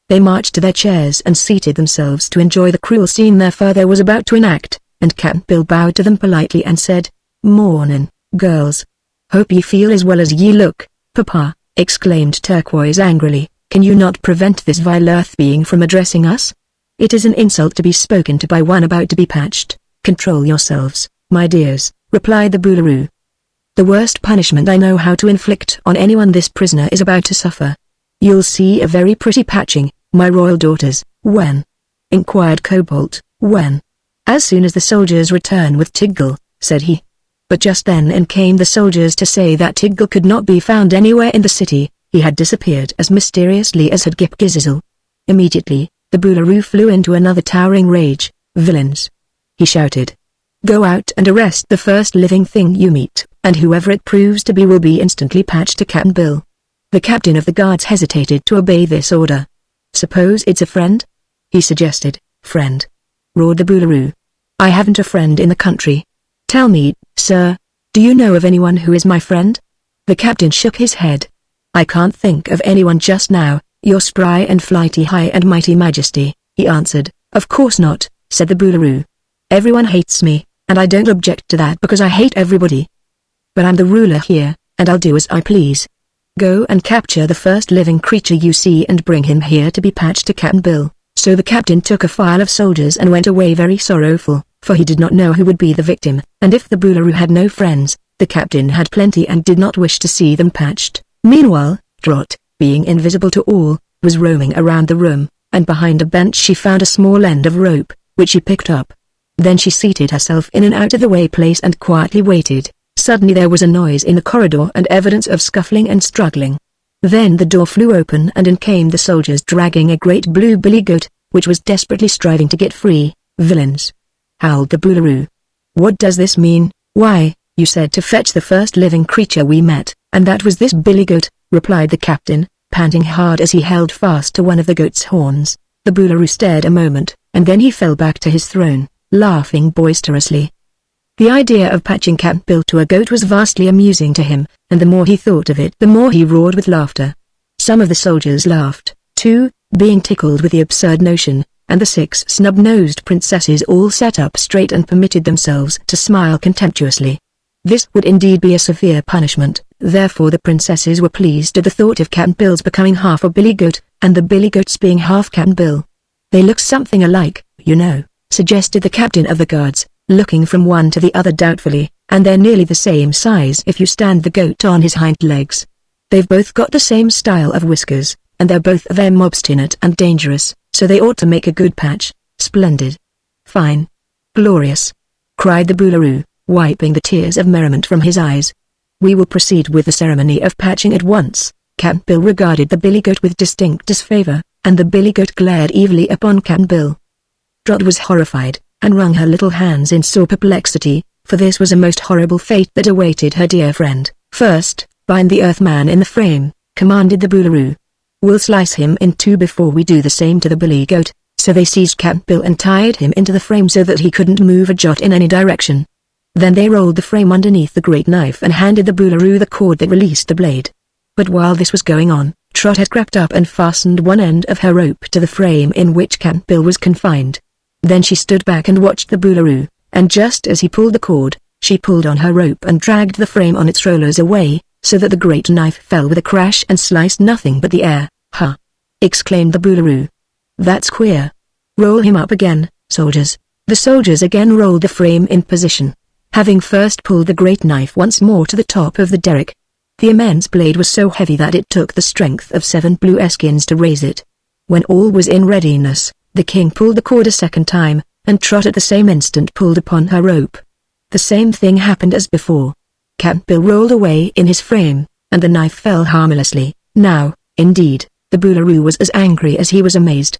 They marched to their chairs and seated themselves to enjoy the cruel scene their father was about to enact, and Cap'n Bill bowed to them politely and said, "Mornin', girls. Hope ye feel as well as ye look." "Papa," exclaimed Turquoise angrily, "can you not prevent this vile earth being from addressing us? It is an insult to be spoken to by one about to be patched." "Control yourselves, my dears," replied the Boolaroo. "The worst punishment I know how to inflict on anyone this prisoner is about to suffer. You'll see a very pretty patching, my royal daughters." "When?" inquired Cobalt. "When?" "As soon as the soldiers return with Tiggle," said he. But just then in came the soldiers to say that Tiggle could not be found anywhere in the city. He had disappeared as mysteriously as had Gip Gizzle. Immediately, the Boolaroo flew into another towering rage. "Villains!" he shouted. "Go out and arrest the first living thing you meet, and whoever it proves to be will be instantly patched to Cap'n Bill." The captain of the guards hesitated to obey this order. "Suppose it's a friend?" he suggested. "Friend?" roared the Boolaroo. "I haven't a friend in the country. Tell me, sir, do you know of anyone who is my friend?" The captain shook his head. "I can't think of anyone just now, your spry and flighty High and Mighty Majesty," he answered. "Of course not," said the Boolaroo. "Everyone hates me, and I don't object to that because I hate everybody. But I'm the ruler here, and I'll do as I please. Go and capture the first living creature you see and bring him here to be patched to Cap'n Bill." So the captain took a file of soldiers and went away very sorrowful, for he did not know who would be the victim, and if the Boolaroo had no friends, the captain had plenty and did not wish to see them patched. Meanwhile, Trot, being invisible to all, was roaming around the room, and behind a bench she found a small end of rope, which she picked up. Then she seated herself in an out-of-the-way place and quietly waited. Suddenly there was a noise in the corridor and evidence of scuffling and struggling. Then the door flew open and in came the soldiers dragging a great blue billy goat, which was desperately striving to get free. "Villains!" howled the Boolaroo. "What does this mean?" "Why, you said to fetch the first living creature we met, and that was this billy goat," replied the captain, panting hard as he held fast to one of the goat's horns. The Boolaroo stared a moment, and then he fell back to his throne, laughing boisterously. The idea of patching Cap'n Bill to a goat was vastly amusing to him, and the more he thought of it the more he roared with laughter. Some of the soldiers laughed, too, being tickled with the absurd notion, and the 6 snub-nosed princesses all sat up straight and permitted themselves to smile contemptuously. This would indeed be a severe punishment, therefore the princesses were pleased at the thought of Cap'n Bill's becoming half a billy goat, and the billy goats being half Cap'n Bill. "They look something alike, you know," suggested the captain of the guards, looking from one to the other doubtfully, "and they're nearly the same size if you stand the goat on his hind legs. They've both got the same style of whiskers, and they're both of them obstinate and dangerous, so they ought to make a good patch." "Splendid. Fine. Glorious," cried the Boolaroo, wiping the tears of merriment from his eyes. "We will proceed with the ceremony of patching at once." Cap'n Bill regarded the billy goat with distinct disfavor, and the billy goat glared evilly upon Cap'n Bill. Trot was horrified, and wrung her little hands in sore perplexity, for this was a most horrible fate that awaited her dear friend. "First, bind the Earthman in the frame," commanded the Boolaroo. "We'll slice him in two before we do the same to the billy goat," So they seized Captain Bill and tied him into the frame so that he couldn't move a jot in any direction. Then they rolled the frame underneath the great knife and handed the Boolaroo the cord that released the blade. But while this was going on, Trot had crept up and fastened one end of her rope to the frame in which Captain Bill was confined. Then she stood back and watched the Boolaroo, and just as he pulled the cord, she pulled on her rope and dragged the frame on its rollers away, so that the great knife fell with a crash and sliced nothing but the air. "Huh!" exclaimed the Boolaroo. "That's queer. Roll him up again, soldiers." The soldiers again rolled the frame in position, having first pulled the great knife once more to the top of the derrick. The immense blade was so heavy that it took the strength of 7 blue eskins to raise it. When all was in readiness, the king pulled the cord a second time, and Trot at the same instant pulled upon her rope. The same thing happened as before. Captain Bill rolled away in his frame, and the knife fell harmlessly. Now, indeed, the Boolaroo was as angry as he was amazed.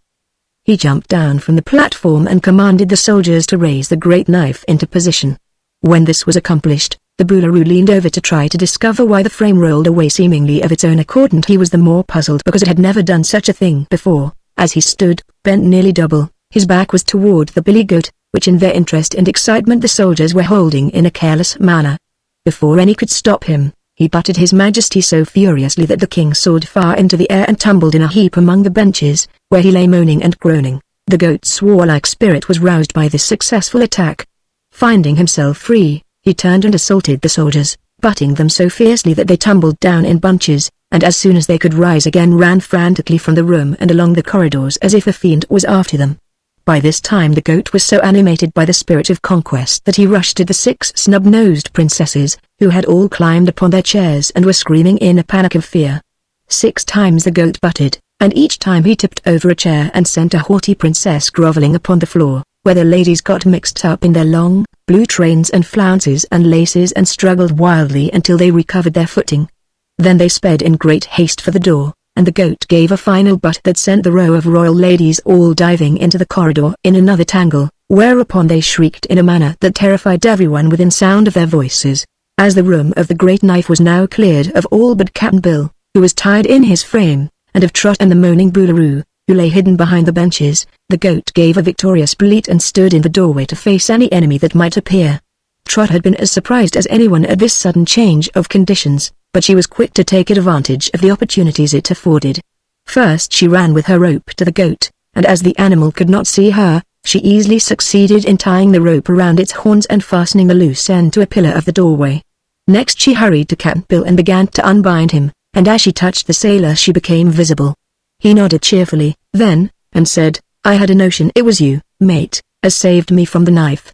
He jumped down from the platform and commanded the soldiers to raise the great knife into position. When this was accomplished, the Boolaroo leaned over to try to discover why the frame rolled away seemingly of its own accord, and he was the more puzzled because it had never done such a thing before. As he stood, bent nearly double, his back was toward the billy goat, which in their interest and excitement the soldiers were holding in a careless manner. Before any could stop him, he butted His Majesty so furiously that the king soared far into the air and tumbled in a heap among the benches, where he lay moaning and groaning. The goat's warlike spirit was roused by this successful attack. Finding himself free, he turned and assaulted the soldiers, butting them so fiercely that they tumbled down in bunches, and as soon as they could rise again ran frantically from the room and along the corridors as if a fiend was after them. By this time the goat was so animated by the spirit of conquest that he rushed at the 6 snub-nosed princesses, who had all climbed upon their chairs and were screaming in a panic of fear. 6 times the goat butted, and each time he tipped over a chair and sent a haughty princess groveling upon the floor, where the ladies got mixed up in their long, blue trains and flounces and laces and struggled wildly until they recovered their footing. Then they sped in great haste for the door, and the goat gave a final butt that sent the row of royal ladies all diving into the corridor in another tangle, whereupon they shrieked in a manner that terrified everyone within sound of their voices. As the room of the great knife was now cleared of all but Captain Bill, who was tied in his frame, and of Trot and the moaning Boolaroo, who lay hidden behind the benches, the goat gave a victorious bleat and stood in the doorway to face any enemy that might appear. Trot had been as surprised as anyone at this sudden change of conditions, but she was quick to take advantage of the opportunities it afforded. First she ran with her rope to the goat, and as the animal could not see her, she easily succeeded in tying the rope around its horns and fastening the loose end to a pillar of the doorway. Next she hurried to Captain Bill and began to unbind him, and as she touched the sailor she became visible. He nodded cheerfully, then, and said, "I had a notion it was you, mate, as saved me from the knife.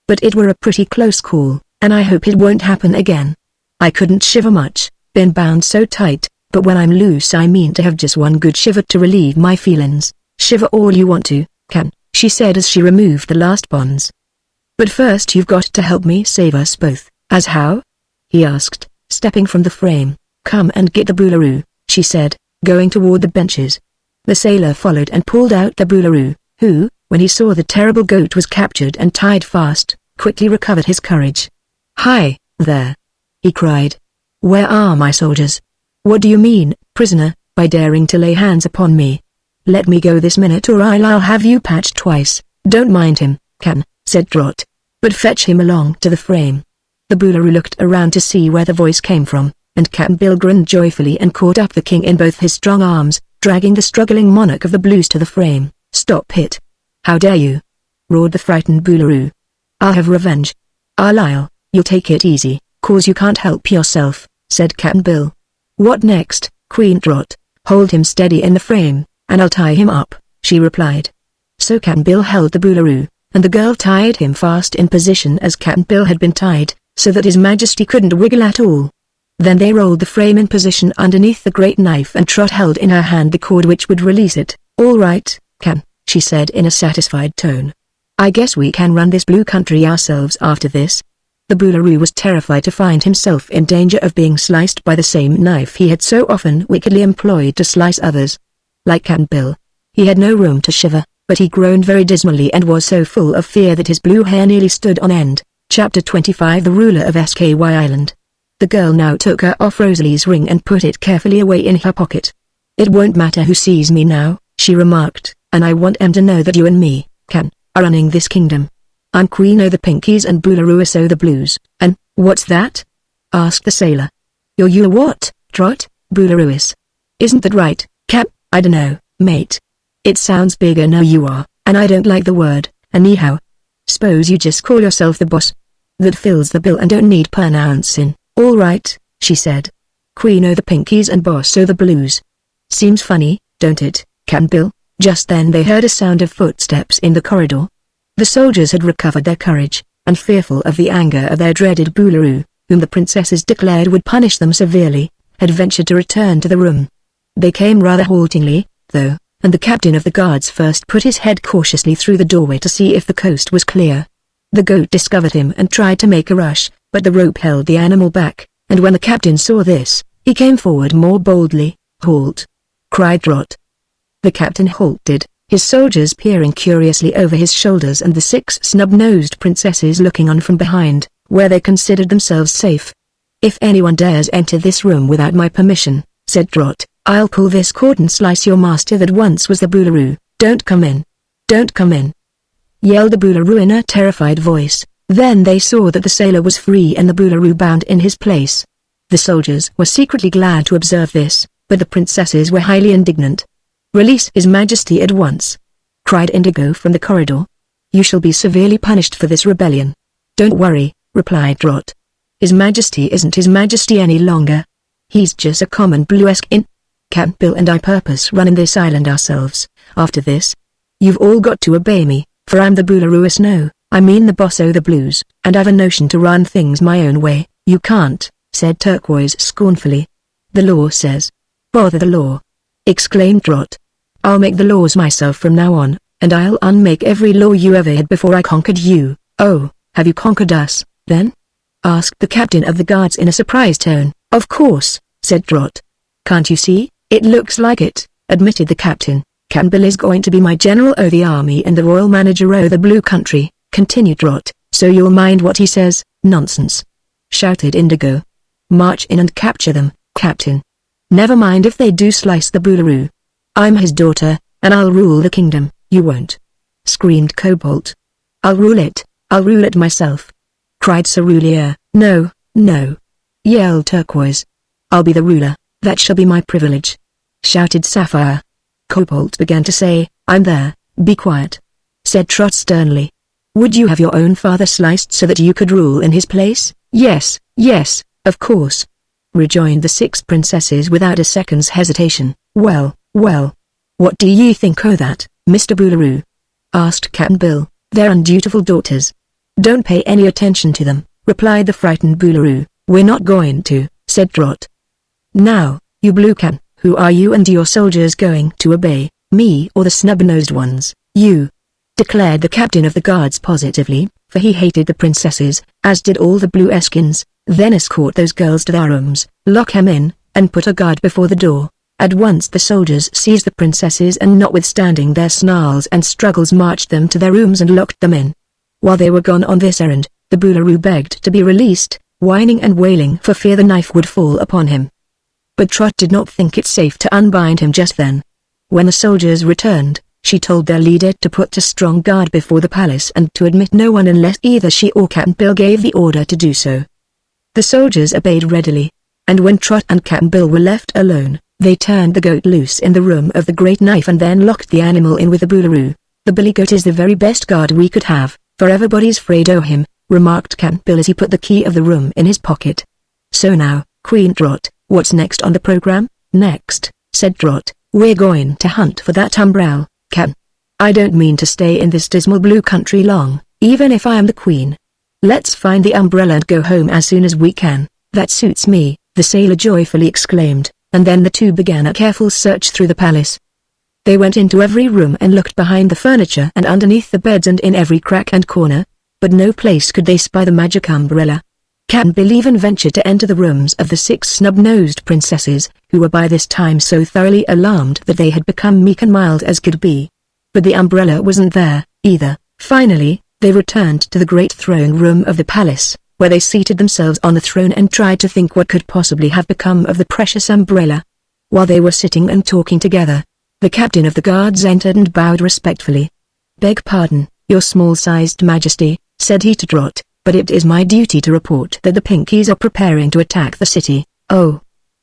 But it were a pretty close call, and I hope it won't happen again. I couldn't shiver much, been bound so tight, but when I'm loose I mean to have just one good shiver to relieve my feelings." "Shiver all you want to, Can," she said as she removed the last bonds. "But first you've got to help me save us both." "As how?" he asked, stepping from the frame. "Come and get the Boolaroo," she said, going toward the benches. The sailor followed and pulled out the Boolaroo, who, when he saw the terrible goat was captured and tied fast, quickly recovered his courage. "Hi, there!" he cried. "Where are my soldiers? What do you mean, prisoner, by daring to lay hands upon me? Let me go this minute or I'll have you patched twice." "Don't mind him, Can," said Trot, "but fetch him along to the frame." The Boolaroo looked around to see where the voice came from, and Captain Bill grinned joyfully and caught up the king in both his strong arms, dragging the struggling monarch of the Blues to the frame. "Stop it! How dare you!" roared the frightened Boolaroo. "I'll have revenge." You'll take it easy, 'cause you can't help yourself," said Captain Bill. "What next, Queen Trot?" "Hold him steady in the frame, and I'll tie him up," she replied. So Captain Bill held the Boolaroo, and the girl tied him fast in position as Captain Bill had been tied, so that His Majesty couldn't wiggle at all. Then they rolled the frame in position underneath the great knife and Trot held in her hand the cord which would release it. "All right, Can," she said in a satisfied tone. "I guess we can run this blue country ourselves after this." The Boolaroo was terrified to find himself in danger of being sliced by the same knife he had so often wickedly employed to slice others. Like Captain Bill, he had no room to shiver, but he groaned very dismally and was so full of fear that his blue hair nearly stood on end. Chapter 25 The Ruler of SKY Island. The girl now took her off Rosalie's ring and put it carefully away in her pocket. "It won't matter who sees me now," she remarked, and I want them to know that you and me, are running this kingdom. I'm Queen o' the Pinkies and Boolaroo o' the Blues, and, what's that? Asked the sailor. You're a what, Trot? Boolaroo. Isn't that right, Cap? I dunno, mate. It sounds bigger now you are, and I don't like the word, anyhow. S'pose you just call yourself the boss. That fills the bill and don't need pronouncing. All right, she said. Queen o' the Pinkies and Boss o' the Blues. Seems funny, don't it, Cap'n Bill? Just then they heard a sound of footsteps in the corridor. The soldiers had recovered their courage, and fearful of the anger of their dreaded Boolaroo, whom the princesses declared would punish them severely, had ventured to return to the room. They came rather haltingly, though, and the captain of the guards first put his head cautiously through the doorway to see if the coast was clear. The goat discovered him and tried to make a rush, but the rope held the animal back, and when the captain saw this, he came forward more boldly. Halt! Cried Trot. The captain halted, his soldiers peering curiously over his shoulders and the 6 snub-nosed princesses looking on from behind, where they considered themselves safe. If anyone dares enter this room without my permission, said Trot, I'll pull this cord and slice your master that once was the Boolaroo. Don't come in. Don't come in, yelled the Boolaroo in a terrified voice. Then they saw that the sailor was free and the Boolaroo bound in his place. The soldiers were secretly glad to observe this, but the princesses were highly indignant. Release His Majesty at once, cried Indigo from the corridor. You shall be severely punished for this rebellion. Don't worry, replied Trot. His Majesty isn't His Majesty any longer. He's just a common blue skin. Cap'n Bill and I purpose running this island ourselves. After this, you've all got to obey me, for I'm the Boolaroo. No, I mean the boss o' the Blues, and I've a notion to run things my own way. You can't, said Turquoise scornfully. The law says. Bother the law, exclaimed Trot. I'll make the laws myself from now on, and I'll unmake every law you ever had before I conquered you. Oh, have you conquered us, then? Asked the captain of the guards in a surprised tone. Of course, said Trot. Can't you see? It looks like it, admitted the captain. Cap'n Bill is going to be my general o' the army and the royal manager o' the blue country, continued Trot, so you'll mind what he says. Nonsense, shouted Indigo. March in and capture them, Captain. Never mind if they do slice the Boolaroo. I'm his daughter, and I'll rule the kingdom. You won't, screamed Cobalt. I'll rule it myself, cried Cerulean. No, no, yelled Turquoise. I'll be the ruler, that shall be my privilege, shouted Sapphire. Cobalt began to say, I'm there. Be quiet, said Trot sternly. Would you have your own father sliced so that you could rule in his place? Yes, yes, of course, rejoined the 6 princesses without a second's hesitation. Well, what do you think o' that, Mr. Boolaroo? Asked Cap'n Bill. They're undutiful daughters. Don't pay any attention to them, replied the frightened Boolaroo. We're not going to, said Trot. Now, you Blue Can, who are you and your soldiers going to obey, me or the snub-nosed ones? You, declared the captain of the guards positively, for he hated the princesses, as did all the blue eskins. Then escort those girls to their rooms, lock them in, and put a guard before the door. At once the soldiers seized the princesses and notwithstanding their snarls and struggles marched them to their rooms and locked them in. While they were gone on this errand, the Boolaroo begged to be released, whining and wailing for fear the knife would fall upon him. But Trot did not think it safe to unbind him just then. When the soldiers returned, she told their leader to put a strong guard before the palace and to admit no one unless either she or Cap'n Bill gave the order to do so. The soldiers obeyed readily, and when Trot and Cap'n Bill were left alone, they turned the goat loose in the room of the great knife and then locked the animal in with the Boolaroo. The billy goat is the very best guard we could have, for everybody's afraid o' him, remarked Cap'n Bill as he put the key of the room in his pocket. So now, Queen Trot, what's next on the program? Next, said Trot, we're going to hunt for that umbrella, Cap'n. I don't mean to stay in this dismal blue country long, even if I am the queen. Let's find the umbrella and go home as soon as we can. That suits me, the sailor joyfully exclaimed, and then the two began a careful search through the palace. They went into every room and looked behind the furniture and underneath the beds and in every crack and corner, but no place could they spy the magic umbrella. Cap'n Bill even ventured to enter the rooms of the 6 snub-nosed princesses, who were by this time so thoroughly alarmed that they had become meek and mild as could be. But the umbrella wasn't there, either. Finally, they returned to the great throne room of the palace, where they seated themselves on the throne and tried to think what could possibly have become of the precious umbrella. While they were sitting and talking together, The captain of the guards entered and bowed respectfully. "Beg pardon, your small-sized majesty," said he to Trot, "but it is my duty to report that the Pinkies are preparing to attack the city." "Oh,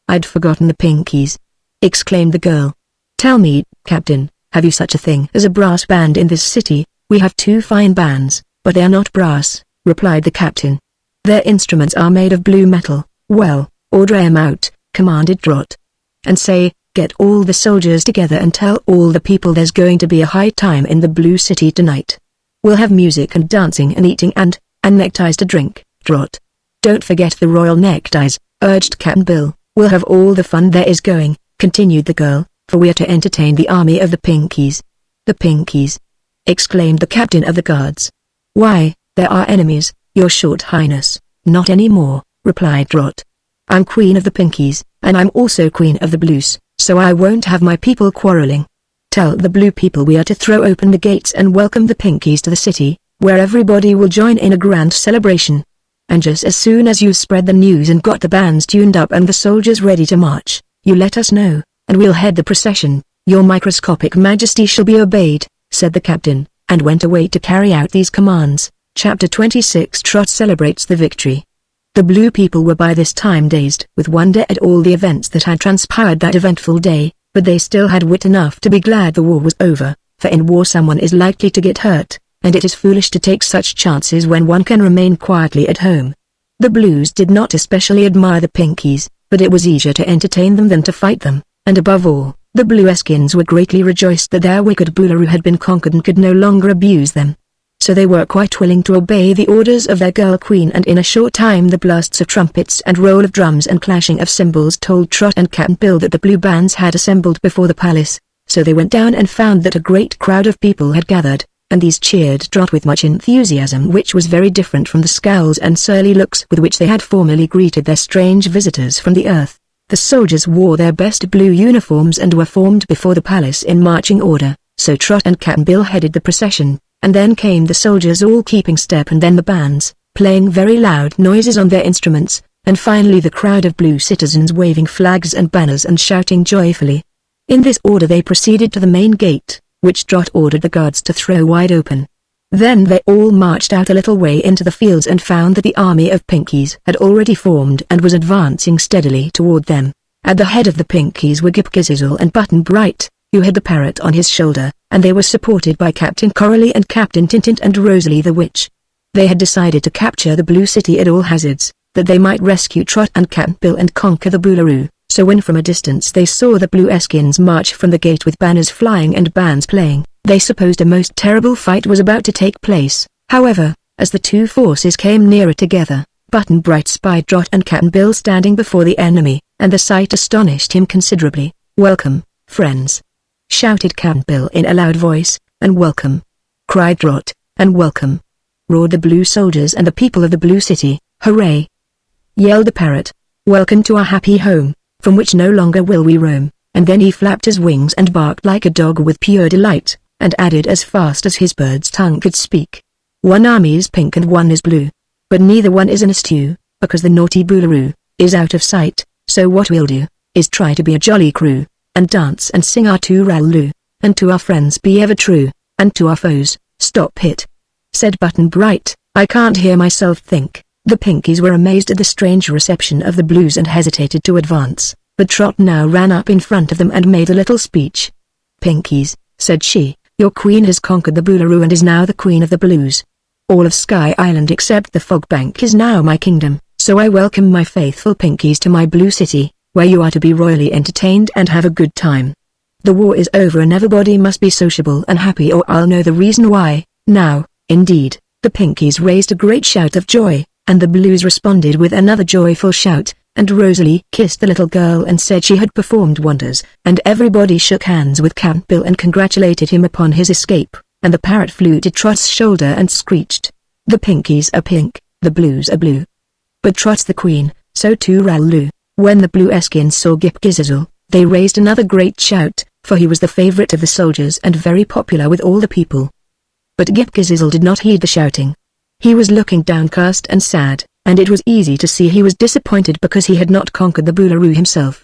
I'd forgotten the Pinkies," exclaimed the girl. "Tell me, Captain, have you such a thing as a brass band in this city?" "We have 2 fine bands, but they are not brass," replied the captain. "Their instruments are made of blue metal." "Well, order 'em out," commanded Trot. "And say, get all the soldiers together and tell all the people there's going to be a high time in the Blue City tonight. We'll have music and dancing and eating and neckties to drink, Trot." "Don't forget the royal neckties," urged Cap'n Bill. "We'll have all the fun there is going," continued the girl, "for we are to entertain the army of the Pinkies." "The Pinkies!" exclaimed the captain of the guards. "Why, they're our enemies, your short highness." "Not anymore," replied Trot. "I'm queen of the Pinkies, and I'm also queen of the Blues, so I won't have my people quarreling. Tell the blue people we are to throw open the gates and welcome the Pinkies to the city, where everybody will join in a grand celebration. And just as soon as you spread the news and got the bands tuned up and the soldiers ready to march, you let us know, and we'll head the procession. Your microscopic majesty shall be obeyed," said the captain, and went away to carry out these commands. Chapter 26 Trot celebrates the victory. The blue people were by this time dazed with wonder at all the events that had transpired that eventful day, but they still had wit enough to be glad the war was over, for in war someone is likely to get hurt, and it is foolish to take such chances when one can remain quietly at home. The Blues did not especially admire the Pinkies, but it was easier to entertain them than to fight them, and above all, the Blueskins were greatly rejoiced that their wicked Boolaroo had been conquered and could no longer abuse them. So they were quite willing to obey the orders of their girl queen, and in a short time the blasts of trumpets and roll of drums and clashing of cymbals told Trot and Cap'n Bill that the blue bands had assembled before the palace. So they went down and found that a great crowd of people had gathered, and these cheered Trot with much enthusiasm, which was very different from the scowls and surly looks with which they had formerly greeted their strange visitors from the earth. The soldiers wore their best blue uniforms and were formed before the palace in marching order, so Trot and Cap'n Bill headed the procession. And then came the soldiers all keeping step, and then the bands, playing very loud noises on their instruments, and finally the crowd of blue citizens waving flags and banners and shouting joyfully. In this order they proceeded to the main gate, which Trot ordered the guards to throw wide open. Then they all marched out a little way into the fields and found that the army of Pinkies had already formed and was advancing steadily toward them. At the head of the Pinkies were Ghip Ghisizzle and Button Bright, who had the parrot on his shoulder, and they were supported by Captain Coralie and Captain Tintint and Rosalie the Witch. They had decided to capture the Blue City at all hazards, that they might rescue Trot and Cap'n Bill and conquer the Boolaroo. So when from a distance they saw the Blueskins march from the gate with banners flying and bands playing, they supposed a most terrible fight was about to take place. However, as the two forces came nearer together, Button Bright spied Trot and Cap'n Bill standing before the enemy, and the sight astonished him considerably. "Welcome, friends!" shouted Cap'n Bill in a loud voice. "And welcome!" cried Trot. "And welcome!" roared the blue soldiers and the people of the Blue City. "Hooray!" yelled the parrot. "Welcome to our happy home, from which no longer will we roam." And then he flapped his wings and barked like a dog with pure delight, and added as fast as his bird's tongue could speak, "One army is pink and one is blue. But neither one is in a stew, because the naughty Boolaroo is out of sight. So what we'll do, is try to be a jolly crew, and dance and sing our too-ral-loo, and to our friends be ever true, and to our foes, stop it," said Button Bright. "I can't hear myself think." The Pinkies were amazed at the strange reception of the Blues and hesitated to advance, but Trot now ran up in front of them and made a little speech. "Pinkies," said she, "your queen has conquered the Boolaroo and is now the queen of the Blues. All of Sky Island except the Fog Bank is now my kingdom, so I welcome my faithful Pinkies to my Blue City, where you are to be royally entertained and have a good time. The war is over and everybody must be sociable and happy, or I'll know the reason why." Now, indeed, the Pinkies raised a great shout of joy, and the Blues responded with another joyful shout, and Rosalie kissed the little girl and said she had performed wonders, and everybody shook hands with Cap'n Bill and congratulated him upon his escape, and the parrot flew to Trot's shoulder and screeched, "The Pinkies are pink, the Blues are blue. But Trot's the queen, so too-ral-loo." When the Blueskins saw Ghip Ghisizzle, they raised another great shout, for he was the favorite of the soldiers and very popular with all the people. But Ghip Ghisizzle did not heed the shouting. He was looking downcast and sad, and it was easy to see he was disappointed because he had not conquered the Boolaroo himself.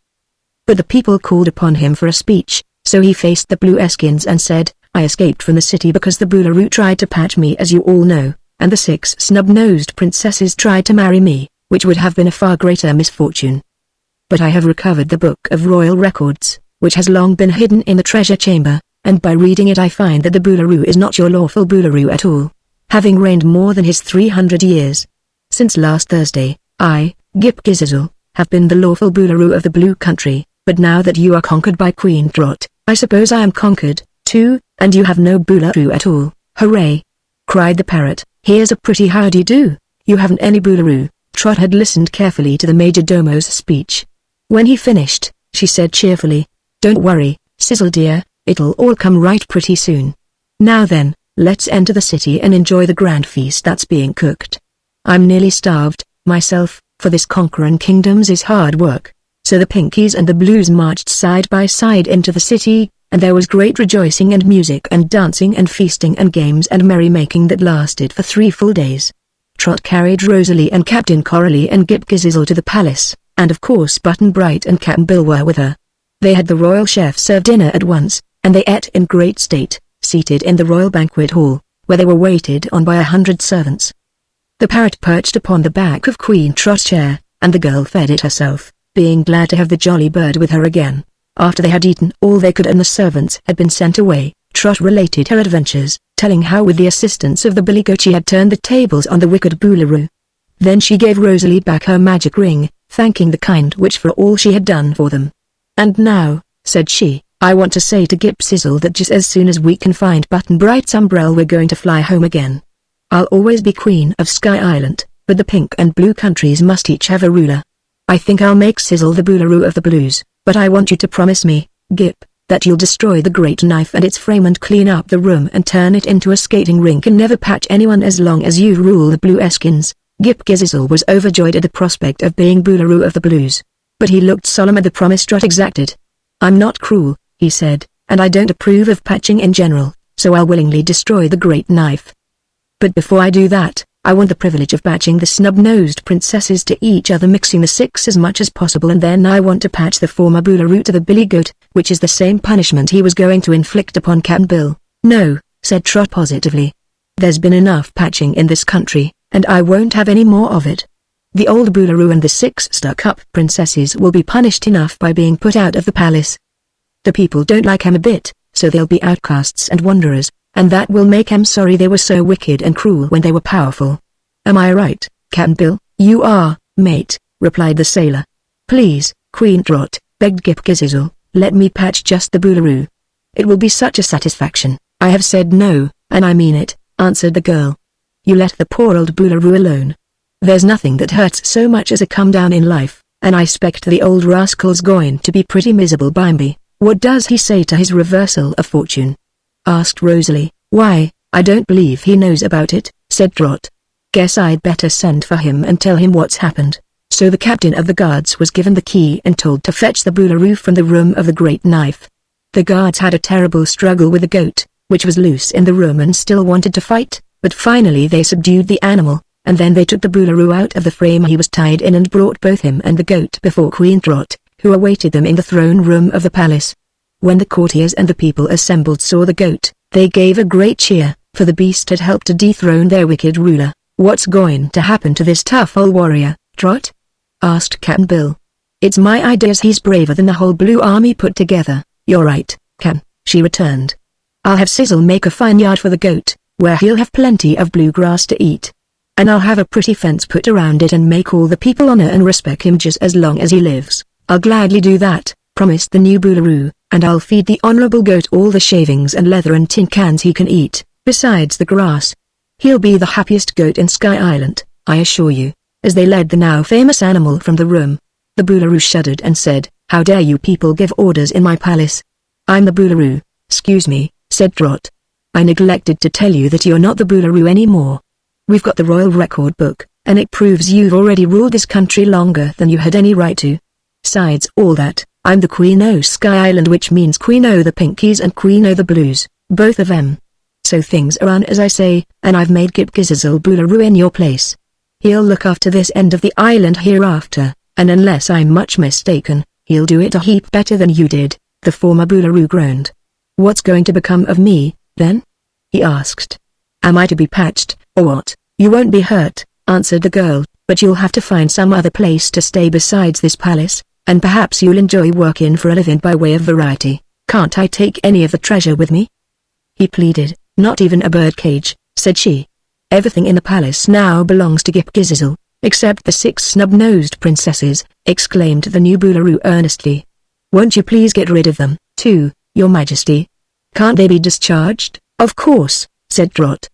But the people called upon him for a speech, So he faced the Blueskins and said, I escaped from the city because the Boolaroo tried to patch me, as you all know, and the 6 snub-nosed princesses tried to marry me, which would have been a far greater misfortune. But I have recovered the Book of Royal Records, which has long been hidden in the treasure chamber, and by reading it I find that the Boolaroo is not your lawful Boolaroo at all, having reigned more than his 300 years. Since last Thursday, I, Gip Gizzle, have been the lawful Boolaroo of the Blue Country, but now that you are conquered by Queen Trot, I suppose I am conquered, too, and you have no Boolaroo at all. Hooray! Cried the parrot. Here's a pretty howdy-do. You haven't any Boolaroo. Trot had listened carefully to the Majordomo's speech. When he finished, she said cheerfully, Don't worry, Sizzle dear, it'll all come right pretty soon. Now then, let's enter the city and enjoy the grand feast that's being cooked. I'm nearly starved, myself, for this conquering kingdoms is hard work. So the Pinkies and the Blues marched side by side into the city, and there was great rejoicing and music and dancing and feasting and games and merrymaking that lasted for 3 full days. Trot carried Rosalie and Captain Coralie and Gip Gizzle to the palace, and of course Button Bright and Cap'n Bill were with her. They had the royal chef serve dinner at once, and they ate in great state, seated in the royal banquet hall, where they were waited on by 100 servants. The parrot perched upon the back of Queen Trot's chair, and the girl fed it herself, being glad to have the jolly bird with her again. After they had eaten all they could and the servants had been sent away, Trot related her adventures, telling how with the assistance of the billy goat she had turned the tables on the wicked Boolaroo. Then she gave Rosalie back her magic ring, thanking the kind witch for all she had done for them. And now, said she, I want to say to Gip Sizzle that just as soon as we can find Button Bright's umbrella we're going to fly home again. I'll always be Queen of Sky Island, but the Pink and Blue countries must each have a ruler. I think I'll make Sizzle the Boolaroo of the Blues, but I want you to promise me, Gip, that you'll destroy the great knife and its frame and clean up the room and turn it into a skating rink and never patch anyone as long as you rule the Blueskins. Gip Gizzle was overjoyed at the prospect of being Boolaroo of the Blues, but he looked solemn at the promise Trot exacted. I'm not cruel, he said, and I don't approve of patching in general, so I'll willingly destroy the great knife. But before I do that, I want the privilege of patching the snub-nosed princesses to each other, mixing the 6 as much as possible, and then I want to patch the former Boolaroo to the billy goat, which is the same punishment he was going to inflict upon Cap'n Bill. No, said Trot positively. There's been enough patching in this country, and I won't have any more of it. The old Boolaroo and the 6 stuck-up princesses will be punished enough by being put out of the palace. The people don't like 'em a bit, so they'll be outcasts and wanderers, and that will make 'em sorry they were so wicked and cruel when they were powerful. Am I right, Cap'n Bill? You are, mate, replied the sailor. Please, Queen Trot, begged Gip Gizzle, let me patch just the Boolaroo. It will be such a satisfaction. I have said no, and I mean it, answered the girl. You let the poor old Boolaroo alone. There's nothing that hurts so much as a come down in life, and I expect the old rascal's going to be pretty miserable bimeby. What does he say to his reversal of fortune? Asked Rosalie. Why, I don't believe he knows about it, said Trot. Guess I'd better send for him and tell him what's happened. So the captain of the guards was given the key and told to fetch the Boolaroo from the room of the great knife. The guards had a terrible struggle with the goat, which was loose in the room and still wanted to fight, but finally they subdued the animal, and then they took the Boolaroo out of the frame he was tied in and brought both him and the goat before Queen Trot, who awaited them in the throne room of the palace. When the courtiers and the people assembled saw the goat, they gave a great cheer, for the beast had helped to dethrone their wicked ruler. What's going to happen to this tough old warrior, Trot? Asked Cap'n Bill. It's my ideas he's braver than the whole Blue Army put together. You're right, Cap'n, she returned. I'll have Sizzle make a fine yard for the goat, where he'll have plenty of blue grass to eat. And I'll have a pretty fence put around it and make all the people honor and respect him just as long as he lives. I'll gladly do that, promised the new Boolaroo, and I'll feed the honorable goat all the shavings and leather and tin cans he can eat, besides the grass. He'll be the happiest goat in Sky Island, I assure you. As they led the now famous animal from the room, the Boolaroo shuddered and said, How dare you people give orders in my palace? I'm the Boolaroo. Excuse me, said Trot. I neglected to tell you that you're not the Boolaroo anymore. We've got the royal record book, and it proves you've already ruled this country longer than you had any right to. Besides all that, I'm the Queen o' Sky Island, which means Queen o' the Pinkies and Queen o' the Blues, both of 'em. So things are on as I say, and I've made Gip Gizzle Boolaroo in your place. He'll look after this end of the island hereafter, and unless I'm much mistaken, he'll do it a heap better than you did. The former Boolaroo groaned. "What's going to become of me, then?" he asked. "Am I to be patched, or what?" "You won't be hurt," answered the girl, "but you'll have to find some other place to stay besides this palace, and perhaps you'll enjoy working for a living by way of variety. Can't I take any of the treasure with me?" he pleaded. "Not even a bird cage," said she. "Everything in the palace now belongs to Gip-Gizzle, except the 6 snub-nosed princesses," exclaimed the new Boolaroo earnestly. "Won't you please get rid of them, too, your majesty?" "Can't they be discharged?" "Of course," said Trot.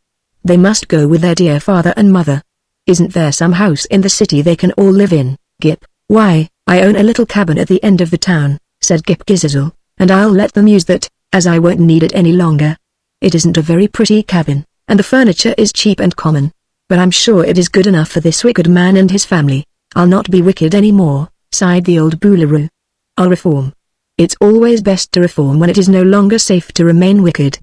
"They must go with their dear father and mother. Isn't there some house in the city they can all live in, Gip?" "Why, I own a little cabin at the end of the town," said Gip-Gizzle, "and I'll let them use that, as I won't need it any longer. It isn't a very pretty cabin, and the furniture is cheap and common. But I'm sure it is good enough for this wicked man and his family. I'll not be wicked anymore," sighed the old Boolaroo. "I'll reform. It's always best to reform when it is no longer safe to remain wicked.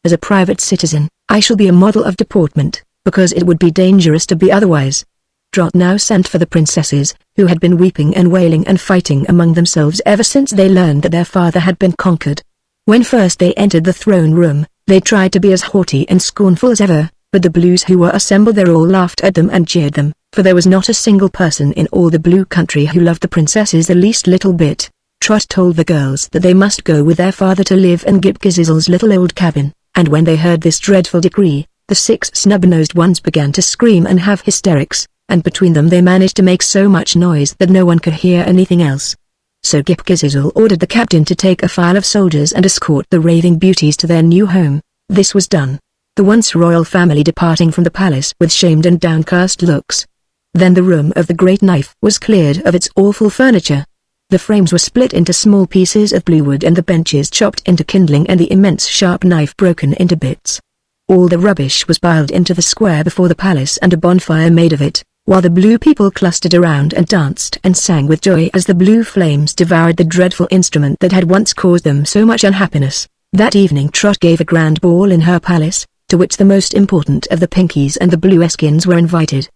As a private citizen, I shall be a model of deportment, because it would be dangerous to be otherwise." Trot now sent for the princesses, who had been weeping and wailing and fighting among themselves ever since they learned that their father had been conquered. When first they entered the throne room, they tried to be as haughty and scornful as ever, but the Blues who were assembled there all laughed at them and jeered them, for there was not a single person in all the Blue country who loved the princesses the least little bit. Trot told the girls that they must go with their father to live in Gip-Gizzle's little old cabin, and when they heard this dreadful decree, the 6 snub-nosed ones began to scream and have hysterics, and between them they managed to make so much noise that no one could hear anything else. So Gip-Gizzle ordered the captain to take a file of soldiers and escort the raving beauties to their new home. This was done, the once royal family departing from the palace with shamed and downcast looks. Then the room of the great knife was cleared of its awful furniture. The frames were split into small pieces of blue wood and the benches chopped into kindling and the immense sharp knife broken into bits. All the rubbish was piled into the square before the palace and a bonfire made of it, while the Blue people clustered around and danced and sang with joy as the blue flames devoured the dreadful instrument that had once caused them so much unhappiness. That evening Trot gave a grand ball in her palace, to which the most important of the Pinkies and the Blueskins were invited.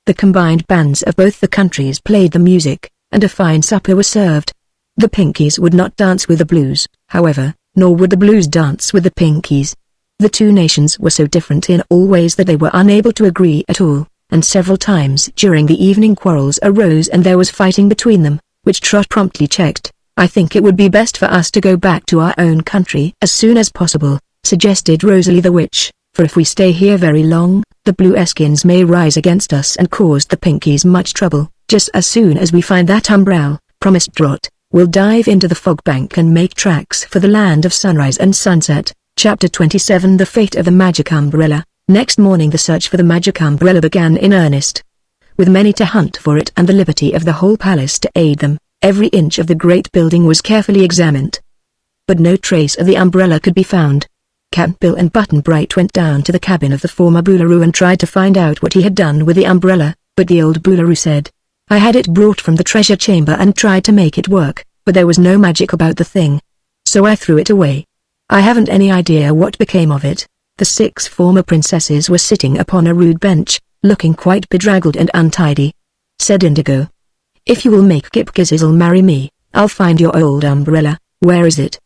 The combined bands of both the countries played the music, and a fine supper was served. The Pinkies would not dance with the Blues, however, nor would the Blues dance with the Pinkies. The two nations were so different in all ways that they were unable to agree at all, and several times during the evening quarrels arose and there was fighting between them, which Trot promptly checked. "I think it would be best for us to go back to our own country as soon as possible," suggested Rosalie the Witch, "for if we stay here very long, the Blueskins may rise against us and cause the Pinkies much trouble." "Just as soon as we find that umbrella," promised Trot, "we'll dive into the fog bank and make tracks for the land of sunrise and sunset." Chapter 27 The Fate of the Magic Umbrella. Next morning the search for the magic umbrella began in earnest. With many to hunt for it and the liberty of the whole palace to aid them, every inch of the great building was carefully examined. But no trace of the umbrella could be found. Cap'n Bill and Button Bright went down to the cabin of the former Boolaroo and tried to find out what he had done with the umbrella, but the old Boolaroo said, "I had it brought from the treasure chamber and tried to make it work, but there was no magic about the thing. So I threw it away. I haven't any idea what became of it." The 6 former princesses were sitting upon a rude bench, looking quite bedraggled and untidy. Said Indigo, "If you will make Gip-Gizzle marry me, I'll find your old umbrella." "Where is it?"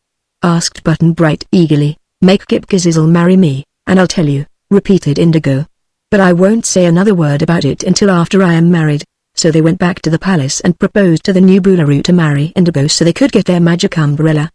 asked Button Bright eagerly. "Make Gip-Gizzle marry me, and I'll tell you," repeated Indigo. "But I won't say another word about it until after I am married." So they went back to the palace and proposed to the new Boolaroo to marry Indigo so they could get their magic umbrella.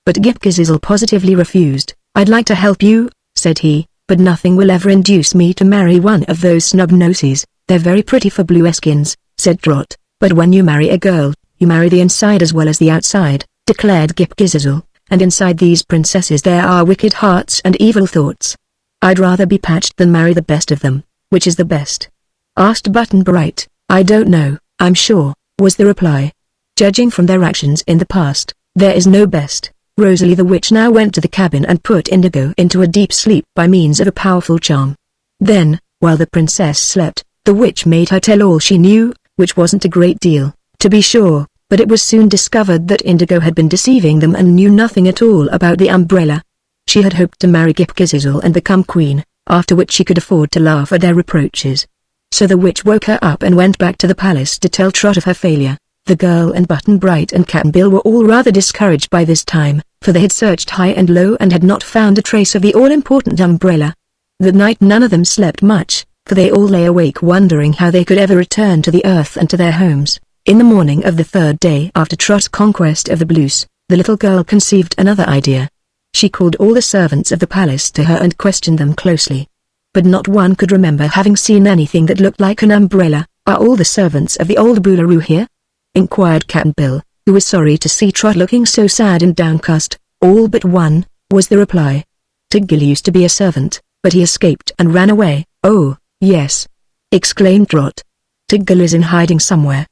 But Gip-Gizzle positively refused. "I'd like to help you," said he, "but nothing will ever induce me to marry one of those snub-noses. They're very pretty for Blueskins," said Trot. "But when you marry a girl, you marry the inside as well as the outside," declared Gip-Gizzle, "and inside these princesses there are wicked hearts and evil thoughts. I'd rather be patched than marry the best of them." "Which is the best?" asked Button Bright. "I don't know, I'm sure," was the reply. "Judging from their actions in the past, there is no best." Rosalie the Witch now went to the cabin and put Indigo into a deep sleep by means of a powerful charm. Then, while the princess slept, the witch made her tell all she knew, which wasn't a great deal, to be sure, but it was soon discovered that Indigo had been deceiving them and knew nothing at all about the umbrella. She had hoped to marry Gip-Gizzle and become queen, after which she could afford to laugh at their reproaches. So the witch woke her up and went back to the palace to tell Trot of her failure. The girl and Button Bright and Cap'n Bill were all rather discouraged by this time, for they had searched high and low and had not found a trace of the all-important umbrella. That night none of them slept much, for they all lay awake wondering how they could ever return to the earth and to their homes. In the morning of the third day after Trot's conquest of the Blues, the little girl conceived another idea. She called all the servants of the palace to her and questioned them closely. But not one could remember having seen anything that looked like an umbrella. "Are all the servants of the old Boolaroo here?" inquired Cap'n Bill, who was sorry to see Trot looking so sad and downcast. "All but one," was the reply. "Tiggle used to be a servant, but he escaped and ran away." "Oh, yes," exclaimed Trot. "Tiggle is in hiding somewhere.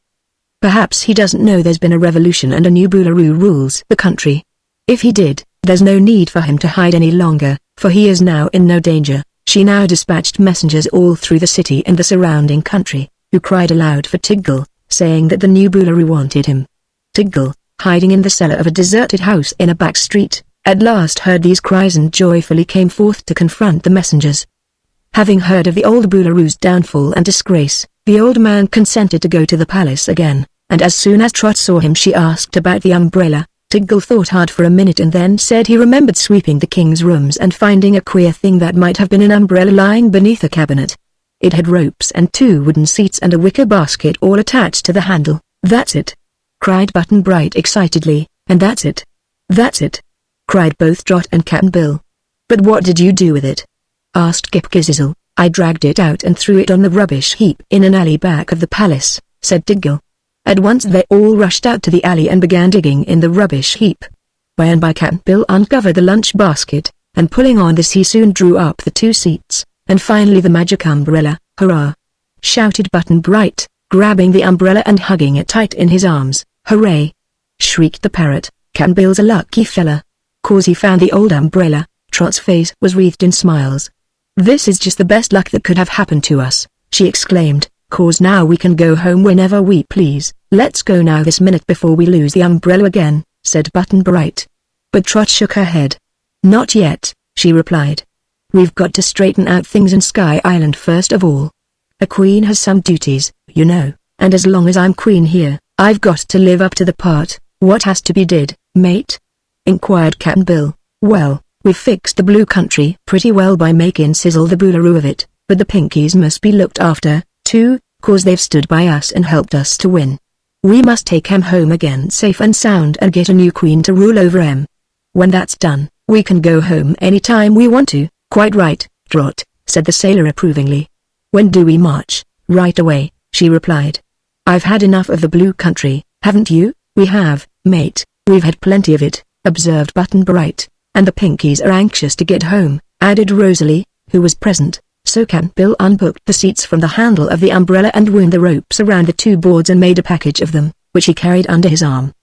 Perhaps he doesn't know there's been a revolution and a new Boolaroo rules the country. If he did, there's no need for him to hide any longer, for he is now in no danger." She now dispatched messengers all through the city and the surrounding country, who cried aloud for Tiggle, saying that the new Boolaroo wanted him. Tiggle, hiding in the cellar of a deserted house in a back street, at last heard these cries and joyfully came forth to confront the messengers. Having heard of the old Boolaroo's downfall and disgrace, the old man consented to go to the palace again, and as soon as Trot saw him she asked about the umbrella. Tiggle thought hard for a minute and then said he remembered sweeping the king's rooms and finding a queer thing that might have been an umbrella lying beneath a cabinet. It had ropes and 2 wooden seats and a wicker basket all attached to the handle. "That's it!" cried Button Bright excitedly, "and that's it!" "That's it!" cried both Trot and Cap'n Bill. "But what did you do with it?" asked Ghip Ghisizzle. "I dragged it out and threw it on the rubbish heap in an alley back of the palace," said Tiggle. At once they all rushed out to the alley and began digging in the rubbish heap. By and by Cap'n Bill uncovered the lunch basket, and pulling on this he soon drew up the 2 seats, and finally the magic umbrella. "Hurrah!" shouted Button Bright, grabbing the umbrella and hugging it tight in his arms. "Hooray!" shrieked the parrot. "Cap'n Bill's a lucky fella, 'cause he found the old umbrella." Trot's face was wreathed in smiles. "This is just the best luck that could have happened to us," she exclaimed, "'cause now we can go home whenever we please." "Let's go now this minute before we lose the umbrella again," said Button Bright. But Trot shook her head. "Not yet," she replied. "We've got to straighten out things in Sky Island first of all. A queen has some duties, you know, and as long as I'm queen here, I've got to live up to the part." "What has to be did, mate?" inquired Cap'n Bill. "Well, we've fixed the Blue Country pretty well by making Sizzle the Boolaroo of it, but the Pinkies must be looked after, too, 'cause they've stood by us and helped us to win. We must take 'em home again safe and sound and get a new queen to rule over 'em. When that's done, we can go home any time we want to." "Quite right, Trot," said the sailor approvingly. "When do we march?" "Right away," she replied. "I've had enough of the Blue Country, haven't you?" "We have, mate, we've had plenty of it," observed Button Bright. "And the Pinkies are anxious to get home," added Rosalie, who was present. So Cap'n Bill unhooked the seats from the handle of the umbrella and wound the ropes around the 2 boards and made a package of them, which he carried under his arm.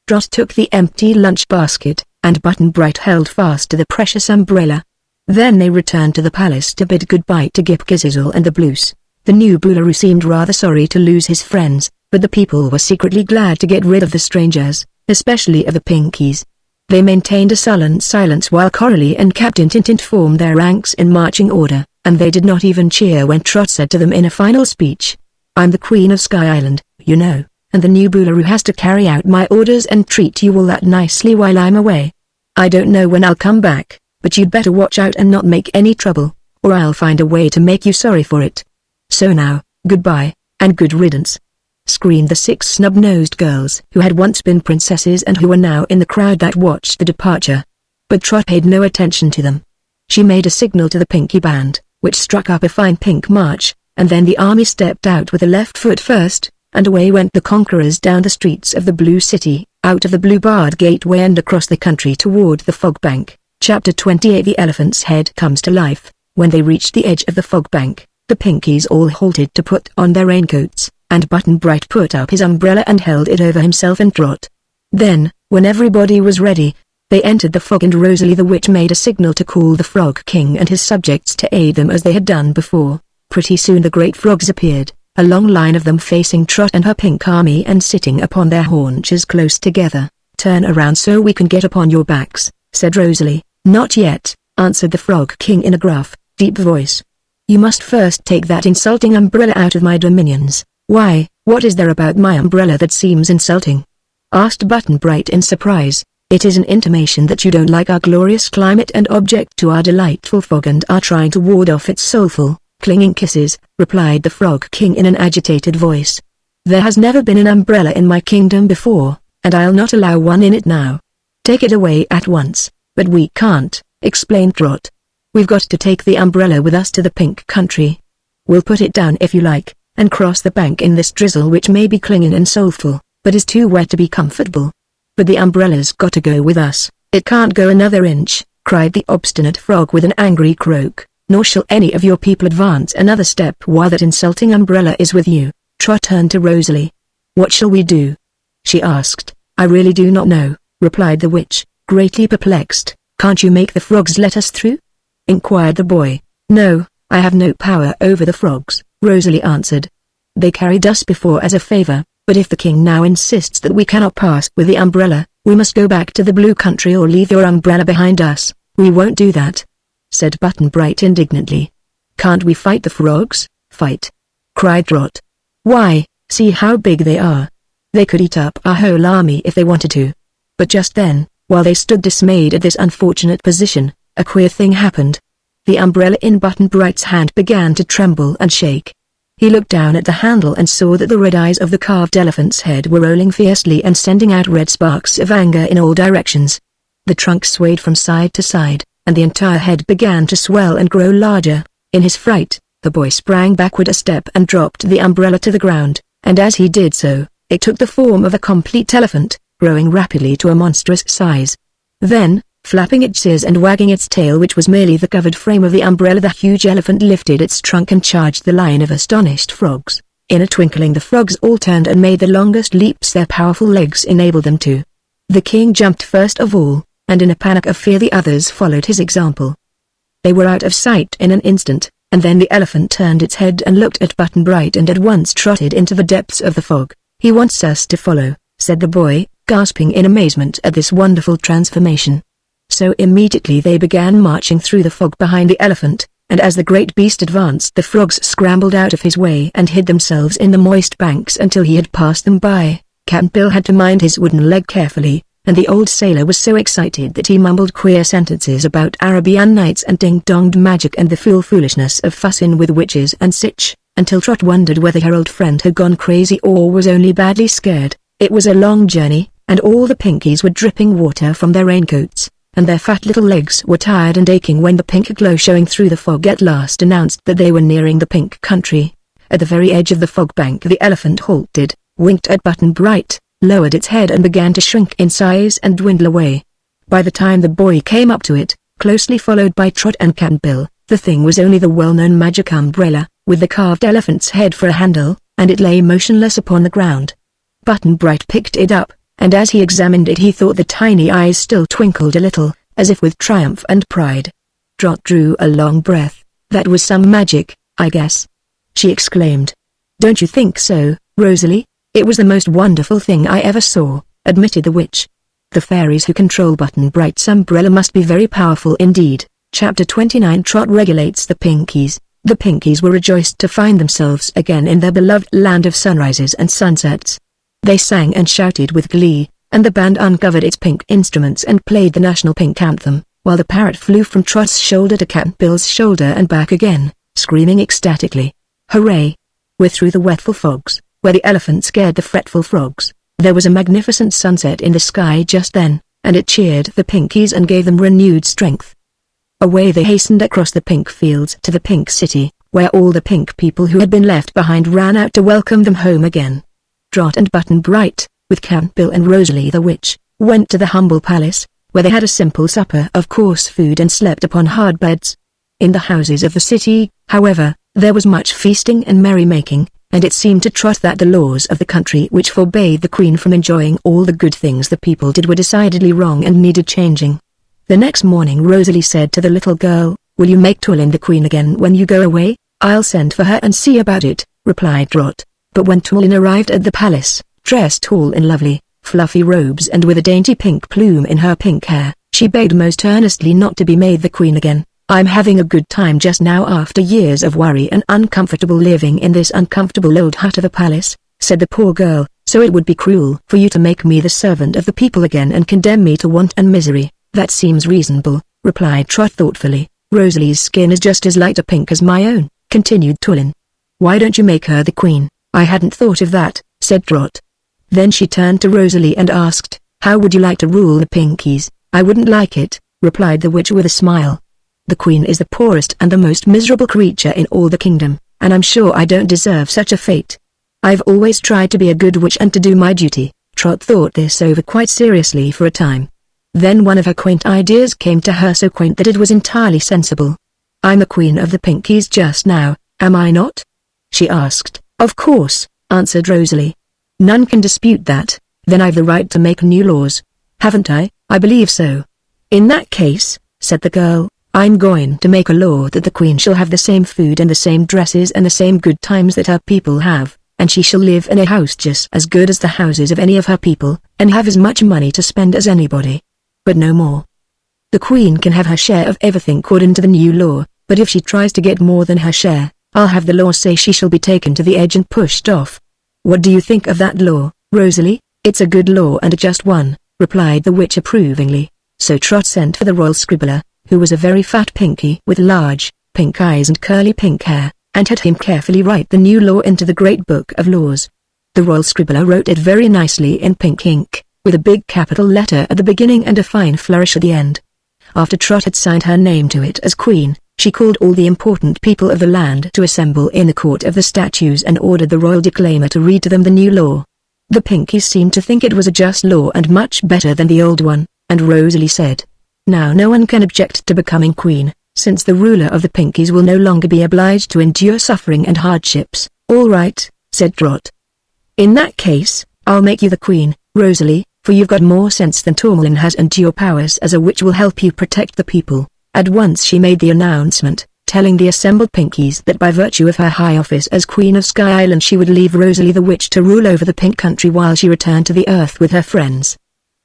Trot took the empty lunch basket, and Button Bright held fast to the precious umbrella. Then they returned to the palace to bid goodbye to Ghip Ghisizzle and the Blues. The new Boolaroo seemed rather sorry to lose his friends, but the people were secretly glad to get rid of the strangers, especially of the Pinkies. They maintained a sullen silence while Coralie and Captain Tintint formed their ranks in marching order, and they did not even cheer when Trot said to them in a final speech, "I'm the Queen of Sky Island, you know, and the new Boolaroo has to carry out my orders and treat you all that nicely while I'm away. I don't know when I'll come back, but you'd better watch out and not make any trouble, or I'll find a way to make you sorry for it. So now, goodbye, and good riddance," screamed the 6 snub-nosed girls who had once been princesses and who were now in the crowd that watched the departure. But Trot paid no attention to them. She made a signal to the Pinky Band, which struck up a fine pink march, and then the army stepped out with the left foot first, and away went the conquerors down the streets of the Blue City, out of the blue-barred gateway and across the country toward the Fog Bank. Chapter 28 The Elephant's Head Comes to Life. When they reached the edge of the Fog Bank, the Pinkies all halted to put on their raincoats, and Button Bright put up his umbrella and held it over himself and Trot. Then, when everybody was ready, they entered the fog and Rosalie the Witch made a signal to call the Frog King and his subjects to aid them as they had done before. Pretty soon the great frogs appeared, a long line of them facing Trot and her pink army and sitting upon their haunches close together. "Turn around so we can get upon your backs," said Rosalie. "Not yet," answered the Frog King in a gruff, deep voice. "You must first take that insulting umbrella out of my dominions." "Why, what is there about my umbrella that seems insulting?" asked Button-Bright in surprise. "It is an intimation that you don't like our glorious climate and object to our delightful fog and are trying to ward off its soulful, clinging kisses," replied the Frog King in an agitated voice. "There has never been an umbrella in my kingdom before, and I'll not allow one in it now. Take it away at once." "But we can't," explained Trot. "We've got to take the umbrella with us to the Pink Country. We'll put it down if you like, and cross the bank in this drizzle which may be clinging and soulful, but is too wet to be comfortable. But the umbrella's got to go with us. It can't go another inch," cried the obstinate frog with an angry croak, "nor shall any of your people advance another step while that insulting umbrella is with you." Trot turned to Rosalie. "What shall we do?" she asked. "I really do not know," replied the witch, greatly perplexed. "Can't you make the frogs let us through?" inquired the boy. "No, I have no power over the frogs," Rosalie answered. "They carried us before as a favor, but if the king now insists that we cannot pass with the umbrella, we must go back to the Blue Country or leave your umbrella behind us." "We won't do that," said Button-Bright indignantly. "Can't we fight the frogs?" "Fight?" cried Trot. "Why, see how big they are. They could eat up our whole army if they wanted to." But just then, while they stood dismayed at this unfortunate position, a queer thing happened. The umbrella in Button-Bright's hand began to tremble and shake. He looked down at the handle and saw that the red eyes of the carved elephant's head were rolling fiercely and sending out red sparks of anger in all directions. The trunk swayed from side to side, and the entire head began to swell and grow larger. In his fright, the boy sprang backward a step and dropped the umbrella to the ground, and as he did so, it took the form of a complete elephant, growing rapidly to a monstrous size. Then, flapping its ears and wagging its tail which was merely the covered frame of the umbrella, the huge elephant lifted its trunk and charged the line of astonished frogs. In a twinkling the frogs all turned and made the longest leaps their powerful legs enabled them to. The king jumped first of all, and in a panic of fear the others followed his example. They were out of sight in an instant, and then the elephant turned its head and looked at Button-Bright and at once trotted into the depths of the fog. "He wants us to follow," said the boy, gasping in amazement at this wonderful transformation. So immediately they began marching through the fog behind the elephant, and as the great beast advanced the frogs scrambled out of his way and hid themselves in the moist banks until he had passed them by. Cap'n Bill had to mind his wooden leg carefully, and the old sailor was so excited that he mumbled queer sentences about Arabian nights and ding-donged magic and the foolishness of fussin' with witches and sich, until Trot wondered whether her old friend had gone crazy or was only badly scared. It was a long journey, and all the Pinkies were dripping water from their raincoats, and their fat little legs were tired and aching when the pink glow showing through the fog at last announced that they were nearing the Pink Country. At the very edge of the fog bank the elephant halted, winked at Button-Bright, lowered its head and began to shrink in size and dwindle away. By the time the boy came up to it, closely followed by Trot and Cap'n Bill, the thing was only the well-known magic umbrella, with the carved elephant's head for a handle, and it lay motionless upon the ground. Button-Bright picked it up, and as he examined it he thought the tiny eyes still twinkled a little, as if with triumph and pride. Trot drew a long breath. "That was some magic, I guess," she exclaimed. "Don't you think so, Rosalie? It was the most wonderful thing I ever saw," admitted the witch. "The fairies who control Button-Bright's umbrella must be very powerful indeed." Chapter 29 Trot regulates the Pinkies. The Pinkies were rejoiced to find themselves again in their beloved land of sunrises and sunsets. They sang and shouted with glee, and the band uncovered its pink instruments and played the national pink anthem, while the parrot flew from Trot's shoulder to Cap'n Bill's shoulder and back again, screaming ecstatically, "Hooray! We're through the wetful fogs," where the elephant scared the fretful frogs. There was a magnificent sunset in the sky just then, and it cheered the Pinkies and gave them renewed strength. Away they hastened across the pink fields to the Pink City, where all the pink people who had been left behind ran out to welcome them home again. Trot and Button-Bright, with Cap'n Bill and Rosalie the witch, went to the humble palace, where they had a simple supper of coarse food and slept upon hard beds. In the houses of the city, however, there was much feasting and merrymaking, and it seemed to Trot that the laws of the country which forbade the Queen from enjoying all the good things the people did were decidedly wrong and needed changing. The next morning Rosalie said to the little girl, "Will you make Twilin the Queen again when you go away?" "I'll send for her and see about it," replied Trot. But when Twilin arrived at the palace, dressed all in lovely, fluffy robes and with a dainty pink plume in her pink hair, she begged most earnestly not to be made the queen again. I'm having a good time just now after years of worry and uncomfortable living in this uncomfortable old hut of a palace," said the poor girl. "So it would be cruel for you to make me the servant of the people again and condemn me to want and misery." "That seems reasonable," replied Trot thoughtfully. "Rosalie's skin is just as light a pink as my own," continued Tulin. "Why don't you make her the queen?" "I hadn't thought of that," said Trot. Then she turned to Rosalie and asked, "How would you like to rule the Pinkies?" "I wouldn't like it," replied the witch with a smile. "The queen is the poorest and the most miserable creature in all the kingdom, and I'm sure I don't deserve such a fate. I've always tried to be a good witch and to do my duty." Trot thought this over quite seriously for a time. Then one of her quaint ideas came to her, so quaint that it was entirely sensible. "I'm a queen of the Pinkies just now, am I not?" she asked. "Of course," answered Rosalie. "None can dispute that. Then I've the right to make new laws. Haven't I?" "I believe so." "In that case," said the girl, "I'm going to make a law that the queen shall have the same food and the same dresses and the same good times that her people have, and she shall live in a house just as good as the houses of any of her people, and have as much money to spend as anybody. But no more. The queen can have her share of everything according to the new law, but if she tries to get more than her share, I'll have the law say she shall be taken to the edge and pushed off. What do you think of that law, Rosalie?" "It's a good law and a just one," replied the witch approvingly. So Trot sent for the royal scribbler, who was a very fat Pinky with large, pink eyes and curly pink hair, and had him carefully write the new law into the great book of laws. The royal scribbler wrote it very nicely in pink ink, with a big capital letter at the beginning and a fine flourish at the end. After Trot had signed her name to it as queen, she called all the important people of the land to assemble in the court of the statues and ordered the royal declaimer to read to them the new law. The Pinkies seemed to think it was a just law and much better than the old one, and Rosalie said, "Now no one can object to becoming queen, since the ruler of the Pinkies will no longer be obliged to endure suffering and hardships." "All right," said Trot. "In that case, I'll make you the queen, Rosalie, for you've got more sense than Tourmaline has and your powers as a witch will help you protect the people." At once she made the announcement, telling the assembled Pinkies that by virtue of her high office as Queen of Sky Island she would leave Rosalie the witch to rule over the Pink Country while she returned to the earth with her friends.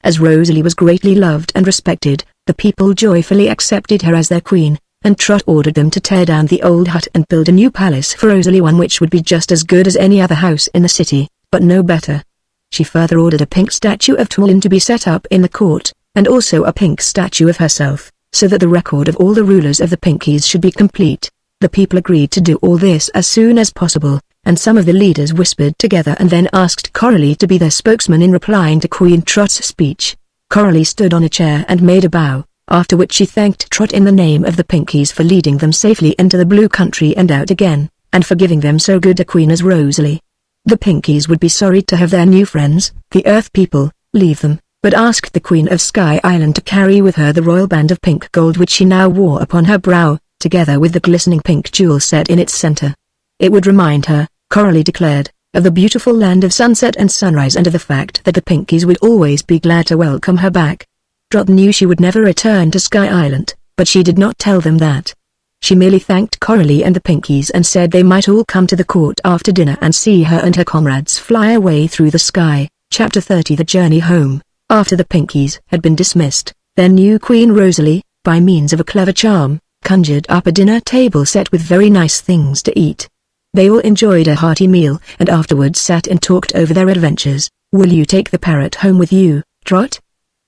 As Rosalie was greatly loved and respected, the people joyfully accepted her as their queen, and Trot ordered them to tear down the old hut and build a new palace for Rosalie, one which would be just as good as any other house in the city, but no better. She further ordered a pink statue of Tourmaline to be set up in the court, and also a pink statue of herself, so that the record of all the rulers of the Pinkies should be complete. The people agreed to do all this as soon as possible, and some of the leaders whispered together and then asked Coralie to be their spokesman in replying to Queen Trot's speech. Coralie stood on a chair and made a bow, after which she thanked Trot in the name of the Pinkies for leading them safely into the Blue Country and out again, and for giving them so good a queen as Rosalie. The Pinkies would be sorry to have their new friends, the Earth people, leave them, but asked the Queen of Sky Island to carry with her the royal band of pink gold which she now wore upon her brow, together with the glistening pink jewel set in its center. It would remind her, Coralie declared, of the beautiful land of sunset and sunrise and of the fact that the Pinkies would always be glad to welcome her back. Trot knew she would never return to Sky Island, but she did not tell them that. She merely thanked Coralie and the Pinkies and said they might all come to the court after dinner and see her and her comrades fly away through the sky. Chapter 30 The Journey Home. After the Pinkies had been dismissed, their new queen Rosalie, by means of a clever charm, conjured up a dinner table set with very nice things to eat. They all enjoyed a hearty meal and afterwards sat and talked over their adventures. "Will you take the parrot home with you, Trot?"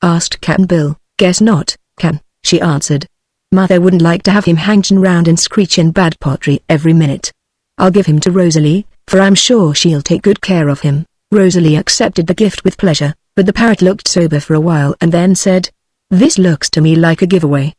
asked Cap'n Bill. "Guess not, Cap'n," she answered. "Mother wouldn't like to have him hanging round and screeching bad pottery every minute. I'll give him to Rosalie, for I'm sure she'll take good care of him." Rosalie accepted the gift with pleasure, but the parrot looked sober for a while and then said, "This looks to me like a giveaway.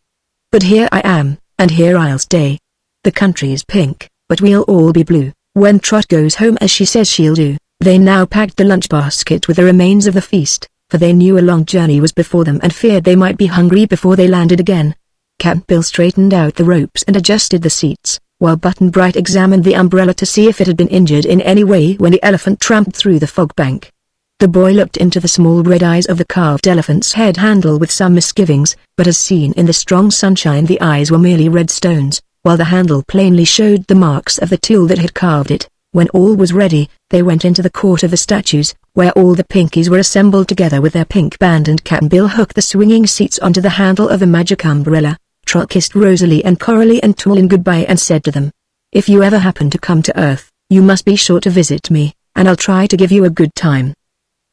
But here I am, and here I'll stay. The country's pink, but we'll all be blue, when Trot goes home as she says she'll do." They now packed the lunch basket with the remains of the feast, for they knew a long journey was before them and feared they might be hungry before they landed again. Cap'n Bill straightened out the ropes and adjusted the seats, while Button Bright examined the umbrella to see if it had been injured in any way when the elephant tramped through the fog bank. The boy looked into the small red eyes of the carved elephant's head handle with some misgivings, but as seen in the strong sunshine the eyes were merely red stones, while the handle plainly showed the marks of the tool that had carved it. When all was ready, they went into the court of the statues, where all the Pinkies were assembled together with their pink band, and Cap'n Bill hooked the swinging seats onto the handle of the magic umbrella. Trot kissed Rosalie and Coralie and Twilyn goodbye and said to them, "If you ever happen to come to Earth, you must be sure to visit me, and I'll try to give you a good time."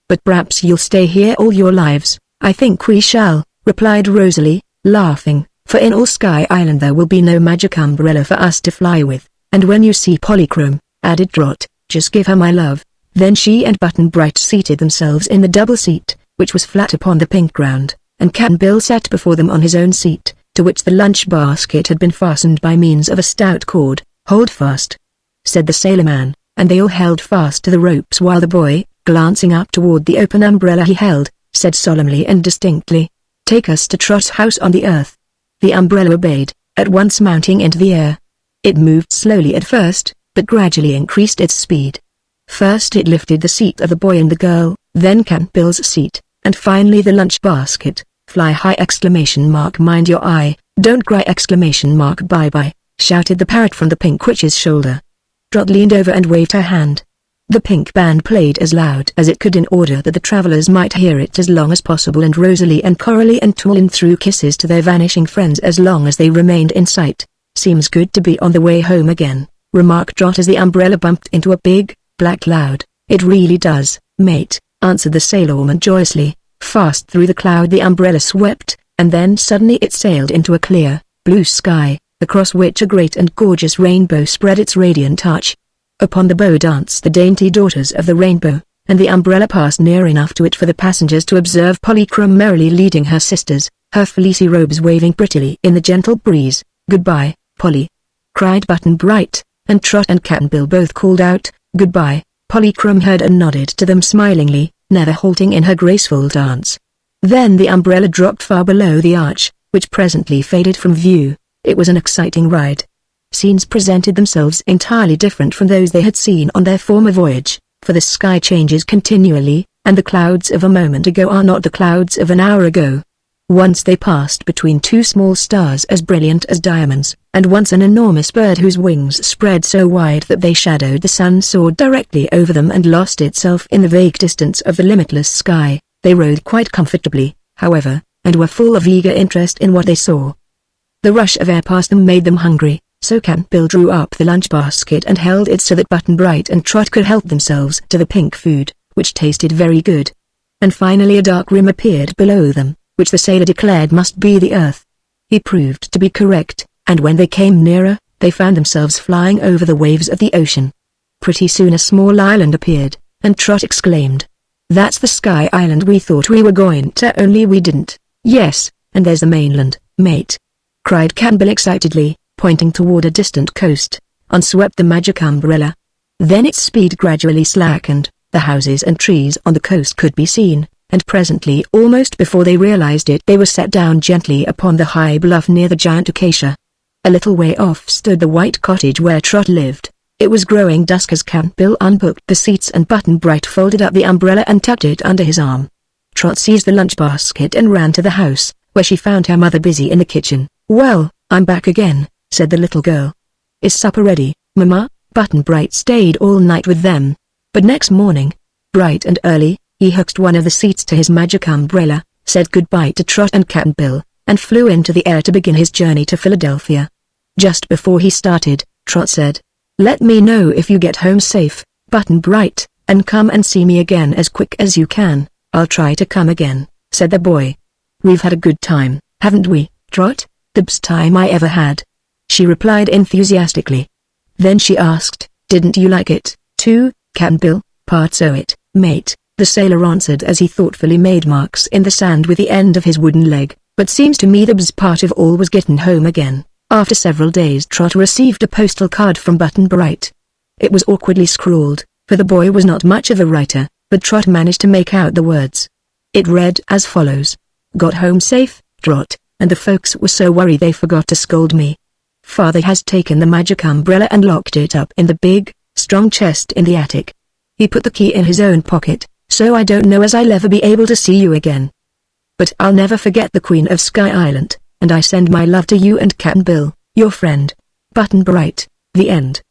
"But perhaps you'll stay here all your lives." "I think we shall," replied Rosalie, laughing, "for in all Sky Island there will be no magic umbrella for us to fly with, and when you see Polychrome," added Trot, "just give her my love." Then she and Button Bright seated themselves in the double seat, which was flat upon the pink ground, and Cap'n Bill sat before them on his own seat, to which the lunch basket had been fastened by means of a stout cord. "Hold fast," said the sailorman, and they all held fast to the ropes while the boy, glancing up toward the open umbrella he held, said solemnly and distinctly, "Take us to Trot's house on the earth." The umbrella obeyed, at once mounting into the air. It moved slowly at first, but gradually increased its speed. First it lifted the seat of the boy and the girl, then Cap'n Bill's seat, and finally the lunch basket. "Fly high!" "Mind your eye, don't cry!" "Bye-bye," shouted the parrot from the Pink Witch's shoulder. Trot leaned over and waved her hand. The pink band played as loud as it could in order that the travelers might hear it as long as possible, and Rosalie and Coralie and Twilyn threw kisses to their vanishing friends as long as they remained in sight. "Seems good to be on the way home again," remarked Trot as the umbrella bumped into a big, black cloud. "It really does, mate," answered the sailorman joyously. Fast through the cloud the umbrella swept, and then suddenly it sailed into a clear, blue sky, across which a great and gorgeous rainbow spread its radiant arch. Upon the bow danced the dainty daughters of the rainbow, and the umbrella passed near enough to it for the passengers to observe Polychrome merrily leading her sisters, her fleecy robes waving prettily in the gentle breeze. "Goodbye, Polly!" cried Button Bright, and Trot and Cap'n Bill both called out, "Goodbye." Polychrome heard and nodded to them smilingly, never halting in her graceful dance. Then the umbrella dropped far below the arch, which presently faded from view. It was an exciting ride. Scenes presented themselves entirely different from those they had seen on their former voyage, for the sky changes continually, and the clouds of a moment ago are not the clouds of an hour ago. Once they passed between two small stars as brilliant as diamonds, and once an enormous bird whose wings spread so wide that they shadowed the sun soared directly over them and lost itself in the vague distance of the limitless sky. They rode quite comfortably, however, and were full of eager interest in what they saw. The rush of air past them made them hungry, so Cap'n Bill drew up the lunch basket and held it so that Button Bright and Trot could help themselves to the pink food, which tasted very good. And finally a dark rim appeared below them, which the sailor declared must be the earth. He proved to be correct, and when they came nearer, they found themselves flying over the waves of the ocean. Pretty soon a small island appeared, and Trot exclaimed, "That's the Sky Island we thought we were going to, only we didn't." "Yes, and there's the mainland, mate," cried Cap'n Bill excitedly, pointing toward a distant coast. On swept the magic umbrella. Then its speed gradually slackened, the houses and trees on the coast could be seen, and presently almost before they realized it they were set down gently upon the high bluff near the giant acacia. A little way off stood the white cottage where Trot lived. It was growing dusk as Cap'n Bill unhooked the seats and Button Bright folded up the umbrella and tucked it under his arm. Trot seized the lunch basket and ran to the house, where she found her mother busy in the kitchen. "Well, I'm back again," said the little girl. "Is supper ready, Mama?" Button Bright stayed all night with them. But next morning, bright and early, he hooked one of the seats to his magic umbrella, said goodbye to Trot and Cap'n Bill, and flew into the air to begin his journey to Philadelphia. Just before he started, Trot said, "Let me know if you get home safe, Button Bright, and come and see me again as quick as you can." "I'll try to come again," said the boy. "We've had a good time, haven't we, Trot?" "The best time I ever had," she replied enthusiastically. Then she asked, "Didn't you like it, too, Cap'n Bill?" "Parts o' it, mate," the sailor answered as he thoughtfully made marks in the sand with the end of his wooden leg, "but seems to me the best part of all was getting home again." After several days Trot received a postal card from Button Bright. It was awkwardly scrawled, for the boy was not much of a writer, but Trot managed to make out the words. It read as follows: "Got home safe, Trot, and the folks were so worried they forgot to scold me. Father has taken the magic umbrella and locked it up in the big, strong chest in the attic. He put the key in his own pocket, so I don't know as I'll ever be able to see you again. But I'll never forget the Queen of Sky Island, and I send my love to you and Cap'n Bill, your friend, Button Bright." The end.